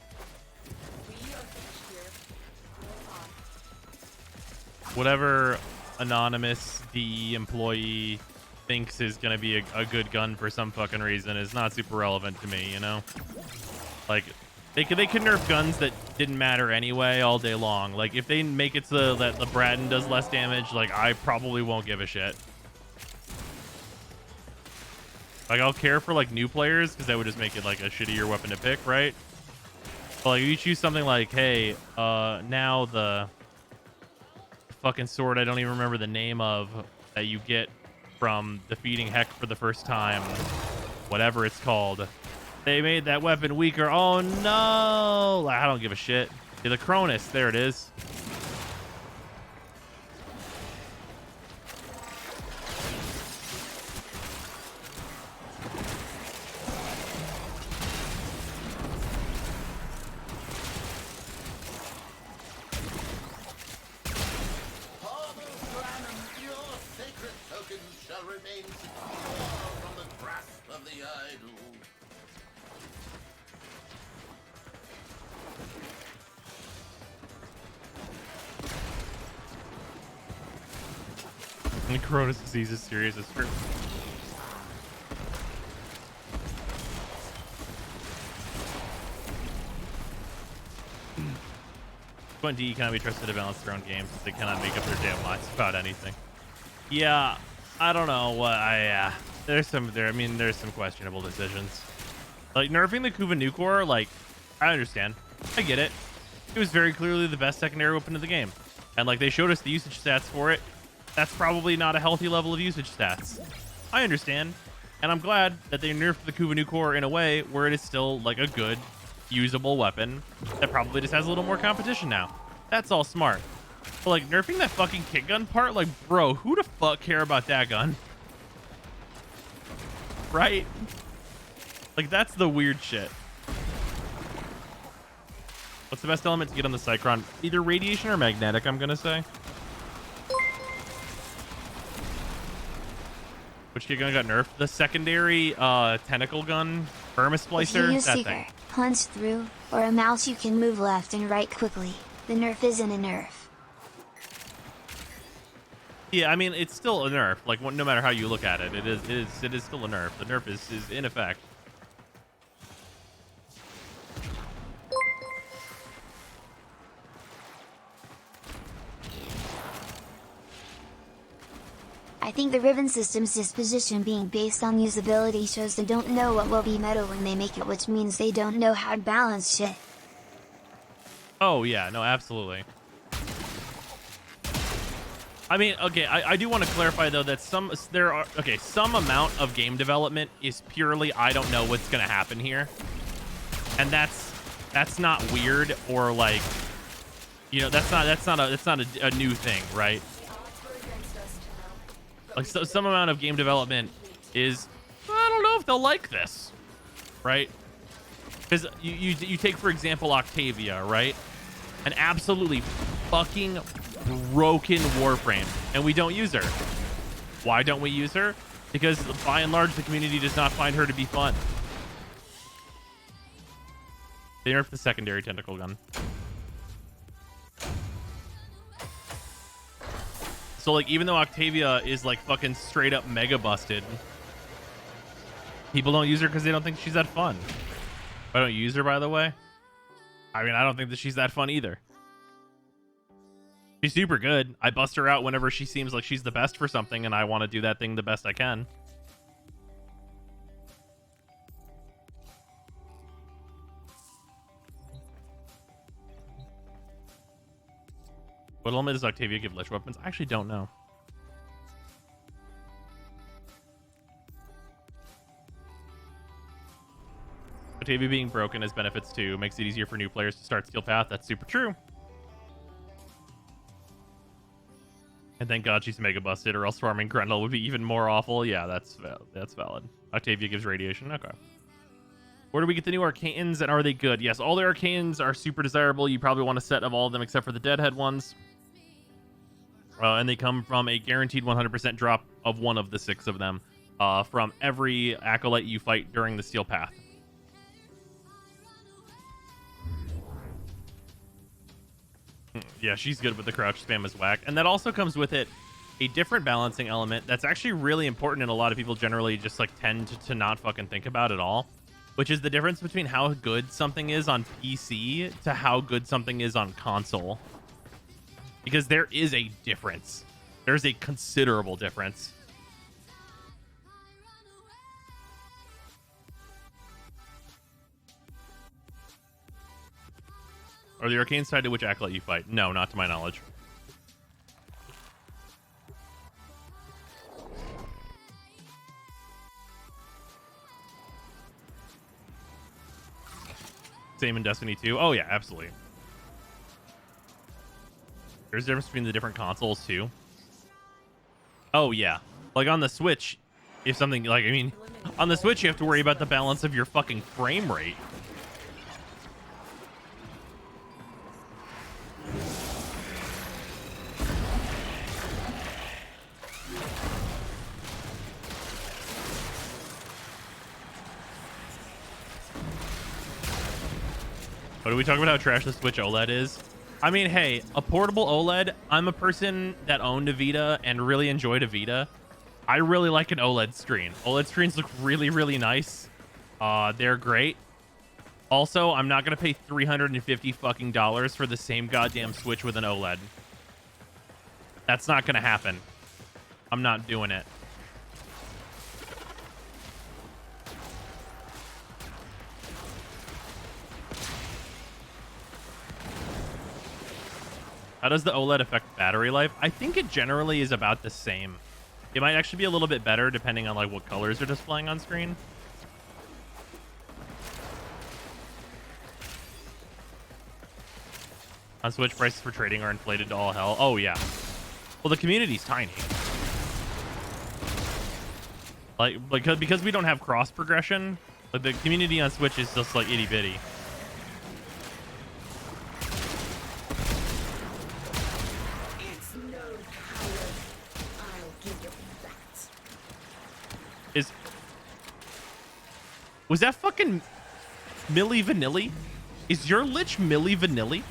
Whatever anonymous DE employee thinks is going to be a good gun for some fucking reason is not super relevant to me, you know? Like, they could nerf guns that didn't matter anyway all day long. Like, if they make it so that the Braden does less damage, like, I probably won't give a shit. Like, I'll care for, like, new players, because that would just make it, like, a shittier weapon to pick, right? But, like, if you choose something like, hey, now the fucking sword I don't even remember the name of that you get from defeating Heck for the first time, whatever it's called, they made that weapon weaker. Oh, no! I don't give a shit. Yeah, the Cronus, there it is. And Corona's disease is serious. It's true. D cannot be trusted to balance their own games since they cannot make up their damn minds about anything. Yeah, I don't know what there's some questionable decisions. Like nerfing the Kuva Nukor, like I understand. I get it. It was very clearly the best secondary weapon in the game. And like they showed us the usage stats for it. That's probably not a healthy level of usage stats. I understand. And I'm glad that they nerfed the Kuva Nukor in a way where it is still like a good usable weapon that probably just has a little more competition now. That's all smart. But like nerfing that fucking kick gun part, like bro, who the fuck care about that gun? Right? Like that's the weird shit. What's the best element to get on the Cycron? Either radiation or magnetic, I'm gonna say. Which kick gun got nerfed? The secondary tentacle gun, Burma If you splicer, use that Seeker, thing. punch through, or a mouse you can move left and right quickly, the nerf isn't a nerf. Yeah, I mean it's still a nerf. Like no matter how you look at it, it is still a nerf. The nerf is in effect. I think the Riven system's disposition being based on usability shows they don't know what will be meta when they make it, which means they don't know how to balance shit. Oh yeah, no, absolutely. I mean, okay, I do want to clarify though that some amount of game development is purely I don't know what's gonna happen here, and that's not weird or like, you know, that's not a new thing, right? Like so, some amount of game development is I don't know if they'll like this, right? Because you take for example Octavia, right? An absolutely fucking broken Warframe, and we don't use her. Why don't we use her? Because by and large the community does not find her to be fun. They nerfed the secondary tentacle gun. So like even though Octavia is like fucking straight up mega busted, people don't use her because they don't think she's that fun. I don't use her, by the way. I mean, I don't think that she's that fun either. She's super good. I bust her out whenever she seems like she's the best for something, and I want to do that thing the best I can. What element does Octavia give Lich weapons? I actually don't know. Octavia being broken has benefits too. Makes it easier for new players to start Steel Path. That's super true. And thank God she's mega busted, or else farming Grendel would be even more awful. Yeah, that's valid. Octavia gives radiation. Okay. Where do we get the new Arcanes, and are they good? Yes, all the Arcanes are super desirable. You probably want a set of all of them except for the Deadhead ones. And they come from a guaranteed 100% drop of one of the 6 of them from every Acolyte you fight during the Steel Path. Yeah, she's good with the crouch spam as whack. And that also comes with it a different balancing element that's actually really important, and a lot of people generally just like tend to not fucking think about at all, which is the difference between how good something is on PC to how good something is on console. Because there is a difference. There's a considerable difference. Are the arcanes tied to which acolyte you fight? No, not to my knowledge. Same in Destiny 2. Oh yeah, absolutely. There's a difference between the different consoles too. Oh yeah, like on the Switch, if something like, I mean, on the Switch you have to worry about the balance of your fucking frame rate. What do we talk about how trash the Switch OLED is? I mean, hey, a portable OLED. I'm a person that owned a Vita and really enjoyed a Vita. I really like an OLED screen. OLED screens look really, really nice. They're great. Also, I'm not gonna pay $350 fucking dollars for the same goddamn Switch with an OLED. That's not gonna happen. I'm not doing it. How does the OLED affect battery life? I think it generally is about the same. It might actually be a little bit better depending on like what colors are displaying on screen. On Switch, prices for trading are inflated to all hell. Oh yeah. Well, the community's tiny. Like because we don't have cross progression, like the community on Switch is just like itty bitty. Was that fucking Milli Vanilli? Is your Lich Milli Vanilli?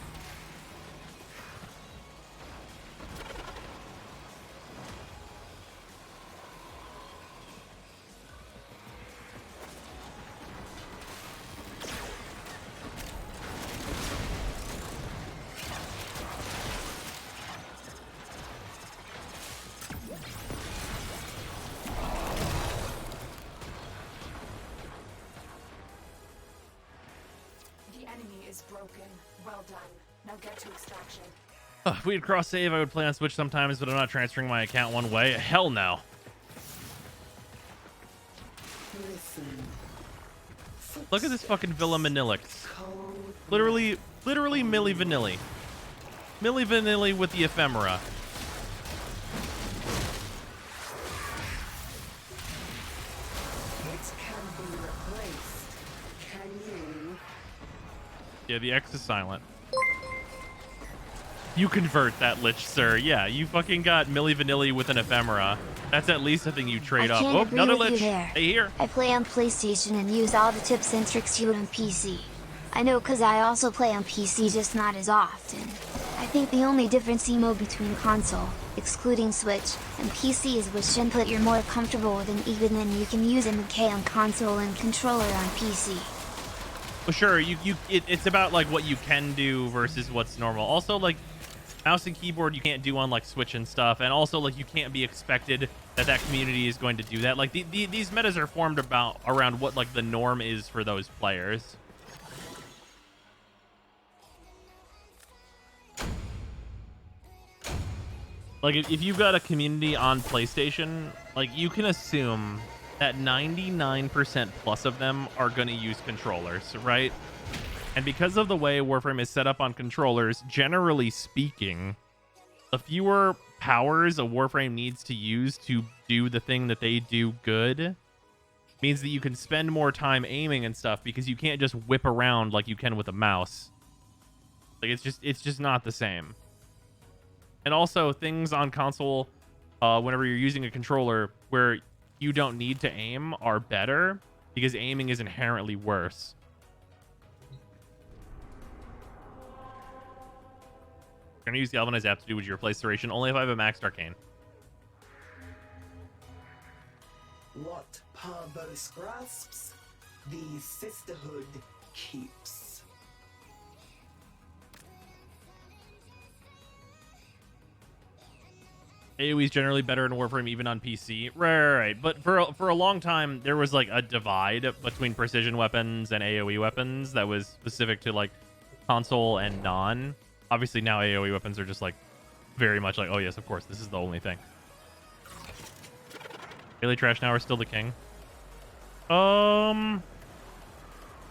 If we had cross save, I would play on Switch sometimes, but I'm not transferring my account one way. Hell no. Look at this fucking Villa Manilix. Literally Milli Vanilli. Milli Vanilli with the ephemera. It can be replaced. Can you? Yeah, the X is silent. You convert that Lich, sir. Yeah, you fucking got Milli Vanilli with an ephemera. That's at least a thing you trade up. Oh, Agree another with you Lich. there. Hey, here. I play on PlayStation and use all the tips and tricks you would on PC. I know cause I also play on PC, just not as often. I think the only difference between console, excluding Switch, and PC is which input you're more comfortable with, and even then you can use MK on console and controller on PC. Well, sure, it's about like what you can do versus what's normal. Also, like mouse and keyboard you can't do on like Switch and stuff, and also like you can't be expected that community is going to do that. Like these metas are formed around what like the norm is for those players. Like if you've got a community on PlayStation, like you can assume that 99% plus of them are going to use controllers, right? And because of the way Warframe is set up on controllers, generally speaking, the fewer powers a Warframe needs to use to do the thing that they do good means that you can spend more time aiming and stuff, because you can't just whip around like you can with a mouse. Like it's just not the same. And also things on console, whenever you're using a controller where you don't need to aim, are better because aiming is inherently worse. I'm gonna use Galvanized Aptitude, which you replace Serration only if I have a maxed Arcane. What Parvos grasps, the sisterhood keeps. AoE is generally better in Warframe, even on PC. Right. But for a long time, there was like a divide between precision weapons and AoE weapons that was specific to like console and non. Obviously, now AoE weapons are just like very much like, oh yes, of course, this is the only thing. Melee Trash now are still the king. I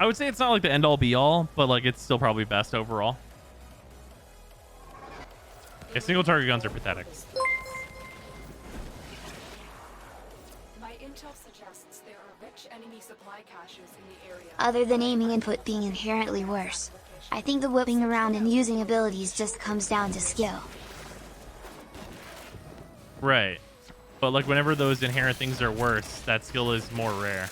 would say it's not like the end all be all, but like it's still probably best overall. Yeah, single target guns are pathetic. My intel suggests there are rich enemy supply caches in the area. Other than aiming input being inherently worse, I think the whipping around and using abilities just comes down to skill. Right. But like whenever those inherent things are worse, that skill is more rare.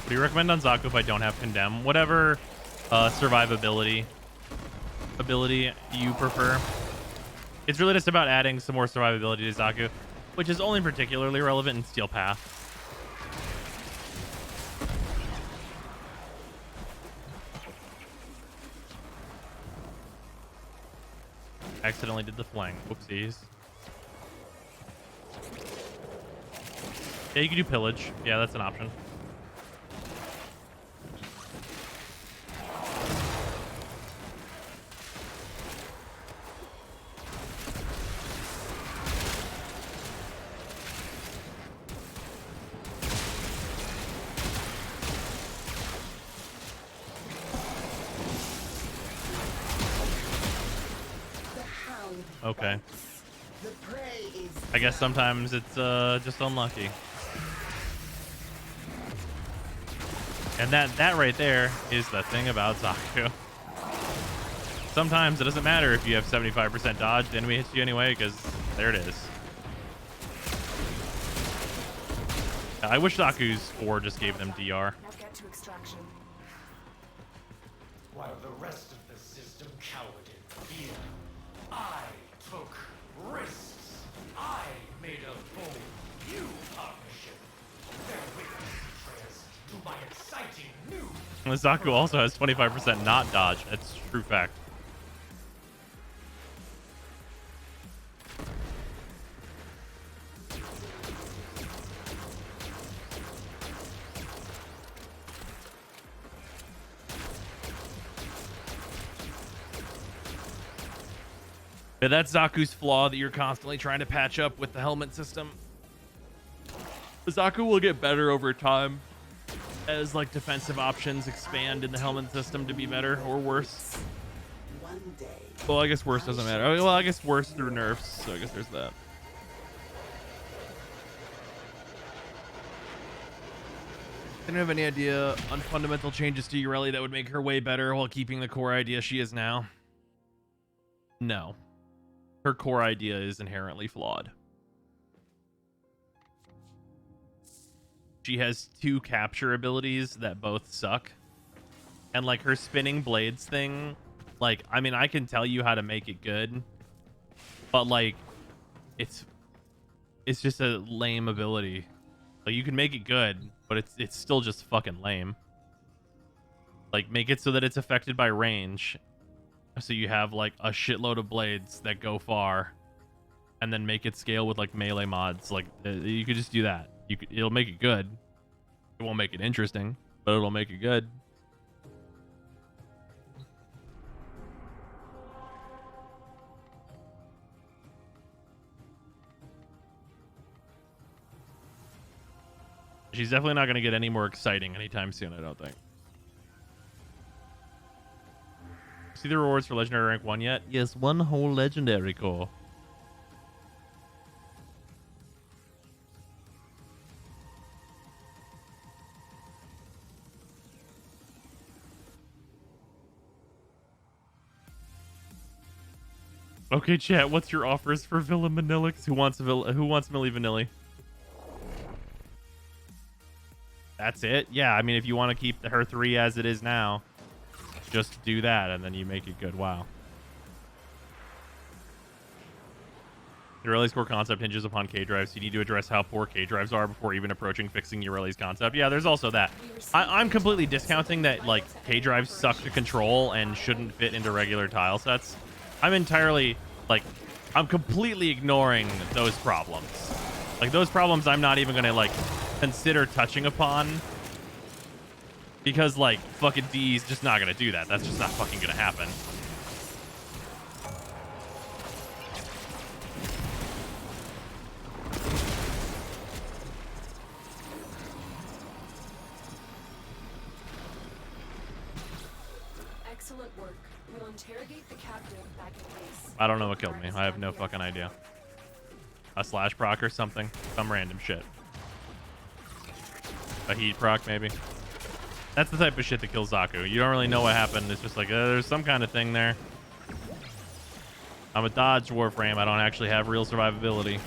What do you recommend on Zaku if I don't have Condemn? Whatever survivability ability you prefer. It's really just about adding some more survivability to Zaku, which is only particularly relevant in Steel Path. Accidentally did the flank. Whoopsies. Yeah, you can do pillage. Yeah, that's an option. Okay. I guess sometimes it's just unlucky. And that right there is the thing about Zaku. Sometimes it doesn't matter if you have 75% dodge, the enemy hits you anyway, because there it is. I wish Zaku's 4 just gave them DR. Now get to extraction. While the rest of the system cowered in fear, I took risks. I made a bold new partnership. Their witness betrayers to my exciting new. And Zaku also has 25% not dodge. That's a true fact. Yeah, that's Zaku's flaw that you're constantly trying to patch up with the helmet system. Zaku will get better over time as like defensive options expand in the helmet system to be better or worse. Well, I guess worse doesn't matter. Well, I guess worse through nerfs, so I guess there's that. I don't have any idea on fundamental changes to Ureli that would make her way better while keeping the core idea she is now. No. Her core idea is inherently flawed. She has 2 capture abilities that both suck. And like her spinning blades thing, like, I mean, I can tell you how to make it good, but like it's just a lame ability. Like you can make it good, but it's still just fucking lame. Like make it so that it's affected by range. So you have like a shitload of blades that go far, and then make it scale with like melee mods. Like you could just do that. It'll make it good. It won't make it interesting, but it'll make it good. She's definitely not going to get any more exciting anytime soon, I don't think. See the rewards for legendary rank 1 yet? Yes, 1 whole legendary core. Okay, chat, what's your offers for Villa Manilix? Who wants Milli Vanilli? That's it? Yeah, I mean, if you want to keep her 3 as it is now, just do that, and then you make it good. Wow. Ureli's core concept hinges upon K-drives. You need to address how poor K-drives are before even approaching fixing Ureli's concept. Yeah, there's also that. I'm completely discounting that, like, K-drives suck to control and shouldn't fit into regular tile sets. I'm entirely, like, I'm completely ignoring those problems. Like, those problems I'm not even going to, like, consider touching upon. Because, like, fucking D's just not going to do that. That's just not fucking going to happen. Excellent work. We'll interrogate the captive back in base. I don't know what killed me. I have no fucking idea. A slash proc or something. Some random shit. A heat proc, maybe. That's the type of shit that kills Zaku. You don't really know what happened. It's just like, there's some kind of thing there. I'm a dodge Warframe. I don't actually have real survivability.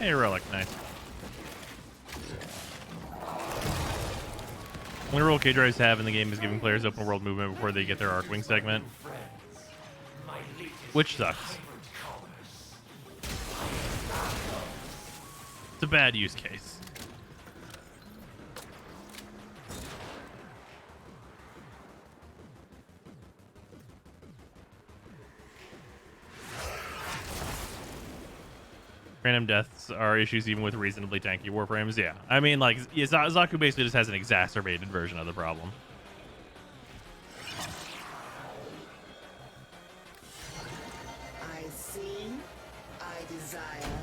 Hey, relic, nice. Only rule K-Drives have in the game is giving players open world movement before they get their Arcwing segment, which sucks. It's a bad use case. Random deaths are issues even with reasonably tanky warframes. Yeah, I mean, like, Zaku basically just has an exacerbated version of the problem. I see, I desire,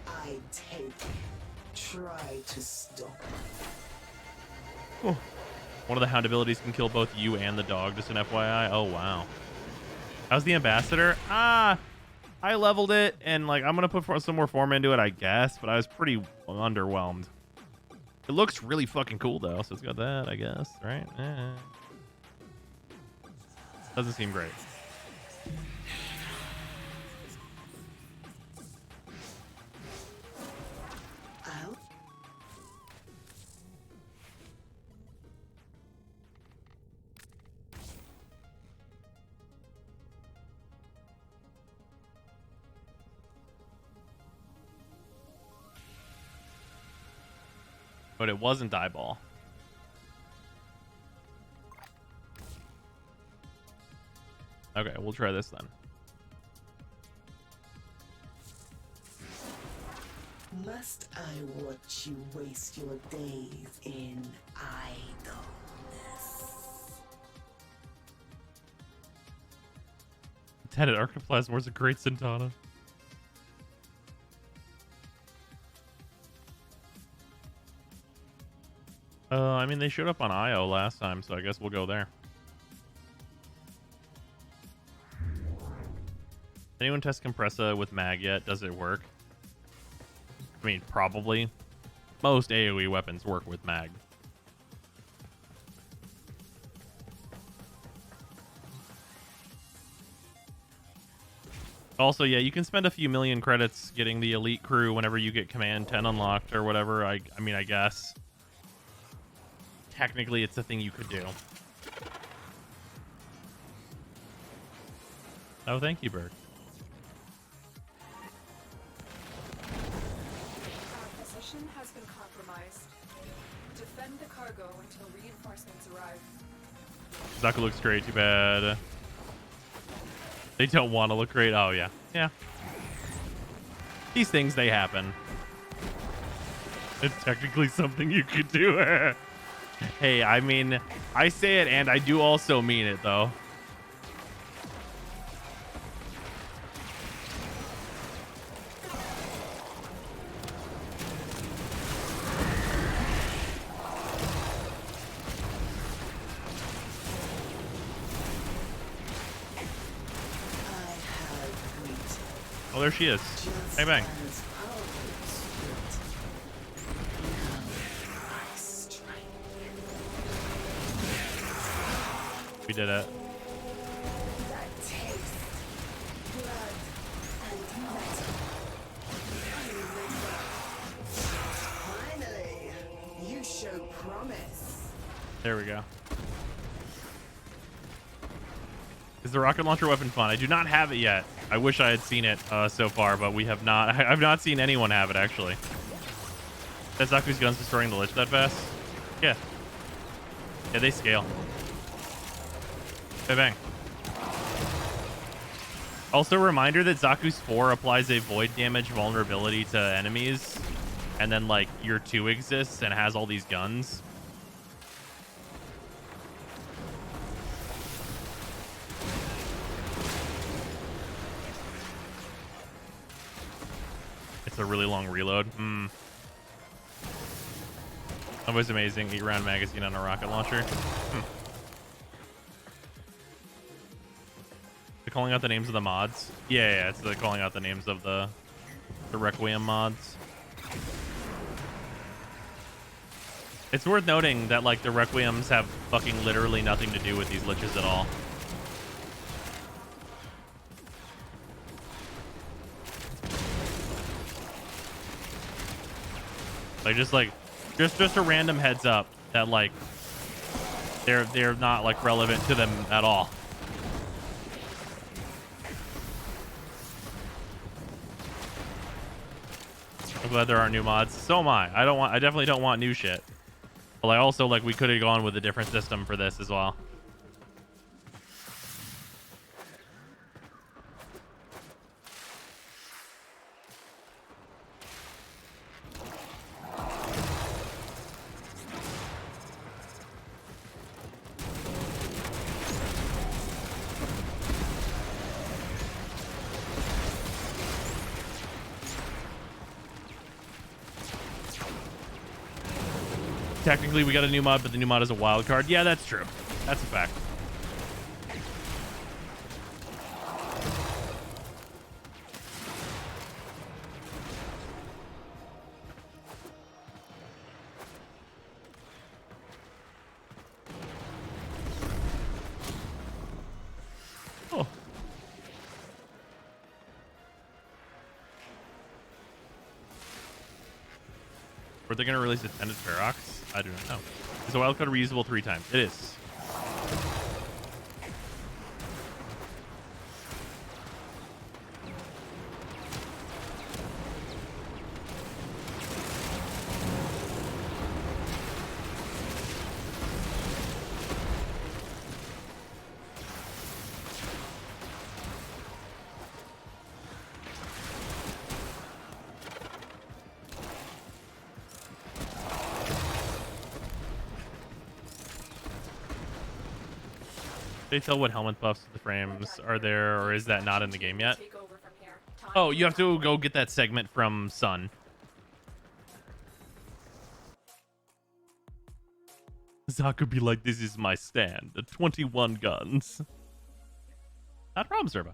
I take. Try to stop. Oh. One of the hound abilities can kill both you and the dog, just an FYI. Oh, wow. How's the ambassador? I leveled it, and like I'm gonna put some more form into it, I guess, but I was pretty underwhelmed. It looks really fucking cool though, so it's got that, I guess, right? Doesn't seem great. But it wasn't eyeball. Okay, we'll try this then. Must I watch you waste your days in idleness? Tenet Arctoplasm was a great Sintana. I mean, they showed up on IO last time, so I guess we'll go there. Anyone test Compressa with mag yet? Does it work? I mean, probably. Most AoE weapons work with mag. Also, yeah, you can spend a few million credits getting the elite crew whenever you get Command 10 unlocked or whatever. I mean, I guess. Technically, it's a thing you could do. Oh, thank you, Berg. Our position has been compromised. Defend the cargo until reinforcements arrive. Zaku looks great. Too bad. They don't want to look great. Oh, yeah. Yeah. These things, they happen. It's technically something you could do. Hey, I mean, I say it and I do also mean it, though. Oh, there she is. Bang, bang. We did it. Finally, you show promise. There we go. Is the rocket launcher weapon fun? I do not have it yet. I wish I had seen it so far, but we have not. I've not seen anyone have it, actually. That Zaku's guns destroying the Lich that fast? Yeah. Yeah, they scale. Bang, bang. Also, reminder that Zaku's 4 applies a void damage vulnerability to enemies, and then, like, your 2 exists and has all these guns. It's a really long reload. That was amazing. 8-round magazine on a rocket launcher. They're calling out the names of the mods. Yeah, it's the calling out the names of the Requiem mods. It's worth noting that like the Requiems have fucking literally nothing to do with these liches at all. Just a random heads up that like they're not like relevant to them at all. I'm glad there aren't new mods. So am I. I definitely don't want new shit. But I also like we could have gone with a different system for this as well. Technically, we got a new mod, but the new mod is a wild card. Yeah, that's true. That's a fact. Oh. Were they going to release a Tended Ferox? I do not know. Is the wildcard reusable 3 times? It is. They tell what helmet buffs the frames are there, or is that not in the game yet? Oh, you have to go get that segment from Sun. Zaku be like, this is my stand. The 21 guns. Not a problem, Serva.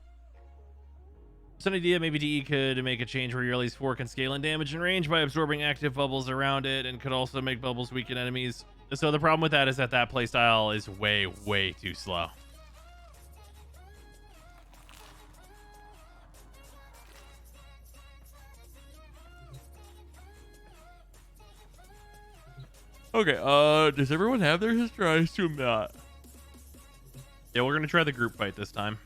It's an idea. Maybe DE could make a change where your release 4 can scale in damage and range by absorbing active bubbles around it, and could also make bubbles weaken enemies. So the problem with that is that playstyle is way, way too slow. Okay, does everyone have their history? I assume not. Yeah, we're gonna try the group fight this time.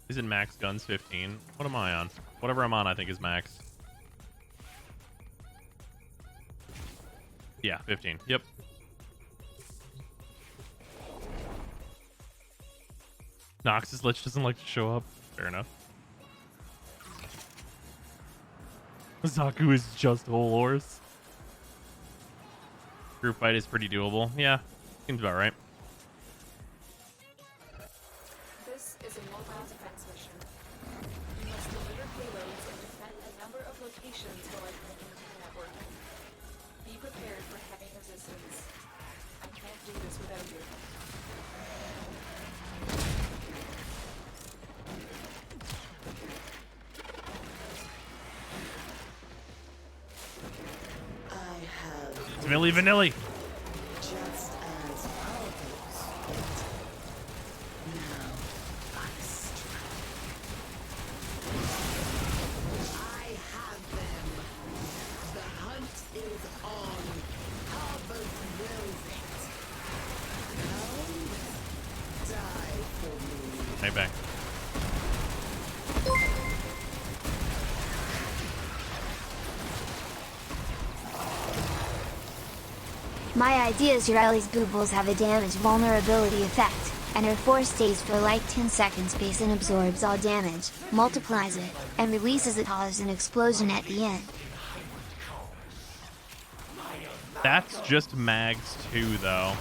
Isn't max guns 15? What am I on? Whatever I'm on, I think is max. Yeah, 15. Yep. Nox's Lich doesn't like to show up. Fair enough. Zaku is just whole horse. Group fight is pretty doable. Yeah, seems about right. This is a mobile defense mission. You must deliver payloads and defend a number of locations while I bring into the network. Be prepared for heavy resistance. I can't do this without you. I have It's Milli Vanilli. just as Parvos did. Now I strike. I have them. The hunt is on. Parvos wills it. Come, die for me. Hey, back. My idea is your Ellie's boobles have a damage vulnerability effect, and her force stays for like 10 seconds base and absorbs all damage, multiplies it, and releases it causes an explosion at the end. That's just mags 2, though.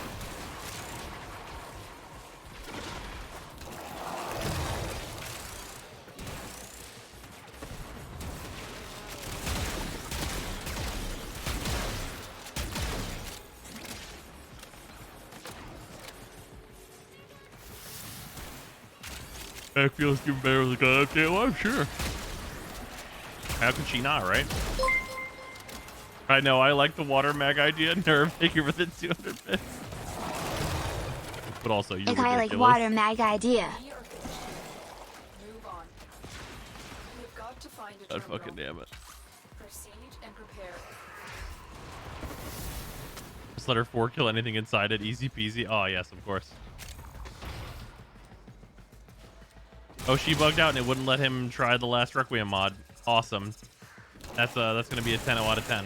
That feels even better with a goddamn, I'm sure. How could she not, right? I know, I like the water mag idea. Nerve, thank you for the 200 bits. But also, you're Like I like ridiculous. water mag idea. We are finished here. Move on. We have got to find a God terminal. fucking damn it. Proceed and prepare. Just let her 4 kill anything inside it. Easy peasy. Oh, yes, of course. Oh, she bugged out and it wouldn't let him try the last Requiem mod. Awesome. That's gonna be a 10 out of 10.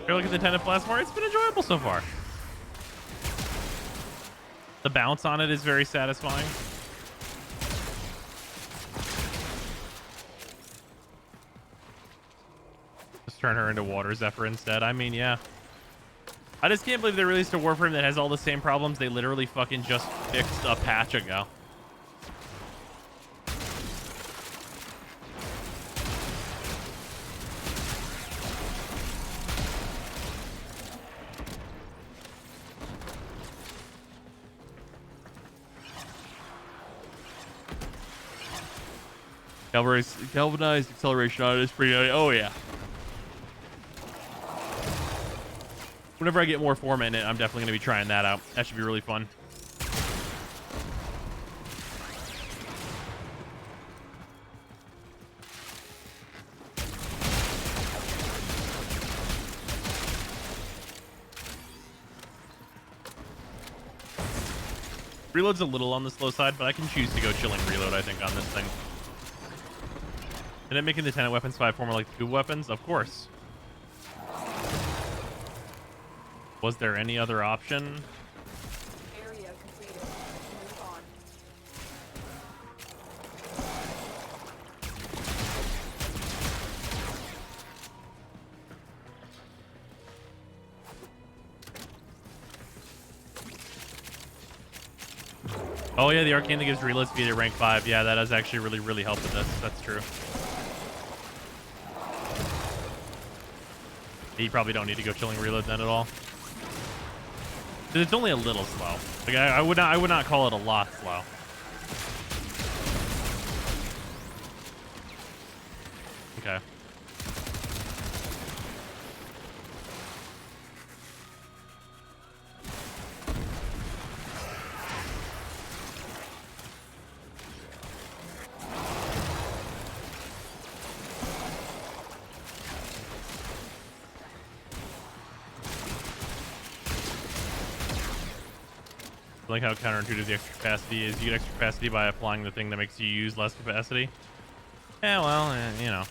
You're looking at the 10 of Plasmor. It's been enjoyable so far. The bounce on it is very satisfying. Just turn her into Water Zephyr instead. I mean, yeah. I just can't believe they released a Warframe that has all the same problems they literally fucking just fixed a patch ago. Galvanized acceleration on it is pretty. Oh yeah. Whenever I get more form in it, I'm definitely gonna be trying that out. That should be really fun. Reload's a little on the slow side, but I can choose to go chilling reload, I think, on this thing. And then making the tenant weapons 5 form like the cube weapons? Of course. Was there any other option? Area completed. Move on. Oh yeah, the arcane that gives reload speed at rank 5. Yeah, that does actually really help with this. That's true. You probably don't need to go chilling reload then at all. It's only a little slow. Like I would not call it a lot slow. Okay. I like how counterintuitive the extra capacity is. You get extra capacity by applying the thing that makes you use less capacity. Yeah, well, you know.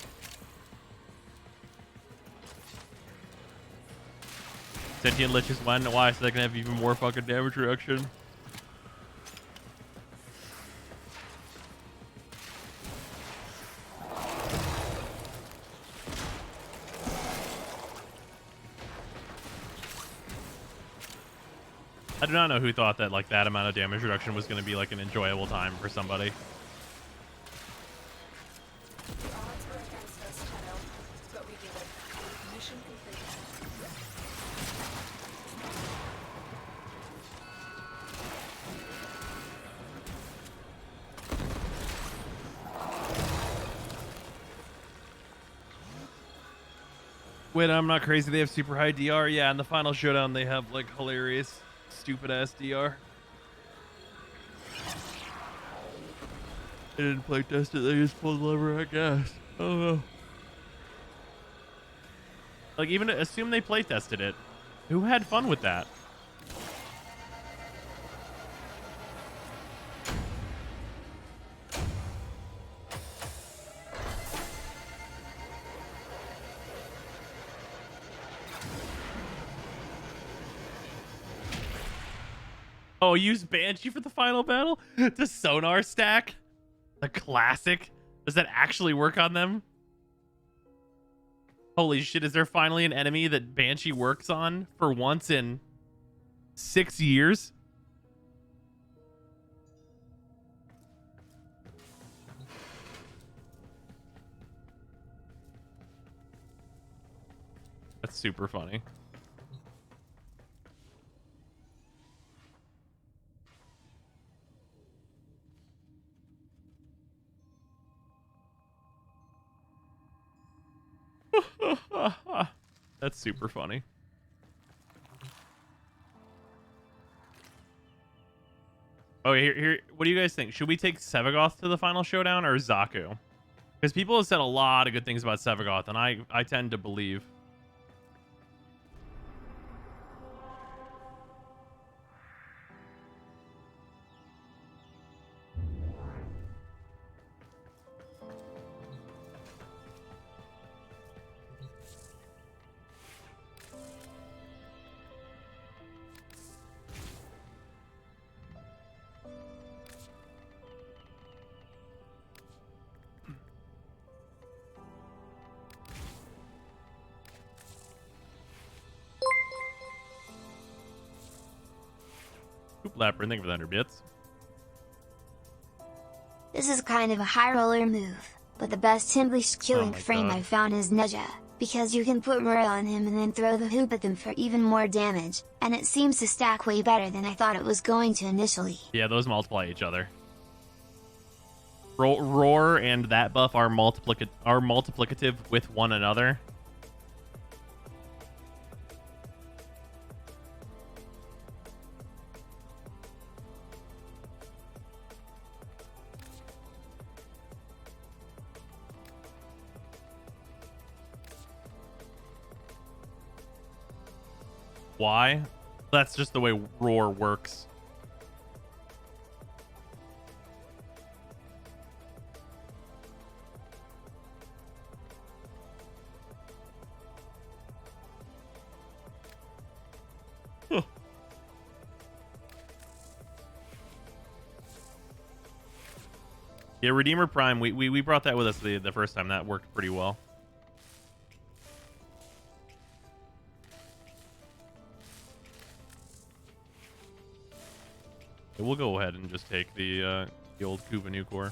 Sentient Liches when? Why? So they can have even more fucking damage reduction. I do not know who thought that like that amount of damage reduction was going to be like an enjoyable time for somebody. The odds were against us, Tenno, but we did it. Mission complete. Wait, I'm not crazy. They have super high DR. Yeah, in the final showdown, they have like hilarious, stupid ass DR. They didn't play test it. They just pulled the lever, I guess. Oh no. Like even assume they play tested it. Who had fun with that? Oh, use Banshee for the final battle? To sonar stack? The classic? Does that actually work on them? Holy shit, is there finally an enemy that Banshee works on for once in 6 years? That's super funny. That's super funny. Oh, here. What do you guys think? Should we take Sevagoth to the final showdown or Zaku? Because people have said a lot of good things about Sevagoth, and I tend to believe. Oop, Lapper, thank you for the 100 bits. This is kind of a high roller move, but the best English killing frame God. I found is Neja, because you can put Mura on him and then throw the hoop at them for even more damage, and it seems to stack way better than I thought it was going to initially. Yeah, those multiply each other. Roar and that buff are multiplicative with one another. Why? That's just the way Roar works. Huh. Yeah, Redeemer Prime, we brought that with us the first time. That worked pretty well. We'll go ahead and just take the old Kuva Nucor.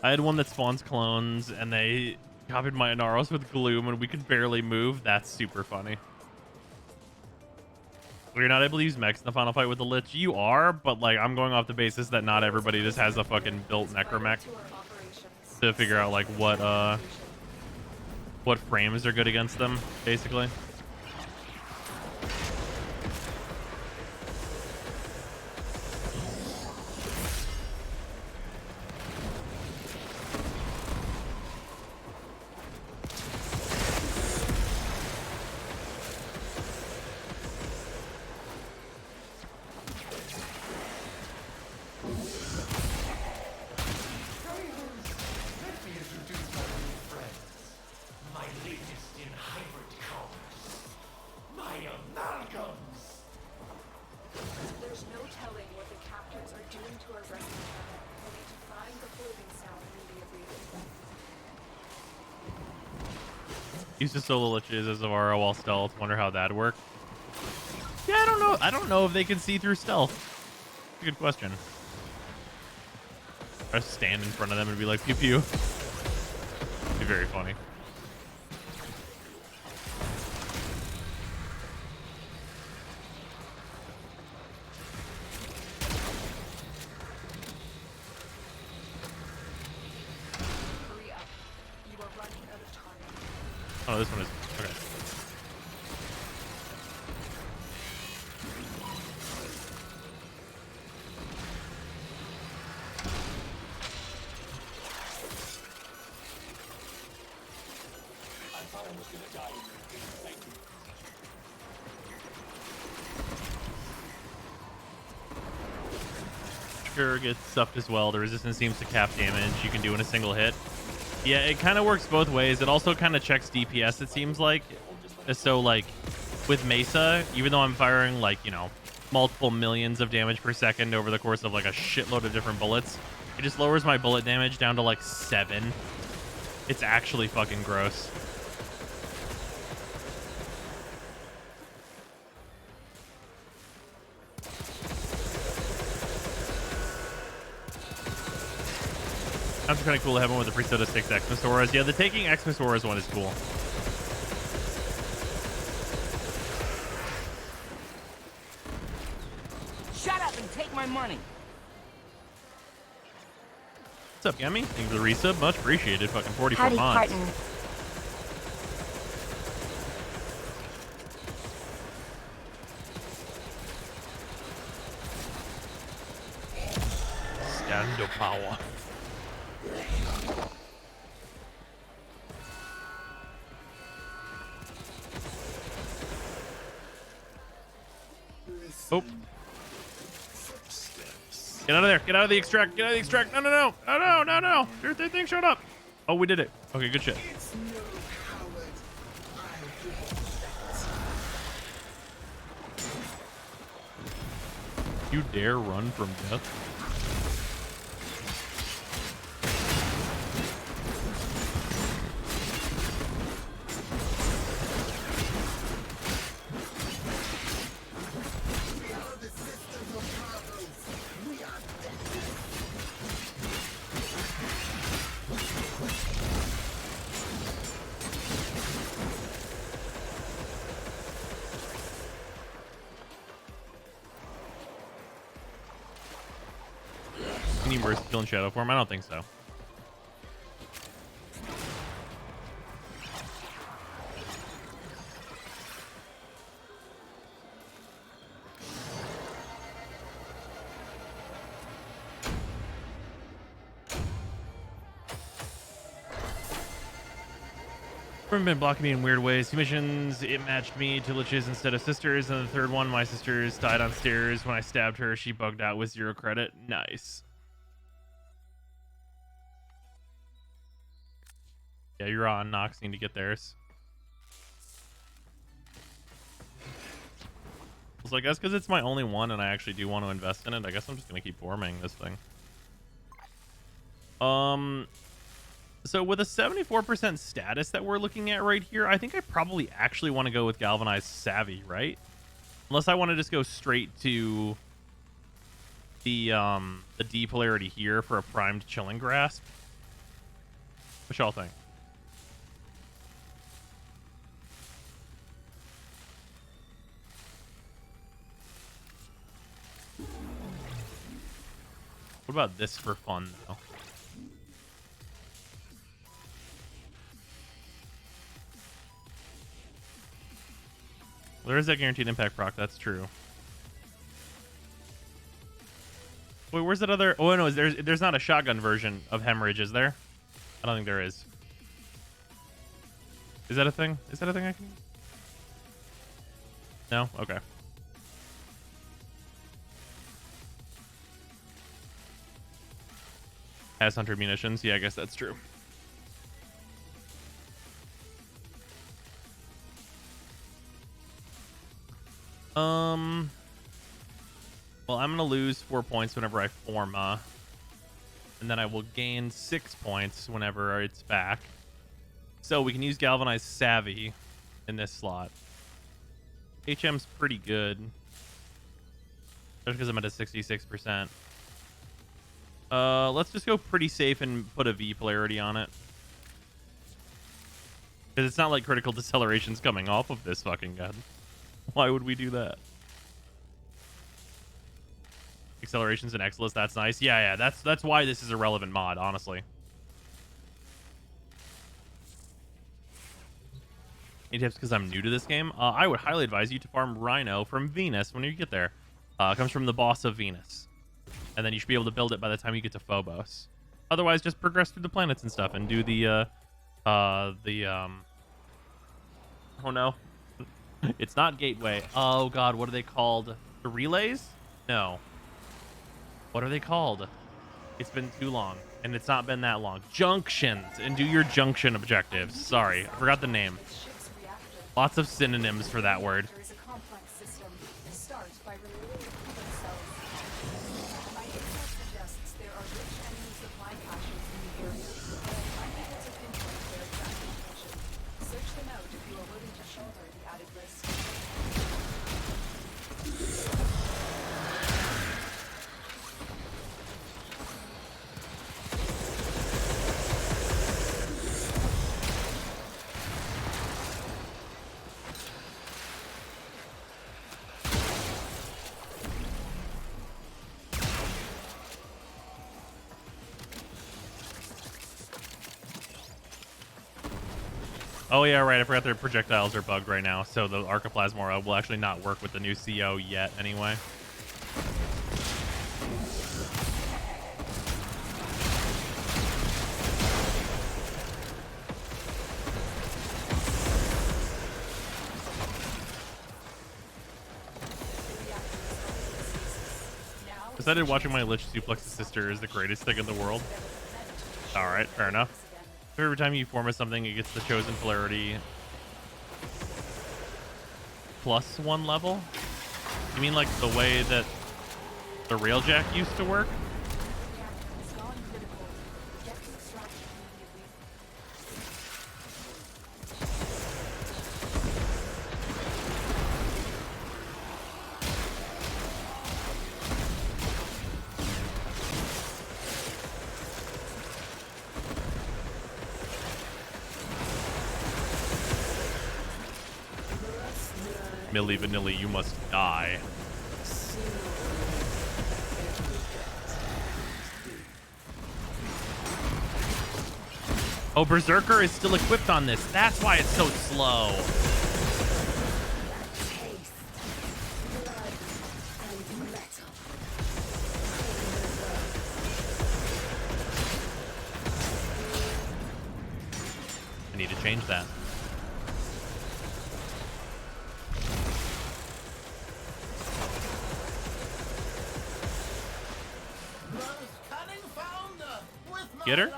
I had one that spawns clones, and they copied my Inaros with Gloom, and we could barely move. That's super funny. You're not able to use mechs in the final fight with the Lich. You are, but like I'm going off the basis that not everybody just has a fucking built necromech to figure out like what frames are good against them, basically. Used to solo liches as Avara while stealth. Wonder how that'd work. Yeah, I don't know. I don't know if they can see through stealth. That's a good question. I stand in front of them and be like, pew pew. Be very funny. Oh, this one is okay. I thought I was gonna die. Thank you. Sure, gets stuffed as well. The resistance seems to cap damage you can do in a single hit. Yeah, it kind of works both ways. It also kind of checks DPS, it seems like. So, like, with Mesa, even though I'm firing, like, you know, multiple millions of damage per second over the course of, like, a shitload of different bullets, it just lowers my bullet damage down to, like, 7. It's actually fucking gross. That's kind of cool to have one with the Priesthood of 6 Xmas Auras. Yeah, the taking Xmas Auras one is cool. money. What's up, Yummy? Thanks for the resub. Much appreciated. Fucking 44 Howdy, mods. partner. Stand your power. Oh. Get out of there. Get out of the extract. Get out of the extract. No, no, no. No, no, no, no. Their thing showed up. Oh, we did it. Okay, good shit. You dare run from death? Can you burst still in shadow form? I don't think so. Been blocking me in weird ways. Two missions, it matched me to liches instead of sisters, and the third one, my sisters died on stairs. When I stabbed her, she bugged out with 0 credit. Nice. Yeah, you're on. Nox need to get theirs. So I guess because it's my only one and I actually do want to invest in it, I guess I'm just going to keep forming this thing. So with a 74% status that we're looking at right here, I think I probably actually want to go with Galvanized Savvy, right? Unless I want to just go straight to the D polarity here for a primed Chilling Grasp. What y'all think? What about this for fun, though? There is that guaranteed impact proc. That's true. Wait, where's that other? Oh no, there's not a shotgun version of Hemorrhage, is there? I don't think there is. Is that a thing? Is that a thing I can use? No? Okay. Has Hunter munitions? Yeah, I guess that's true. Well, I'm gonna lose 4 points whenever I form, and then I will gain 6 points whenever it's back. So we can use Galvanized Savvy in this slot. HM's pretty good, just because I'm at a 66%. Let's just go pretty safe and put a V polarity on it, because it's not like critical deceleration's coming off of this fucking gun. Why would we do that? Accelerations and Exilus, that's nice. Yeah, that's why this is a relevant mod, honestly. Any tips because I'm new to this game? I would highly advise you to farm Rhino from Venus when you get there. It comes from the boss of Venus. And then you should be able to build it by the time you get to Phobos. Otherwise, just progress through the planets and stuff and do oh no. It's not Gateway. Oh god, what are they called? The relays? No. What are they called? It's been too long, and it's not been that long. Junctions, and do your junction objectives. Sorry, I forgot the name. Lots of synonyms for that word. There is a complex system. Start by removing the cells. My intel suggests there are rich enemy supply caches in the area, but I'm unable to pinpoint their exact location. Search them out if you are willing to shoulder the added risk. Oh yeah, right. I forgot their projectiles are bugged right now, so the Archoplasma will actually not work with the new CO yet anyway. Decided watching my Lich suplex his sister is the greatest thing in the world. Alright, fair enough. Every time you form something, it gets the chosen polarity +1 level? You mean like the way that the Railjack used to work? Milli Vanilli, you must die. Oh, Berserker is still equipped on this. That's why it's so slow. I need to change that. Get her?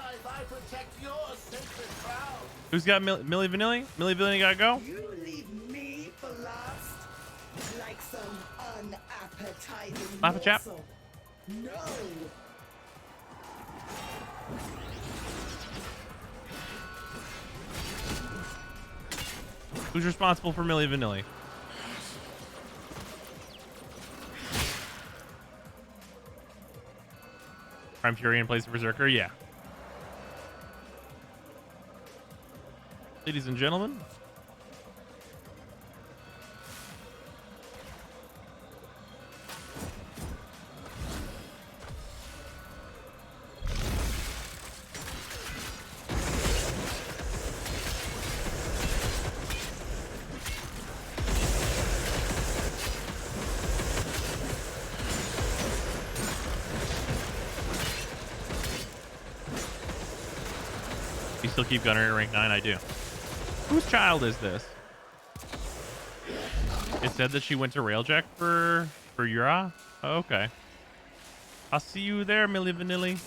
Who's got Milli Vanilli? Milli Vanilli gotta go? You leave me for last? Like some unappetizing Laugh a chap. morsel. No! Who's responsible for Milli Vanilli? Prime Fury in place of Berserker? Yeah. Ladies and gentlemen. You still keep Gunner at rank 9? I do. Whose child is this? It said that she went to Railjack for Yura? Oh, okay. I'll see you there, Milli Vanilli.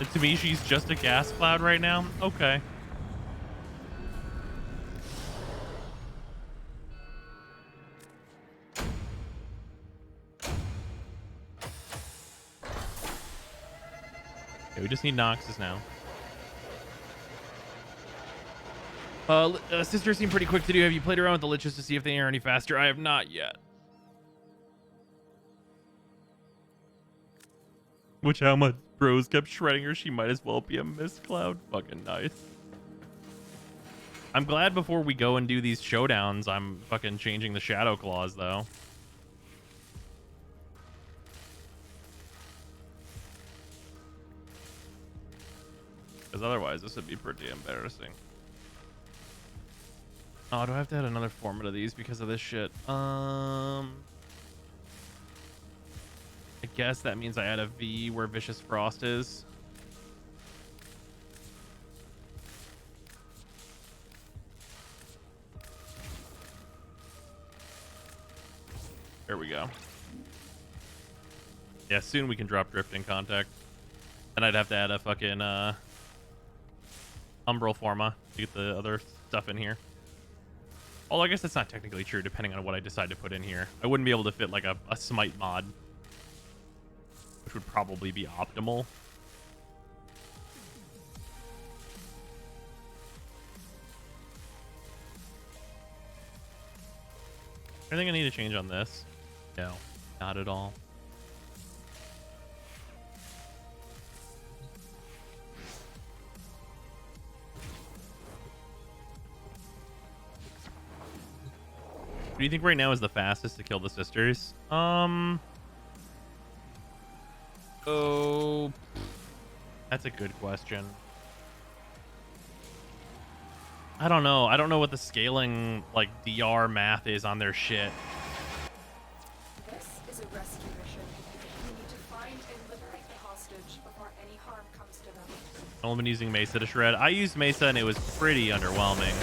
And to me, she's just a gas cloud right now. Okay. We just need Noxus now. Sisters seem pretty quick to do. Have you played around with the Liches to see if they are any faster? I have not yet. Which how much bros kept shredding her. She might as well be a mist cloud. Fucking nice. I'm glad before we go and do these showdowns, I'm fucking changing the Shadow Claws though. Because otherwise, this would be pretty embarrassing. Oh, do I have to add another format of these because of this shit? I guess that means I add a V where Vicious Frost is. There we go. Yeah, soon we can drop Drift in Contact. And I'd have to add a fucking, Umbral Forma to get the other stuff in here. Although I guess that's not technically true depending on what I decide to put in here. I wouldn't be able to fit like a Smite mod, which would probably be optimal. Anything I need to change on this? No, not at all. do you think right now is the fastest to kill the sisters? Oh, that's a good question. I don't know. I don't know what the scaling like DR math is on their shit. This is a rescue mission. We need to find and liberate the hostage before any harm comes to them. I've only been using Mesa to shred. I used Mesa and it was pretty underwhelming.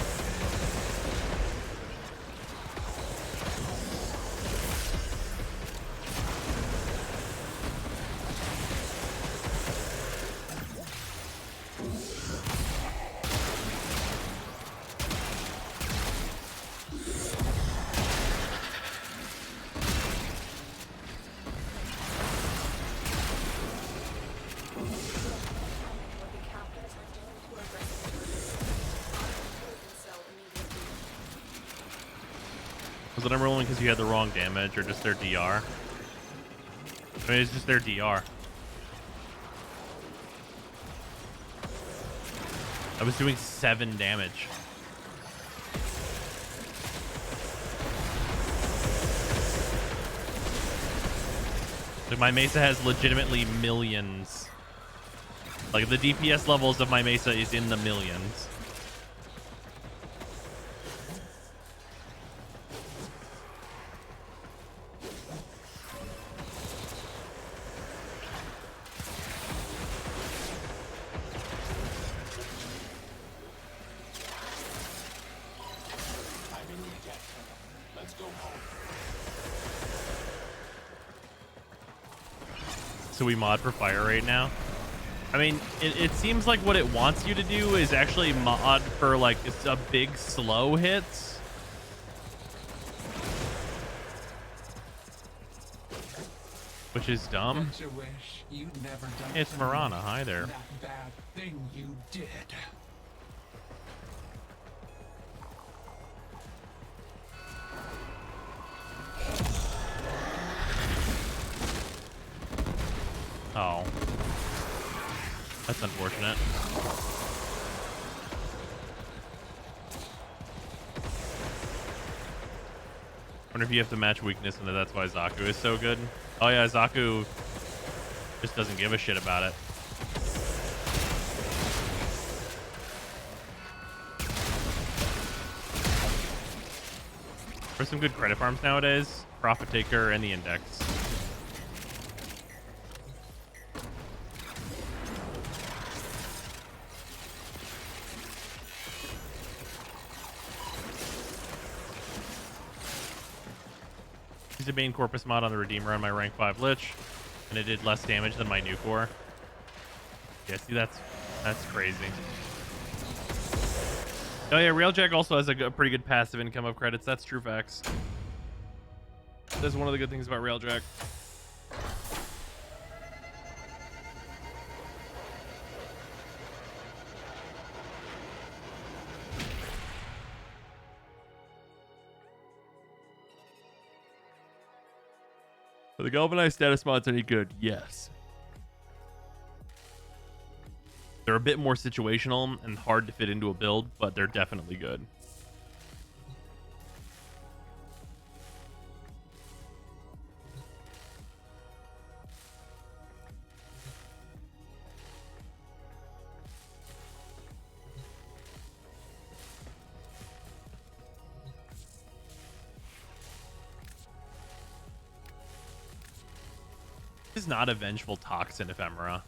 Was it unrolling because you had the wrong damage or just their DR? I mean, it's just their DR. I was doing 7 damage. Like my Mesa has legitimately millions. Like the DPS levels of my Mesa is in the millions. So we mod for fire right now. I mean, it seems like what it wants you to do is actually mod for like a big slow hits. Which is dumb. Bet you wish you'd never done It's Marana. Hi there. that bad thing you did. Oh. That's unfortunate. Wonder if you have to match weakness and that's why Zaku is so good. Oh yeah, Zaku just doesn't give a shit about it. There's some good credit farms nowadays. Profit Taker and the Index. Use a main Corpus mod on the Redeemer on my rank 5 Lich, and it did less damage than my new core. Yeah, see, that's crazy. Oh yeah, Railjack also has a pretty good passive income of credits. That's true facts. That's one of the good things about Railjack. Are the galvanized status mods any good? Yes. They're a bit more situational and hard to fit into a build, but they're definitely good. This is not a vengeful toxin ephemera.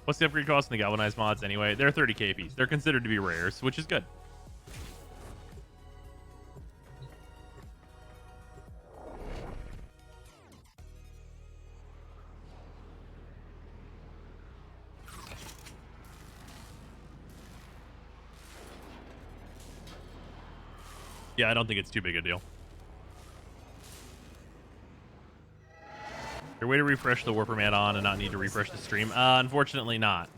What's the upgrade cost in the galvanized mods anyway? They're 30k piece. They're considered to be rares, which is good. Yeah, I don't think it's too big a deal. There way to refresh the Warframe add-on and not need to refresh the stream? Unfortunately not.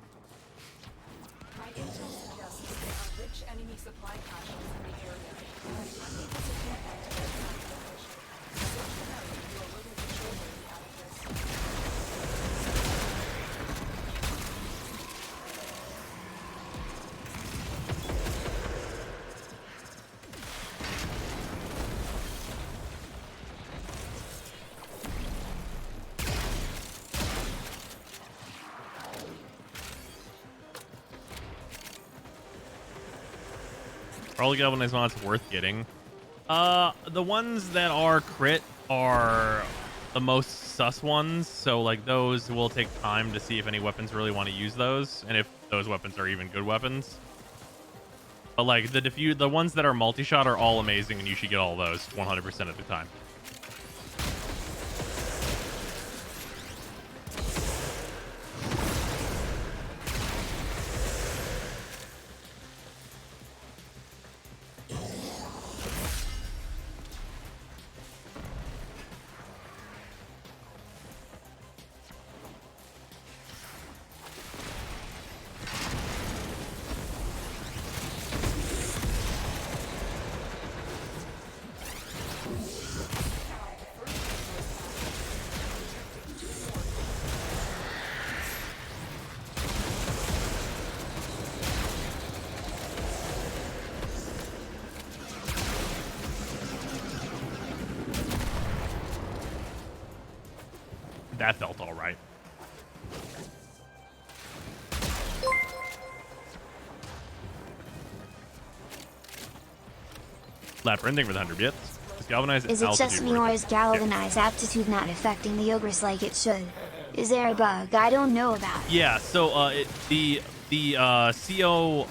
My intel suggests there are rich enemy supply caches in the area. I'm unable to connect to their current location. Fortunately, you are willing to shoulder me out of this. Are all the galvanized mods worth getting? The ones that are crit are the most sus ones, so like those will take time to see if any weapons really want to use those, and if those weapons are even good weapons. But like the ones that are multi-shot are all amazing, and you should get all those 100% of the time. That felt all right. Labyrinthing for the 100 bits. Is galvanized Is it just altitude me or worth is galvanized aptitude not affecting the ogres like it should? Is there a bug I don't know about? Yeah, so the CO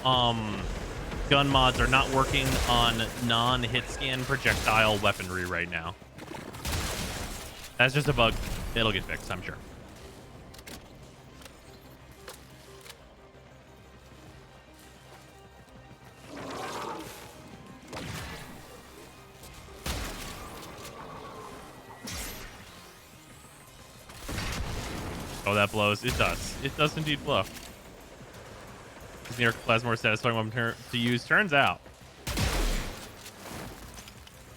gun mods are not working on non-hit scan projectile weaponry right now. That's just a bug. It'll get fixed, I'm sure. Oh, that blows. It does. It does indeed blow. Is the plasma more satisfying weapon to use? Turns out.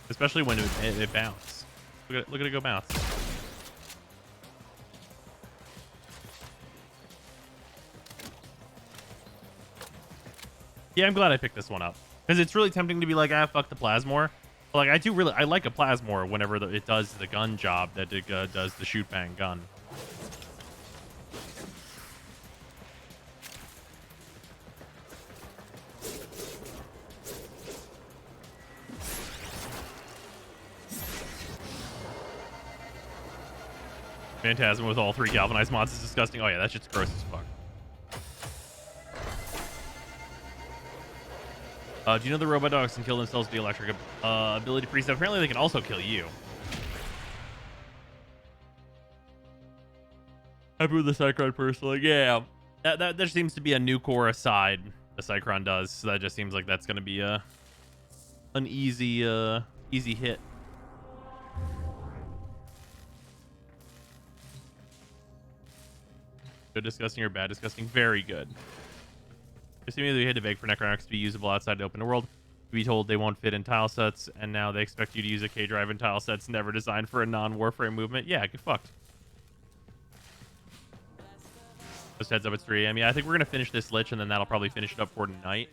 Especially when it bounces. Look at it go bounce. Yeah, I'm glad I picked this one up. Because it's really tempting to be like, fuck the Plasmor. But like, I like a Plasmor whenever it does the gun job that it does the shoot bang gun. Phantasm with all 3 galvanized mods is disgusting. Oh yeah, that shit's gross as fuck. Do you know the robot dogs can kill themselves with the electric ability preset? Apparently they can also kill you. Happy with the Cycron personally. Yeah. That there seems to be a new core aside the Cycron does. So that just seems like that's gonna be an easy hit. Good disgusting or bad disgusting? Very good. Just immediately had to beg for Necronauts to be usable outside the open world. To be told they won't fit in tile sets, and now they expect you to use a K-drive in tile sets never designed for a non-Warframe movement. Yeah, get fucked. Just heads up, it's 3 a.m. Yeah, I think we're going to finish this Lich, and then that'll probably finish it up for tonight.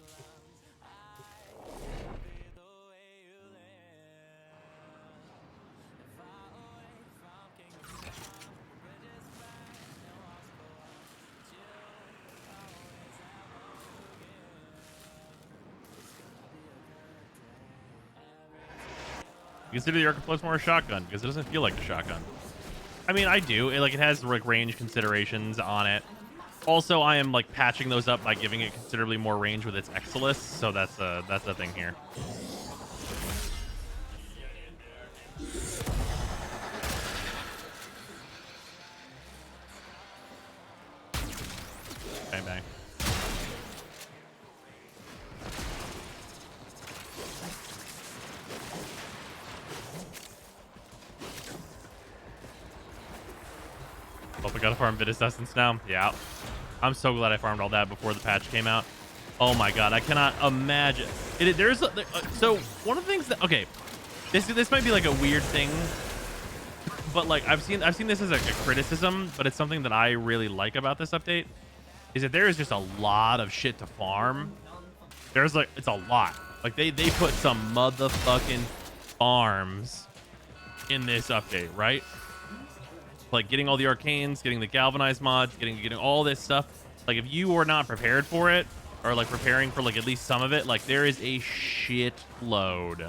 Consider the Arc Plus more a shotgun because it doesn't feel like a shotgun. I mean, I do. It has like range considerations on it. Also, I am like patching those up by giving it considerably more range with its Exilus, so that's the thing here. Bang bang. gotta farm Vitus Essence now. Yeah. I'm so glad I farmed all that before the patch came out. Oh my god, I cannot imagine. So one of the things that, okay, this might be like a weird thing, but like I've seen this as like a criticism, but it's something that I really like about this update, is that there is just a lot of shit to farm. There's like, it's a lot. Like they put some motherfucking farms in this update, right? Like getting all the arcanes, getting the galvanized mods, getting all this stuff. Like if you were not prepared for it, or like preparing for like at least some of it, like there is a shit load.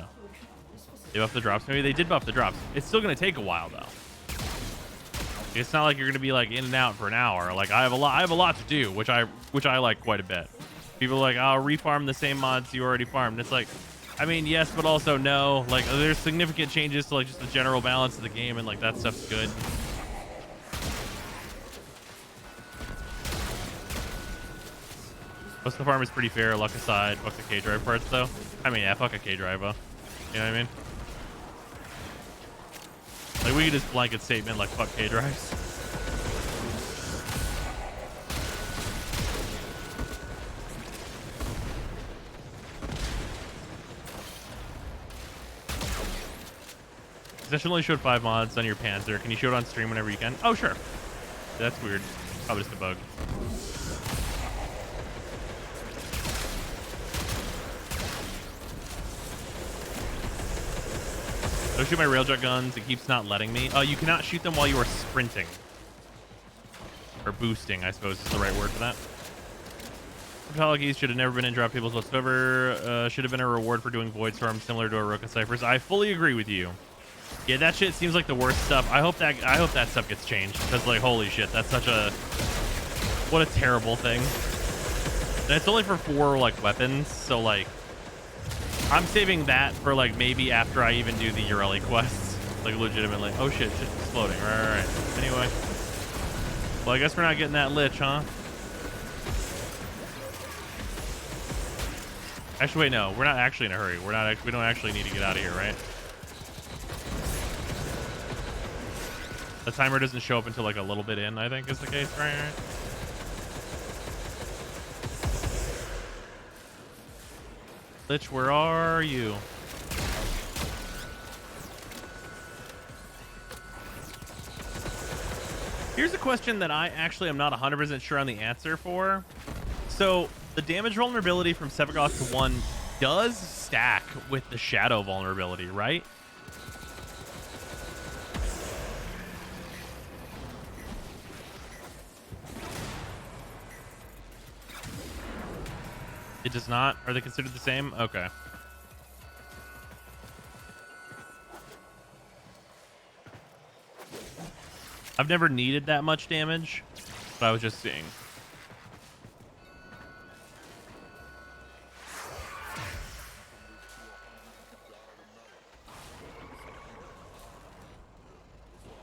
They buffed the drops. Maybe they did buff the drops. It's still gonna take a while though. It's not like you're gonna be like in and out for an hour. Like I have a lot to do, which I like quite a bit. People are like, I'll refarm the same mods you already farmed. It's like, I mean, yes, but also no. Like there's significant changes to like just the general balance of the game, and like that stuff's good. Most of the farm is pretty fair, luck aside. Fuck the K-Drive parts, though. I mean, yeah, fuck a K-Drive, you know what I mean? Like, we could just blanket statement, like, fuck K-Drives. Session only showed 5 mods on your Panzer. Can you show it on stream whenever you can? Oh, sure. That's weird. Probably just a bug. Don't shoot my railjet guns. It keeps not letting me. You cannot shoot them while you are sprinting. Or boosting, I suppose is the right word for that. Apologies should have never been in drop tables whatsoever. Should have been a reward for doing void storm similar to Aroka ciphers. I fully agree with you. Yeah, that shit seems like the worst stuff. I hope that stuff gets changed, because like holy shit, that's such a, what a terrible thing. And it's only for 4 like weapons, so like I'm saving that for like maybe after I even do the Ureli quests. Like legitimately. Oh shit, shit's exploding. Right. Anyway. Well, I guess we're not getting that lich, huh? Actually, wait, no. We're not actually in a hurry. We don't actually need to get out of here, right? The timer doesn't show up until like a little bit in, I think is the case, right? Lich, where are you? Here's a question that I actually am not 100% sure on the answer for. So the damage vulnerability from Sevagoth to 1 does stack with the shadow vulnerability, right? It does not? Are they considered the same? Okay. I've never needed that much damage, but I was just seeing.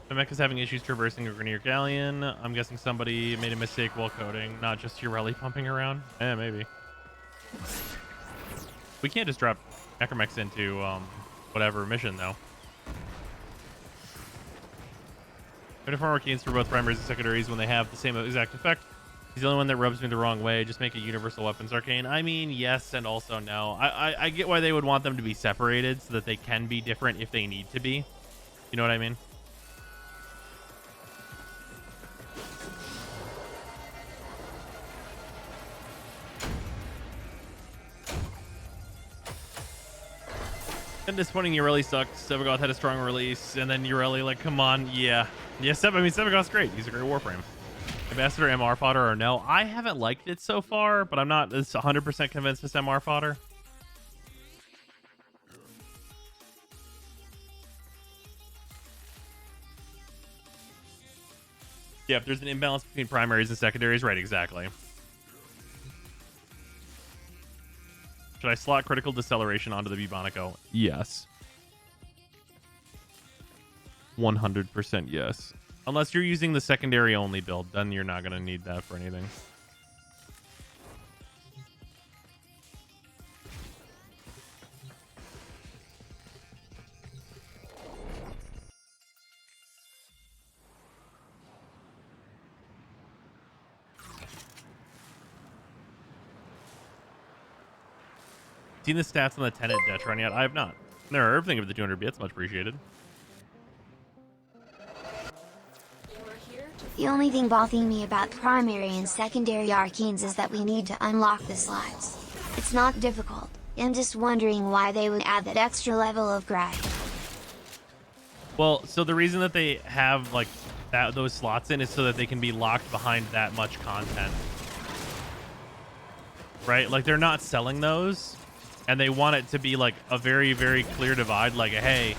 The mech is having issues traversing a Grenier Galleon. I'm guessing somebody made a mistake while coding, not just Ureli pumping around. Eh, maybe. We can't just drop Necromex into whatever mission, though. Uniform arcanes for both primaries and secondaries when they have the same exact effect. He's the only one that rubs me the wrong way. Just make a universal weapons arcane. I mean, yes and also no. I get why they would want them to be separated so that they can be different if they need to be. You know what I mean? And disappointing Ureli sucked. Sevagoth had a strong release, and then Ureli, like, come on, yeah. Yeah, Sevagoth's great. He's a great Warframe. Ambassador MR fodder or no? I haven't liked it so far, but I'm not 100% convinced it's MR fodder. Yeah, if there's an imbalance between primaries and secondaries, right, exactly. Should I slot critical deceleration onto the Bubonico? Yes. 100% yes. Unless you're using the secondary only build, then you're not going to need that for anything. Seen the stats on the Tenet Detron yet? I have not. Nerve, thank you for the 200 bits. Much appreciated. The only thing bothering me about primary and secondary arcanes is that we need to unlock the slots. It's not difficult, I'm just wondering why they would add that extra level of grind. Well, so the reason that they have like those slots in is so that they can be locked behind that much content. Right? Like they're not selling those, and they want it to be like a very, very clear divide, like, hey,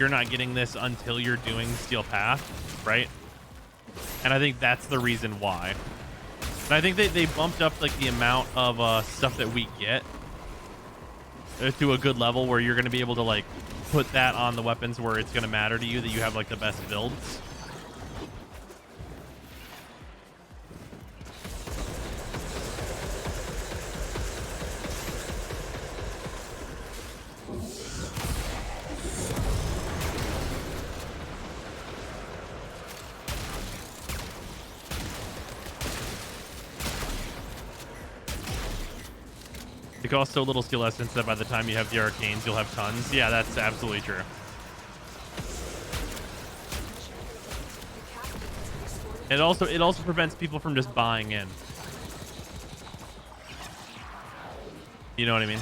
you're not getting this until you're doing Steel Path, right? And I think that's the reason why. And I think they bumped up like the amount of stuff that we get to a good level where you're going to be able to like put that on the weapons where it's going to matter to you that you have like the best builds. It costs so little steel essence that by the time you have the arcanes, you'll have tons. Yeah, that's absolutely true. It also prevents people from just buying in. You know what I mean?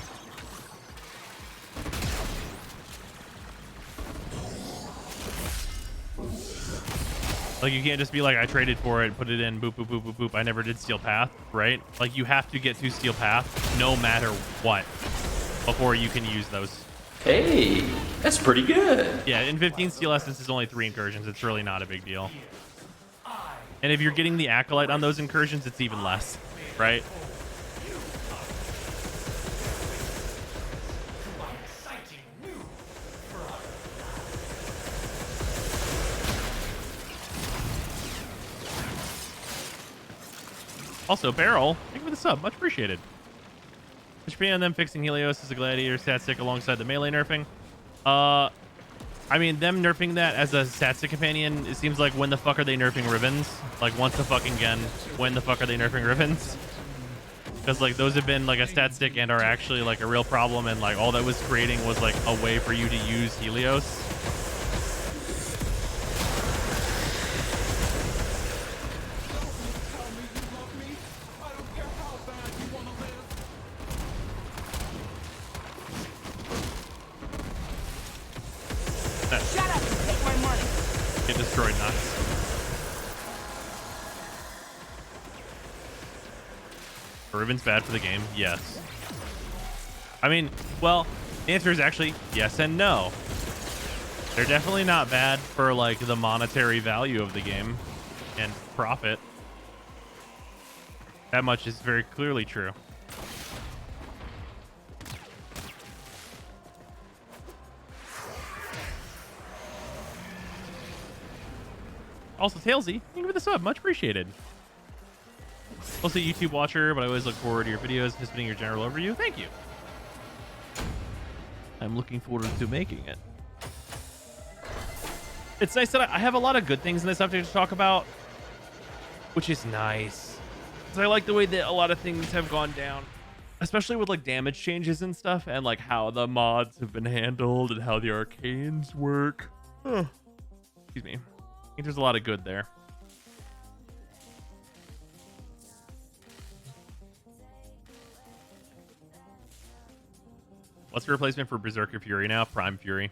Like, you can't just be like, I traded for it, put it in, boop, boop, boop, boop, boop. I never did Steel Path, right? Like, you have to get to Steel Path no matter what before you can use those. Hey, that's pretty good. Yeah, in 15, Steel Essence is only 3 incursions. It's really not a big deal. And if you're getting the Acolyte on those incursions, it's even less, right? Also, Barrel, thank you for the sub. Much appreciated. Which opinion on them fixing Helios as a gladiator stat stick alongside the melee nerfing? I mean, them nerfing that as a stat stick companion, it seems like when the fuck are they nerfing Ribbons? Like, once a fucking again, when the fuck are they nerfing Ribbons? Because, like, those have been, like, a stat stick and are actually, like, a real problem, and, like, all that was creating was, like, a way for you to use Helios. Shut up and take my money. Get destroyed, nuts. Are ribbons bad for the game? Yes. I mean, well, the answer is actually yes and no. They're definitely not bad for, like, the monetary value of the game and profit. That much is very clearly true. Also, Tailsy, thank you for the sub. Much appreciated. Also, a YouTube watcher, but I always look forward to your videos, participating in your general overview. Thank you. I'm looking forward to making it. It's nice that I have a lot of good things in this update to talk about, which is nice. Because I like the way that a lot of things have gone down, especially with, like, damage changes and stuff, and, like, how the mods have been handled and how the arcanes work. Excuse me. I think there's a lot of good there. What's the replacement for Berserker Fury now? Prime Fury.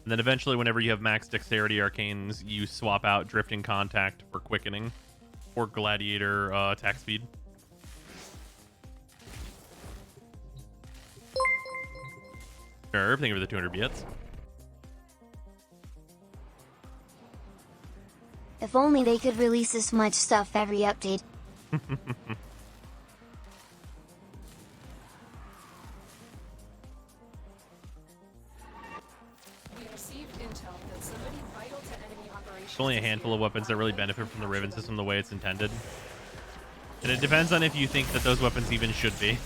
And then eventually, whenever you have max dexterity arcanes, you swap out Drifting Contact for quickening or Gladiator attack speed. Sure, thank you for the 200 bits. If only they could release this much stuff every update. There's only a handful of weapons that really benefit from the Ribbon system the way it's intended. And it depends on if you think that those weapons even should be.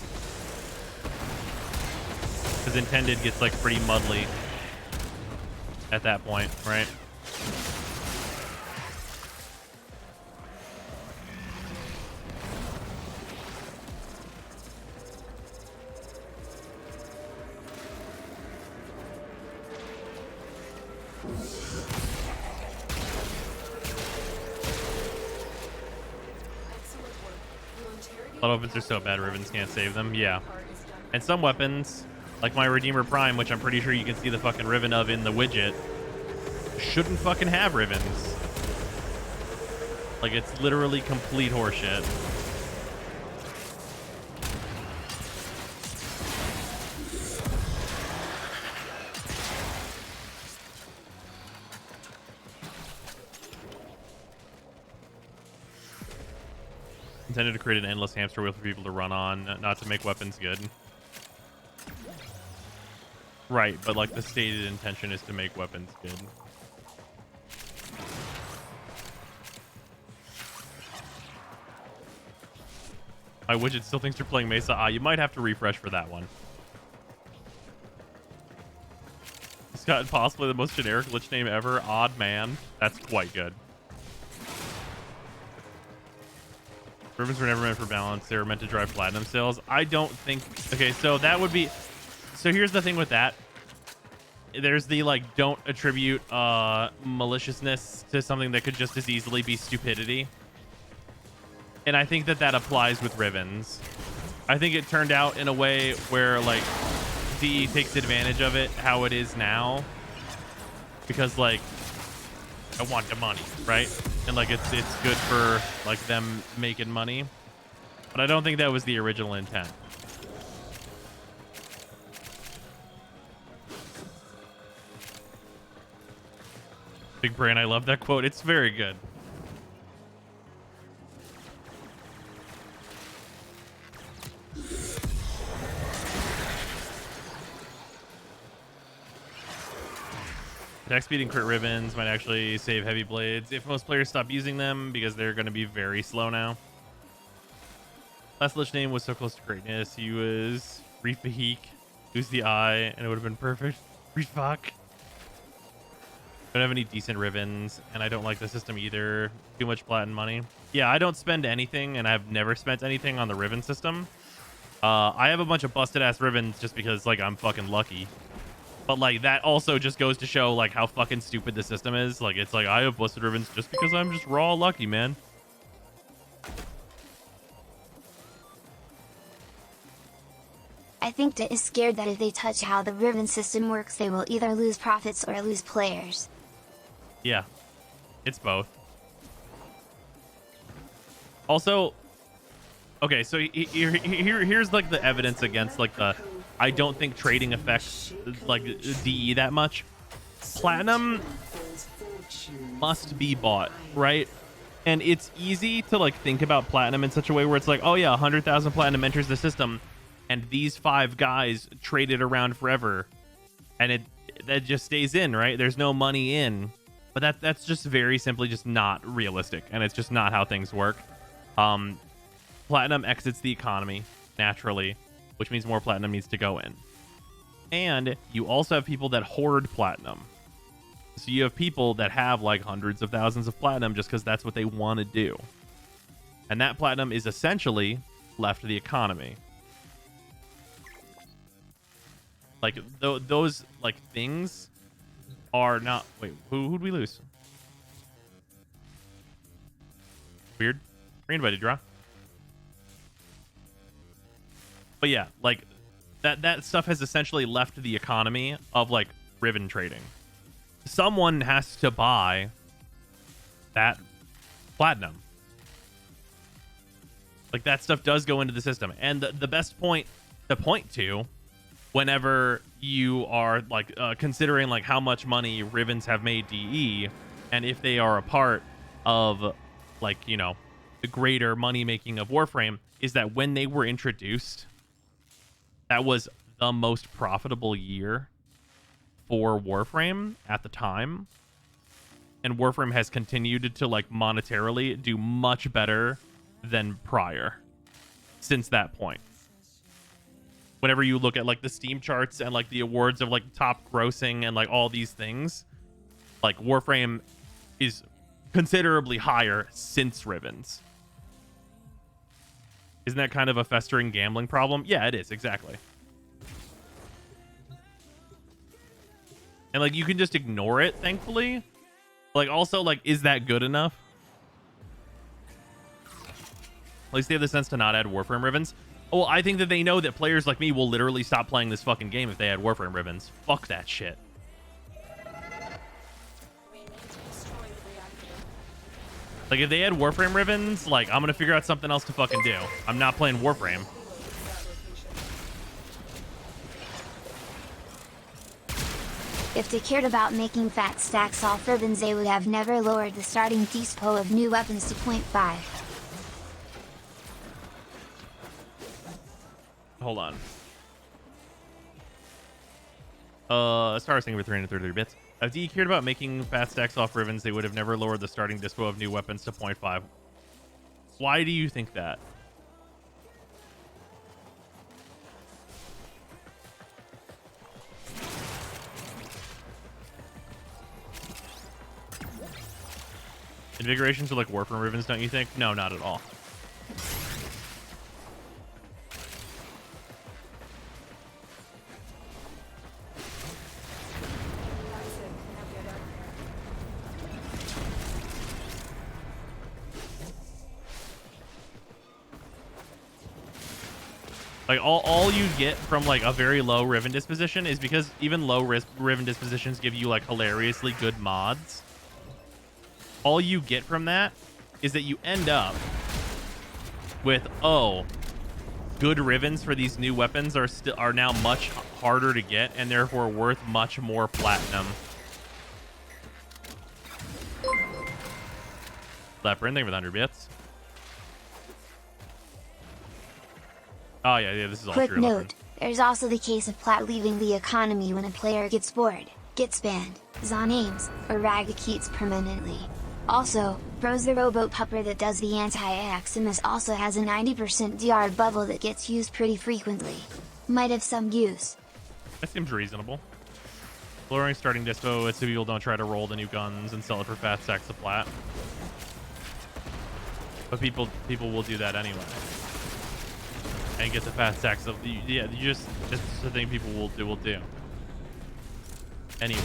Because intended gets, like, pretty muddly at that point, right? A lot of weapons are so bad, Rivens can't save them. Yeah. And some weapons, like my Redeemer Prime, which I'm pretty sure you can see the fucking Riven of in the widget, shouldn't fucking have Rivens. Like, it's literally complete horseshit. Intended to create an endless hamster wheel for people to run on, not to make weapons good. Right, but like the stated intention is to make weapons good. My widget still thinks you're playing Mesa. You might have to refresh for that one. It's got possibly the most generic lich name ever. Odd Man. That's quite good. Rivens were never meant for balance. They were meant to drive platinum sales. I don't think... Okay, so that would be... So here's the thing with that. There's the, like, don't attribute maliciousness to something that could just as easily be stupidity. And I think that that applies with Rivens. I think it turned out in a way where, like, DE takes advantage of it how it is now. Because, like, I want the money, right? And like it's good for like them making money, but I don't think that was the original intent. Big Brain, I love that quote. It's very good. Attack speed and crit Rivens might actually save heavy blades if most players stop using them because they're going to be very slow now. Last lich name was so close to greatness. He was Reef Bahik, lose the eye, and it would have been perfect. Reefak. Don't have any decent Rivens, and I don't like the system either. Too much platinum money. Yeah, I don't spend anything, and I've never spent anything on the Riven system. I have a bunch of busted ass Rivens just because like I'm fucking lucky. But like that also just goes to show like how fucking stupid the system is. Like it's like I have busted Rivens just because I'm just raw lucky, man. I think DE is scared that if they touch how the Riven system works, they will either lose profits or lose players. Yeah, it's both. Also, okay, so here's like the evidence against like the I don't think trading affects like DE that much. Platinum must be bought, right? And it's easy to like think about platinum in such a way where it's like, oh yeah, 100,000 platinum enters the system, and these 5 guys trade it around forever, and that just stays in, right? There's no money in, but that's just very simply just not realistic, and it's just not how things work. Platinum exits the economy naturally, which means more platinum needs to go in. And you also have people that hoard platinum. So you have people that have like hundreds of thousands of platinum just because that's what they want to do. And that platinum is essentially left to the economy. Like those like things are not... Wait, who'd we lose? Weird. Re-invited, draw. But yeah, like that stuff has essentially left the economy of like Riven trading. Someone has to buy that platinum. Like that stuff does go into the system. And the best point to point to whenever you are like considering like how much money Rivens have made DE, and if they are a part of like, you know, the greater money making of Warframe, is that when they were introduced, that was the most profitable year for Warframe at the time. And Warframe has continued to like monetarily do much better than prior since that point. Whenever you look at like the Steam charts and like the awards of like top grossing and like all these things, like Warframe is considerably higher since Rivens. Isn't that kind of a festering gambling problem? Yeah, it is. Exactly. And like you can just ignore it, thankfully. Like also like, is that good enough? At least they have the sense to not add Warframe ribbons. Well, I think that they know that players like me will literally stop playing this fucking game if they add Warframe ribbons. Fuck that shit. Like, if they add Warframe ribbons, like, I'm gonna figure out something else to fucking do. I'm not playing Warframe. If they cared about making fat stacks off ribbons, they would have never lowered the starting dispo of new weapons to 0.5. Hold on. Star was thinking for 333 bits. If D cared about making fat stacks off ribbons, they would have never lowered the starting dispo of new weapons to 0.5. Why do you think that? Invigorations are like Warframe ribbons, don't you think? No, not at all. Like, all you get from, like, a very low Riven disposition is because even low Riven dispositions give you, like, hilariously good mods. All you get from that is that you end up with, oh, good Rivens for these new weapons are now much harder to get and therefore worth much more platinum. Leper, thank you for the 100 bits. Oh, yeah, this is all Quick true. note, there's also the case of plat leaving the economy when a player gets bored, gets banned, Zon aims, or Ragakeets permanently. Also, Bros the robot pupper that does the anti-Aximus also has a 90% DR bubble that gets used pretty frequently. Might have some use. That seems reasonable. Lowering starting dispo so people don't try to roll the new guns and sell it for fat stacks of plat. But people will do that anyway. And get the fat stacks of that's the thing people will do. Anyway,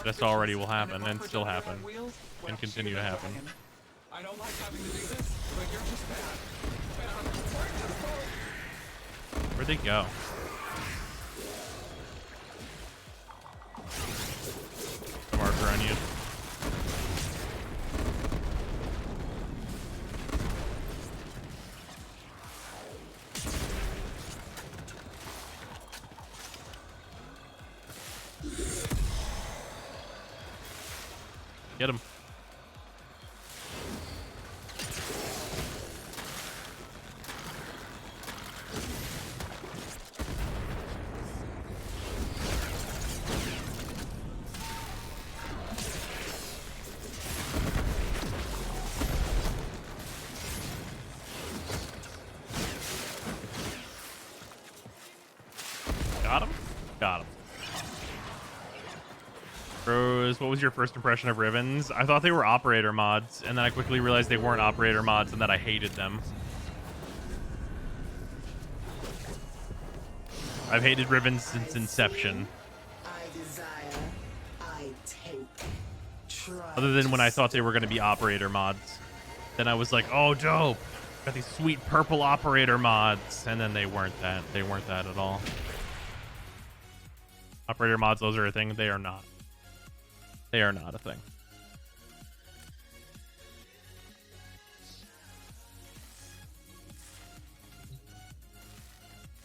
this already will happen and still happen and continue to happen. I don't like having to do this, but you're just bad. Where'd they go? Marker on you. Get him. Got him? Got him. Rose, what was your first impression of Rivens? I thought they were operator mods, and then I quickly realized they weren't operator mods and that I hated them. I've hated Rivens since inception. I desire, I take. Other than when I thought they were going to be operator mods. Then I was like, oh, dope. Got these sweet purple operator mods. And then they weren't that. They weren't that at all. Operator mods, those are a thing. They are not. They are not a thing.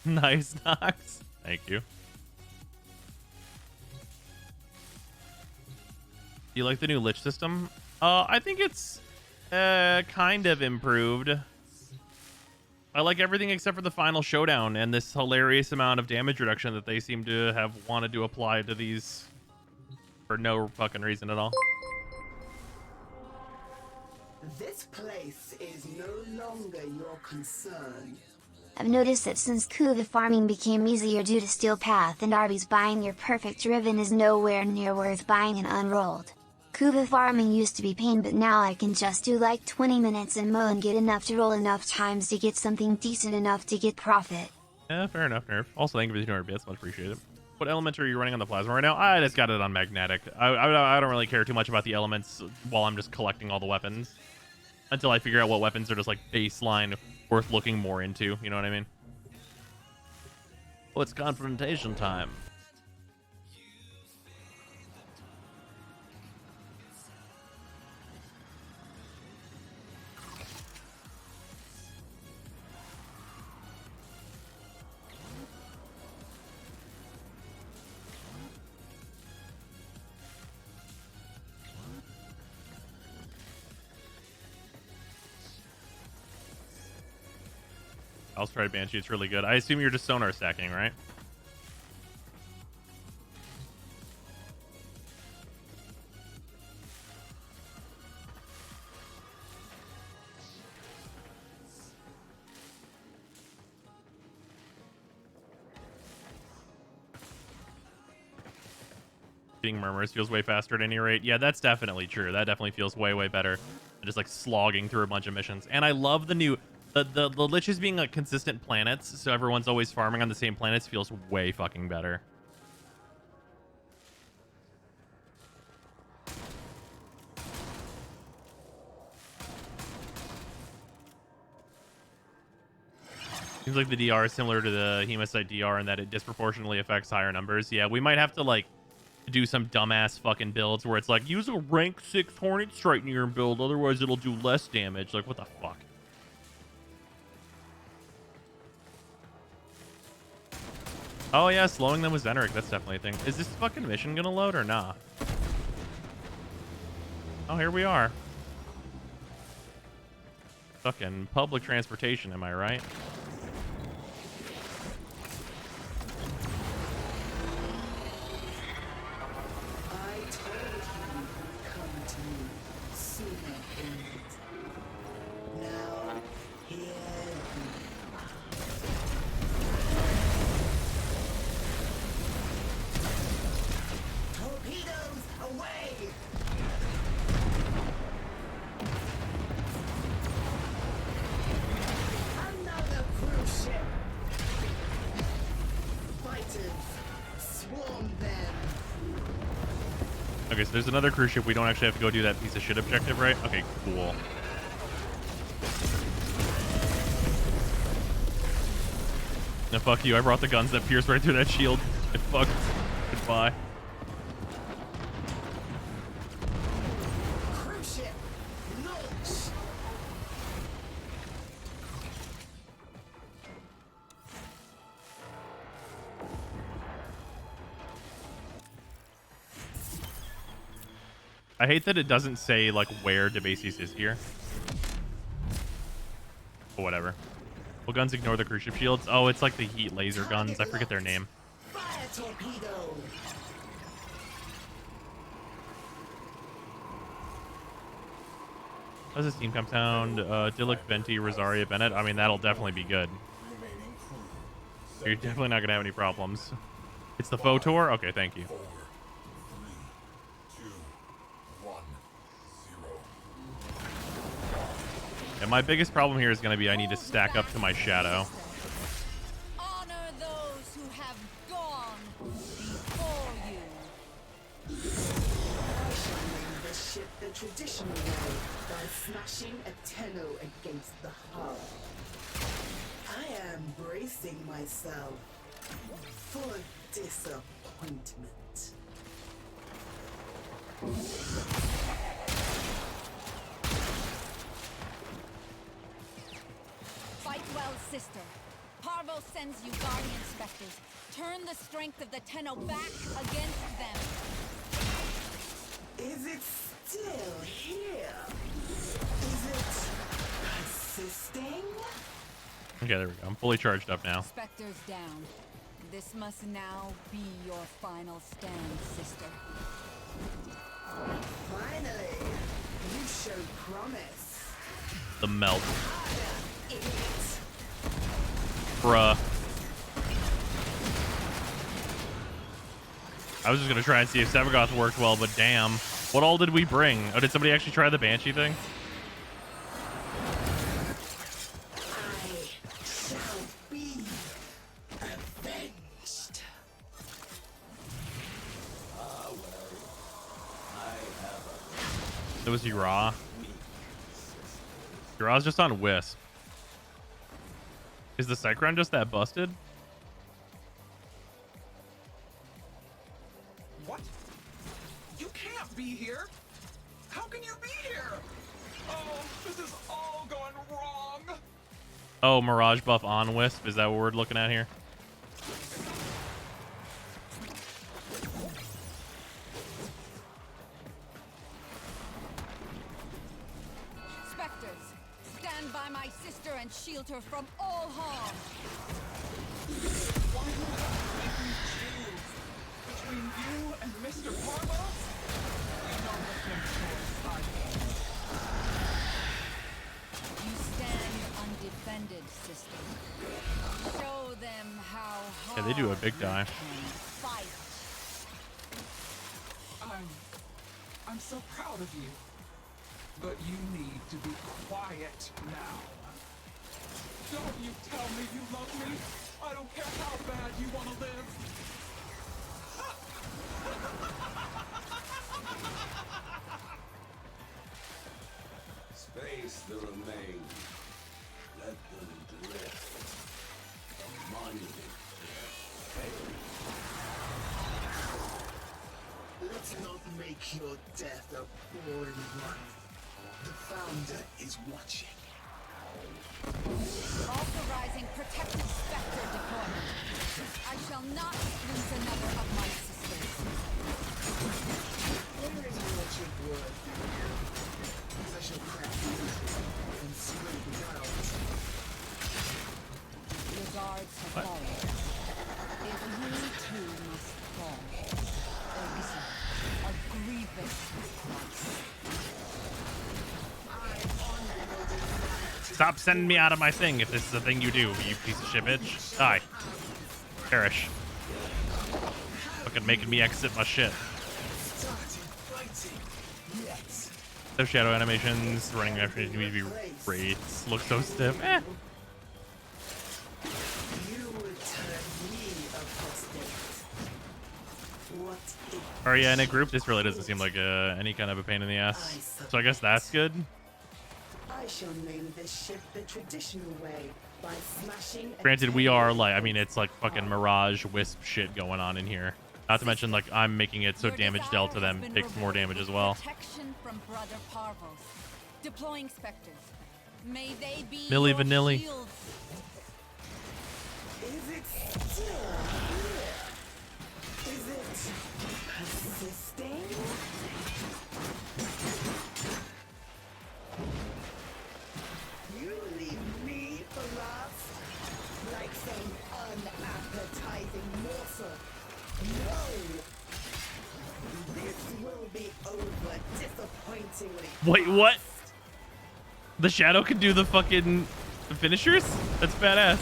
Nice, Nox. Thank you. Do you like the new Lich system? I think it's kind of improved. I like everything except for the final showdown and this hilarious amount of damage reduction that they seem to have wanted to apply to these for no fucking reason at all. This place is no longer your concern. I've noticed that since Kuva farming became easier due to Steel Path and Arby's, buying your perfect Riven is nowhere near worth buying an unrolled. Kuva farming used to be pain, but now I can just do like 20 minutes and mow and get enough to roll enough times to get something decent enough to get profit. Yeah, fair enough, Nerf. Also, thank you for the 200 bits. Much appreciated. What element are you running on the plasma right now? I just got it on magnetic. I don't really care too much about the elements while I'm just collecting all the weapons. until I figure out what weapons are just like baseline worth looking more into. You know what I mean? Oh, it's confrontation time. I'll try Banshee. It's really good. I assume you're just sonar stacking, right? Being murmurs feels way faster at any rate. Yeah, that's definitely true. That definitely feels way, way better than just like slogging through a bunch of missions. And I love the new the liches being like consistent planets, so everyone's always farming on the same planets feels way fucking better. Seems like the DR is similar to the Hematite DR in that it disproportionately affects higher numbers. Yeah, we might have to like do some dumbass fucking builds where it's like use a rank 6 Hornet Strike near build, otherwise it'll do less damage. Like, what the fuck? Oh yeah, slowing them with Zeneric, that's definitely a thing. Is this fucking mission gonna load or not? Oh, here we are. Fucking public transportation, am I right? I told you you'd come to me sooner than later. Now, here you are. Torpedoes away! Another cruise ship! Fighters, swarm them! Okay, so there's another cruise ship. We don't actually have to go do that piece of shit objective, right? Okay, cool. No, fuck you. I brought the guns that pierce right through that shield. It fucked. Goodbye. Cruise ship, launch! I hate that it doesn't say, like, where Debasis is here. But whatever. What guns ignore the cruise ship shields? Oh, it's like the heat laser guns. I forget their name. Fire torpedo! How's this team come sound? Dillick, Venti, Rosaria, Bennett. I mean, that'll definitely be good. You're definitely not going to have any problems. It's the Photor? Okay, thank you. 4, 3, 2, 1, 0. And my biggest problem here is going to be I need to stack up to my shadow. Honor those who have gone before you. I shall name the ship the traditional way by smashing a Tenno against the hull. I am bracing myself for disappointment. Fight well, sister. Parvos sends you guardian specters. Turn the strength of the Tenno back against them. Is it still here? Is it persisting? Okay, there we go. I'm fully charged up now. Specters down. This must now be your final stand, sister. Finally, you showed promise. The melt. Idiot. Bruh. I was just going to try and see if Sevagoth worked well, but damn. What all did we bring? Oh, did somebody actually try the Banshee thing? I shall be avenged. It was Ura. Draw's just on Wisp. Is the Cyclone just that busted? What? You can't be here! How can you be here? Oh, this is all going wrong! Oh, Mirage buff on Wisp. Is that what we're looking at here? Spectres, stand by my sister and shield her from all harm. Why do you have to make me choose? Between you and Mr. Parvos? You know what no choice I have. You stand undefended, sister. Show them how hard Yeah, they do a big dive. you can fight. I'm so proud of you. But you need to be quiet now. Don't you tell me you love me. I don't care how bad you want to live. Space the remains. Let them drift. A monument to their fate. Let's not make your death a boring one. The Founder is watching. Authorizing protective spectre deployment. I shall not lose another of my sisters. Where is Lordship Wood? I shall crack and scrape it out. Your guards have fallen. If you too must fall, exile, a grievous price. Stop sending me out of my thing if this is the thing you do, you piece of shit bitch. Die. Perish. Fucking making me exit my shit. Those shadow animations, running animations need to be rates. Look so stiff. Eh. Or yeah, in a group, this really doesn't seem like any kind of a pain in the ass. So I guess that's good. I shall name this ship the traditional way by smashing. Granted, we are like, I mean, it's like fucking Mirage Wisp shit going on in here. Not to mention, like, I'm making it so damage dealt to them takes more damage as well. Protection from Brother Parvos. Deploying specters. May they be Milli your Vanilli. shields. Is it still here? Is it persisting? You leave me for last? Like some unappetizing morsel. No! This will be over disappointingly. Wait, what? The Shadow can do the fucking finishers? That's badass.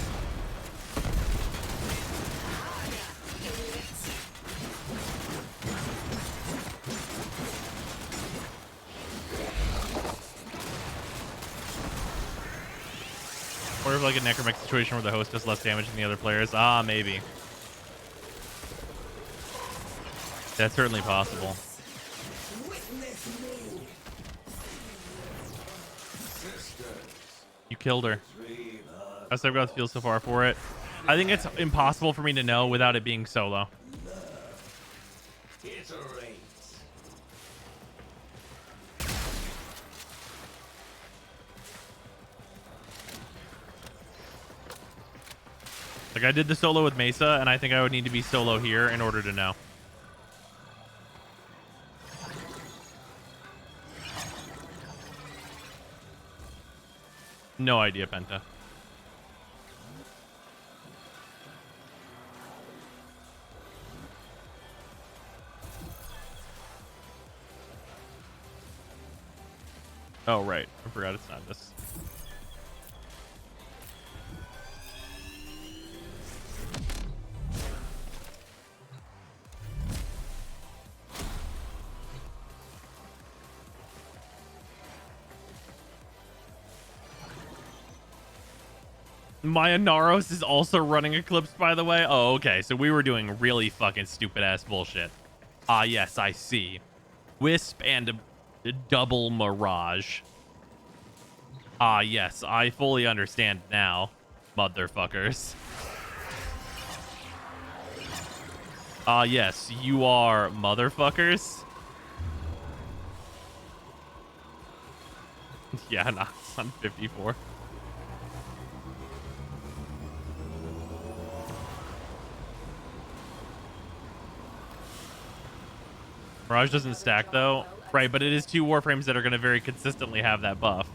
Or if like a necromech situation where the host does less damage than the other players. Ah, maybe. That's certainly possible. You killed her. Best I've got the feel so far for it. I think it's impossible for me to know without it being solo. Like, I did the solo with Mesa, and I think I would need to be solo here in order to know. No idea, Penta. Oh, right. I forgot it's not this. Maya Naros is also running Eclipse, by the way. Oh, okay. So we were doing really fucking stupid ass bullshit. Ah, yes, I see. Wisp and a double Mirage. Ah, yes, I fully understand now, motherfuckers. Ah, yes, you are motherfuckers. Yeah, not on 54. Mirage doesn't stack though. Right, but it is 2 Warframes that are going to very consistently have that buff.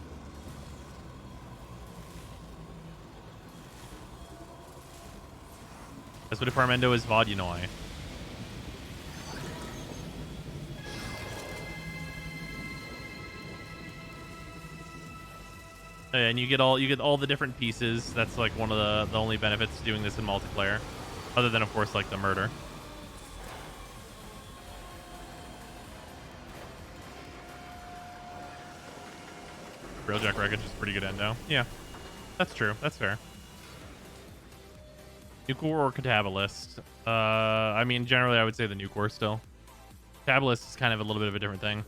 That's what Departamento is Vodunoi. And you get all the different pieces. That's like one of the only benefits to doing this in multiplayer. Other than of course like the murder. Railjack Wreckage is pretty good endo. Yeah. That's true. That's fair. Nucor or Catabalist? I mean, generally I would say the Nucor still. Catabalist is kind of a little bit of a different thing.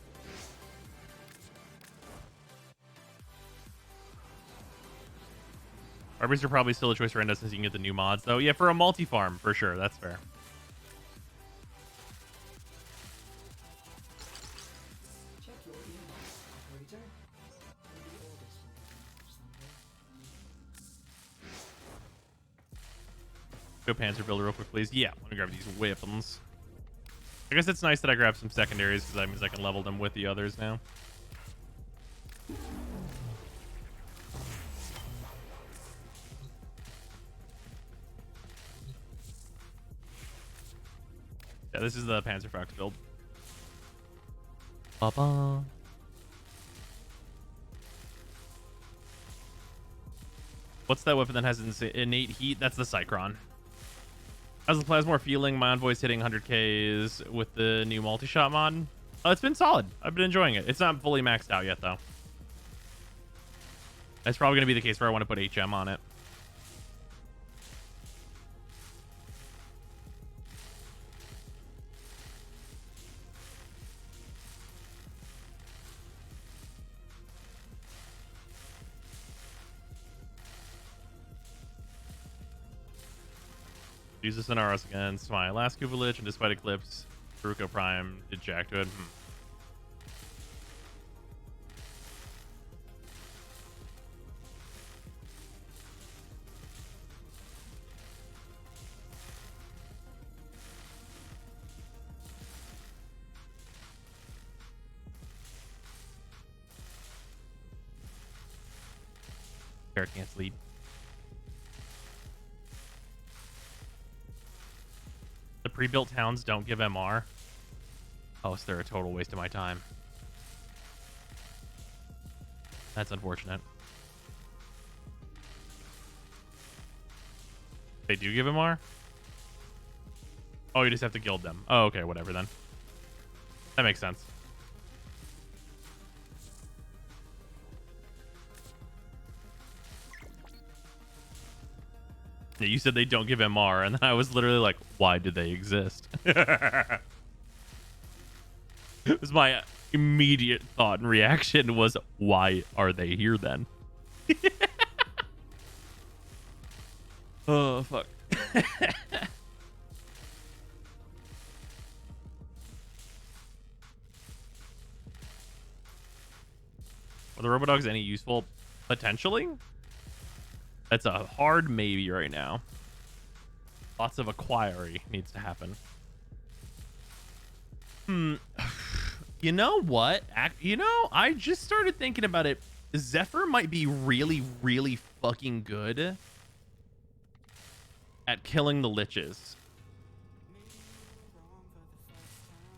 Arby's are probably still a choice for endo since you can get the new mods, though. Yeah, for a multi-farm, for sure. That's fair. Check your email, operator. Maybe orders will be Go Panzer Builder real quick, please. Yeah, let me grab these weapons. I guess it's nice that I grabbed some secondaries because that means I can level them with the others now. Yeah, this is the Panzerfaust build. Ba-ba. What's that weapon that has innate heat? That's the Cycron. How's the Plasmor feeling? My Envoy's hitting 100Ks with the new multi-shot mod. It's been solid. I've been enjoying it. It's not fully maxed out yet, though. That's probably going to be the case where I want to put HM on it. Use the Sonaros against my last Kuvalich, and despite Eclipse, Baruko Prime did jack to it. Parrot can't sleep. The pre-built towns don't give MR. Oh, so they're a total waste of my time. That's unfortunate. They do give MR? Oh, you just have to guild them. Oh, okay, whatever then. That makes sense. Yeah, you said they don't give MR, and then I was literally like, why do they exist? It was my immediate thought and reaction was, why are they here then? Oh, fuck. Are the Robodogs any useful? Potentially? That's a hard maybe right now. Lots of acquiry needs to happen. You know what? I just started thinking about it. Zephyr might be really, really fucking good at killing the liches.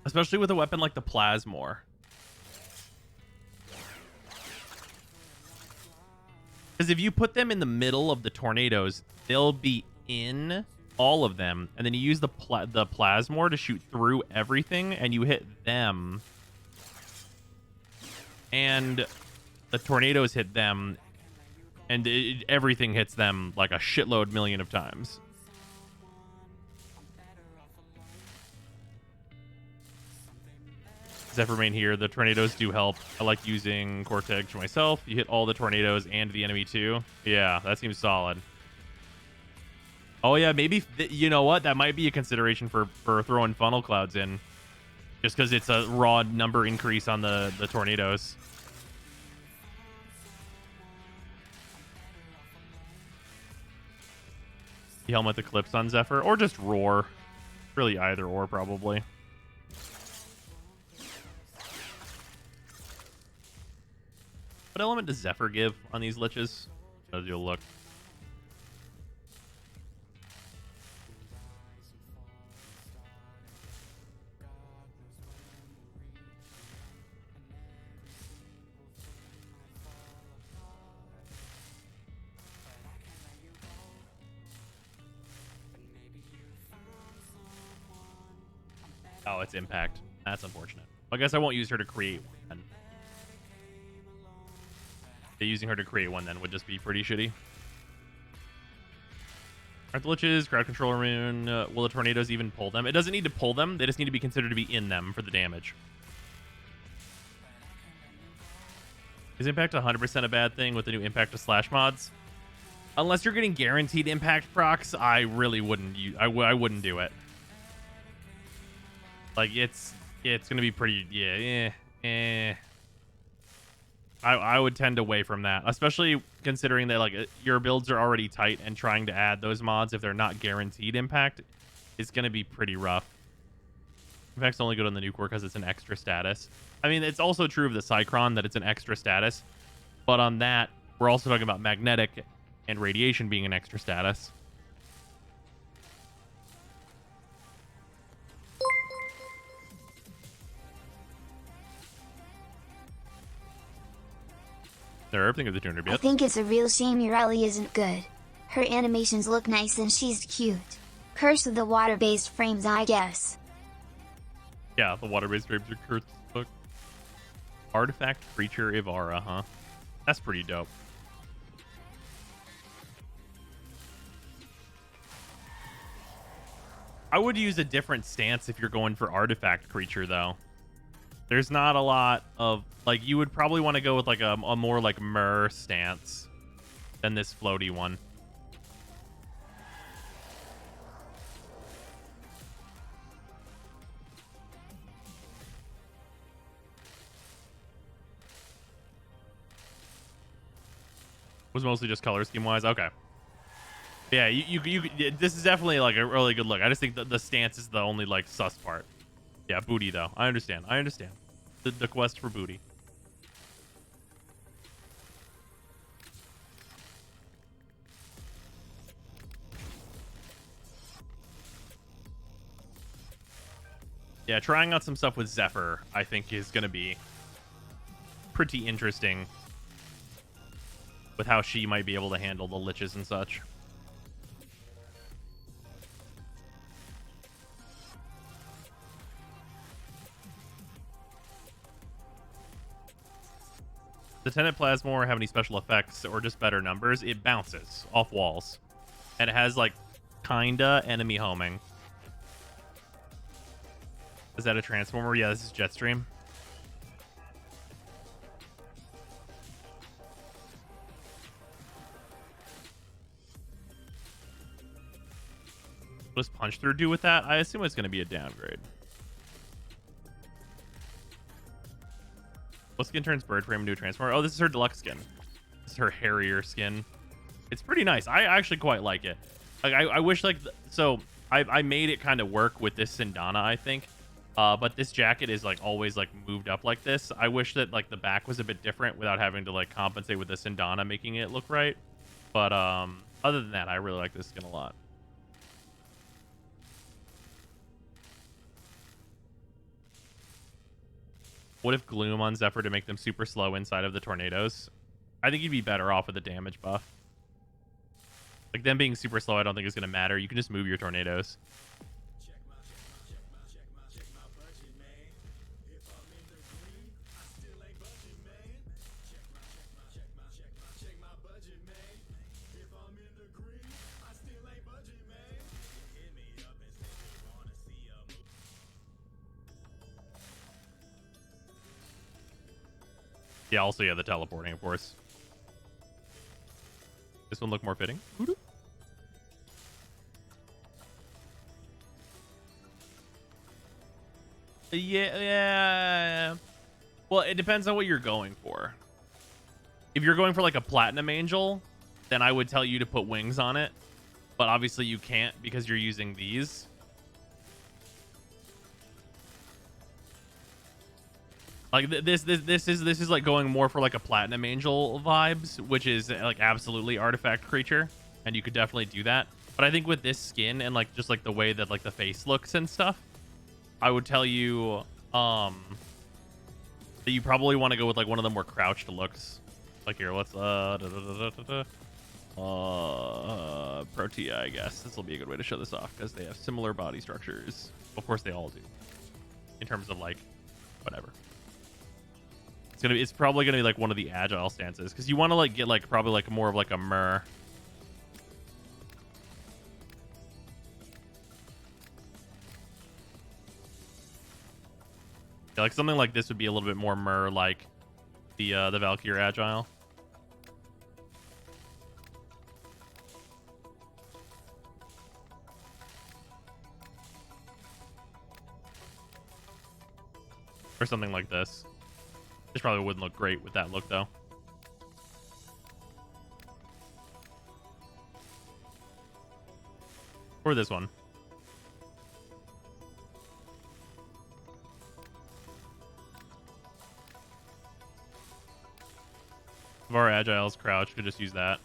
Especially with a weapon like the Plasmor. Because if you put them in the middle of the tornadoes, they'll be in all of them. And then you use the Plasmor to shoot through everything, and you hit them. And the tornadoes hit them, and everything hits them like a shitload million of times. Zephyr main here. The tornadoes do help. I like using Cortex for myself. You hit all the tornadoes and the enemy too. Yeah, that seems solid. Oh yeah, maybe you know what? That might be a consideration for throwing funnel clouds in, just because it's a raw number increase on the tornadoes. The helmet Eclipse on Zephyr, or just Roar. Really either or, probably. What element does Zephyr give on these liches? As you'll look. Oh, it's impact. That's unfortunate. I guess I won't use her to create one then. Yeah, using her to create one then would just be pretty shitty. Alright, the liches, crowd controller rune. Will the tornadoes even pull them? It doesn't need to pull them. They just need to be considered to be in them for the damage. Is impact 100% a bad thing with the new impact to slash mods? Unless you're getting guaranteed impact procs, I really wouldn't. I wouldn't do it. Like it's gonna be pretty I would tend away from that, especially considering that like your builds are already tight and trying to add those mods if they're not guaranteed impact is gonna be pretty rough. Impact's only good on the new core because it's an extra status. I mean, it's also true of the Cycron that it's an extra status, but on that we're also talking about magnetic and radiation being an extra status. Think of the 200 bits. I think it's a real shame your Ellie isn't good. Her animations look nice and she's cute. Curse of the water-based frames, I guess. Yeah, the water-based frames are cursed as fuck. Artifact creature Ivara, huh? That's pretty dope. I would use a different stance if you're going for artifact creature, though. There's not a lot of like you would probably want to go with like a more like Mer stance than this floaty one. Was mostly just color scheme wise. Okay. Yeah, you this is definitely like a really good look. I just think that the stance is the only like sus part. Yeah, booty though. I understand. The quest for booty. Yeah, trying out some stuff with Zephyr, I think, is going to be pretty interesting with how she might be able to handle the liches and such. Does the Tenet Plasmor have any special effects or just better numbers? It bounces off walls. And it has, like, kinda enemy homing. Is that a transformer? Yeah, this is Jetstream. What does Punch Through do with that? I assume it's going to be a downgrade. What skin turns Bird Frame into a transformer? Oh, this is her deluxe skin. This is her hairier skin. It's pretty nice. I actually quite like it. Like, I wish, like, so I made it kind of work with this Sindana, I think. But this jacket is, like, always, like, moved up like this. I wish that, like, the back was a bit different without having to, like, compensate with the Sindana making it look right. But other than that, I really like this skin a lot. What if Gloom on Zephyr to make them super slow inside of the tornadoes? I think you'd be better off with a damage buff. Like, them being super slow I don't think is going to matter. You can just move your tornadoes. Yeah, also, yeah, the teleporting, of course. This one look more fitting. Yeah. Well, it depends on what you're going for. If you're going for like a platinum angel, then I would tell you to put wings on it. But obviously you can't because you're using these. Like this is like going more for like a platinum angel vibes, which is like absolutely artifact creature, and you could definitely do that. But I think with this skin and like just like the way that like the face looks and stuff, I would tell you that you probably want to go with like one of the more crouched looks. Like here, let's Protea, I guess this will be a good way to show this off because they have similar body structures. Of course, they all do in terms of like whatever. It's probably gonna be like one of the agile stances because you want to like get like probably like more of like a Myrrh. Yeah, like something like this would be a little bit more Myrrh like the Valkyrie agile. Or something like this. This probably wouldn't look great with that look, though. Or this one. If our Agile's crouch, could just use that.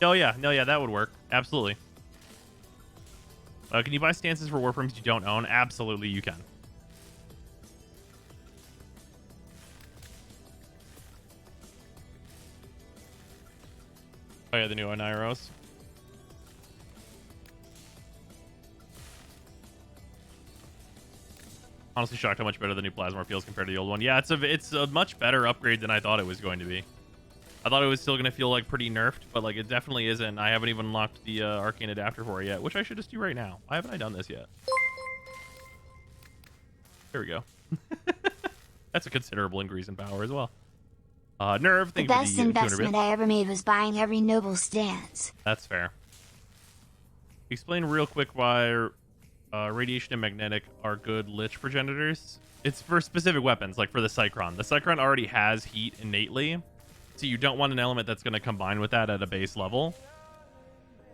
Oh, yeah. No, yeah, that would work. Absolutely. Can you buy stances for Warframes you don't own? Absolutely, you can. Oh, yeah, the new Oneiros. Honestly shocked how much better the new Plasmor feels compared to the old one. Yeah, it's a much better upgrade than I thought it was going to be. I thought it was still going to feel like pretty nerfed, but like it definitely isn't. I haven't even unlocked the arcane adapter for it yet, which I should just do right now. Why haven't I done this yet? There we go. That's a considerable increase in power as well. Nerve, The best investment I ever made was buying every noble stance. That's fair. Explain real quick why radiation and magnetic are good lich progenitors. It's for specific weapons, like for the Cycron. The Cycron already has heat innately. So you don't want an element that's going to combine with that at a base level.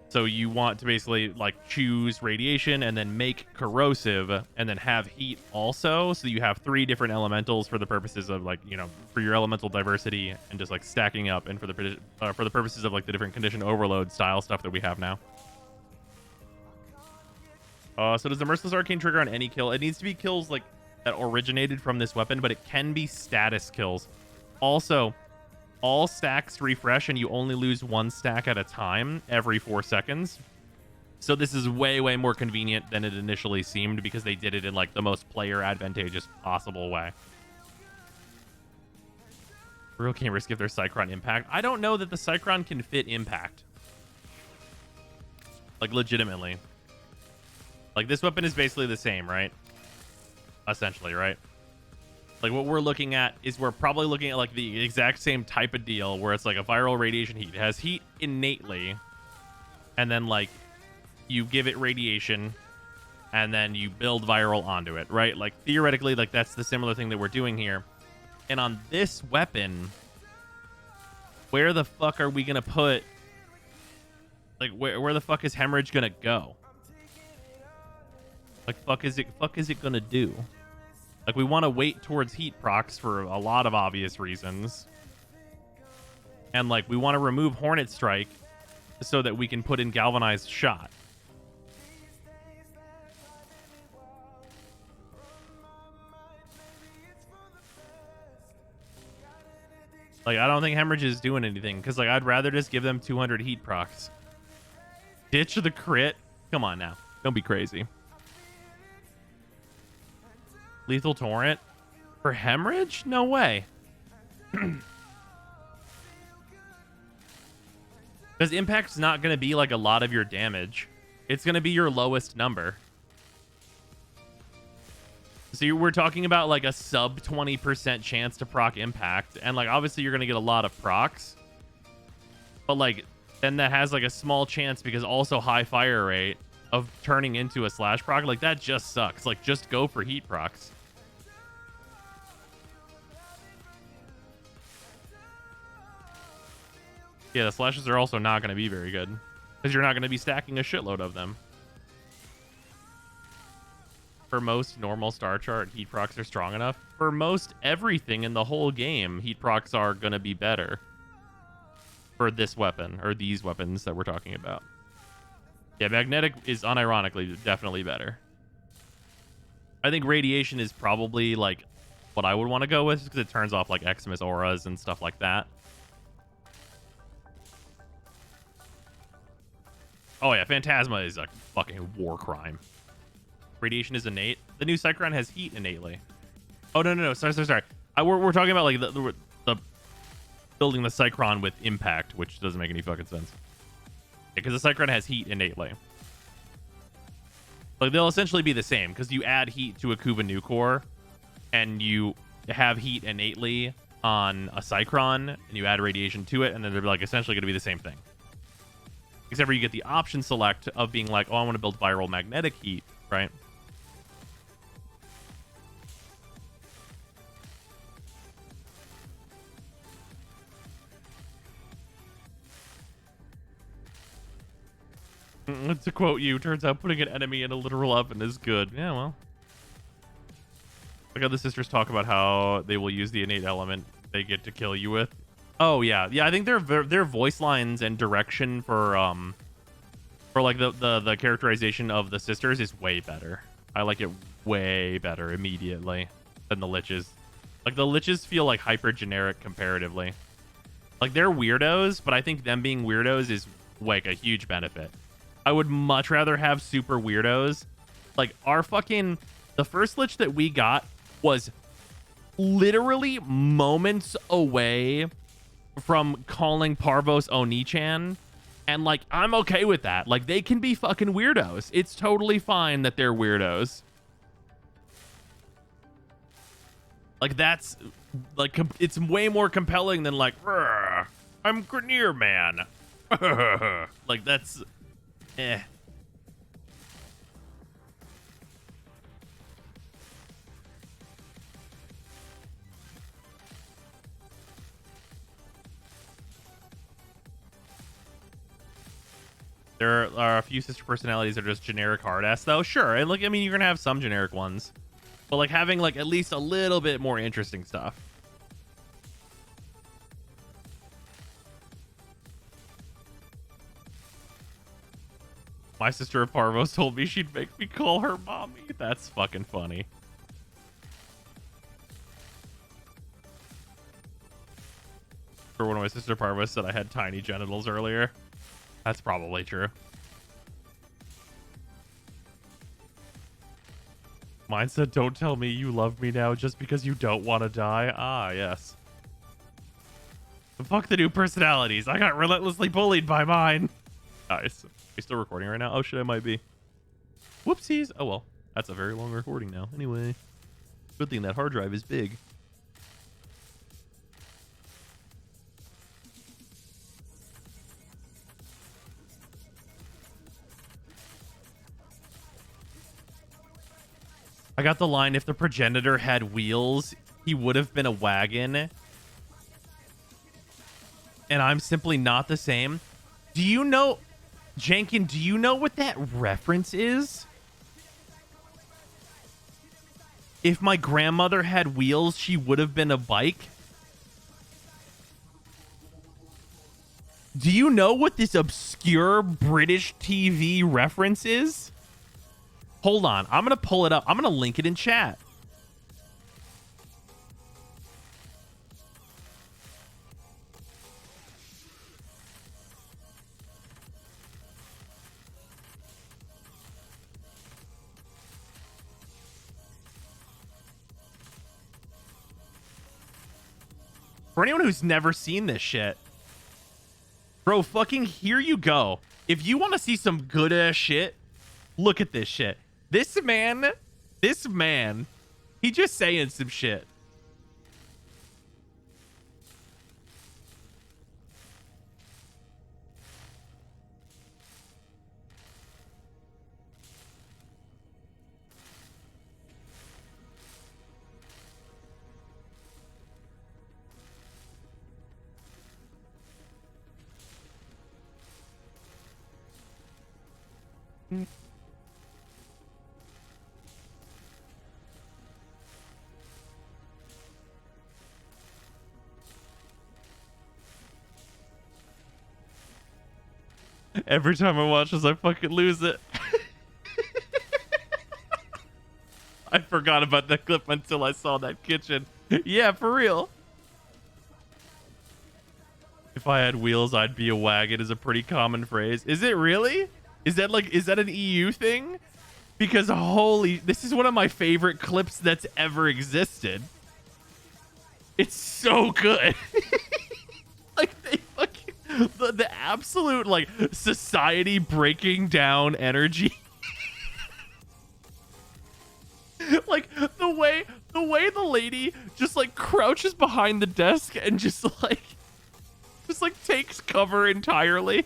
So you want to basically like choose radiation and then make corrosive and then have heat also. So you have 3 different elementals for the purposes of like, you know, for your elemental diversity and just like stacking up and for the purposes of like the different condition overload style stuff that we have now. So does the Merciless Arcane trigger on any kill? It needs to be kills like that originated from this weapon, but it can be status kills. Also, all stacks refresh and you only lose 1 stack at a time every 4 seconds. So this is way, way more convenient than it initially seemed because they did it in like the most player advantageous possible way. Real can't risk if there's Cycron impact. I don't know that the Cycron can fit impact. Like legitimately. Like this weapon is basically the same, right? Essentially, right? Like what we're looking at is we're probably looking at like the exact same type of deal where it's like a viral radiation heat. It has heat innately. And then like you give it radiation and then you build viral onto it, right? Like theoretically, like that's the similar thing that we're doing here. And on this weapon, where the fuck are we going to put, like where the fuck is hemorrhage going to go? Like fuck is it going to do? Like, we want to wait towards heat procs for a lot of obvious reasons. And, like, we want to remove Hornet Strike so that we can put in Galvanized Shot. Like, I don't think Hemorrhage is doing anything. Because, like, I'd rather just give them 200 heat procs. Ditch the crit? Come on now. Don't be crazy. Lethal Torrent? For Hemorrhage? No way. Because Impact's not going to be like a lot of your damage. It's going to be your lowest number. we're talking about like a sub 20% chance to proc impact, and like obviously you're gonna get a lot of procs, but like then that has like a small chance because also high fire rate of turning into a slash proc. Like that just sucks. Like just go for heat procs. Yeah, the slashes are also not going to be very good because you're not going to be stacking a shitload of them. For most normal star chart, heat procs are strong enough. For most everything in the whole game, heat procs are going to be better for this weapon or these weapons that we're talking about. Yeah, magnetic is unironically definitely better. I think radiation is probably like what I would want to go with because it turns off like Xmas auras and stuff like that. Oh yeah, Phantasma is a fucking war crime. Radiation is innate. The new Cycron has heat innately. Oh no. Sorry. We're talking about like the building the Cycron with impact, which doesn't make any fucking sense. Because the Cycron has heat innately. Like they'll essentially be the same because you add heat to a Kuva new core, and you have heat innately on a Cycron, and you add radiation to it, and then they're like essentially going to be the same thing. Except for you get the option select of being like, oh, I want to build viral magnetic heat, right? To quote you, turns out putting an enemy in a literal oven is good. Yeah, well. Look how the sisters talk about how they will use the innate element they get to kill you with. Oh, yeah. Yeah, I think their voice lines and direction for like the characterization of the sisters is way better. I like it way better immediately than the liches. Like the liches feel like hyper generic comparatively. Like they're weirdos, but I think them being weirdos is like a huge benefit. I would much rather have super weirdos. Like the first lich that we got was literally moments away from calling Parvos Oni-chan. And like, I'm okay with that. Like they can be fucking weirdos. It's totally fine that they're weirdos. Like that's like, it's way more compelling than like, I'm Grenier Man. Like that's, eh. There are a few sister personalities that are just generic hard ass though. Sure. And like, I mean, you're going to have some generic ones, but like having like at least a little bit more interesting stuff. My sister of Parvos told me she'd make me call her mommy. That's fucking funny. For one of my sister Parvos said I had tiny genitals earlier. That's probably true. Mine said, don't tell me you love me now just because you don't want to die. Ah, yes. Fuck the new personalities. I got relentlessly bullied by mine. Nice. Are you still recording right now? Oh, shit, I might be. Whoopsies. Oh, well. That's a very long recording now. Anyway. Good thing that hard drive is big. I got the line, if the progenitor had wheels, he would have been a wagon. And I'm simply not the same. Do you know, Jenkin, do you know what that reference is? If my grandmother had wheels, she would have been a bike. Do you know what this obscure British TV reference is? Hold on. I'm going to pull it up. I'm going to link it in chat. For anyone who's never seen this shit, bro, fucking here you go. If you want to see some good ass shit, look at this shit. This man He just saying some shit. Every time I watch this, I fucking lose it. I forgot about that clip until I saw that kitchen. Yeah, for real. If I had wheels, I'd be a wagon is a pretty common phrase. Is it really? Is that an EU thing? Because holy, this is one of my favorite clips that's ever existed. It's so good. Like they fucking the absolute like society breaking down energy. Like the way the lady just like crouches behind the desk and just like takes cover entirely.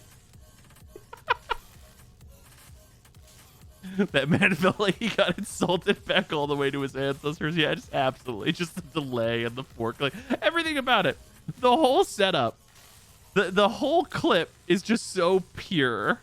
That man felt like he got insulted back all the way to his ancestors. Yeah, just absolutely. Just the delay and the fork, like everything about it. The whole setup. The whole clip is just so pure.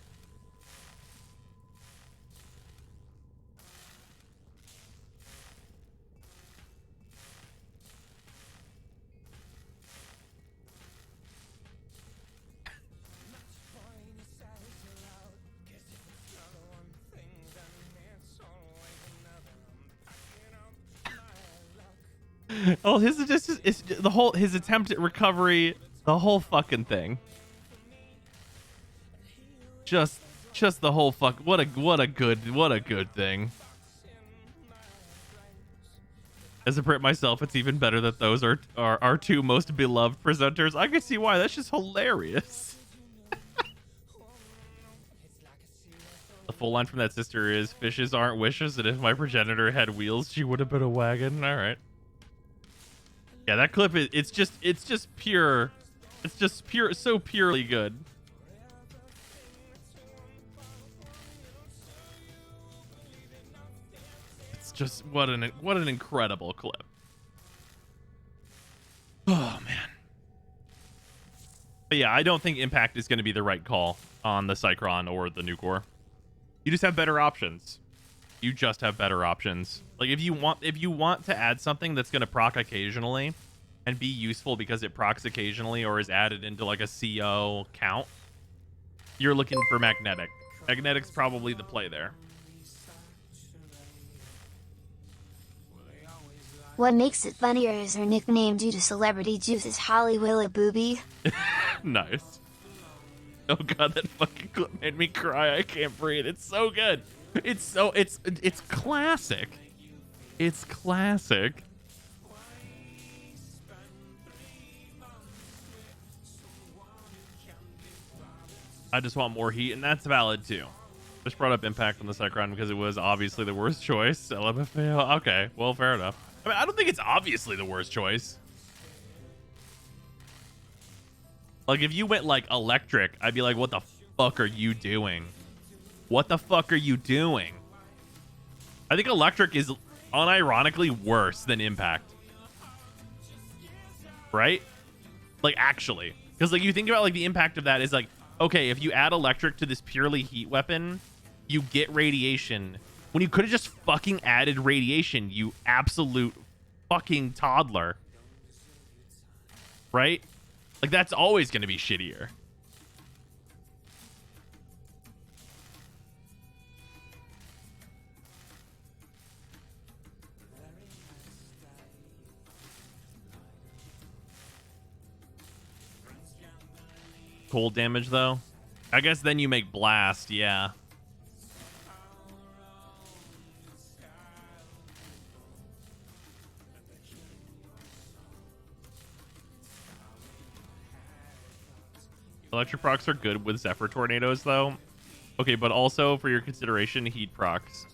Oh, his the whole his attempt at recovery, the whole fucking thing. Just the whole fuck. What a good thing. As a Brit myself, it's even better that those are our two most beloved presenters. I can see why. That's just hilarious. The full line from that sister is fishes aren't wishes, and if my progenitor had wheels, she would have been a wagon. All right. Yeah, that clip is it's just pure. It's just pure, so purely good. It's just what an incredible clip. Oh man. But yeah, I don't think Impact is going to be the right call on the Cycron or the Nucor. You just have better options. You just have better options. Like if you want to add something that's going to proc occasionally and be useful because it procs occasionally or is added into like a CO count, you're looking for Magnetic. Magnetic's probably the play there. What makes it funnier is her nickname due to celebrity juice is Holly Willy Booby. Nice. Oh god, that fucking clip made me cry. I can't breathe. It's so good. It's classic. It's classic. I just want more heat, and that's valid too. Just brought up Impact on the Cycron because it was obviously the worst choice. LMFAO. Okay, well, fair enough. I mean, I don't think it's obviously the worst choice. Like, if you went, like, electric, I'd be like, what the fuck are you doing? What the fuck are you doing? I think electric is unironically worse than Impact. Right? Like, actually. Because, like, you think about, like, the impact of that is, like, okay, if you add electric to this purely heat weapon, you get radiation. When you could have just fucking added radiation, you absolute fucking toddler. Right? Like, that's always going to be shittier. Cold damage, though? I guess then you make blast, yeah. Electric procs are good with Zephyr Tornadoes, though. Okay, but also, for your consideration, heat procs.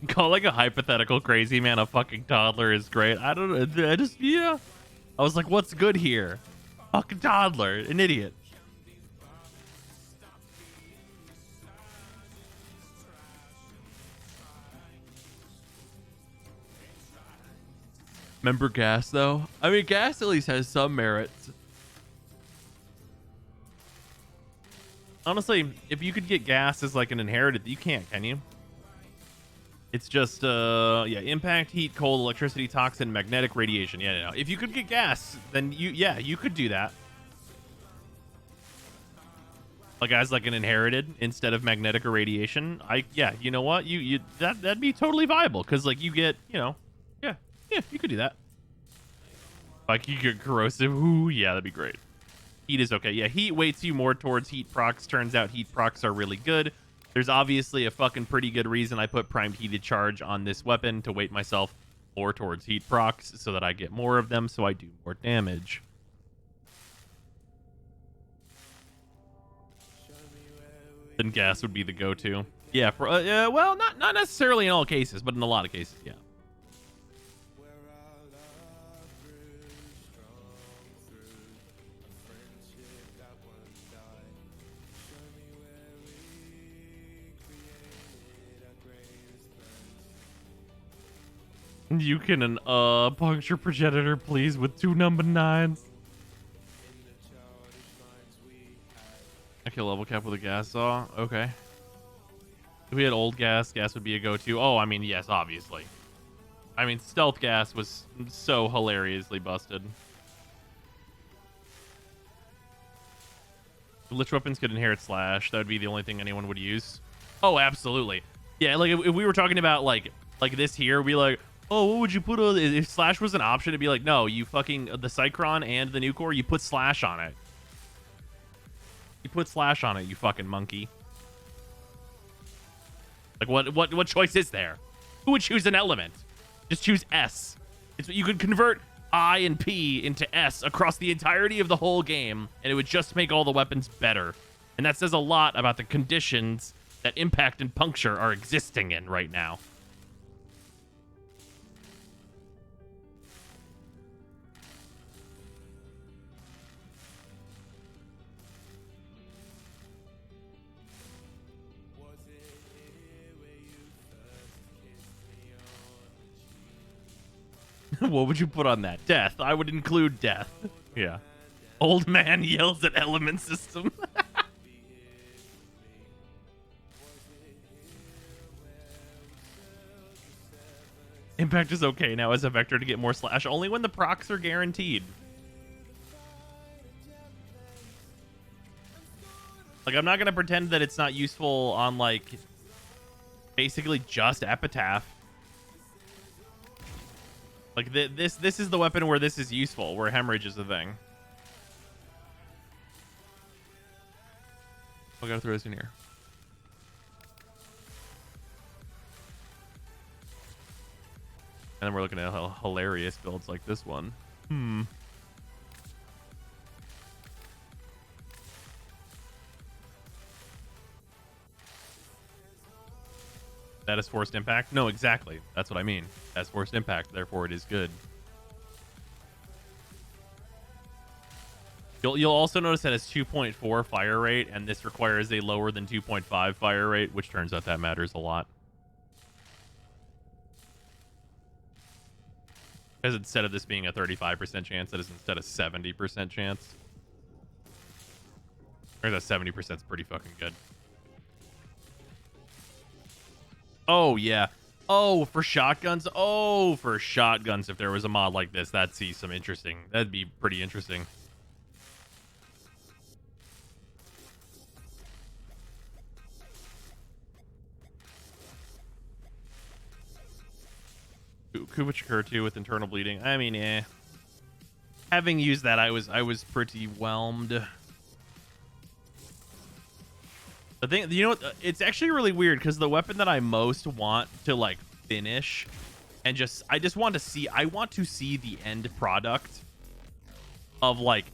Calling a hypothetical crazy man a fucking toddler is great. I don't know. I just, yeah. I was like, what's good here? Fucking toddler. An idiot. Remember gas, though? I mean, gas at least has some merits. Honestly, if you could get gas as like an inherited, you can't, can you? It's just, yeah, impact, heat, cold, electricity, toxin, magnetic, radiation. Yeah, no. If you could get gas, then you could do that. Like as like an inherited instead of magnetic or radiation. Yeah, you know what? That'd be totally viable because like you get, yeah, you could do that. Like you get corrosive. Ooh, yeah, that'd be great. Heat is okay. Yeah, heat weights you more towards heat procs. Turns out heat procs are really good. There's obviously a fucking pretty good reason I put primed heated charge on this weapon to weight myself more towards heat procs so that I get more of them so I do more damage. Then gas would be the go-to. Yeah, for, well, not necessarily in all cases, but in a lot of cases, yeah. You can puncture progenitor, please, with 2 number 9s. I kill level cap with a gas saw. Okay. If we had old gas, gas would be a go-to. Oh, I mean, yes, obviously. I mean, stealth gas was so hilariously busted. Lich weapons could inherit slash. That would be the only thing anyone would use. Oh, absolutely. Yeah, like if we were talking about like this here, we like, oh, what would you put on? If slash was an option, it'd be like, no, you fucking the Cycron and the new core, you put slash on it. You put slash on it, you fucking monkey. Like what choice is there? Who would choose an element? Just choose S. You could convert I and P into S across the entirety of the whole game, and it would just make all the weapons better. And that says a lot about the conditions that impact and puncture are existing in right now. What would you put on that? Death. I would include death. Yeah. Old man yells at element system. Impact is okay now as a vector to get more slash, only when the procs are guaranteed. Like, I'm not going to pretend that it's not useful on, like, basically just Epitaph. Like, this is the weapon where this is useful, where hemorrhage is the thing. I gotta throw this in here. And then we're looking at hilarious builds like this one. That is forced impact? No, exactly. That's what I mean. That's forced impact, therefore it is good. You'll also notice that it's 2.4 fire rate, and this requires a lower than 2.5 fire rate, which turns out that matters a lot. Because instead of this being a 35% chance, it is instead a 70% chance. Or that 70% is pretty fucking good. Oh, yeah. Oh, for shotguns? Oh, for shotguns, if there was a mod like this, that'd see some interesting. That'd be pretty interesting. Kubachikura 2 with internal bleeding. I mean, eh. Having used that, I was pretty whelmed. The thing, you know what? It's actually really weird because the weapon that I most want to like finish, and I just want to see. I want to see the end product of like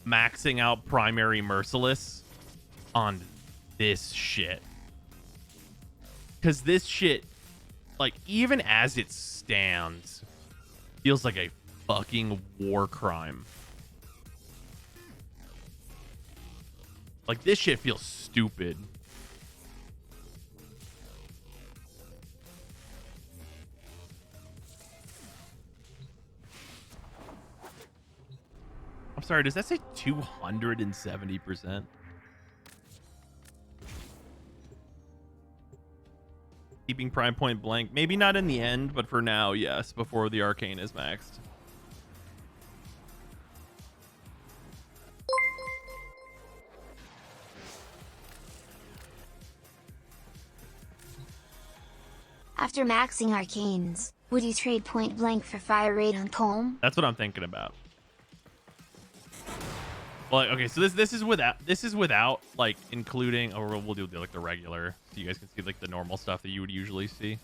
maxing out primary merciless on this shit, because this shit like, even as it stands, feels like a fucking war crime. Like, this shit feels stupid. I'm sorry, does that say 270%? Keeping Prime Point blank. Maybe not in the end, but for now, yes, before the arcane is maxed. After maxing arcanes, would you trade point blank for fire rate on Comb? That's what I'm thinking about. Well, okay, so this is without like including, or we'll do like the regular, so you guys can see like the normal stuff that you would usually see.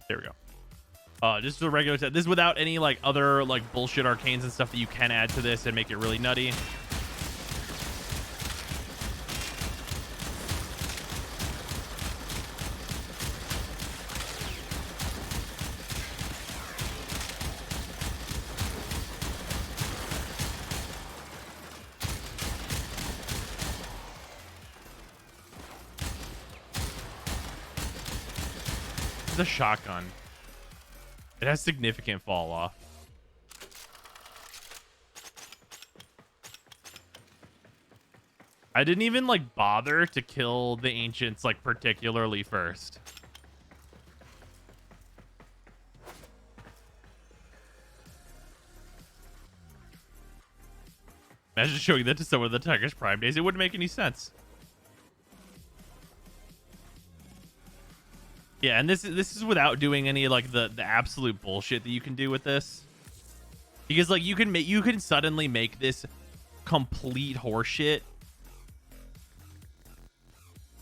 There we go. Just the regular set. This is without any like other like bullshit arcanes and stuff that you can add to this and make it really nutty. A shotgun. It has significant fall off. I didn't even like bother to kill the ancients like particularly first. Imagine showing that to someone of the Tigers Prime days. It wouldn't make any sense. Yeah, and this is without doing any like the absolute bullshit that you can do with this, because like you can suddenly make this complete horseshit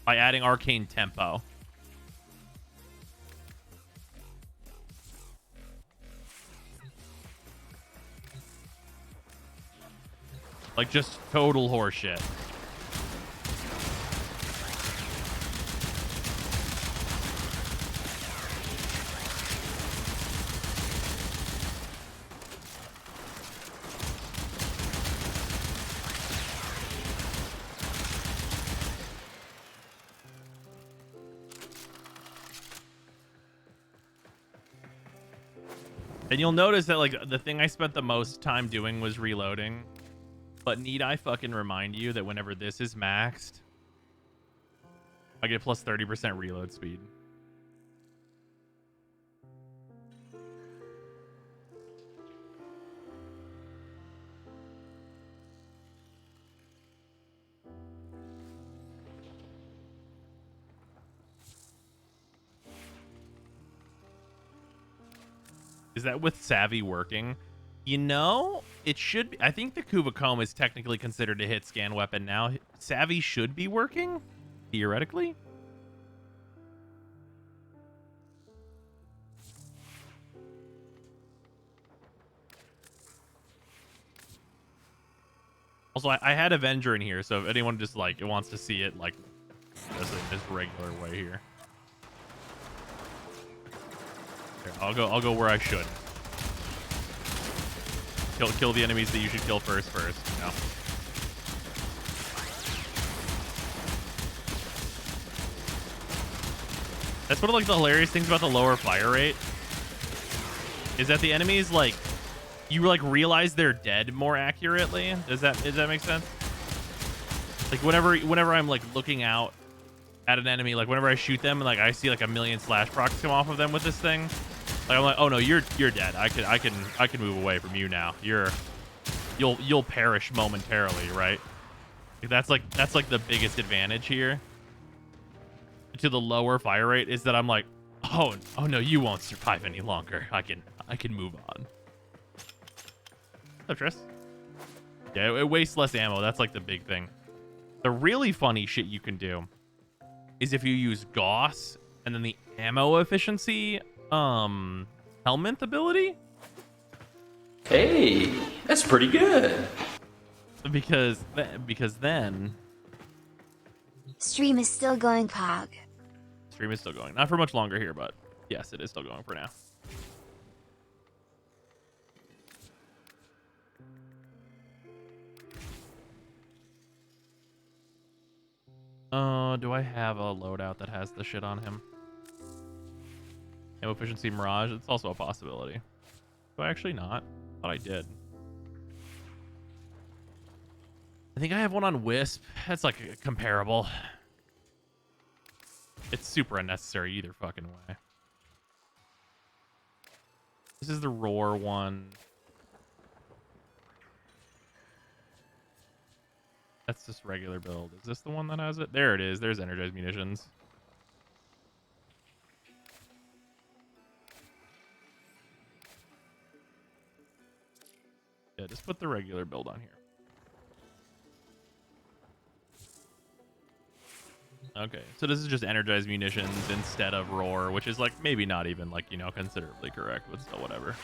by adding arcane tempo. Like just total horseshit. And you'll notice that like the thing I spent the most time doing was reloading. But need I fucking remind you that whenever this is maxed, I get plus 30% reload speed. Is that with Savvy working? You know, it should be. I think the Kuvacomb is technically considered a hit scan weapon now. Savvy should be working, theoretically. Also, I had Avenger in here, so if anyone just like it wants to see it, like does it in this regular way here. Here, I'll go where I should. Kill the enemies that you should kill first, you know. That's one of like the hilarious things about the lower fire rate. Is that the enemies like you like realize they're dead more accurately? Does that make sense? Like whenever I'm like looking out at an enemy, like whenever I shoot them and like I see like a million slash procs come off of them with this thing, like I'm like, oh no, you're dead. I can move away from you now. You'll perish momentarily, right? That's like the biggest advantage here to the lower fire rate is that I'm like, oh no, you won't survive any longer. I can move on. What's up, Tris? Yeah, it wastes less ammo. That's like the big thing. The really funny shit you can do is if you use Gauss and then the ammo efficiency Helminth ability? Hey, that's pretty good. Because then Stream is still going, Cog. stream is still going. Not for much longer here, but yes, it is still going for now. Do I have a loadout that has the shit on him? Ammo efficiency Mirage, it's also a possibility. Do I actually not? Thought I did. I think I have one on Wisp. That's like comparable. It's super unnecessary either fucking way. This is the Roar one. That's just regular build. Is this the one that has it? There it is. There's energized munitions. Yeah, just put the regular build on here. Okay, so this is just energized munitions instead of Roar, which is like maybe not even like, you know, considerably correct, but still whatever.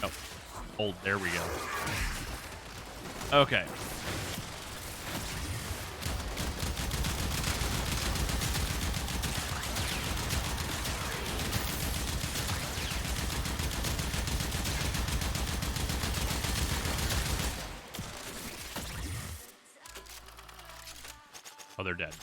Oh, hold, there we go. Okay. Oh, they're dead.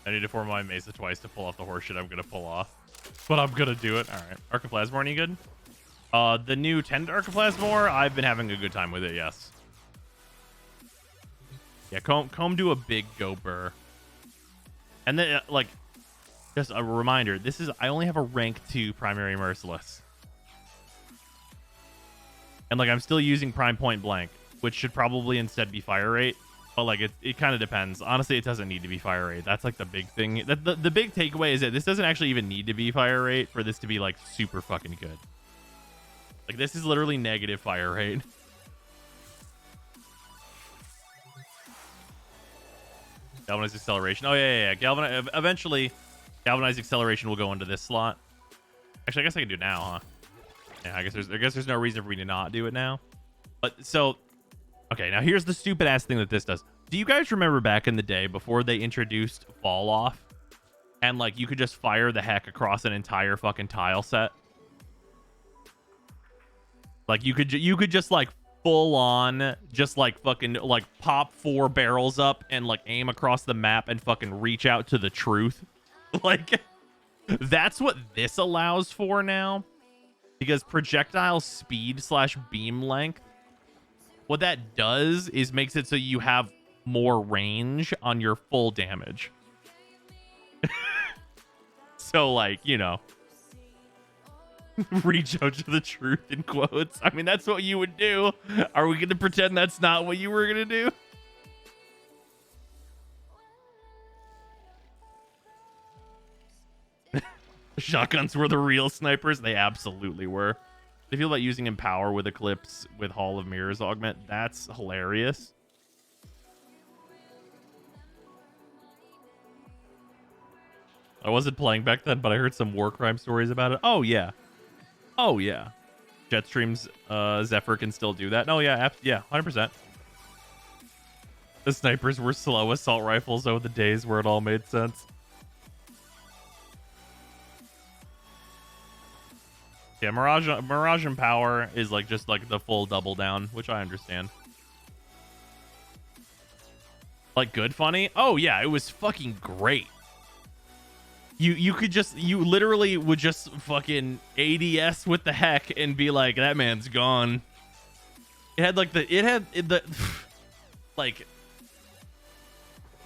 I need to form my Mesa twice to pull off the horse shit I'm gonna pull off. But I'm gonna do it. Alright. Archoplasmor, any good? The new 10 Archoplasmor, I've been having a good time with it, yes. Yeah, Comb do a big go burr. And then, like, just a reminder, this is, I only have a rank 2 primary merciless. And, like, I'm still using prime point blank, which should probably instead be fire rate. But, like, it kind of depends. Honestly, it doesn't need to be fire rate. That's, like, the big thing. The big takeaway is that this doesn't actually even need to be fire rate for this to be, like, super fucking good. Like, this is literally negative fire rate. Galvanized acceleration. Oh, yeah. Eventually, galvanized acceleration will go into this slot. Actually, I guess I can do it now, huh? Yeah, I guess there's no reason for me to not do it now. But, so... Okay, now here's the stupid ass thing that this does. Do you guys remember back in the day before they introduced fall off and like you could just fire the heck across an entire fucking tile set? Like you could just like full on just like fucking like pop 4 barrels up and like aim across the map and fucking reach out to the truth. Like that's what this allows for now, because projectile speed / beam length, what that does is makes it so you have more range on your full damage. So, like, you know, reach out to the truth in quotes. I mean, that's what you would do. Are we going to pretend that's not what you were going to do? Shotguns were the real snipers. They absolutely were. I feel about using Empower with Eclipse with Hall of Mirrors augment. That's hilarious. I wasn't playing back then, but I heard some war crime stories about it. Oh, yeah. Oh, yeah. Jetstream's Zephyr can still do that. No, yeah, yeah, 100%. The snipers were slow assault rifles. Oh, the days where it all made sense. Yeah, Mirage and Power is like just like the full double down, which I understand. Like good funny? Oh yeah, it was fucking great. You literally would just fucking ADS with the heck and be like, that man's gone. It had like the like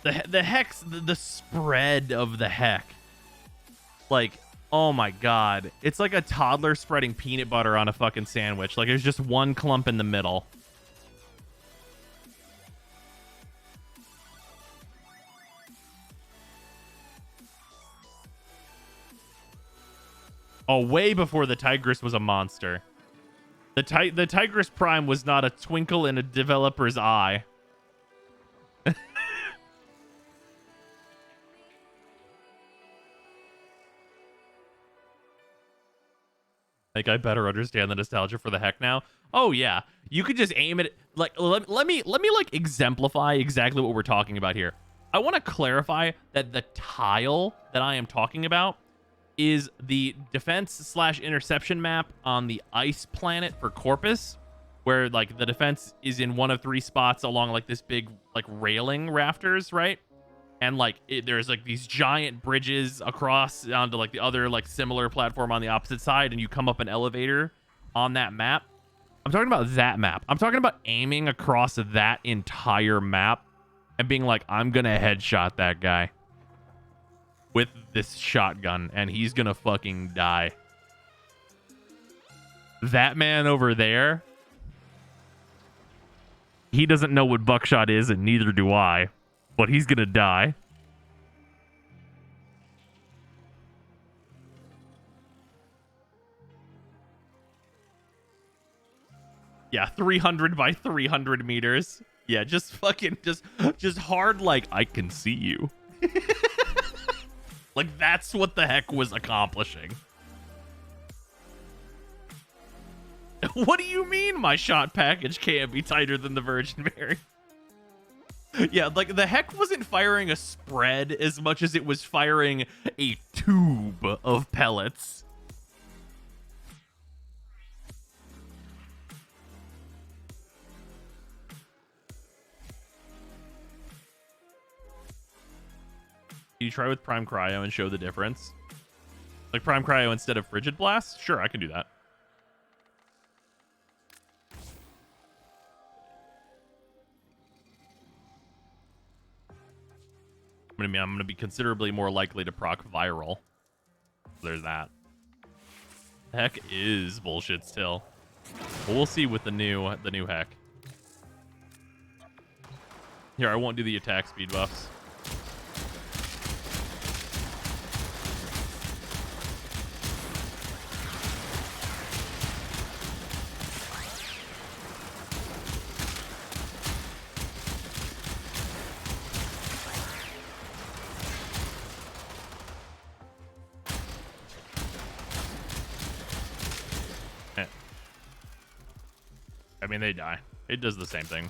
The hex, the spread of the heck. Like, oh my god. It's like a toddler spreading peanut butter on a fucking sandwich. Like, there's just one clump in the middle. Oh, way before the Tigress was a monster. The Tigress Prime was not a twinkle in a developer's eye. Like, I better understand the nostalgia for the heck now. Oh yeah, you could just aim it. Like, let me like exemplify exactly what we're talking about here. I want to clarify that the tile that I am talking about is the defense/interception map on the ice planet for Corpus, where like the defense is in one of 3 spots along like this big like railing rafters, right? And like there's like these giant bridges across onto like the other like similar platform on the opposite side, and you come up an elevator on that map. I'm talking about that map. I'm talking about aiming across that entire map and being like, I'm gonna headshot that guy with this shotgun and he's gonna fucking die. That man over there, he doesn't know what buckshot is, and neither do I. But he's gonna die. Yeah, 300 by 300 meters. Yeah, just fucking, just hard like, I can see you. Like, that's what the heck was accomplishing. What do you mean my shot package can't be tighter than the Virgin Mary? Yeah, like the heck wasn't firing a spread as much as it was firing a tube of pellets. Can you try with Prime Cryo and show the difference? Like Prime Cryo instead of Frigid Blast? Sure, I can do that. I'm gonna be considerably more likely to proc viral. There's that. Heck is bullshit still. But we'll see with the new heck. Here, I won't do the attack speed buffs. I mean, they die. It does the same thing.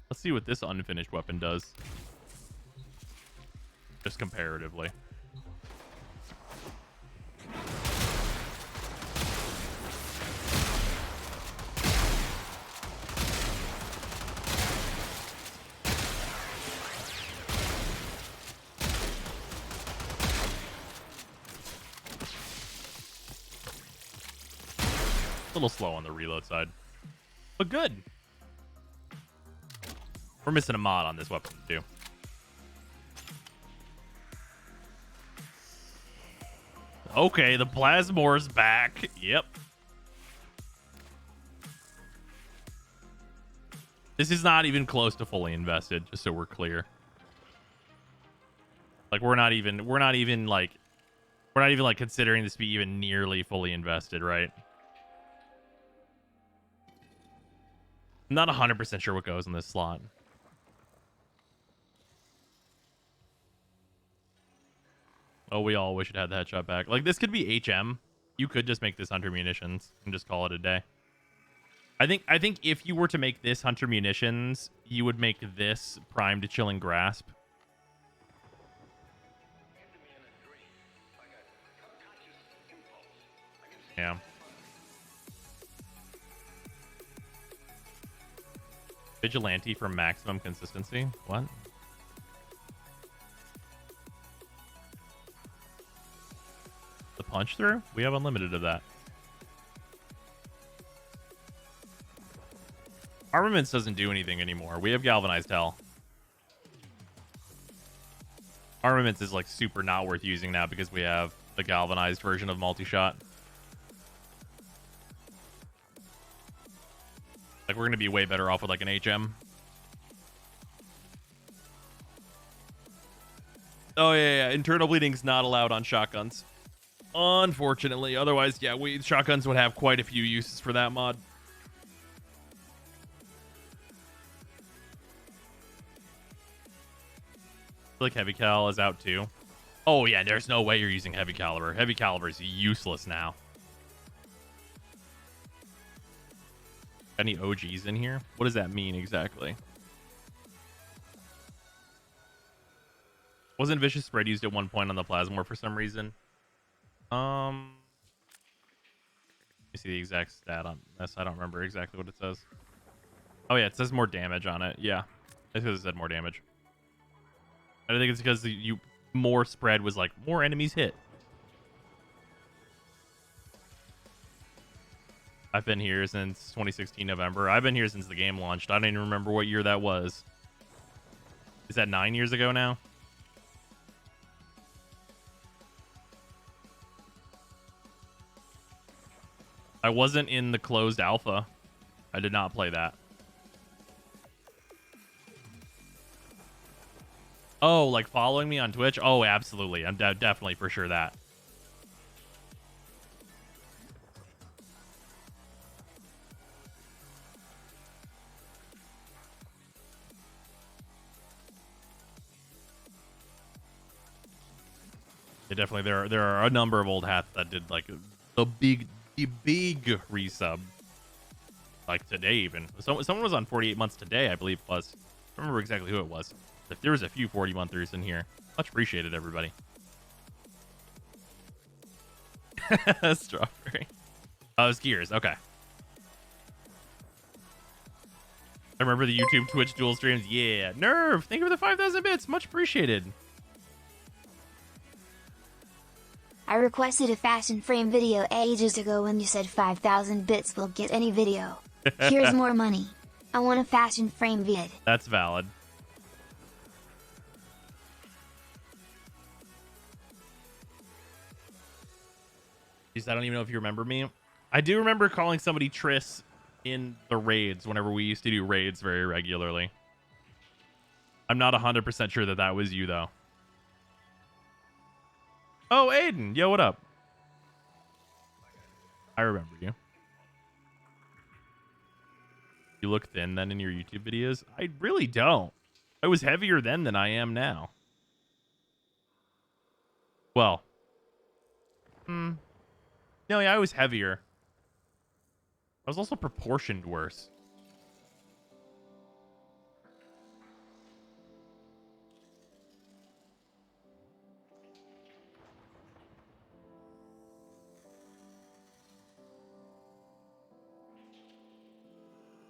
Let's see what this unfinished weapon does. Just comparatively. A little slow on the reload side, but good. We're missing a mod on this weapon too. Okay, the Plasmore's back. Yep. This is not even close to fully invested, just so we're clear. Like we're not even like considering this to be even nearly fully invested, right? I'm not 100% sure what goes in this slot. Oh, we all wish it had the headshot back. Like, this could be HM. You could just make this Hunter Munitions and just call it a day. I think if you were to make this Hunter Munitions, you would make this Primed Chilling Grasp. Yeah. Vigilante for maximum consistency? What? punch through? We have unlimited of that. Armaments doesn't do anything anymore. We have galvanized hell. Armaments is like super not worth using now because we have the galvanized version of multi-shot. Like we're gonna be way better off with like an HM. Oh yeah. Internal bleeding's not allowed on shotguns, unfortunately. Otherwise, yeah, shotguns would have quite a few uses for that mod. Like heavy cal is out too. Oh yeah, there's no way you're using heavy caliber. Heavy caliber is useless now. Any OGs in here? What does that mean exactly? Wasn't vicious spread used at one point on the Plasmor for some reason? Let me see the exact stat on this. I don't remember exactly what it says. Oh yeah, it says more damage on it. Yeah, it's because it said more damage. I think it's because more spread was like more enemies hit. I've been here since 2016 November. I've been here since the game launched. I don't even remember what year that was. Is that 9 years ago now? I wasn't in the closed alpha. I did not play that. Oh, like following me on Twitch? Oh, absolutely. I'm definitely for sure that. Yeah, definitely. There are a number of old hats that did like the big resub. Like today even. Someone was on 48 months today, I believe it was. I don't remember exactly who it was. If there was a few 40-monthers in here. Much appreciated, everybody. Strawberry. Oh, it's Gears. Okay. I remember the YouTube, Twitch dual streams. Yeah. Nerve. Thank you for the 5,000 bits. Much appreciated. I requested a fashion frame video ages ago when you said 5,000 bits will get any video. Here's more money. I want a fashion frame vid. That's valid. Jeez, I don't even know if you remember me. I do remember calling somebody Triss in the raids whenever we used to do raids very regularly. I'm not 100% sure that that was you, though. Oh, Aiden. Yo, what up? I remember you. You look thin then in your YouTube videos? I really don't. I was heavier then than I am now. Well. No, yeah, I was heavier. I was also proportioned worse.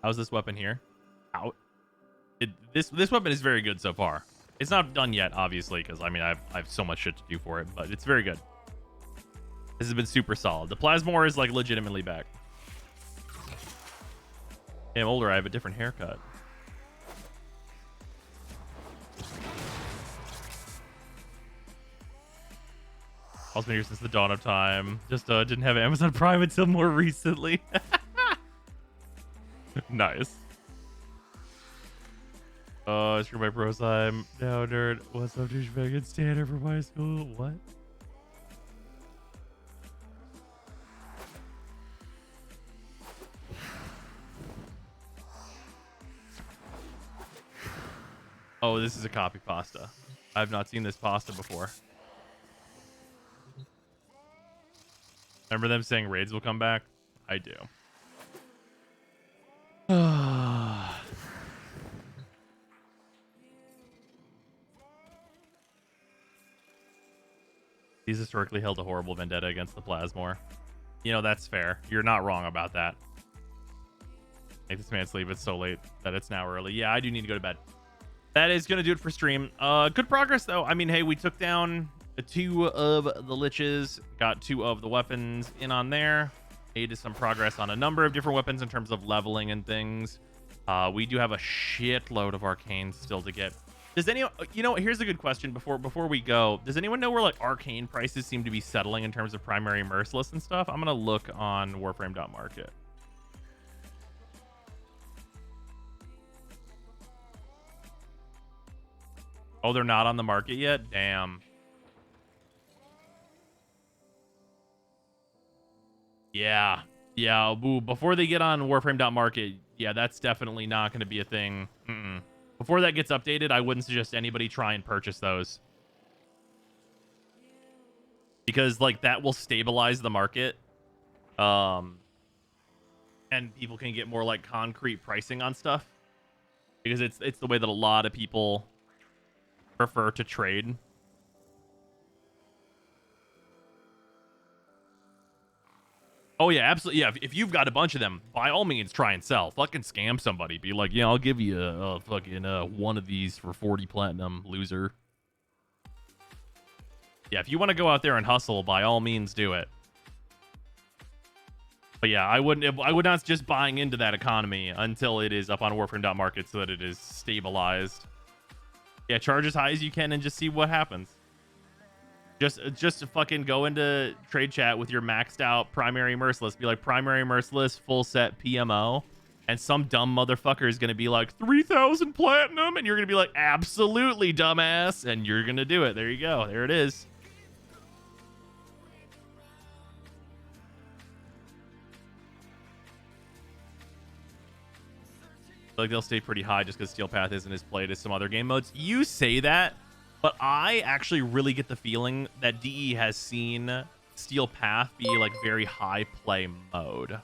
How's this weapon here? Out. This weapon is very good so far. It's not done yet, obviously, because I mean I have so much shit to do for it, but it's very good. This has been super solid. The Plasmor is like legitimately back. Hey, I'm older. I have a different haircut. I've been here since the dawn of time. Just didn't have Amazon Prime until more recently. Nice. Screw my pro time. No, nerd. What's up, douchebag? It's standard for my school. What? Oh, this is a copy pasta. I've not seen this pasta before. Remember them saying raids will come back? I do. He's historically held a horrible vendetta against the Plasmor. You know, that's fair. You're not wrong about that. Make this man sleep. It's so late that it's now early. Yeah, I do need to go to bed. That is going to do it for stream. Good progress, though. I mean, hey, we took down 2 of the liches, got 2 of the weapons in on there. Made some progress on a number of different weapons in terms of leveling and things. We do have a shitload of arcanes still to get. Does anyone, here's a good question before we go. Does anyone know where like arcane prices seem to be settling in terms of primary merciless and stuff? I'm gonna look on Warframe.market. Oh, they're not on the market yet? Damn. Yeah. Yeah. Ooh, before they get on Warframe.market, yeah, that's definitely not going to be a thing. Before that gets updated, I wouldn't suggest anybody try and purchase those. Because, like, that will stabilize the market. And people can get more, like, concrete pricing on stuff. Because it's the way that a lot of people prefer to trade. Oh, yeah, absolutely. Yeah, if you've got a bunch of them, by all means, try and sell. Fucking scam somebody. Be like, yeah, I'll give you a fucking one of these for 40 platinum, loser. Yeah, if you want to go out there and hustle, by all means, do it. But yeah, I would not just buying into that economy until it is up on Warframe.market so that it is stabilized. Yeah, charge as high as you can and just see what happens. Just to fucking go into trade chat with your maxed out primary merciless. Be like, primary merciless, full set PMO. And some dumb motherfucker is going to be like, 3,000 platinum. And you're going to be like, absolutely, dumbass. And you're going to do it. There you go. There it is. Like, they'll stay pretty high just because Steel Path isn't as played as some other game modes. You say that, but I actually really get the feeling that DE has seen Steel Path be like very high play mode.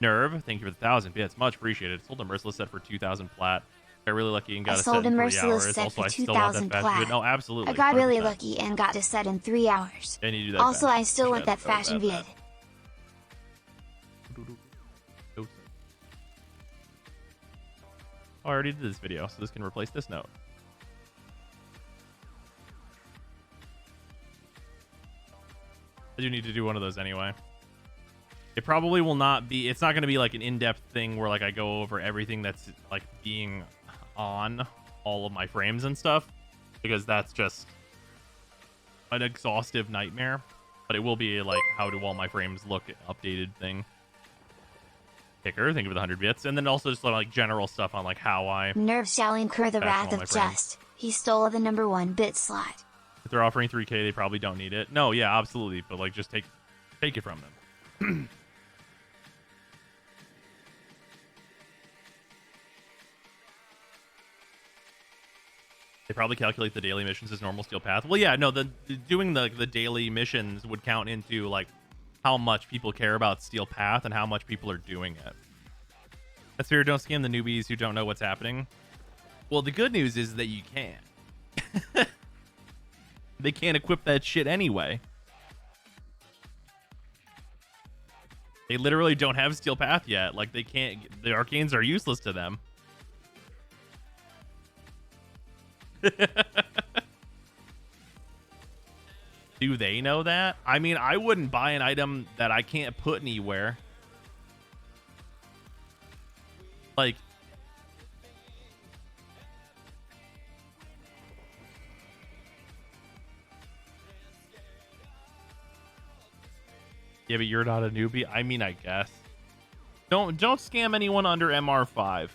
Nerve, thank you for the 1,000 bits. Much appreciated. Sold a Merciless set for 2,000 plat. Got really lucky and got a set in 3 hours. I sold a Merciless set for 2,000 plat. No, absolutely. I got really 100%. lucky and got a set in 3 hours. And you do that Also, fast. I still want that fashion vid. Oh, I already did this video, so this can replace this note. I do need to do one of those anyway. It probably will not be, it's not going to be like an in-depth thing where like I go over everything that's like being on all of my frames and stuff, because that's just an exhaustive nightmare. But it will be like how do all my frames look updated thing. Kicker, thank you for the 100 bits. And then also just like general stuff on like how I... Nerve shall incur the Back wrath on my of frame. just. He stole the number 1 bit slot. If they're offering 3K, they probably don't need it. No, yeah, absolutely. But like just take it from them. They probably calculate the daily missions as normal Steel Path. Well, yeah, no, doing the daily missions would count into like how much people care about Steel Path and how much people are doing it. That's fair. Don't scam the newbies who don't know what's happening. Well, the good news is that you can. They can't equip that shit anyway. They literally don't have Steel Path yet. Like, they can't... The arcanes are useless to them. Do they know that? I mean, I wouldn't buy an item that I can't put anywhere. Like... Yeah, but you're not a newbie. I mean, I guess. Don't scam anyone under MR5.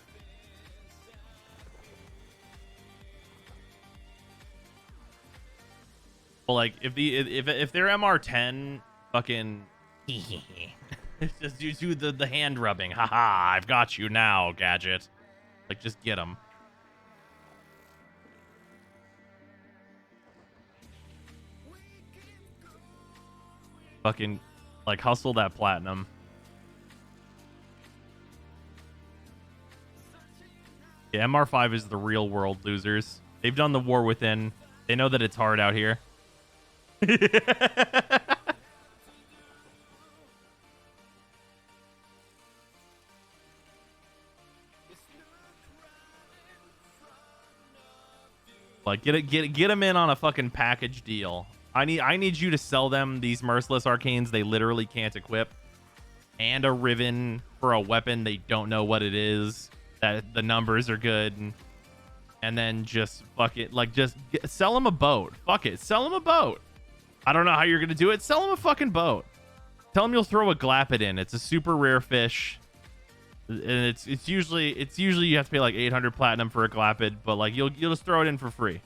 Well, like if they're MR10, fucking just do the hand rubbing. Haha, I've got you now, gadget. Like, just get them. Fucking like hustle that platinum. Yeah, MR5 is the real world losers. They've done the war within. They know that it's hard out here. Like get them in on a fucking package deal. I need you to sell them these merciless arcanes they literally can't equip, and a ribbon for a weapon they don't know what it is, that the numbers are good, and then just fuck it, like sell them a boat. Fuck it, sell them a boat. I don't know how you're gonna do it. Sell them a fucking boat. Tell them you'll throw a glappet in. It's a super rare fish, and it's usually you have to pay like 800 platinum for a glappet, but like you'll just throw it in for free.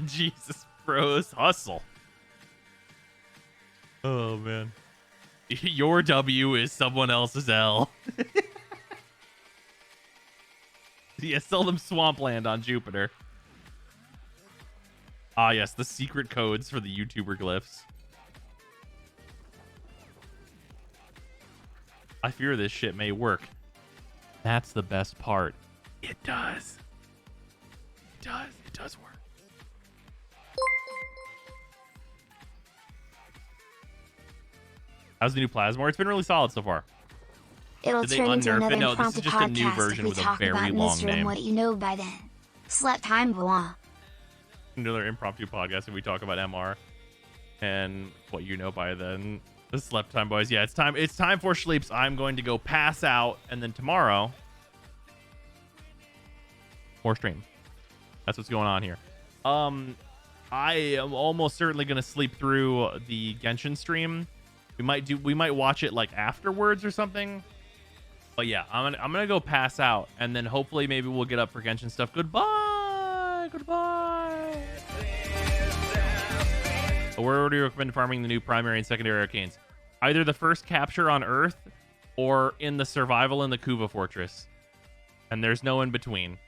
Jesus, bros, hustle. Oh man, your W is someone else's L. Yeah, sell them swampland on Jupiter. Ah yes, the secret codes for the YouTuber glyphs. I fear this shit may work. That's the best part. It does. It does work. How's the new Plasmor? It's been really solid so far. It'll Did they turn into unnerf another it? No, this is impromptu just a new podcast if version we with a talk very about long Mr. name. and what you know by then. Slept time, blah. Another impromptu podcast and we talk about MR and what you know by then. The slept time, boys. Yeah, it's time for sleeps. I'm going to go pass out, and then tomorrow more stream. That's what's going on here. I am almost certainly gonna sleep through the Genshin stream. We might watch it like afterwards or something. But yeah, I'm gonna go pass out, and then hopefully maybe we'll get up for Genshin stuff. Goodbye. Where do you recommend farming the new primary and secondary arcanes? Either the first capture on Earth or in the survival in the Kuva fortress. And there's no in between.